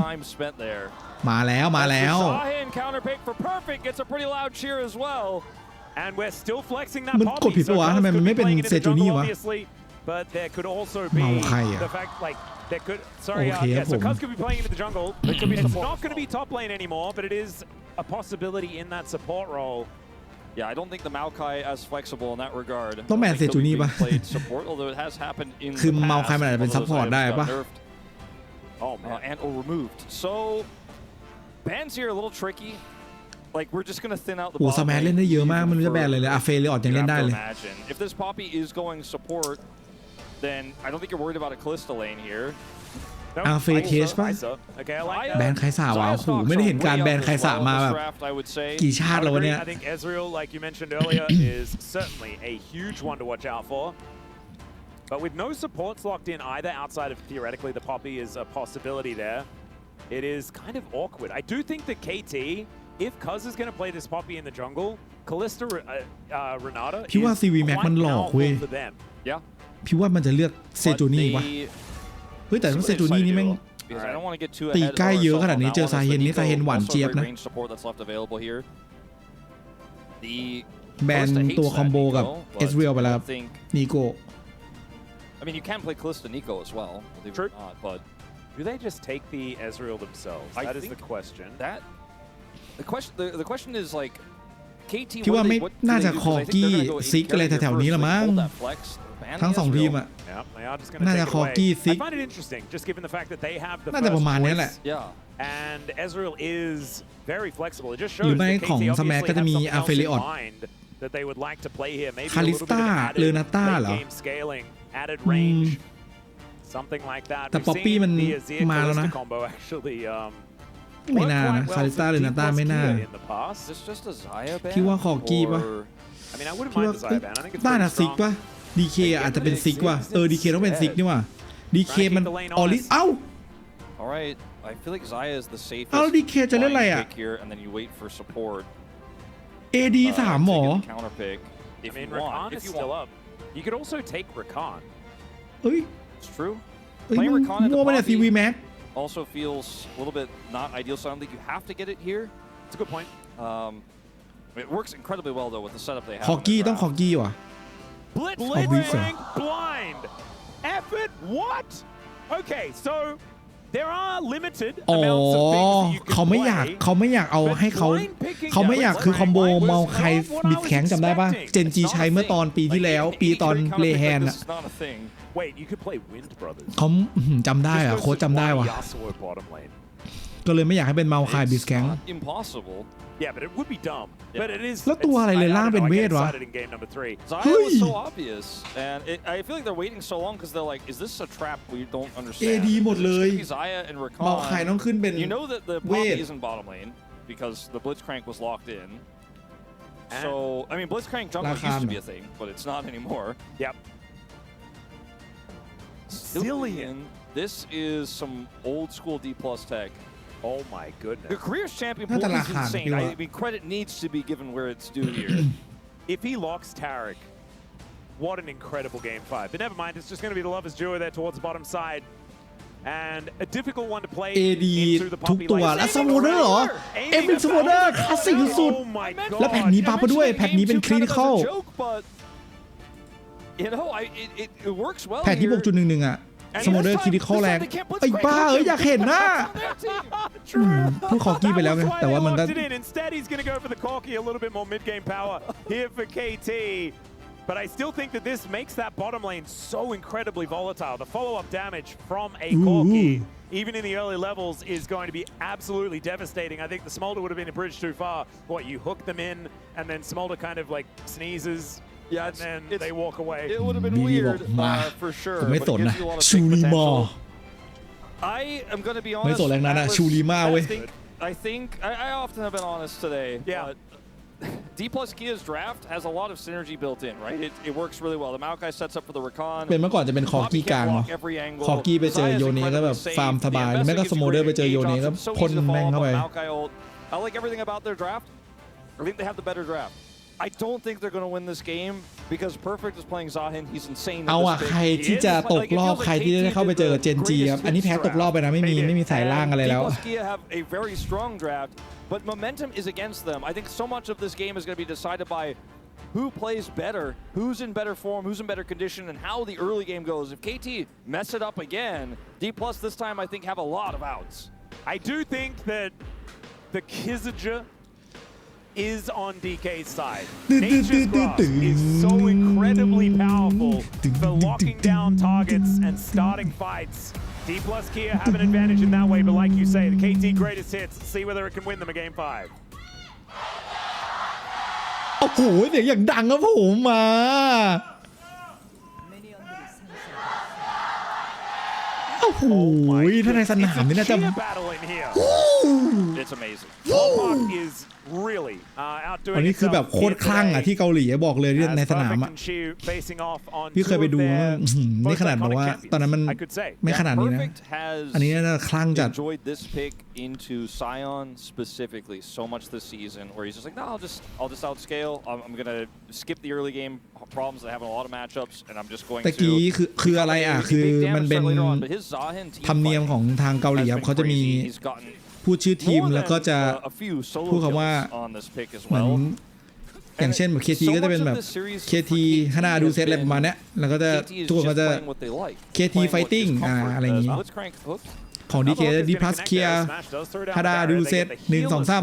มาแล้ว And we're still flexing that มันกดผิดปะวะทำไมมันไม่เป็นเซจูนี่วะ But there could also be the fact like there could so Cuz could be playing into the jungle. It's not going to be top lane anymore, but it is a possibility in that support role. Yeah, I don't think the Maokai as flexible in that regard. ต้องแบนเซจูนี่ปะ Although it has happened in คือเมาใครมันอาจจะเป็นซัพพอร์ตได้ปะ Oh man, and or removed. So bans here a little tricky. Like we're just gonna thin out the. โอ้สแมทเล่นได้เยอะมากมันจะแบนเลยอาเฟเลยออดยังเล่นได้เลย If this Poppy is going support, then I don't think you're worried about a Kalista lane here. อาเฟเคสป่ะแบนไคซ่าวะโอ้โหไม่ได้เห็นการแบนไคซ่ามาแบบกี่ชาติแล้ววะเนี่ย I think Ezreal, like you mentioned earlier, is certainly a huge one to watch out for. But with no supports locked in either, outside of theoretically the Poppy is a possibility there. It is kind of awkward. I do think that KT, if Cuz is going to play this Poppy in the jungle, Kalista, Renata พี่ว่า CV Max มันหลอกเว้ย Yeah. พี่ว่ามันจะเลือกเซจูนี่วะเฮ้ยแต่ต้องเซจูนี่นี่แม่งตีใกล้เยอะขนาดนี้เจอซาเฮนนี่ซาเฮนหวานเจี๊ยบนะแบนตัวคอมโบกับเอสเรียลไปแล้วนิโก้ I mean you can play Kalista Nico as well. True. But do they just take the Ezreal themselves? That is the question. The question is like KT พี่ว่าไม่น่าจะคอกี้ซิกอะไรแถวๆนี้ละมั้งทั้งสองทีมอะน่าจะคอกี้ซิกน่าจะประมาณนี้แหละหรือไม่ของสแมทก็จะมีอาเฟลิออตคาลิสตาเลนาต้าเหรอแต่ป๊อปปี้มันมาแล้วนะไม่น่านะคาลิสตาเลนาต้าไม่น่าพี่ว่าคอกี้ปะพี่ว่าได้นะซิกปะดีเคอาจจะเป็นซิกว่ะดีเคต้องเป็นซิกนี่ว่ะดีเคมันออลิเอ้าเอาดีเคจะเล่นอะไรอ่ะAD 3หมอ You could also take Rakan. เฮ้ยมัวไปเนี่ย CV Max also feels a little bit not ideal, so I don't think you have to get it here. It's a good point. It works incredibly well though with the setup they have. คอกี้ต้องคอกี้ว่ะBlitzcrank blind. Effort what? Okay, so there are limited amounts of things that you can play. เขาไม่อยากเอาให้เขาไม่อยากคือคอมโบเมาใครบิดแข็งจำได้ป่ะเจนจีใช้เมื่อตอนปีที่แล้วปีตอนเลแฮนอะ Wait, you could play Wind Brothers. เขาจำได้อะโค้ชจำได้ว่ะก็เลยไม่อยากให้เป็นเมาใครบิดแข็ง Impossible. Yeah, but it would be dumb. But it is. แล้วตัวอะไรเลยล่างเป็นเวทวะ Zion was so obvious, and I feel like they're waiting so long because they're like, "Is this a trap we don't understand?" AD หมดเลย Zaya and Rakan. เมาใครต้องขึ้นเป็น You know that the Poppy isn't bottom lane because the Blitzcrank was locked in. So I mean, Blitzcrank jungle used to be a thing, but it's not anymore. Yep. Zillion. This is some old school D+ tech. Oh my goodness. The careers champion pool is insane. I mean, credit needs to be given where it's due here. If he locks Taric, what an incredible game 5. But never mind, it's just going to be the lovers duo there towards the bottom side. And a difficult one to play into the ทุก Poppy ตัว lane. แล้วสโมเดอร์เหรอเป็นสโมเดอร์คลาสสิกสุด Oh my god. แล้วแผ่นนี้บัฟมาด้วยแผ่นนี้เป็นคริติคอล You know, it works well. แผ่นที่ 6.11 อ่ะสโมเดอร์คริติคอลแรงไอ้บ้าอยากเห็นนะเพิ่งคอกี้ไปแล้วไงแต่ว่ามันก็ Instead he's going to go for the Corki, a little bit more mid-game power here for KT. But I still think that this makes that bottom lane so incredibly volatile. The follow-up damage from a Corki, even in the early levels, is going to be absolutely devastating. I think the Smolder would have been a bridge too far. What, you hook them in, and then Smolder kind of like sneezes, and then they walk away. It would have been weird, for sure. ไม่สนนะชูริมา I am going to be ไม่ honest. สนแรงนั้นนะชูริมาเว้ย I think I often have been honest today. Yeah. But D+ Kia's draft has a lot of synergy built in, right? It works really well. The Maokai sets up for the Rakan. เป็นเมื่อก่อนจะเป็นคอกี้กลางเนาะคอกี้ไปเจอโยเนก็แบบฟาร์มสบายแม่ก็สโมเดอร์ไปเจอโยเนก็พ่นแม่งเข้าไป I like everything about their draft. I think they have the better draft. I don't think they're going to win this game because Perfect is playing Zahin. He's insane. เอาอะใครที่จะตกรอบใครที่ได้เข้าไปเจอกับเจนจีครับอันนี้แพ้ตกรอบไปนะไม่มีสายล่างอะไรแล้ว Kia have a very strong draft, but momentum is against them. I think so much of this game is going to be decided by who plays better, who's in better form, who's in better condition, and how the early game goes. If KT mess it up again, D+ this time I think have a lot of outs. I do think that the Kizaja is on DK's side. Nature's Grasp is so incredibly powerful for locking down targets and starting fights. D+ Kia have an advantage in that way, but like you say, the KT greatest hits, see whether it can win them a game 5. โอ้โหเสียงอย่างดังครับผมมาโอ้โหถ้าในสนามนี่น่าจะ It's amazing. is really outdoing วันนี้คือแบบโคตรคลั่งอ่ะที่เกาหลีบอกเลยในสนามอ่ะพี่เคยไปดูนี่ขนาดบอกว่าตอนนั้นมันไม่ขนาดนี้นะอันนี้น่าคลั่งจัด Enjoyed this pick into Sion specifically so much this season where he's just like, no, I'll just outscale. I'm gonna skip the early game problems that have in a lot of matchups, and I'm just going to. ตะกี้คืออะไรอ่ะคือมันเป็นธรรมเนียมของทางเกาหลีครับเขาจะมีพูดชื่อทีมแล้วก็จะพูดคำว่าเหมือนอย่างเช่นแบบ KT ก็จะเป็นแบบ KT ฮานาดูเซตอะไรประมาณเนี้ยแล้วก็จะทุกคนก็จะ KT Fighting อะไรอย่างงี้ของ DK จะ D+ Kia ฮานาดูเซต1 2 3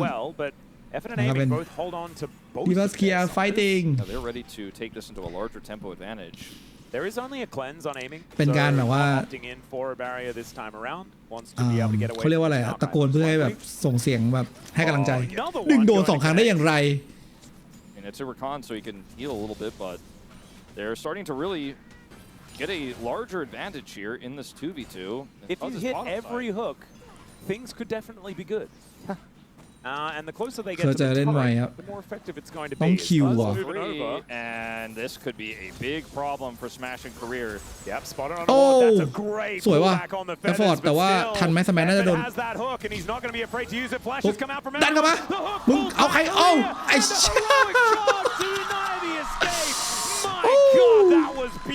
นะครับเป็น D+ Kia Fighting They're ready to take this into a larger tempo advantage. There is only a cleanse on aiming. เป็นการแบบว่าเขาเรียกว่าอะไรตะโกนเพื่อให้แบบส่งเสียงแบบให้กำลังใจ1 โดน 2 ครั้งได้อย่างไร And it's a recon so he can heal a little bit, but they're starting to really get a larger advantage here in this 2v2. If you hit every hook, things could definitely be good. And the closer they get to the turret, the more effective it's going to be. ต้องคิวอ่ะ And this could be a big problem for Smash in career. Yep, spotted on the wall. That's a great pullback on the feathers, แต่ว่าทันไหมสมัยน่าจะโดน has that hook, and he's not going to be afraid to use it. Flashes come out from ดันกลับมามึงเอาใครเอาไอ้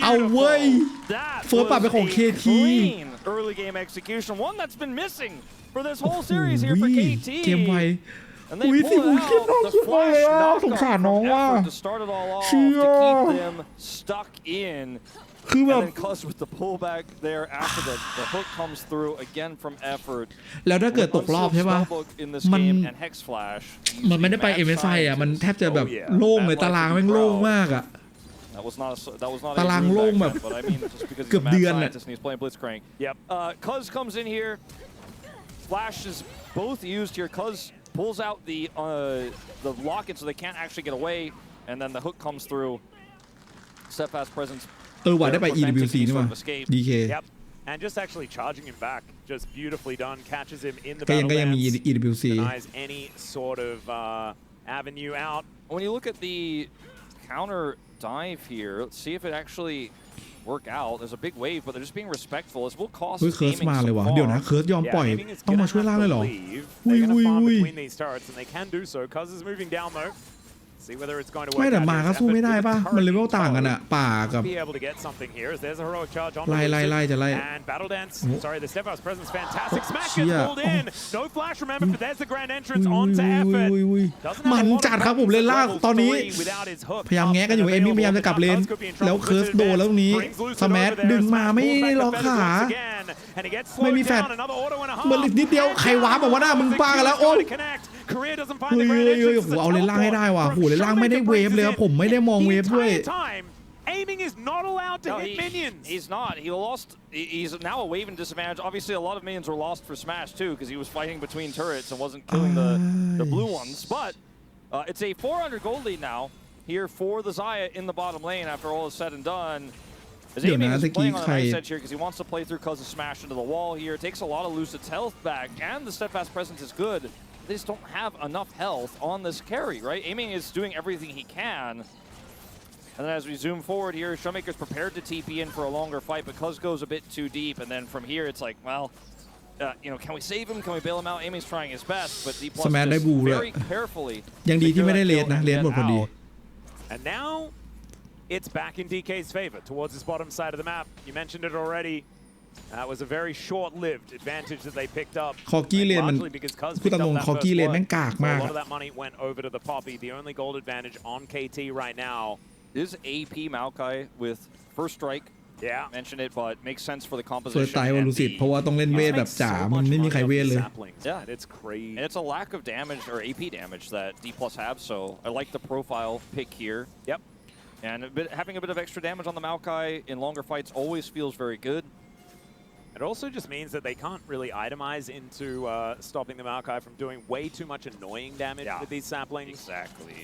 เอาเว้ยเฟิร์สปาเป็นของ KT Early game execution, one that's been missing for this whole series here for KT. เกมไว And they pull out the flash knockoff from effort to start it all off to keep them stuck in. And then Cuz with the pullback there after the hook comes through again from effort. แล้วถ้าเกิดตกรอบใช่ป่ะมันไม่ได้ไป MSI อ่ะมันแทบจะแบบโล่งเลยตารางแม่งโล่งมากอ่ะตารางโล่งแบบเกือบเดือนอ่ะ Yep. Cuz comes in here. Flash is both used here. Cuz pulls out the locket so they can't actually get away, and then the hook comes through. Steadfast presence. ว่าได้ไป EWC นี่ว่ะ DK. Yep. And just actually charging him back, just beautifully done. Catches him in the ก็ยังมี EWC. Denies any sort of avenue out. When you look at the counter dive here, let's see if it actually work out. There's a big wave, but they're just being respectful. This will cost Aiming some farm. เดี๋ยวนะเคิร์สยอมปล่อยต้องมาช่วยล่างเลยเหรอ between these turrets, and they can do so. Cuz is moving down though. See whether it's going to work. ไม่แต่มาก็สู้ไม่ได้ป่ะมันเลเวลต่างกันอ่ะป่ากับ be able to get something here. There's a heroic charge on. ไล่จะไล่ And battle dance. Sorry, the Steadfast presence fantastic. Smash gets pulled in. No flash, remember, but there's the grand entrance onto effort. มันจัดครับผมเลนล่างตอนนี้พยายามแงะกันอยู่เอมมี่พยายามจะกลับเลนแล้วเคิร์สโดนแล้วตรงนี้สแมทดึงมาไม่ได้ล็อกขาไม่มีแฟดเบอร์ลิดนิดเดียวใครว้าบอกว่าหน้ามึงป้ากันแล้วโอ้ยเอาเลนล่างให้ได้ว่ะโหเลนล่างไม่ได้เวฟเลยผมไม่ได้มองเวฟด้วย Aiming is not allowed to hit minions. He's not. He lost. He's now a wave in disadvantage. Obviously, a lot of minions were lost for Smash too because he was fighting between turrets and wasn't killing the blue ones. But it's a 400 gold lead now here for the Xayah in the bottom lane after all is said and done. His aiming is playing on the nice edge here because he wants to play through Cuz Smash into the wall here. It takes a lot of Lucid's health back, and the Steadfast presence is good. They just don't have enough health on this carry, right? Aiming is doing everything he can. And then as we zoom forward here, Showmaker's prepared to TP in for a longer fight, but Cuz goes a bit too deep. And then from here, it's like, well, can we save him? Can we bail him out? Amy's trying his best, but D+ Smash ได้ just บูเลย very carefully. ยังดีที่ไม่ได้เลสนะเลสหมดพอดี And now it's back in DK's favor towards his bottom side of the map. You mentioned it already. That was a very short-lived advantage that they picked up. คอกี้เลนมันพูดตรงๆคอกี้เลนแม่งกากมาก A lot of that money went over to the Poppy. The only gold advantage on KT right now is AP Maokai with first strike. Yeah, mention it, but makes sense for the เฟิร์ส composition. ไตล์วอลูซิตเพราะว่าต้องเล่นเวทแบบจ๋ามันไม่มีใครเวทเลย Yeah, it's crazy. And it's a lack of damage or AP damage that D+ have, so I like the profile pick here. Yep. And having a bit of extra damage on the Maokai in longer fights always feels very good. It also just means that they can't really itemize into stopping the Maokai from doing way too much annoying damage with these saplings. Exactly.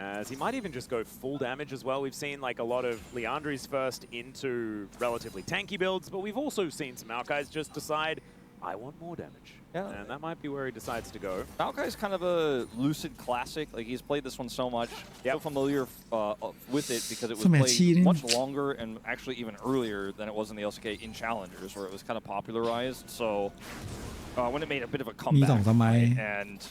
As he might even just go full damage as well. We've seen like a lot of Leandri's first into relatively tanky builds, but we've also seen some Maokais just decide, I want more damage. Yeah. And that might be where he decides to go. Maokai is kind of a Lucid classic. Like, he's played this one so much. So familiar with it because it was played much longer and actually even earlier than it was in the LCK in Challengers, where it was kind of popularized. So when it made a bit of a comeback, and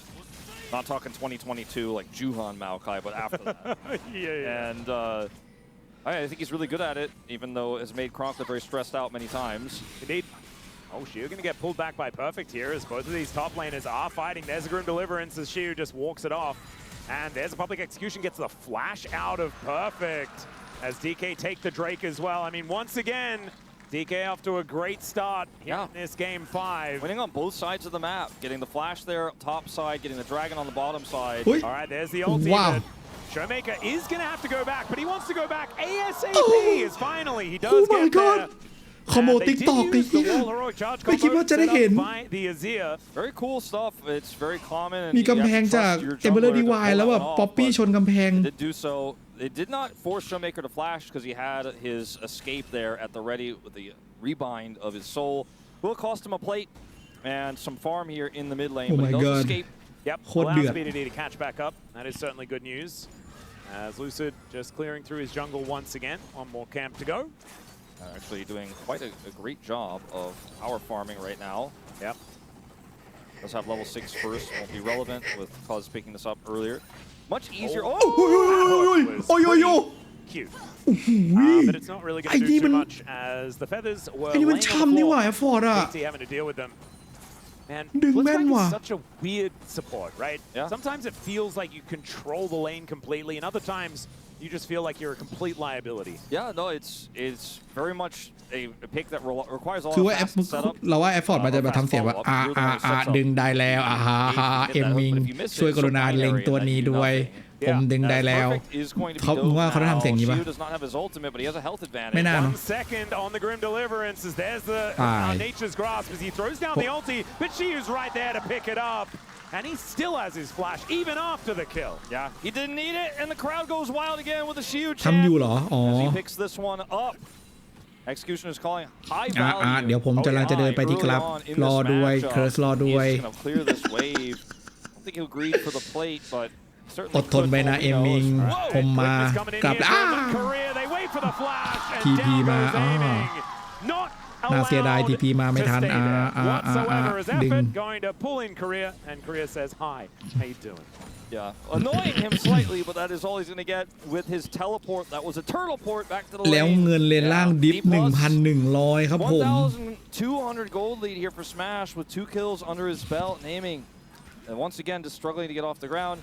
not talking 2022 like Juhan Maokai, but after that. And I think he's really good at it, even though it's made Kronkler very stressed out many times. Indeed. Oh, Shiu going to get pulled back by Perfect here as both of these top laners are fighting. There's a Grim Deliverance as Shiu just walks it off. And there's a Public Execution, gets the flash out of Perfect as DK take the Drake as well. I mean, once again, DK off to a great start in this game 5. Winning on both sides of the map, getting the flash there top side, getting the dragon on the bottom side. All right, there's the ulti. Wow. Showmaker is going to have to go back, but he wants to go back ASAP as finally he does get there. คอมโบติ๊กตอกไอ้เหี้ยไม่คิดว่าจะได้เห็น Very cool stuff. It's very common. มีกำแพงจากเอเบอร์ดีวายแล้วแบบป๊อปปี้ชนกำแพง Did do so. It did not force Showmaker to flash because he had his escape there at the ready with the rebind of his soul. Will cost him a plate and some farm here in the mid lane. Oh but my he does God. escape. Yep, allows BDD to catch back up. That is certainly good news. As Lucid just clearing through his jungle once again. One more camp to go. Actually doing quite a great job of power farming right now. Yep. Does have level 6 first. Won't be relevant with Cuz picking this up earlier. Much easier. Oh, cute. But it's not really going to do too much as the feathers were laying on the floor. KT having to deal with them. Man, Blitzcrank is such a weird support, right? Yeah. Sometimes it feels like you control the lane completely, and other times you just feel like you're a complete liability. Yeah, no, it's very much a pick that requires a lot คือ of ว่า fast setup. เราว่าแอฟฟอร์ดมันจะแบบทำเสียงว่าดึงได้แล้วเอ็มมิงช่วยกรุณาเล็งตัวนี้ด้วยผมดึงได้แล้วเขาว่าเขาได้ทำเสียงนี้ปะไม่น่าเนาะ 1 second on the Grim Deliverance as there's the Nature's Grasp as he throws down the ulti, but Shiu's right there to pick it up. And he still has his flash, even after the kill. Yeah, he didn't need it, and the crowd goes wild again with the Shiu ทำอยู่เหรออ๋อ as he picks this one up. Execution is calling high value. เดี๋ยวผมจะเดินไปที่ครับรอด้วยเคิร์สรอด้วย He's gonna clear this wave. I don't think he'll greed for the plate, but อดทนไปนะเอ็มมิงผมมากลับแล้วทีพีมาน่าเสียดายทีพีมาไม่ทันดึง Yeah, annoying him slightly, but that is all he's going to get with his teleport. That was a turtle port back to the lane. แล้วเงินเลนล่างดิฟ 1,100 ครับผม 1,200 gold lead here for Smash with 2 kills under his belt and aiming. And once again, just struggling to get off the ground.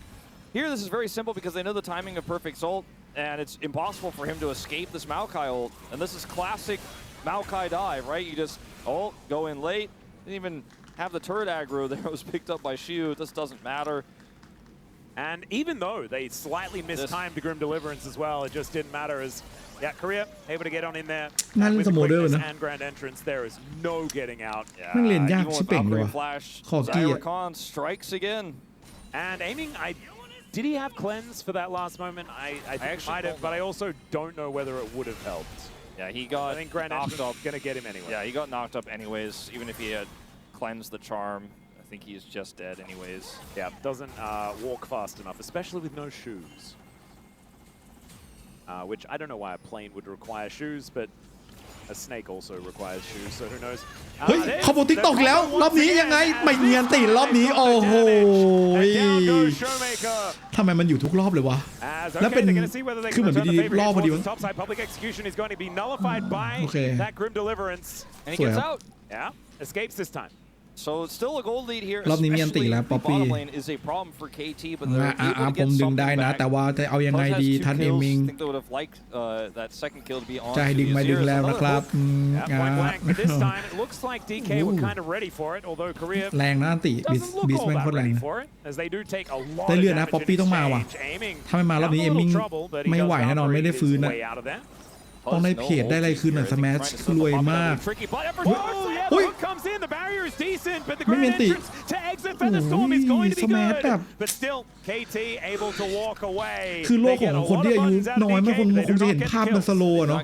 Here, this is very simple because they know the timing of Perfect's ult, and it's impossible for him to escape this Maokai ult. And this is classic Maokai dive, right? You just go in late. Didn't even have the turret aggro there. It was picked up by Shiu. This doesn't matter. And even though they slightly mistimed the Grim Deliverance as well, it just didn't matter as, Korea able to get on in there. With quickness and grand entrance, there is no getting out. Even with Flash, Zyricon strikes again. And aiming, did he have cleanse for that last moment? I think he might have, but I also don't know whether it would have helped. Yeah, he got I think grand entrance is going to get him anyway. Yeah, he got knocked up anyways, even if he had cleansed the charm. I think he is just dead anyways. Yeah, doesn't walk fast enough, especially with no shoes. Which I don't know why a plane would require shoes, but A snake also requires shoes, so who knows? เฮ้ยเขาบอกติ๊กตอกแล้วรอบนี้ยังไงไม่เนียนติรอบนี้โอ้โหทำไมมันอยู่ทุกรอบเลยวะแล้วเป็นคือเหมือนดีรอบพอดีมั้งโอเคสวยครับ escapes this time. So it's still a gold lead here. รอบนี้มีอันติแล้วป๊อปปี้ผมดึงได้นะแต่ว่าจะเอายังไงดีทันเอมิงจะให้ดึงไม่ดึงแล้วนะครับแรงนะอันติบิสแมนโคตรแรงได้เลือดนะป๊อปปี้ต้องมาว่ะถ้าไม่มารอบนี้เอมิงไม่ไหวแน่นอนไม่ได้ฟื้นนะต้องได้เพจได้อะไรคืนหน่อยสแมชรวยมากอุ้ยไม่มีติสแมชแบบคือโลกของคนที่อายุน้อยมันคงจะเห็นภาพมันสโลว์เนาะ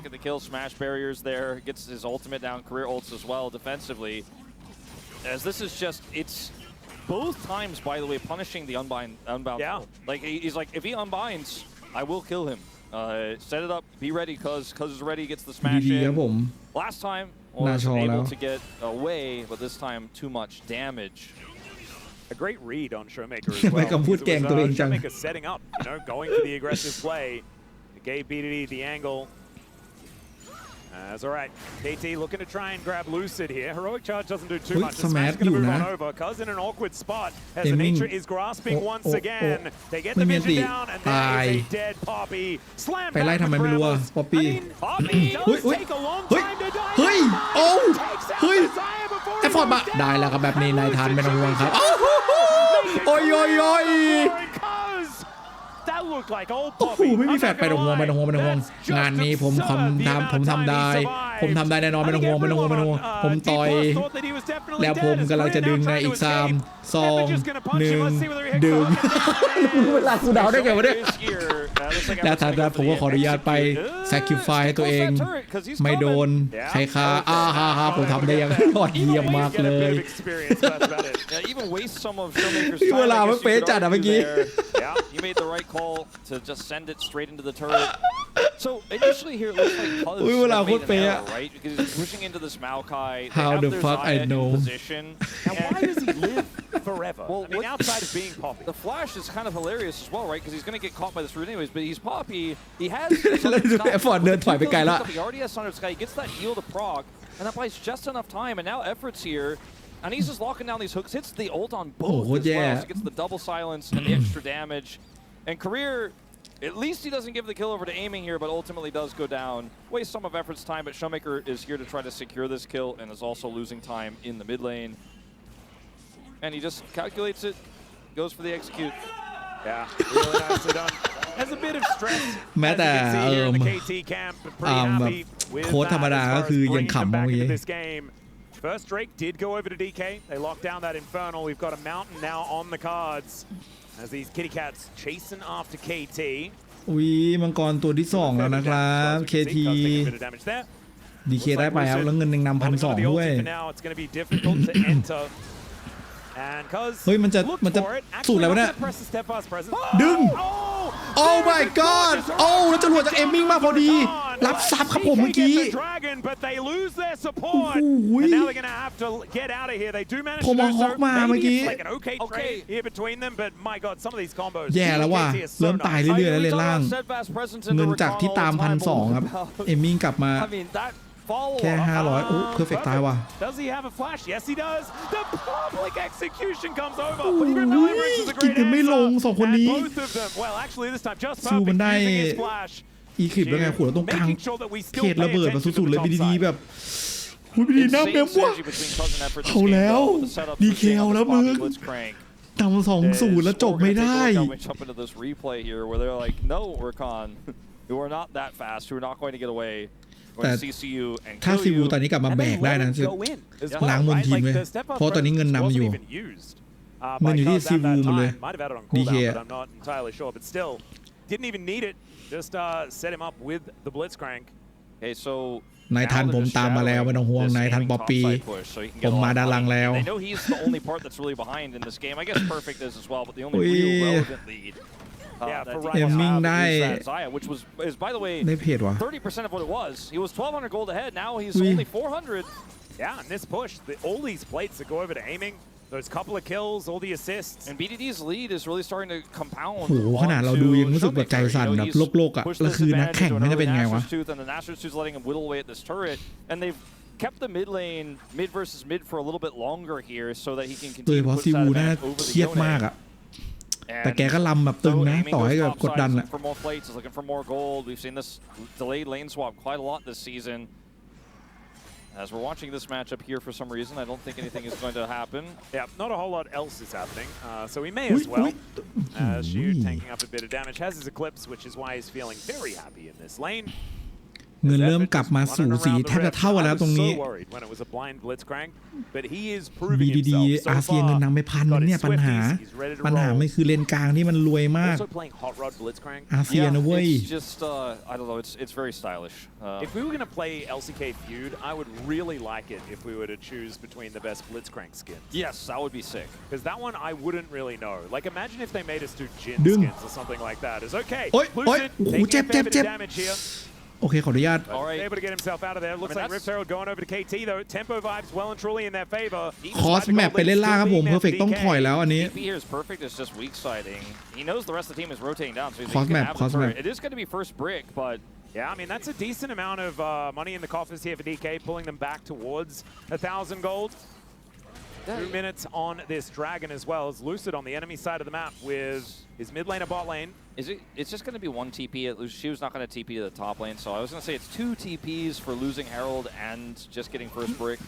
both times, by the way, punishing the unbound. Yeah. Like he's like, if he unbinds, I will kill him. Set it up, be ready, cuz is ready, gets the smash in. Last time was able to get away, but this time too much damage. A great read on Showmaker as well. Showmaker setting up, going for the aggressive play. It gave BDD the angle. That's all right. KT looking to try and grab Lucid here. Heroic Charge doesn't do too much. The Smash going to move on over. Cuz in an awkward spot as the nature is grasping once again. They get the vision down and there is a dead Poppy. Slam back with Rebels. I mean, Poppy does take a long time to die. เฮ้ยโอ้เฮ้ยไอ้ฟอร์ดมาได้แล้วครับแบบนี้นายทานไม่ต้องห่วงครับโอ้ยโอ้โหไม่มีแฟดไปตรงห่วงงานนี้ผมทำได้แน่นอนไม่ต้องห่วงผมต่อยแล้วผมกำลังจะดึงในอีก3 2 1ดึงเวลากูเดาได้ไงวะเนี่ยแล้วทางด้านผมก็ขออนุญาตไป sacrifice ให้ตัวเองไม่โดนใครฆ่าผมทำได้อย่างยอดเยี่ยมมากเลยเวลามันเป๊ะจัดอะเมื่อกี้You made the right call to just send it straight into the turret. So initially here it looks like Cuz made an error, right? Because he's pushing into this Maokai. How the fuck I know? And why does he live forever? Well, outside of being Poppy. The flash is kind of hilarious as well, right? Because he's going to get caught by this root anyways. But he's Poppy. He has. แอฟฟอร์ดเดินถอยไปไกลละ He already has Thunder Sky. He gets that heal to proc, and that buys just enough time. And now Effort's here. And he's just locking down these hooks. Hits the ult on both as well. So gets the double silence and the extra damage. And Career, at least he doesn't give the kill over to aiming here, but ultimately does go down. Wastes some of Effort's time, but Showmaker is here to try to secure this kill and is also losing time in the mid lane. And he just calculates it, goes for the execute. Yeah, really nicely done. Has a bit of stress. แม้แต่โค้ดธรรมดาก็คือยังขำเมื่อกี้ First Drake did go over to DK. They locked down that Infernal. We've got a Mountain now on the cards as these kitty cats chasing after KT. อุ้ยมังกรตัวที่2แล้วนะครับ KT DK ได้ไปครับแล้วเงิน1,200ด้วยเฮ้ยมันจะสูตรอะไรวะเนี่ยดึงโอ้ my god โอ้แล้วจรวดจากเอมมิ่งมาพอดีรับซับครับผมเมื่อกี้ผมมองฮอกมาเมื่อกี้แย่แล้วว่ะเริ่มตายเรื่อยๆแล้วเลนล่างเงินจากที่ตาม1,200ครับเอมมิ่งกลับมาแค่500โอ้เพอร์เฟกต์ตายว่ะ Does he have a flash? Yes, he does. The public execution comes over. กินกันไม่ลง2คนนี้ Both of them. Well, actually, this time just สู้มันได้ using his flash. อีคลิปแล้วไงหัวตรงกลางเพจระเบิดมาสุดๆเลยบีดีแบบบีดีน้ำเต็มว่ะเอาแล้วดีเคเอาแล้วมึงตาม2-0แล้วจบไม่ได้ You are not that fast. You are not going to get away. แต่ถ้าซีวูตอนนี้กลับมาแบกได้นะจะล้างมนทินไว้เพราะตอนนี้เงินนำอยู่เงินอยู่ที่ซีวูหมดเลยดีเคนายทันผมตามมาแล้วไม่ต้องห่วงนายทันป๊อปปี้ผมมาด้านหลังแล้ว เอมมิ่งได้ which is by the way ได้เพจวะ 30% of what it was. He was 1,200 gold ahead. Now he's only 400. Yeah, and this push, all these plates that go over to aiming, those couple of kills, all the assists. And BDD's lead is really starting to compound. โหขนาดเราดูยังรู้สึกแบบใจสั่นแบบโลกๆอ่ะแล้วคือนักแข่งไม่จะเป็นไงวะ And the Nashor's Tooth letting him whittle away at this turret, and they've kept the mid lane mid versus mid for a little bit longer here so that he can continue to push that advantage over the เครียดมากอ่ะแต่แกก็ลำแบบตึงนะต่อให้แบบกดดันอ่ะ For more plates, is looking for more gold. We've seen this delayed lane swap quite a lot this season. As we're watching this matchup here, for some reason, I don't think anything is going to happen. Yeah, not a whole lot else is happening, so we may as well. Shu tanking up a bit of damage, has his Eclipse, which is why he's feeling very happy in this lane. เงินเริ่มกลับมาสู่สีแทบจะเท่ากันแล้วตรงนี้ BDD อาเซียเงินนำไป1,000เนี่ยปัญหาไม่คือเลนกลางที่มันรวยมากอาเซียนะเว้ย I don't know, it's very stylish. If we were going to play LCK Feud, I would really like it if we were to choose between the best Blitzcrank skins. Yes, that would be sick. Because that one I wouldn't really know. Like imagine if they made us do Jin skins or something like that. It's okay. Taking a fair bit of damage here. โอเคขออนุญาต Able to get himself out of there. Looks like Rift Herald going over to KT though. Tempo vibes well and truly in their favor. คอสแมปไปเล่นล่างครับผม Perfect ต้องถอยแล้วอันนี้ TP here is Perfect is just weak siding. He knows the rest of the team is rotating down, so he's going to have the turret. It is going to be first brick, but yeah, I mean that's a decent amount of money in the coffers here for DK, pulling them back towards 1,000 gold. 2 minutes on this dragon as well as Lucid on the enemy side of the map with his mid lane and bot lane. It's just going to be one TP at Lucid. She was not going to TP to the top lane, so I was going to say it's 2 TPs for losing Herald and just getting first brick.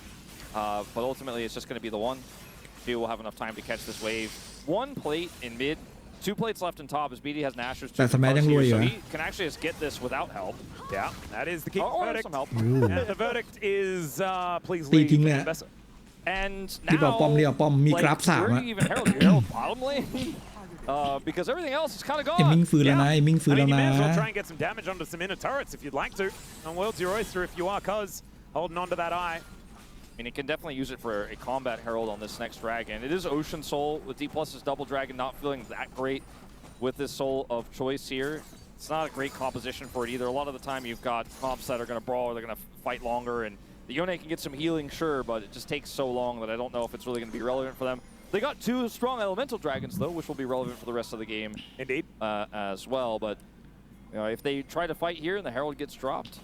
But ultimately, it's just going to be the one. She will have enough time to catch this wave. 1 plate in mid, 2 plates left in top as BD has Nashor's Tooth, so he can actually just get this without help. Yeah, that is the key verdict. Some help. And the verdict is please leave. And ที่บอกป้อมเรียกป้อมมีกราฟ3 where อ่ะ do you even Herald bottom lane? Because everything else is kind of เอม gone. มิ่งฟื้นแล้วนะเอมมิ่งฟื้น I แล้ว mean, you นะ may as well try and get some damage onto some inner turrets if you'd like to. And World's your oyster if you are, cuz holding on to that eye. And he can definitely use it for a combat Herald on this next dragon. It is Ocean Soul with D+'s double dragon, not feeling that great with this soul of choice here. It's not a great composition for it either. A lot of the time you've got comps that are going to brawl or they're going to fight longer, and the Yone can get some healing, sure, but it just takes so long that I don't know if it's really going to be relevant for them. They got 2 strong elemental dragons though, which will be relevant for the rest of the game. Indeed. As well, but you know, if they try to fight here and the Herald gets dropped,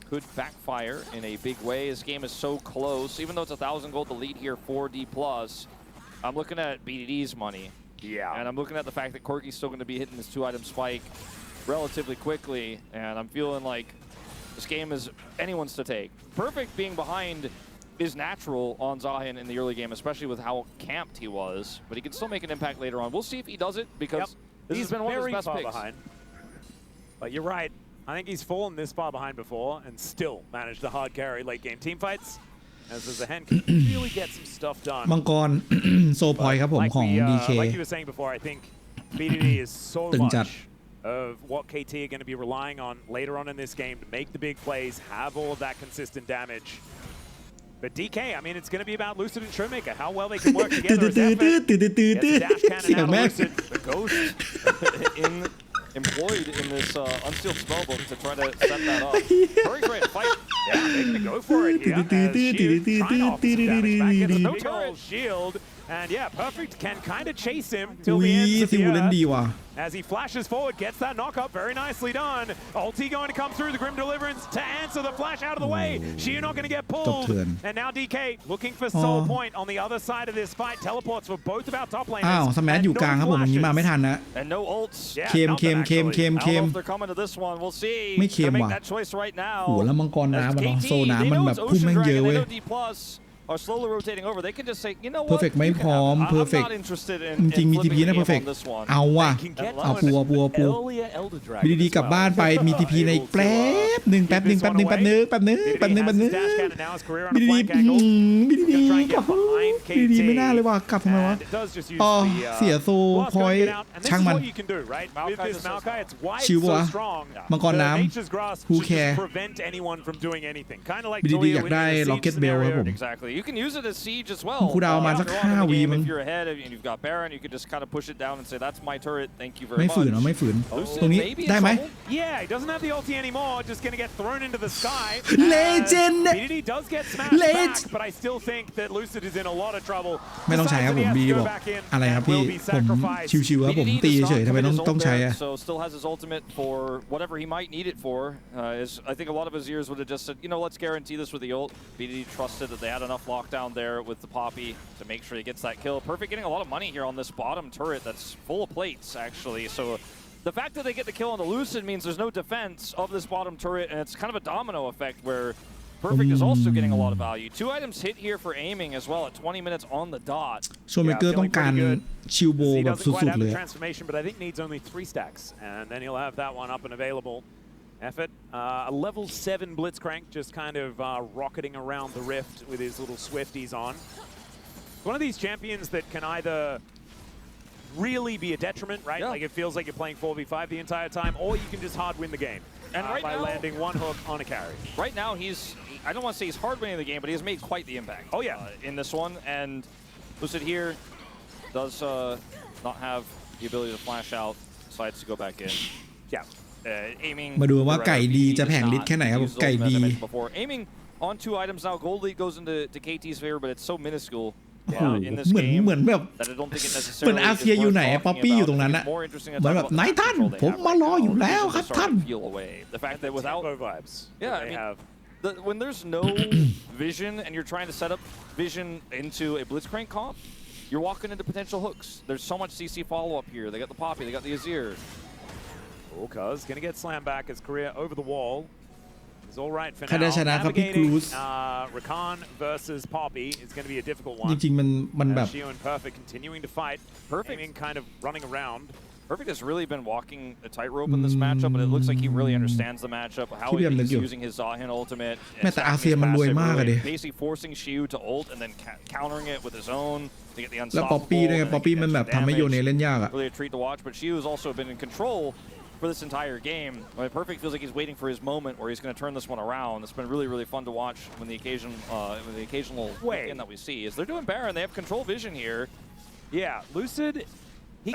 could backfire in a big way. This game is so close. Even though it's 1,000 gold to lead here for D+, I'm looking at BDD's money. Yeah. And I'm looking at the fact that Corky's still going to be hitting this 2-item spike relatively quickly, and I'm feeling like this game is anyone's to take. Perfect being behind is natural on Zahin in the early game, especially with how camped he was, but he can still make an impact later on. We'll see if he does it, because this has been one of his best picks. Behind. But you're right. I think he's fallen this far behind before and still managed to hard carry late game team fights. As the hand can really get some stuff done. มังกร โซพอยครับผมของ DK Like you were saying before, I think BDD is so much of what KT are going to be relying on later on in this game to make the big plays, have all of that consistent damage. But DK, I mean, it's going to be about Lucid and Showmaker, how well they can work together. Dash cannon out of Lucid, the Ghost employed in this unsealed spellbook to try to set that up. Very great fight. Yeah, they can go for it here. Trying to offer some damage back. Gets no turret shield. And yeah, Perfect can kind of chase him till the end of the earth. As he flashes forward, gets that knock up, very nicely done. Ulti going to come through, the Grim Deliverance to answer the flash out of the way. Shiu not going to get pulled. And now DK looking for Soul Point on the other side of this fight. Teleports for both of our top laners. อ้าวสแมทอยู่กลางครับผมอย่างนี้มาไม่ทันนะ And no ults. เค็ม I don't know if they're coming to this one. We'll see. ไม่เค็มว่ะ Make that choice right now. โอ้แล้วมังกรน้ำมันโซน้ำมันแบบพุ่งแม่งเยอะเว้ยare slowly rotating over. They can just say, you know what? Perfect ไม่พร้อม Perfect จริงมี TP นะ Perfect เอาว่ะเอาปัวBDD กลับบ้านไปมี TP ในแป๊บนึงBDD get behind KT ดีไม่น่าเลยว่ะกลับทำไมวะ and it does just use อ๋อ the เสียโซ blast พอย going out, and this ช่าง is มัน what you can do, right? With this Maokai, it's why it's ชิว so วะ strong. มังกร The น้ำ Nature's Grasp Who should care? just prevent anyone from doing anything. Kind of like บีดี Talia อยาก winning ได้ the siege Rocket Bell ครับผม scenario. Exactly. You can use it as siege as well. คูลดาวน์ประมาณสัก Later on in the 5 วิ game, มั้ง if you're ahead and you've got Baron, you could just kind of push it down and say, "That's my turret. Thank you very ไม่ much." ฝืนไม่ฝืน Lucid ตรงนี้ maybe in ได้ไหม trouble? Yeah, he doesn't have the ulti anymore. Just going to get thrown into the sky. Legend! BDD does get smashed Legend! back, but I still think that Lucid is in a lot of trouble. ไม่ต้องใช้ครับผม บีบอกอะไรครับพี่ผมชิวๆครับผมตีเฉยๆทำไมต้องใช้อะ So still has his ultimate for whatever he might need it for. I think a lot of his ears would have just said, you know, let's guarantee this with the ult. BDD trusted that they had enough lockdown there with the Poppy to make sure he gets that kill. Perfect getting a lot of money here on this bottom turret that's full of plates, actually. So the fact that they get the kill on the Lucid means there's no defense of this bottom turret, and it's kind of a domino effect where Perfect is also getting a lot of value. 2 items hit here for aiming as well at 20 minutes on the dot. โชว์เมเกอร์ต้องการชิวโบแบบสุดๆเลย transformation, but I think needs only 3 stacks, and then he'll have that one up and available. Effort, a level 7 Blitzcrank just kind of rocketing around the rift with his little Swifties on. One of these champions that can either really be a detriment, right? Yeah. Like it feels like you're playing 4v5 the entire time, or you can just hard win the game And right by now, landing one hook on a carry. Right now, I don't want to say he's hard winning the game, but he has made quite the impact. Oh yeah, in this one, and Lucid here does not have the ability to flash out, decides to go back in. Yeah. Aiming. มาดูว่าไก่ดีจะแผงฤทธิ์แค่ไหนครับไก่ดี Aiming on 2 items now. Gold lead goes into KT's favor, but it's so minuscule. เหมือนแบบเหมือนอาเซียอยู่ไหนป๊อปปี้อยู่ตรงนั้นอะเหมือนแบบไหนท่านผมมารออยู่แล้วครับท่าน The fact that without vibes. Yeah, I mean, when there's no vision and you're trying to set up vision into a Blitzcrank comp, you're walking into potential hooks. There's so much CC follow-up here. They got the Poppy, they got the Azir. Cuz gonna get slammed back as Korea over the wall. It's all right for now. ใครได้ชนะครับพี่ครูซ Rakan versus Poppy is going to be a difficult จ one. ริงๆมันแบบ Shio and Perfect continuing to fight. Perfect kind of running around. Perfect has really been walking a tightrope in this matchup, but it looks like he really understands the matchup, how he's using his Zahin ultimate. แม้แต่อาเซียมันรวยมากอะดิ Basically forcing Shiu to ult and then countering it with his own to get the แล้ว unstoppable. ป๊อปปี้ด้วยไงป๊อปปี้มันแบบทำให้โยเนเล่นยากอะ Really a treat to watch, but Shiu has also been in control for this entire game. I mean, Perfect feels like he's waiting for his moment where he's going to turn this one around. It's been really, really fun to watch when the occasional win that we see. Is they're doing Baron, they have control vision here. Yeah, Lucid,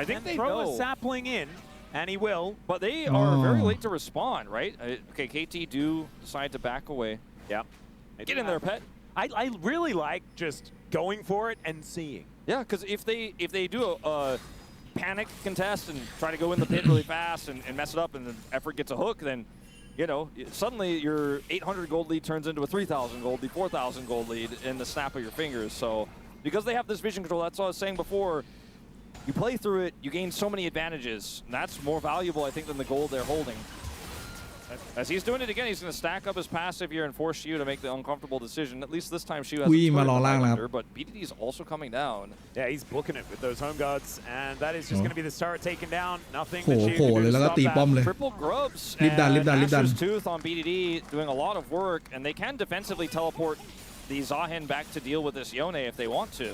I think they throw know. a sapling in, and he will. But they are very late to respond, right? Okay, KT do decide to back away. Yeah. Get in there, pet. I really like just going for it and seeing. Yeah, because if they do a panic contest and try to go in the pit really fast and mess it up and the effort gets a hook, then, you know, suddenly your 800 gold lead turns into a 3,000 gold lead, 4,000 gold lead in the snap of your fingers. So because they have this vision control, that's what I was saying before, you play through it, you gain so many advantages. And that's more valuable, I think, than the gold they're holding. As he's doing it again, he's going to stack up his passive here and force Shiu to make the uncomfortable decision. At least this time, Shiu has a turret, but BDD is also coming down. Yeah, he's booking it with those home guards, and that is just going to be the turret taken down. Nothing that Shiu โผล่ can เล do ย to แล้วก็ stop ตีป้อม that. เลย Triple grubs รีบดัน and รีบดันรีบดัน Asher's Tooth on BDD doing a lot of work, and they can defensively teleport the Zahin back to deal with this Yone if they want to.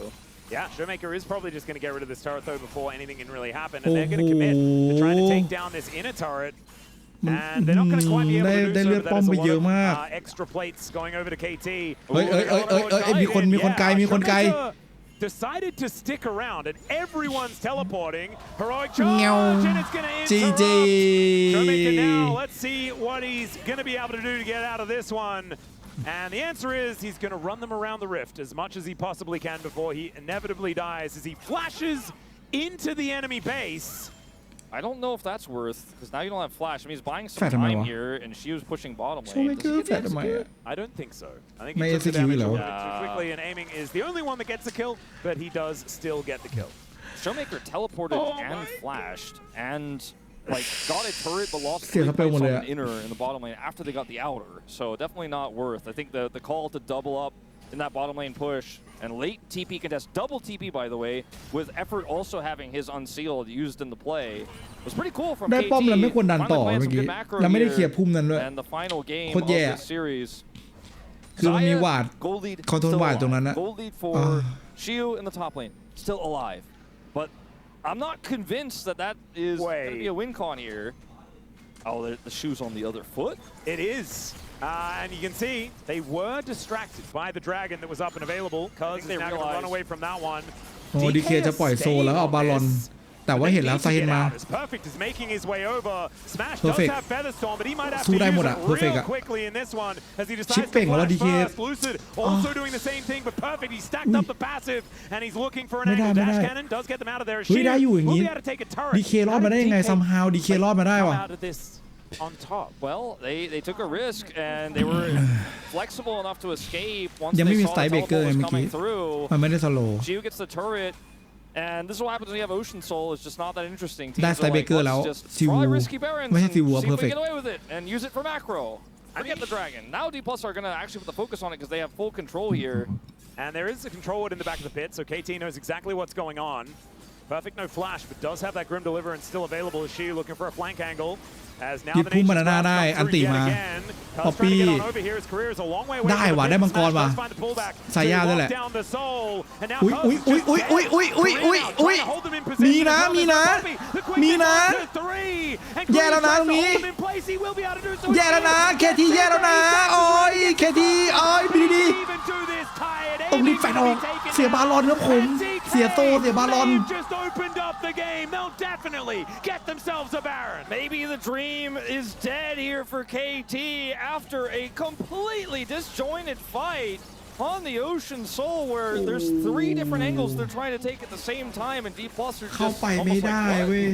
Yeah, Showmaker is probably just going to get rid of this turret, though, before anything can really happen, and they're going to commit to trying to take down this inner turret. And they're not going to quite be able to do so, but that is a lot of extra plates going over to KT. มีคนไกลมีคนไกล Decided to stick around, and everyone's teleporting. Heroic charge, and it's going to interrupt. Showmaker now, let's see what he's going to be able to do to get out of this one. And the answer is he's going to run them around the rift as much as he possibly can before he inevitably dies as he flashes into the enemy base. I don't know if that's worth, because now you don't have flash. I mean, he's buying some time here, and she was pushing bottom lane. I don't think so. I think he took the damage a little bit too quickly, and aiming is the only one that gets the kill, but he does still get the kill. Showmaker teleported and flashed, and like got a turret, but lost เสีย 3 เข้าไปหมด plates เลย on อะ the inner in the bottom lane after they got the outer. So definitely not worth. I think the call to double up in that bottom lane push and late TP contest, double TP by the way, with effort also having his unsealed used in the play. Was pretty cool from ได้ KT. ป้อมแล้วไม่ควรดันต่อ Finally playing เมื่อ some กี้ good macro เราไม่ได้ here. เคลียร์พุ่มนั้นด้วย And the final game โคตร of แย่ this series. คือมันมีวาด Gold lead คอนโทรล still วาดตรงนั้น alive. นะ Gold lead for Shiu in the top lane, still alive. But I'm not convinced that is going to be a win con here. Oh, the shoe's on the other foot. It is. And you can see they were distracted by the dragon that was up and available. Cuz is now going to run away from that one. โอ้ดีเคจะปล่อยโซแล้วเอาบาลอนแต่ว่าเห็นแล้วไซเฮนมา Perfect is making his way over. Smash does Perfect have Featherstorm, but he might have to สู้ use ได้หมดอะ it Perfect real อะ quickly in this one as he ชิป decides เป่ง to แล้ว flash ดีเค first. Lucid also doing the same thing, but Perfect he stacked up the passive and he's looking for an angle. Dash cannon does get them out of there. เฮ้ยได้อยู่อย่างนี้ Will be able to take a turret. ดีเครอดมาได้ยังไง somehow ดีเครอดมาได้ว่ะ Out of this on top. Well, they took a risk and they were flexible enough to escape once ยัง they ไม่มี saw ส the ไตล์เบเกอร์ teleport was เมื่อกี้ coming through. มันไม่ได้สโล Shiu gets the turret. And this is what happens when you have Ocean Soul. It's just not that interesting. ได้สไตล์เบเกอร์แล้วซิวู risky barons ไม่ใช่ซิวู and see if we perfect get away with it and use it for macro. Forget the dragon. Now D+ are going to actually put the focus on it because they have full control here. And there is a control ward in the back of the pit, so KT knows exactly what's going on. Perfect no flash, but does have that Grim Deliverance still available. Is she looking for a flank angle? As now ยึด the พุ่ม Nation's บานาน่า Guard ได้ come อัน through ติ yet มา again. ป๊อป Cuz trying ปี้ to get on over here. His career is a long way away ได้ from the ว่ะ pit. ได้มังกร Smash ว่ะ does find the pullback สายยา to ด้วยแห lock ละ down the soul. And now อุ้ย Cuz อุ้ย is อุ้ย just อุ้ย dead. อุ้ยอุ้ยอุ้ยอุ้ย Korea อุ้ย trying to hold them in position มีนะ as well. มีนะ The quick มีนะ down to 3. And แย่ Korea แล้วนะ tries ตรง to นี้ hold them in place. He will be able to do so. แย่แล้วนะเคทีแย่แล้วนะโอ้ยเคทีโอ้ยบีดี Even do this tired. ต้องรีบแฟนออกเสียบาลอนครับผมเสียโซ่เสียบาลอน They've just opened up the game. They'll definitely get themselves a Baron. Maybe the dream is dead here for KT after a completely disjointed fight on the Ocean Soul where there's 3 different angles they're trying to take at the same time and D+ are just เข้าไปไม่ได้เว้ย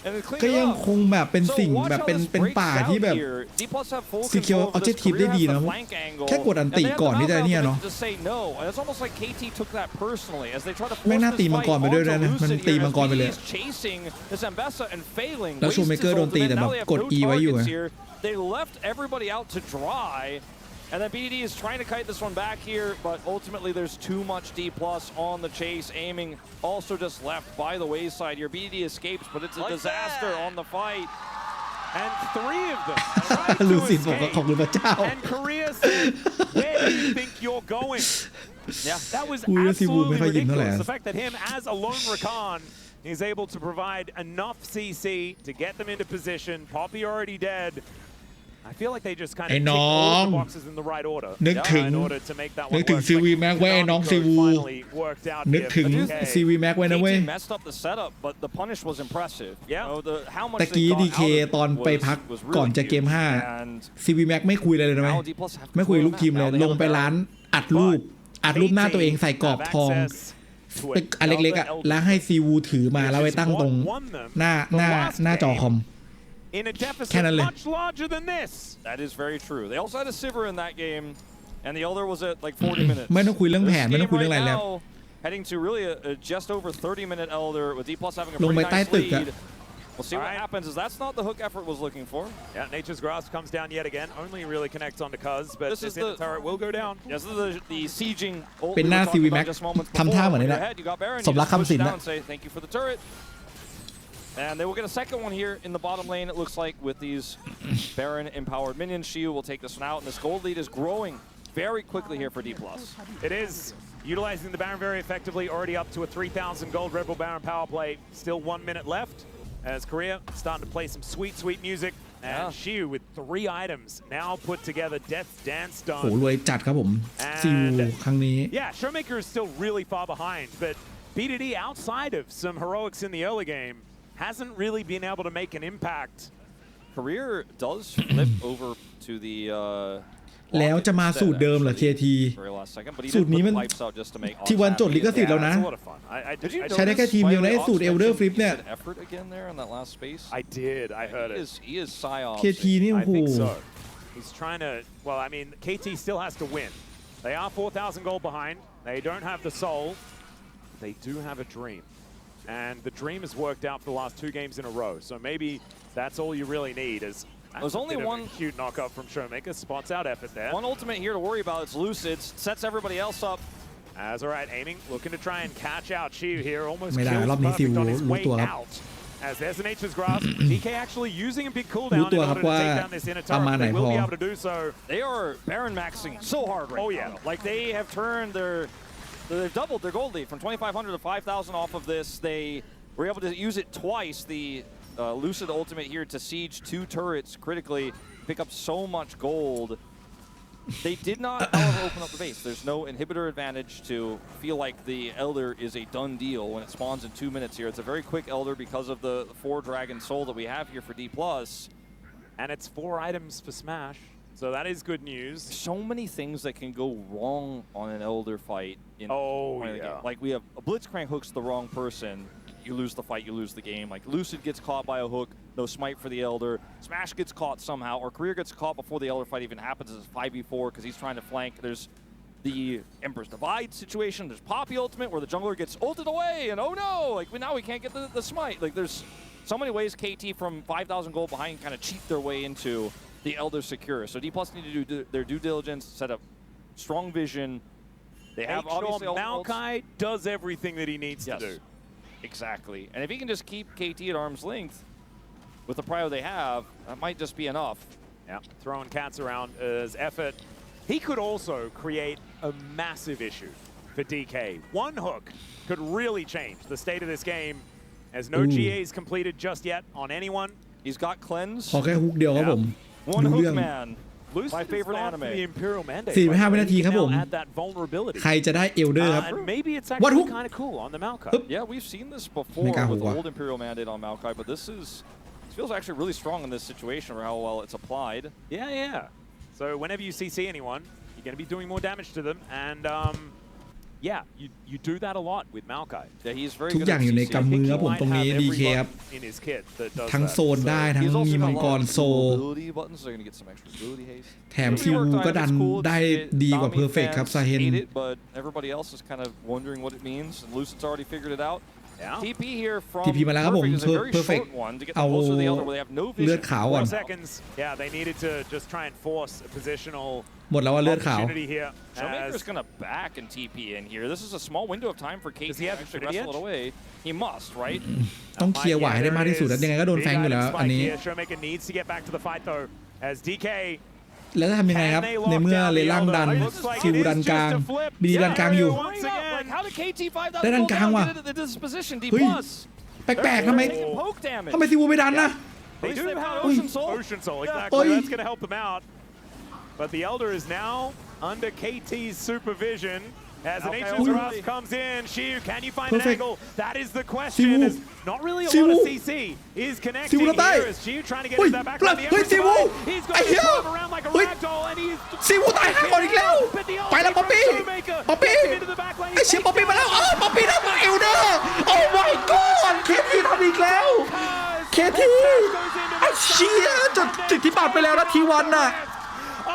and then clean ก็ it ยัง up. คงแบบเป็น So สิ่ง watch แบบ how เป็น this เป็น breaks ป่า out ที่แบบ here. D+ have full Secure control of this. objective Korea ได้ดี has นะ the flank angle. แค่กดอันติ And they have ก่อน the ที่จะ knockout เนี่ยเนาะ ability to say no. And it's almost like KT took that personally as they try to แม่ง force น่าตี this มัง fight กรไปด้วย onto นะมัน Lucid ตี here มัง as กรไป BD เลย is chasing this Ambessa and failing. แล้วชูเมเกอร์โดนตีแต่แบบกด E ไว้อยู่ไง They left everybody out to dry. And then BD is trying to kite this one back here, but ultimately there's too much D+ on the chase. Aiming also just left by the wayside here. BD escapes, but it's a disaster on the fight. And 3 of them tried to ลูซินบอกว่า escape. ขอบคุณพระเจ้า And Korea said, where do you think you're going? Yeah, that was Korea ซีวูไม่ absolutely ค่อยยิงเท่าไหร่ ridiculous. The fact that him as a lone Rakan is able to provide enough CC to get them into position. Poppy already dead. I feel like they just kind of ไอ้ tick น้อ all ง the boxes in the right order. นึกถึง in order to make that นึ one กถึง work. ซีวีแม็กไว้ไอ้น้องซีวู Finally worked out นึก here ถึง for the UK. ซีวีแม็กไว้นะเว้ย KT messed up the setup, but the punish was impressive. Yeah. You know, how much ตะ they กี้ got ดีเค out of it ตอนไปพัก was ก่อน really จะเกม huge. 5 And ซีวีแม็กไม่คุยเลยนะเว้ย now D+ have ไม่คุย control ลูกทีม of เลย that. Now they ล have ง the ไป Baron. ร้านอัดรูปหน้าตัวเองใส่กรอบทองตึกอันเล็กๆอ่ะแล้วให้ซีวูถือมาแล้วไปตั้งตรงหน้าจอคอม In a deficit Cannon lane. much larger than this. That is very true. They also had a Sivir in that game, and the Elder was at like 40 minutes. ไม่ต้องคุยเรื่องแผน This ไม่ต้อง game คุยเรื่องอะไร right แล้ว now, heading to really a just over 30-minute Elder with D+ having a ลง pretty ไปใต้ nice ตึกอะ lead. We'll see what happens, as that's not the hook effort was looking for. Yeah, Nature's Grasp comes down yet again. Only really connects onto Cuz, but This this is the turret will go down. Yes, this is the sieging ult เป็น we หน้า were talking CV about Mac just moments ทำท่า before. เหมือนนี่ When แห you're ละ ahead, you got Baron, ส you มรัก just push คำสิ it น down นะ and say thank you for the turret. And they will get a second one here in the bottom lane, it looks like, with these Baron-empowered minions. Shiu will take this one out, and this gold lead is growing very quickly here for D+. It is. Utilizing the Baron very effectively, already up to a 3,000 gold Red Bull Baron power play. Still 1 minute left as Korea starting to play some sweet, sweet music. And Shiu with 3 items now put together. Death's Dance โห done. รวยจัดครับผมซีวูครั้งนี้ Yeah, Showmaker is still really far behind, but BDD outside of some heroics in the early game hasn't really been able to make an impact. Career does flip over to the แล้วจะมาสูตรเดิมเหรอ KT สูตรนี้มันที่วันจดลิขสิทธิ์แล้วนะ ใช้ได้แค่ทีมเดียวนะไอ้สูตร Elder Flip เนี่ย I did. I heard it. He is Psyops. KT นี่โอ้ I โห think so. He's trying to. Well, I mean, KT still has to win. They are 4,000 gold behind. They don't have the soul. They do have a dream, and the dream has worked out for the last 2 games in a row. So maybe that's all you really need is. There's only one cute knockup from Showmaker. Spots out effort there. One ultimate here to worry about. It's Lucid. Sets everybody else up. As all right, aiming, looking to try and catch out Shiu here. Almost ไม่ได้ kills รอบนี้ซิว Perfect on his รู้ way ตัวครับ out. as there's an nature's grasp. DK actually using a big cooldown in order to take down this inner turret. They will be able to do so. They are Baron maxing so hard right now. Oh yeah. Like they have turned they've doubled their gold lead from 2,500 to 5,000 off of this. They were able to use it twice. The Lucid ultimate here to siege 2 turrets critically, pick up so much gold. They did not, however, open up the base. There's no inhibitor advantage to feel like the Elder is a done deal when it spawns in 2 minutes here. It's a very quick Elder because of the 4 Dragon Soul that we have here for D+. And it's 4 items for Smash, so that is good news. So many things that can go wrong on an Elder fight. Like we have a Blitzcrank hooks the wrong person. You lose the fight, you lose the game. Like Lucid gets caught by a hook, no smite for the Elder. Smash gets caught somehow, or Career gets caught before the Elder fight even happens as a 5v4 because he's trying to flank. There's the Emperor's Divide situation. There's Poppy ultimate where the jungler gets ulted away, and oh no, like now we can't get the smite. Like there's so many ways KT from 5,000 gold behind kind of cheat their way into the Elder secure. So D+ need to do their due diligence, set up strong vision. They have obviously Maokai does everything that he needs to do. Exactly. And if he can just keep KT at arm's length with the prio they have, that might just be enough. Yeah, throwing cats around as effort. He could also create a massive issue for DK. One hook could really change the state of this game, as no GAs completed just yet on anyone. He's got cleanse. ขอแค่ฮุกเดียวครับผม One hook man. My Lucid favorite is anime. the Imperial Mandate. 45 วินาทีครับผม Add that vulnerability. ใครจะได้เอลเดอร์ครับ And maybe it's วัด actually ฮุก kind of cool on the Maokai. Yeah, we've seen this before with the old Imperial Mandate on Maokai, but this feels actually really strong in this situation for how well it's applied. Yeah. So whenever you CC anyone, you're going to be doing more damage to them, and yeah, you do that a lot with Maokai. Yeah, he's very ทุก good อย่าง at อยู่ใน CC. กำมือครับผมตรงนี้ DK ครับ In his kit that does ทั้ง that. โซนได้ทั้ง He's also มี got มั a งก lot ร of โซ ability buttons, so they're going to get some extra ability haste. แถมซิวูก็ดันได้ดีกว่าเพอร์เฟกครับซาเฮน But everybody else is kind of wondering what it means, and Lucid's already figured it out. Yeah. TP here from TP มาแล้วครับผม Perfect is a very Perfect short one to get เอา them closer to the Elder where they have no เลือด vision. ขาวก่อน 4 seconds. Yeah, they needed to just try and force a positional หมดแล้วว่าเลือดขาว opportunity here. Showmaker's going to back and TP in here. This is a small window of time for KT Does he to have actually Infinity wrestle it away. He must, right? ต้องเคลียร์ไหวให้ได้มากที่สุดแล้วยังไงก็โดนแฟงอยู่แล้วอันนี้ Showmaker needs to get back to the fight though, as DK แล้วจะทำยังไงครับในเมื่อเลล่างดันซิวดันกลางบีดันกลางอยู่ Like, how did KT 5,000 ได้ดันกลางว่ะ get into this position? D+. เฮ้ยแปลกๆทำไม Taking poke damage. ทำไมซิวูไม่ดันนะ They do have Ocean Soul. Ocean Soul, exactly. That's going to help them out. But the Elder is now under KT's supervision. As an Ancient's Grasp comes in, Shiu, can you find an angle? That is the question. Is not really a lot of CC is connecting here as Shiu trying to get into that back line. He's going to climb around like a ragdoll, and he's ซิวูตายห่าก่อนอีกแล้วไปแล้วป๊อปปี้ไอเชี่ยป๊อปปี้มาแล้วป๊อปปี้ได้มาเอลเดอร์โอ้ my god เคทีทำอีกแล้วเคทีไอเชี่ยจุดที่ปัดไปแล้วนะทีวันน่ะ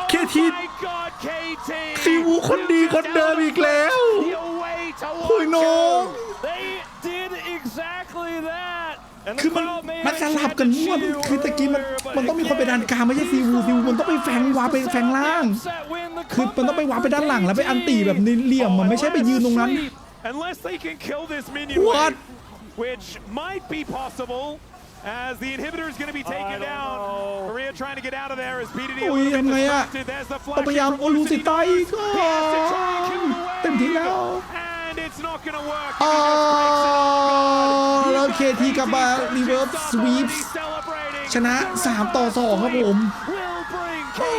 เคทีซีวูคนดีคนเดิมอีกแล้วโอ้ยน้องคือมันสลับกันมั่วคือตะกี้มันต้องมีคนไปดันกลางไม่ใช่ซีวูมันต้องไปแฝงวาไปแฝงล่างคือมันต้องไปวาไปด้านหลังแล้วไปอันตีแบบเหลี่ยมมันไม่ใช่ไปยืนตรงนั้น What which might be possible as the inhibitor is going to be taken down. Korea trying to get out of there as PDD a little bit distracted. There's the flash. พยายามโอลูสิตายอีกเต็มที่แล้ว And it's not going to work. แล้วเคทีกลับมารีเวิร์สสวีปชนะ3-2ครับผมโอ้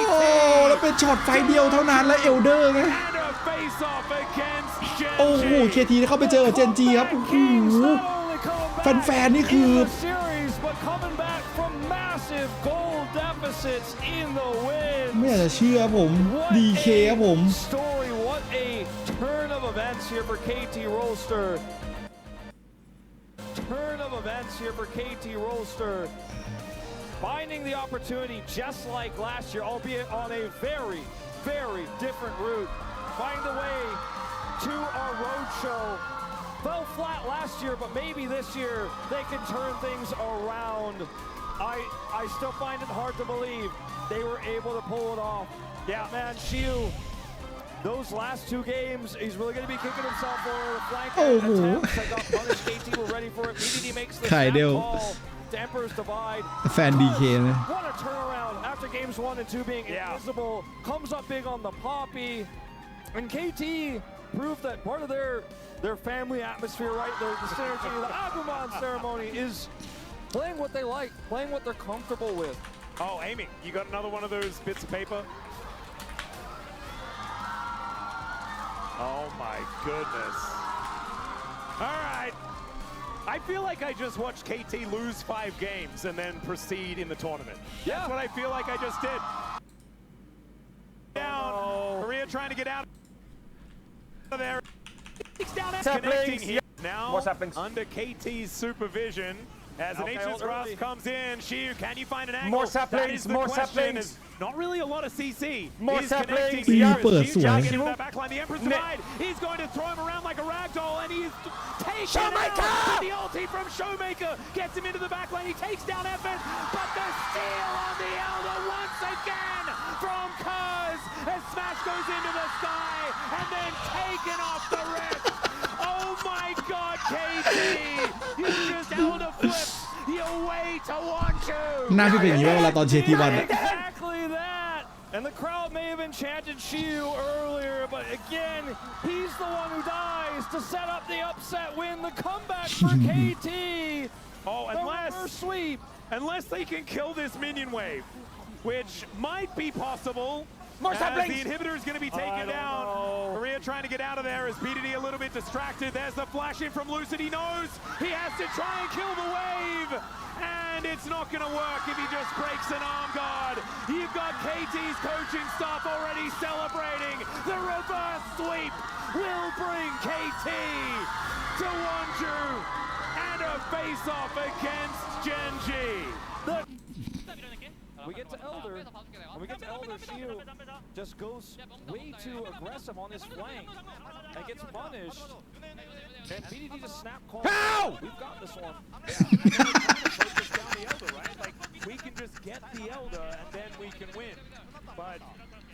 แล้วเป็นช็อตไฟเดียวเท่านั้นและเอลเดอร์ไงโอ้โหเคทีเข้าไปเจอกับเจนจีครับโอ้โหแฟนๆนี่คือไม่อยากจะเชื่อผมดีเคครับผม Turn of events here for KT Rolster. Turn of events here for KT Rolster. Finding the opportunity just like last year, albeit on a very, very different route. Find the way to our road show. Fell flat last year, but maybe this year they can turn things around. I still find it hard to believe they were able to pull it off. Yeah, man, Shiu those last 2 games, he's really going to be kicking himself for the flank attempts that got punished. KT were ready for it. BDD makes the snap call to Emperor's Divide. Fan DK นะ What a turnaround after games 1 and 2 being invisible. Comes up big on the Poppy. And KT proved that part of their family atmosphere, right? The synergy, the Agumon ceremony is playing what they like, playing what they're comfortable with. Oh, Amy, you got another one of those bits of paper? Oh my goodness. All right. I feel like I just watched KT lose 5 games and then proceed in the tournament. Yeah. That's what I feel like I just did. Down. Korea trying to get out of there. Down connecting here. Now under KT's supervision. As an Ancient's Grasp comes in, Shiu, can you find an angle? More saplings, more saplings. Not really a lot of CC. More saplings. Into that backline, the Emperor's Divide. He's going to throw him around like a ragdoll, and he's taken out. The ulti from Showmaker gets him into the backline. He takes down Effort, but the steal on the Elder once again from Kuz as Smash goes into the sky and then taken off the wrist. Oh my God, KT! You just Elder flipped your way to 1-2. หน้าพี่เป็นอย่างนี้ว่าเวลาตอนเชียร์ทีวันอะ Exactly that. And the crowd may have enchanted Shiu earlier, but again, he's the one who dies to set up the upset win, the comeback for KT. Oh, unless they can kill this minion wave, which might be possible. More as the inhibitor is going to be taken down. Korea trying to get out of there as BDD a little bit distracted. There's the flash in from Lucid. He knows he has to try and kill the wave. And it's not going to work if he just breaks an arm guard. You've got KT's coaching staff already celebrating. The reverse sweep will bring KT to 1-2 and a face-off against Genji. We get to Elder. When we get to Elder, Shiu just goes way too aggressive on his flank and gets punished. And BDD just snap call. How? We've got this one. Focus down the Elder, right? Like, we can just get the Elder and then we can win. But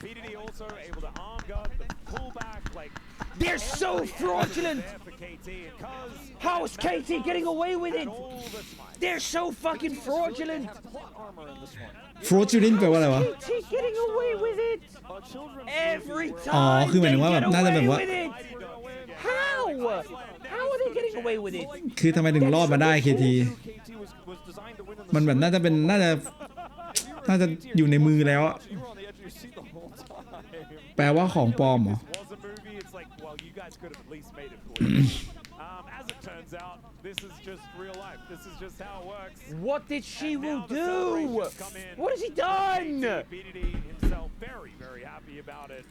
BDD also able to arm guard, the pullback, like... They're so fraudulent! How is KT getting away with it? They're so fucking fraudulent! fraudulent แปลว่าอะไรวะ KT getting away with it! Every อ๋อ time คือหมายถึงว่าแบบน่าจะแบบว่า How? How are they getting away with it? คือทำไมถึงรอดมาได้ KT มันแบบน่าจะอยู่ในมือแล้วอะแปลว่าของปลอมเหรอ As it turns out, this is just real life. This is just how it works. What did Shiwu do? What has he done? BDD himself very, very happy about it,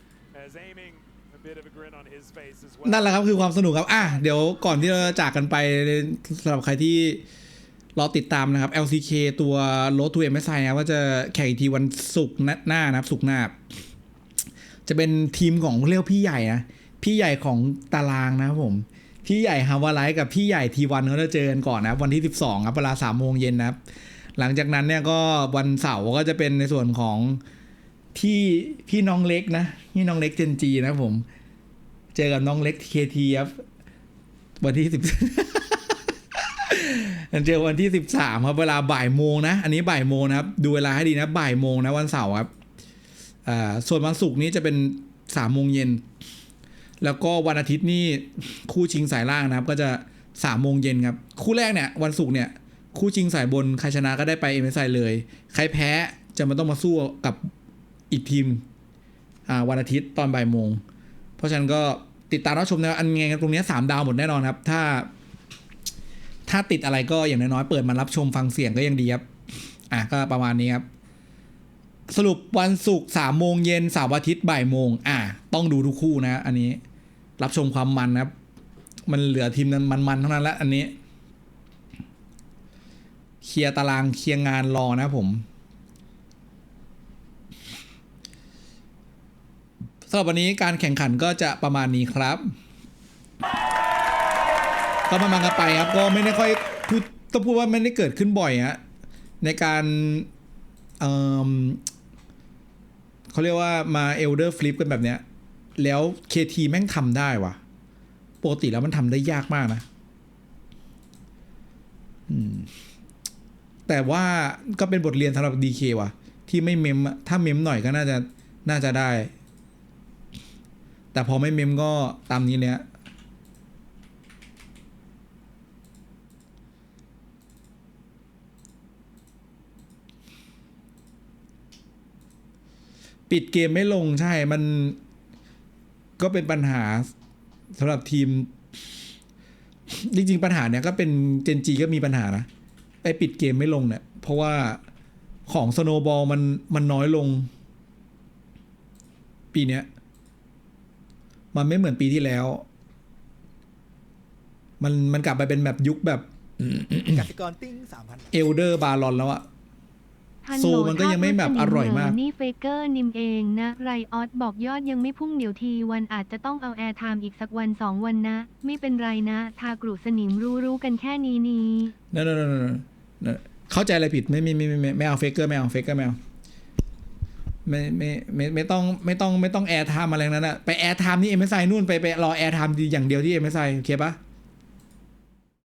as aiming a bit of a grin on his face as well. นั่นแหละครับคือความสนุกครับเดี๋ยวก่อนที่เราจะจากกันไปสำหรับใครที่รอติดตามนะครับ LCK ตัว Road To MSI นะว่าจะแข่งอีกทีวันศุกร์หน้านะครับศุกร์หน้าจะเป็นทีมของเรียกพี่ใหญ่นะพี่ใหญ่ของตารางนะครับผมพี่ใหญ่ฮาวาไลท์กับพี่ใหญ่ทีวันเขาจะเจอกันก่อนนะวันที่12ครับเวลา 3 โมงเย็นนะครับหลังจากนั้นเนี่ยก็วันเสาร์ก็จะเป็นในส่วนของพี่น้องเล็กนะพี่น้องเล็กเจนจีนะครับผมเจอกับน้องเล็ก KT ครับวันที่10 เจอวันที่13ครับเวลาบ่ายโมงนะอันนี้บ่ายโมงนะครับดูเวลาให้ดีนะบ่ายโมงนะวันเสาร์ครับส่วนวันศุกร์นี้จะเป็น3 โมงเย็นแล้วก็วันอาทิตย์นี่คู่ชิงสายล่างนะครับก็จะ3 โมงเย็นครับคู่แรกเนี่ยวันศุกร์เนี่ยคู่ชิงสายบนใครชนะก็ได้ไป MSI เลยใครแพ้จะมาต้องมาสู้กับอีกทีมวันอาทิตย์ตอนบ่ายโมงเพราะฉะนั้นก็ติดตามรับชมนะอันไงตรงนี้3 ดาวหมดแน่นอนครับถ้าติดอะไรก็อย่างน้อยๆเปิดมารับชมฟังเสียงก็ยังดีครับก็ประมาณนี้ครับสรุปวันศุกร์3 โมงเย็นเสาร์อาทิตย์บ่ายโมงต้องดูทุกคู่นะอันนี้รับชมความมันนะครับมันเหลือทีมนั้นมันๆทั้งนั้นแล้วอันนี้เคลียร์ตารางเคลียร์งานรอนะผมสำหรับวันนี้การแข่งขันก็จะประมาณนี้ครับก็มากันไปครับก็ไม่ได้ค่อยต้องพูดว่าไม่ได้เกิดขึ้นบ่อยฮะในการเขาเรียกว่ามา Elder Flip กันแบบเนี้ย แล้ว KT แม่งทำได้ว่ะปกติแล้วมันทำได้ยากมากนะแต่ว่าก็เป็นบทเรียนสำหรับ DK ว่ะที่ไม่เมมถ้าเมมหน่อยก็น่าจะได้แต่พอไม่เมมก็ตามนี้เลยปิดเกมไม่ลงใช่มันก็เป็นปัญหาสำหรับทีมจริงๆปัญหาเนี้ยก็เป็นเจนจีก็มีปัญหานะไอปิดเกมไม่ลงเนี่ยเพราะว่าของสโนว์บอลมันน้อยลงปีเนี้ยมันไม่เหมือนปีที่แล้วมันกลับไปเป็นแบบยุคแบบกสิกรติ้ง 3,000 เอลเดอร์บารอนแล้วอะโซมันก็ยังไม่แบบอร่อยมากนี่เฟเกอร์นิมเองนะไรออสบอกยอดยังไม่พุ่งเดี๋ยวทีวันอาจจะต้องเอาแอร์ไทม์อีกสักวัน2 วันนะไม่เป็นไรนะทากรุสนิมรู้กันแค่นี้นั่นเข้าใจอะไรผิดไม่เอาเฟเกอร์ไม่เอาไม่ต้องแอร์ไทม์อะไรนั้นนะไปแอร์ไทม์นี่MSIนู่นไปรอแอร์ไทม์ดีอย่างเดียวที่MSIโอเคปะ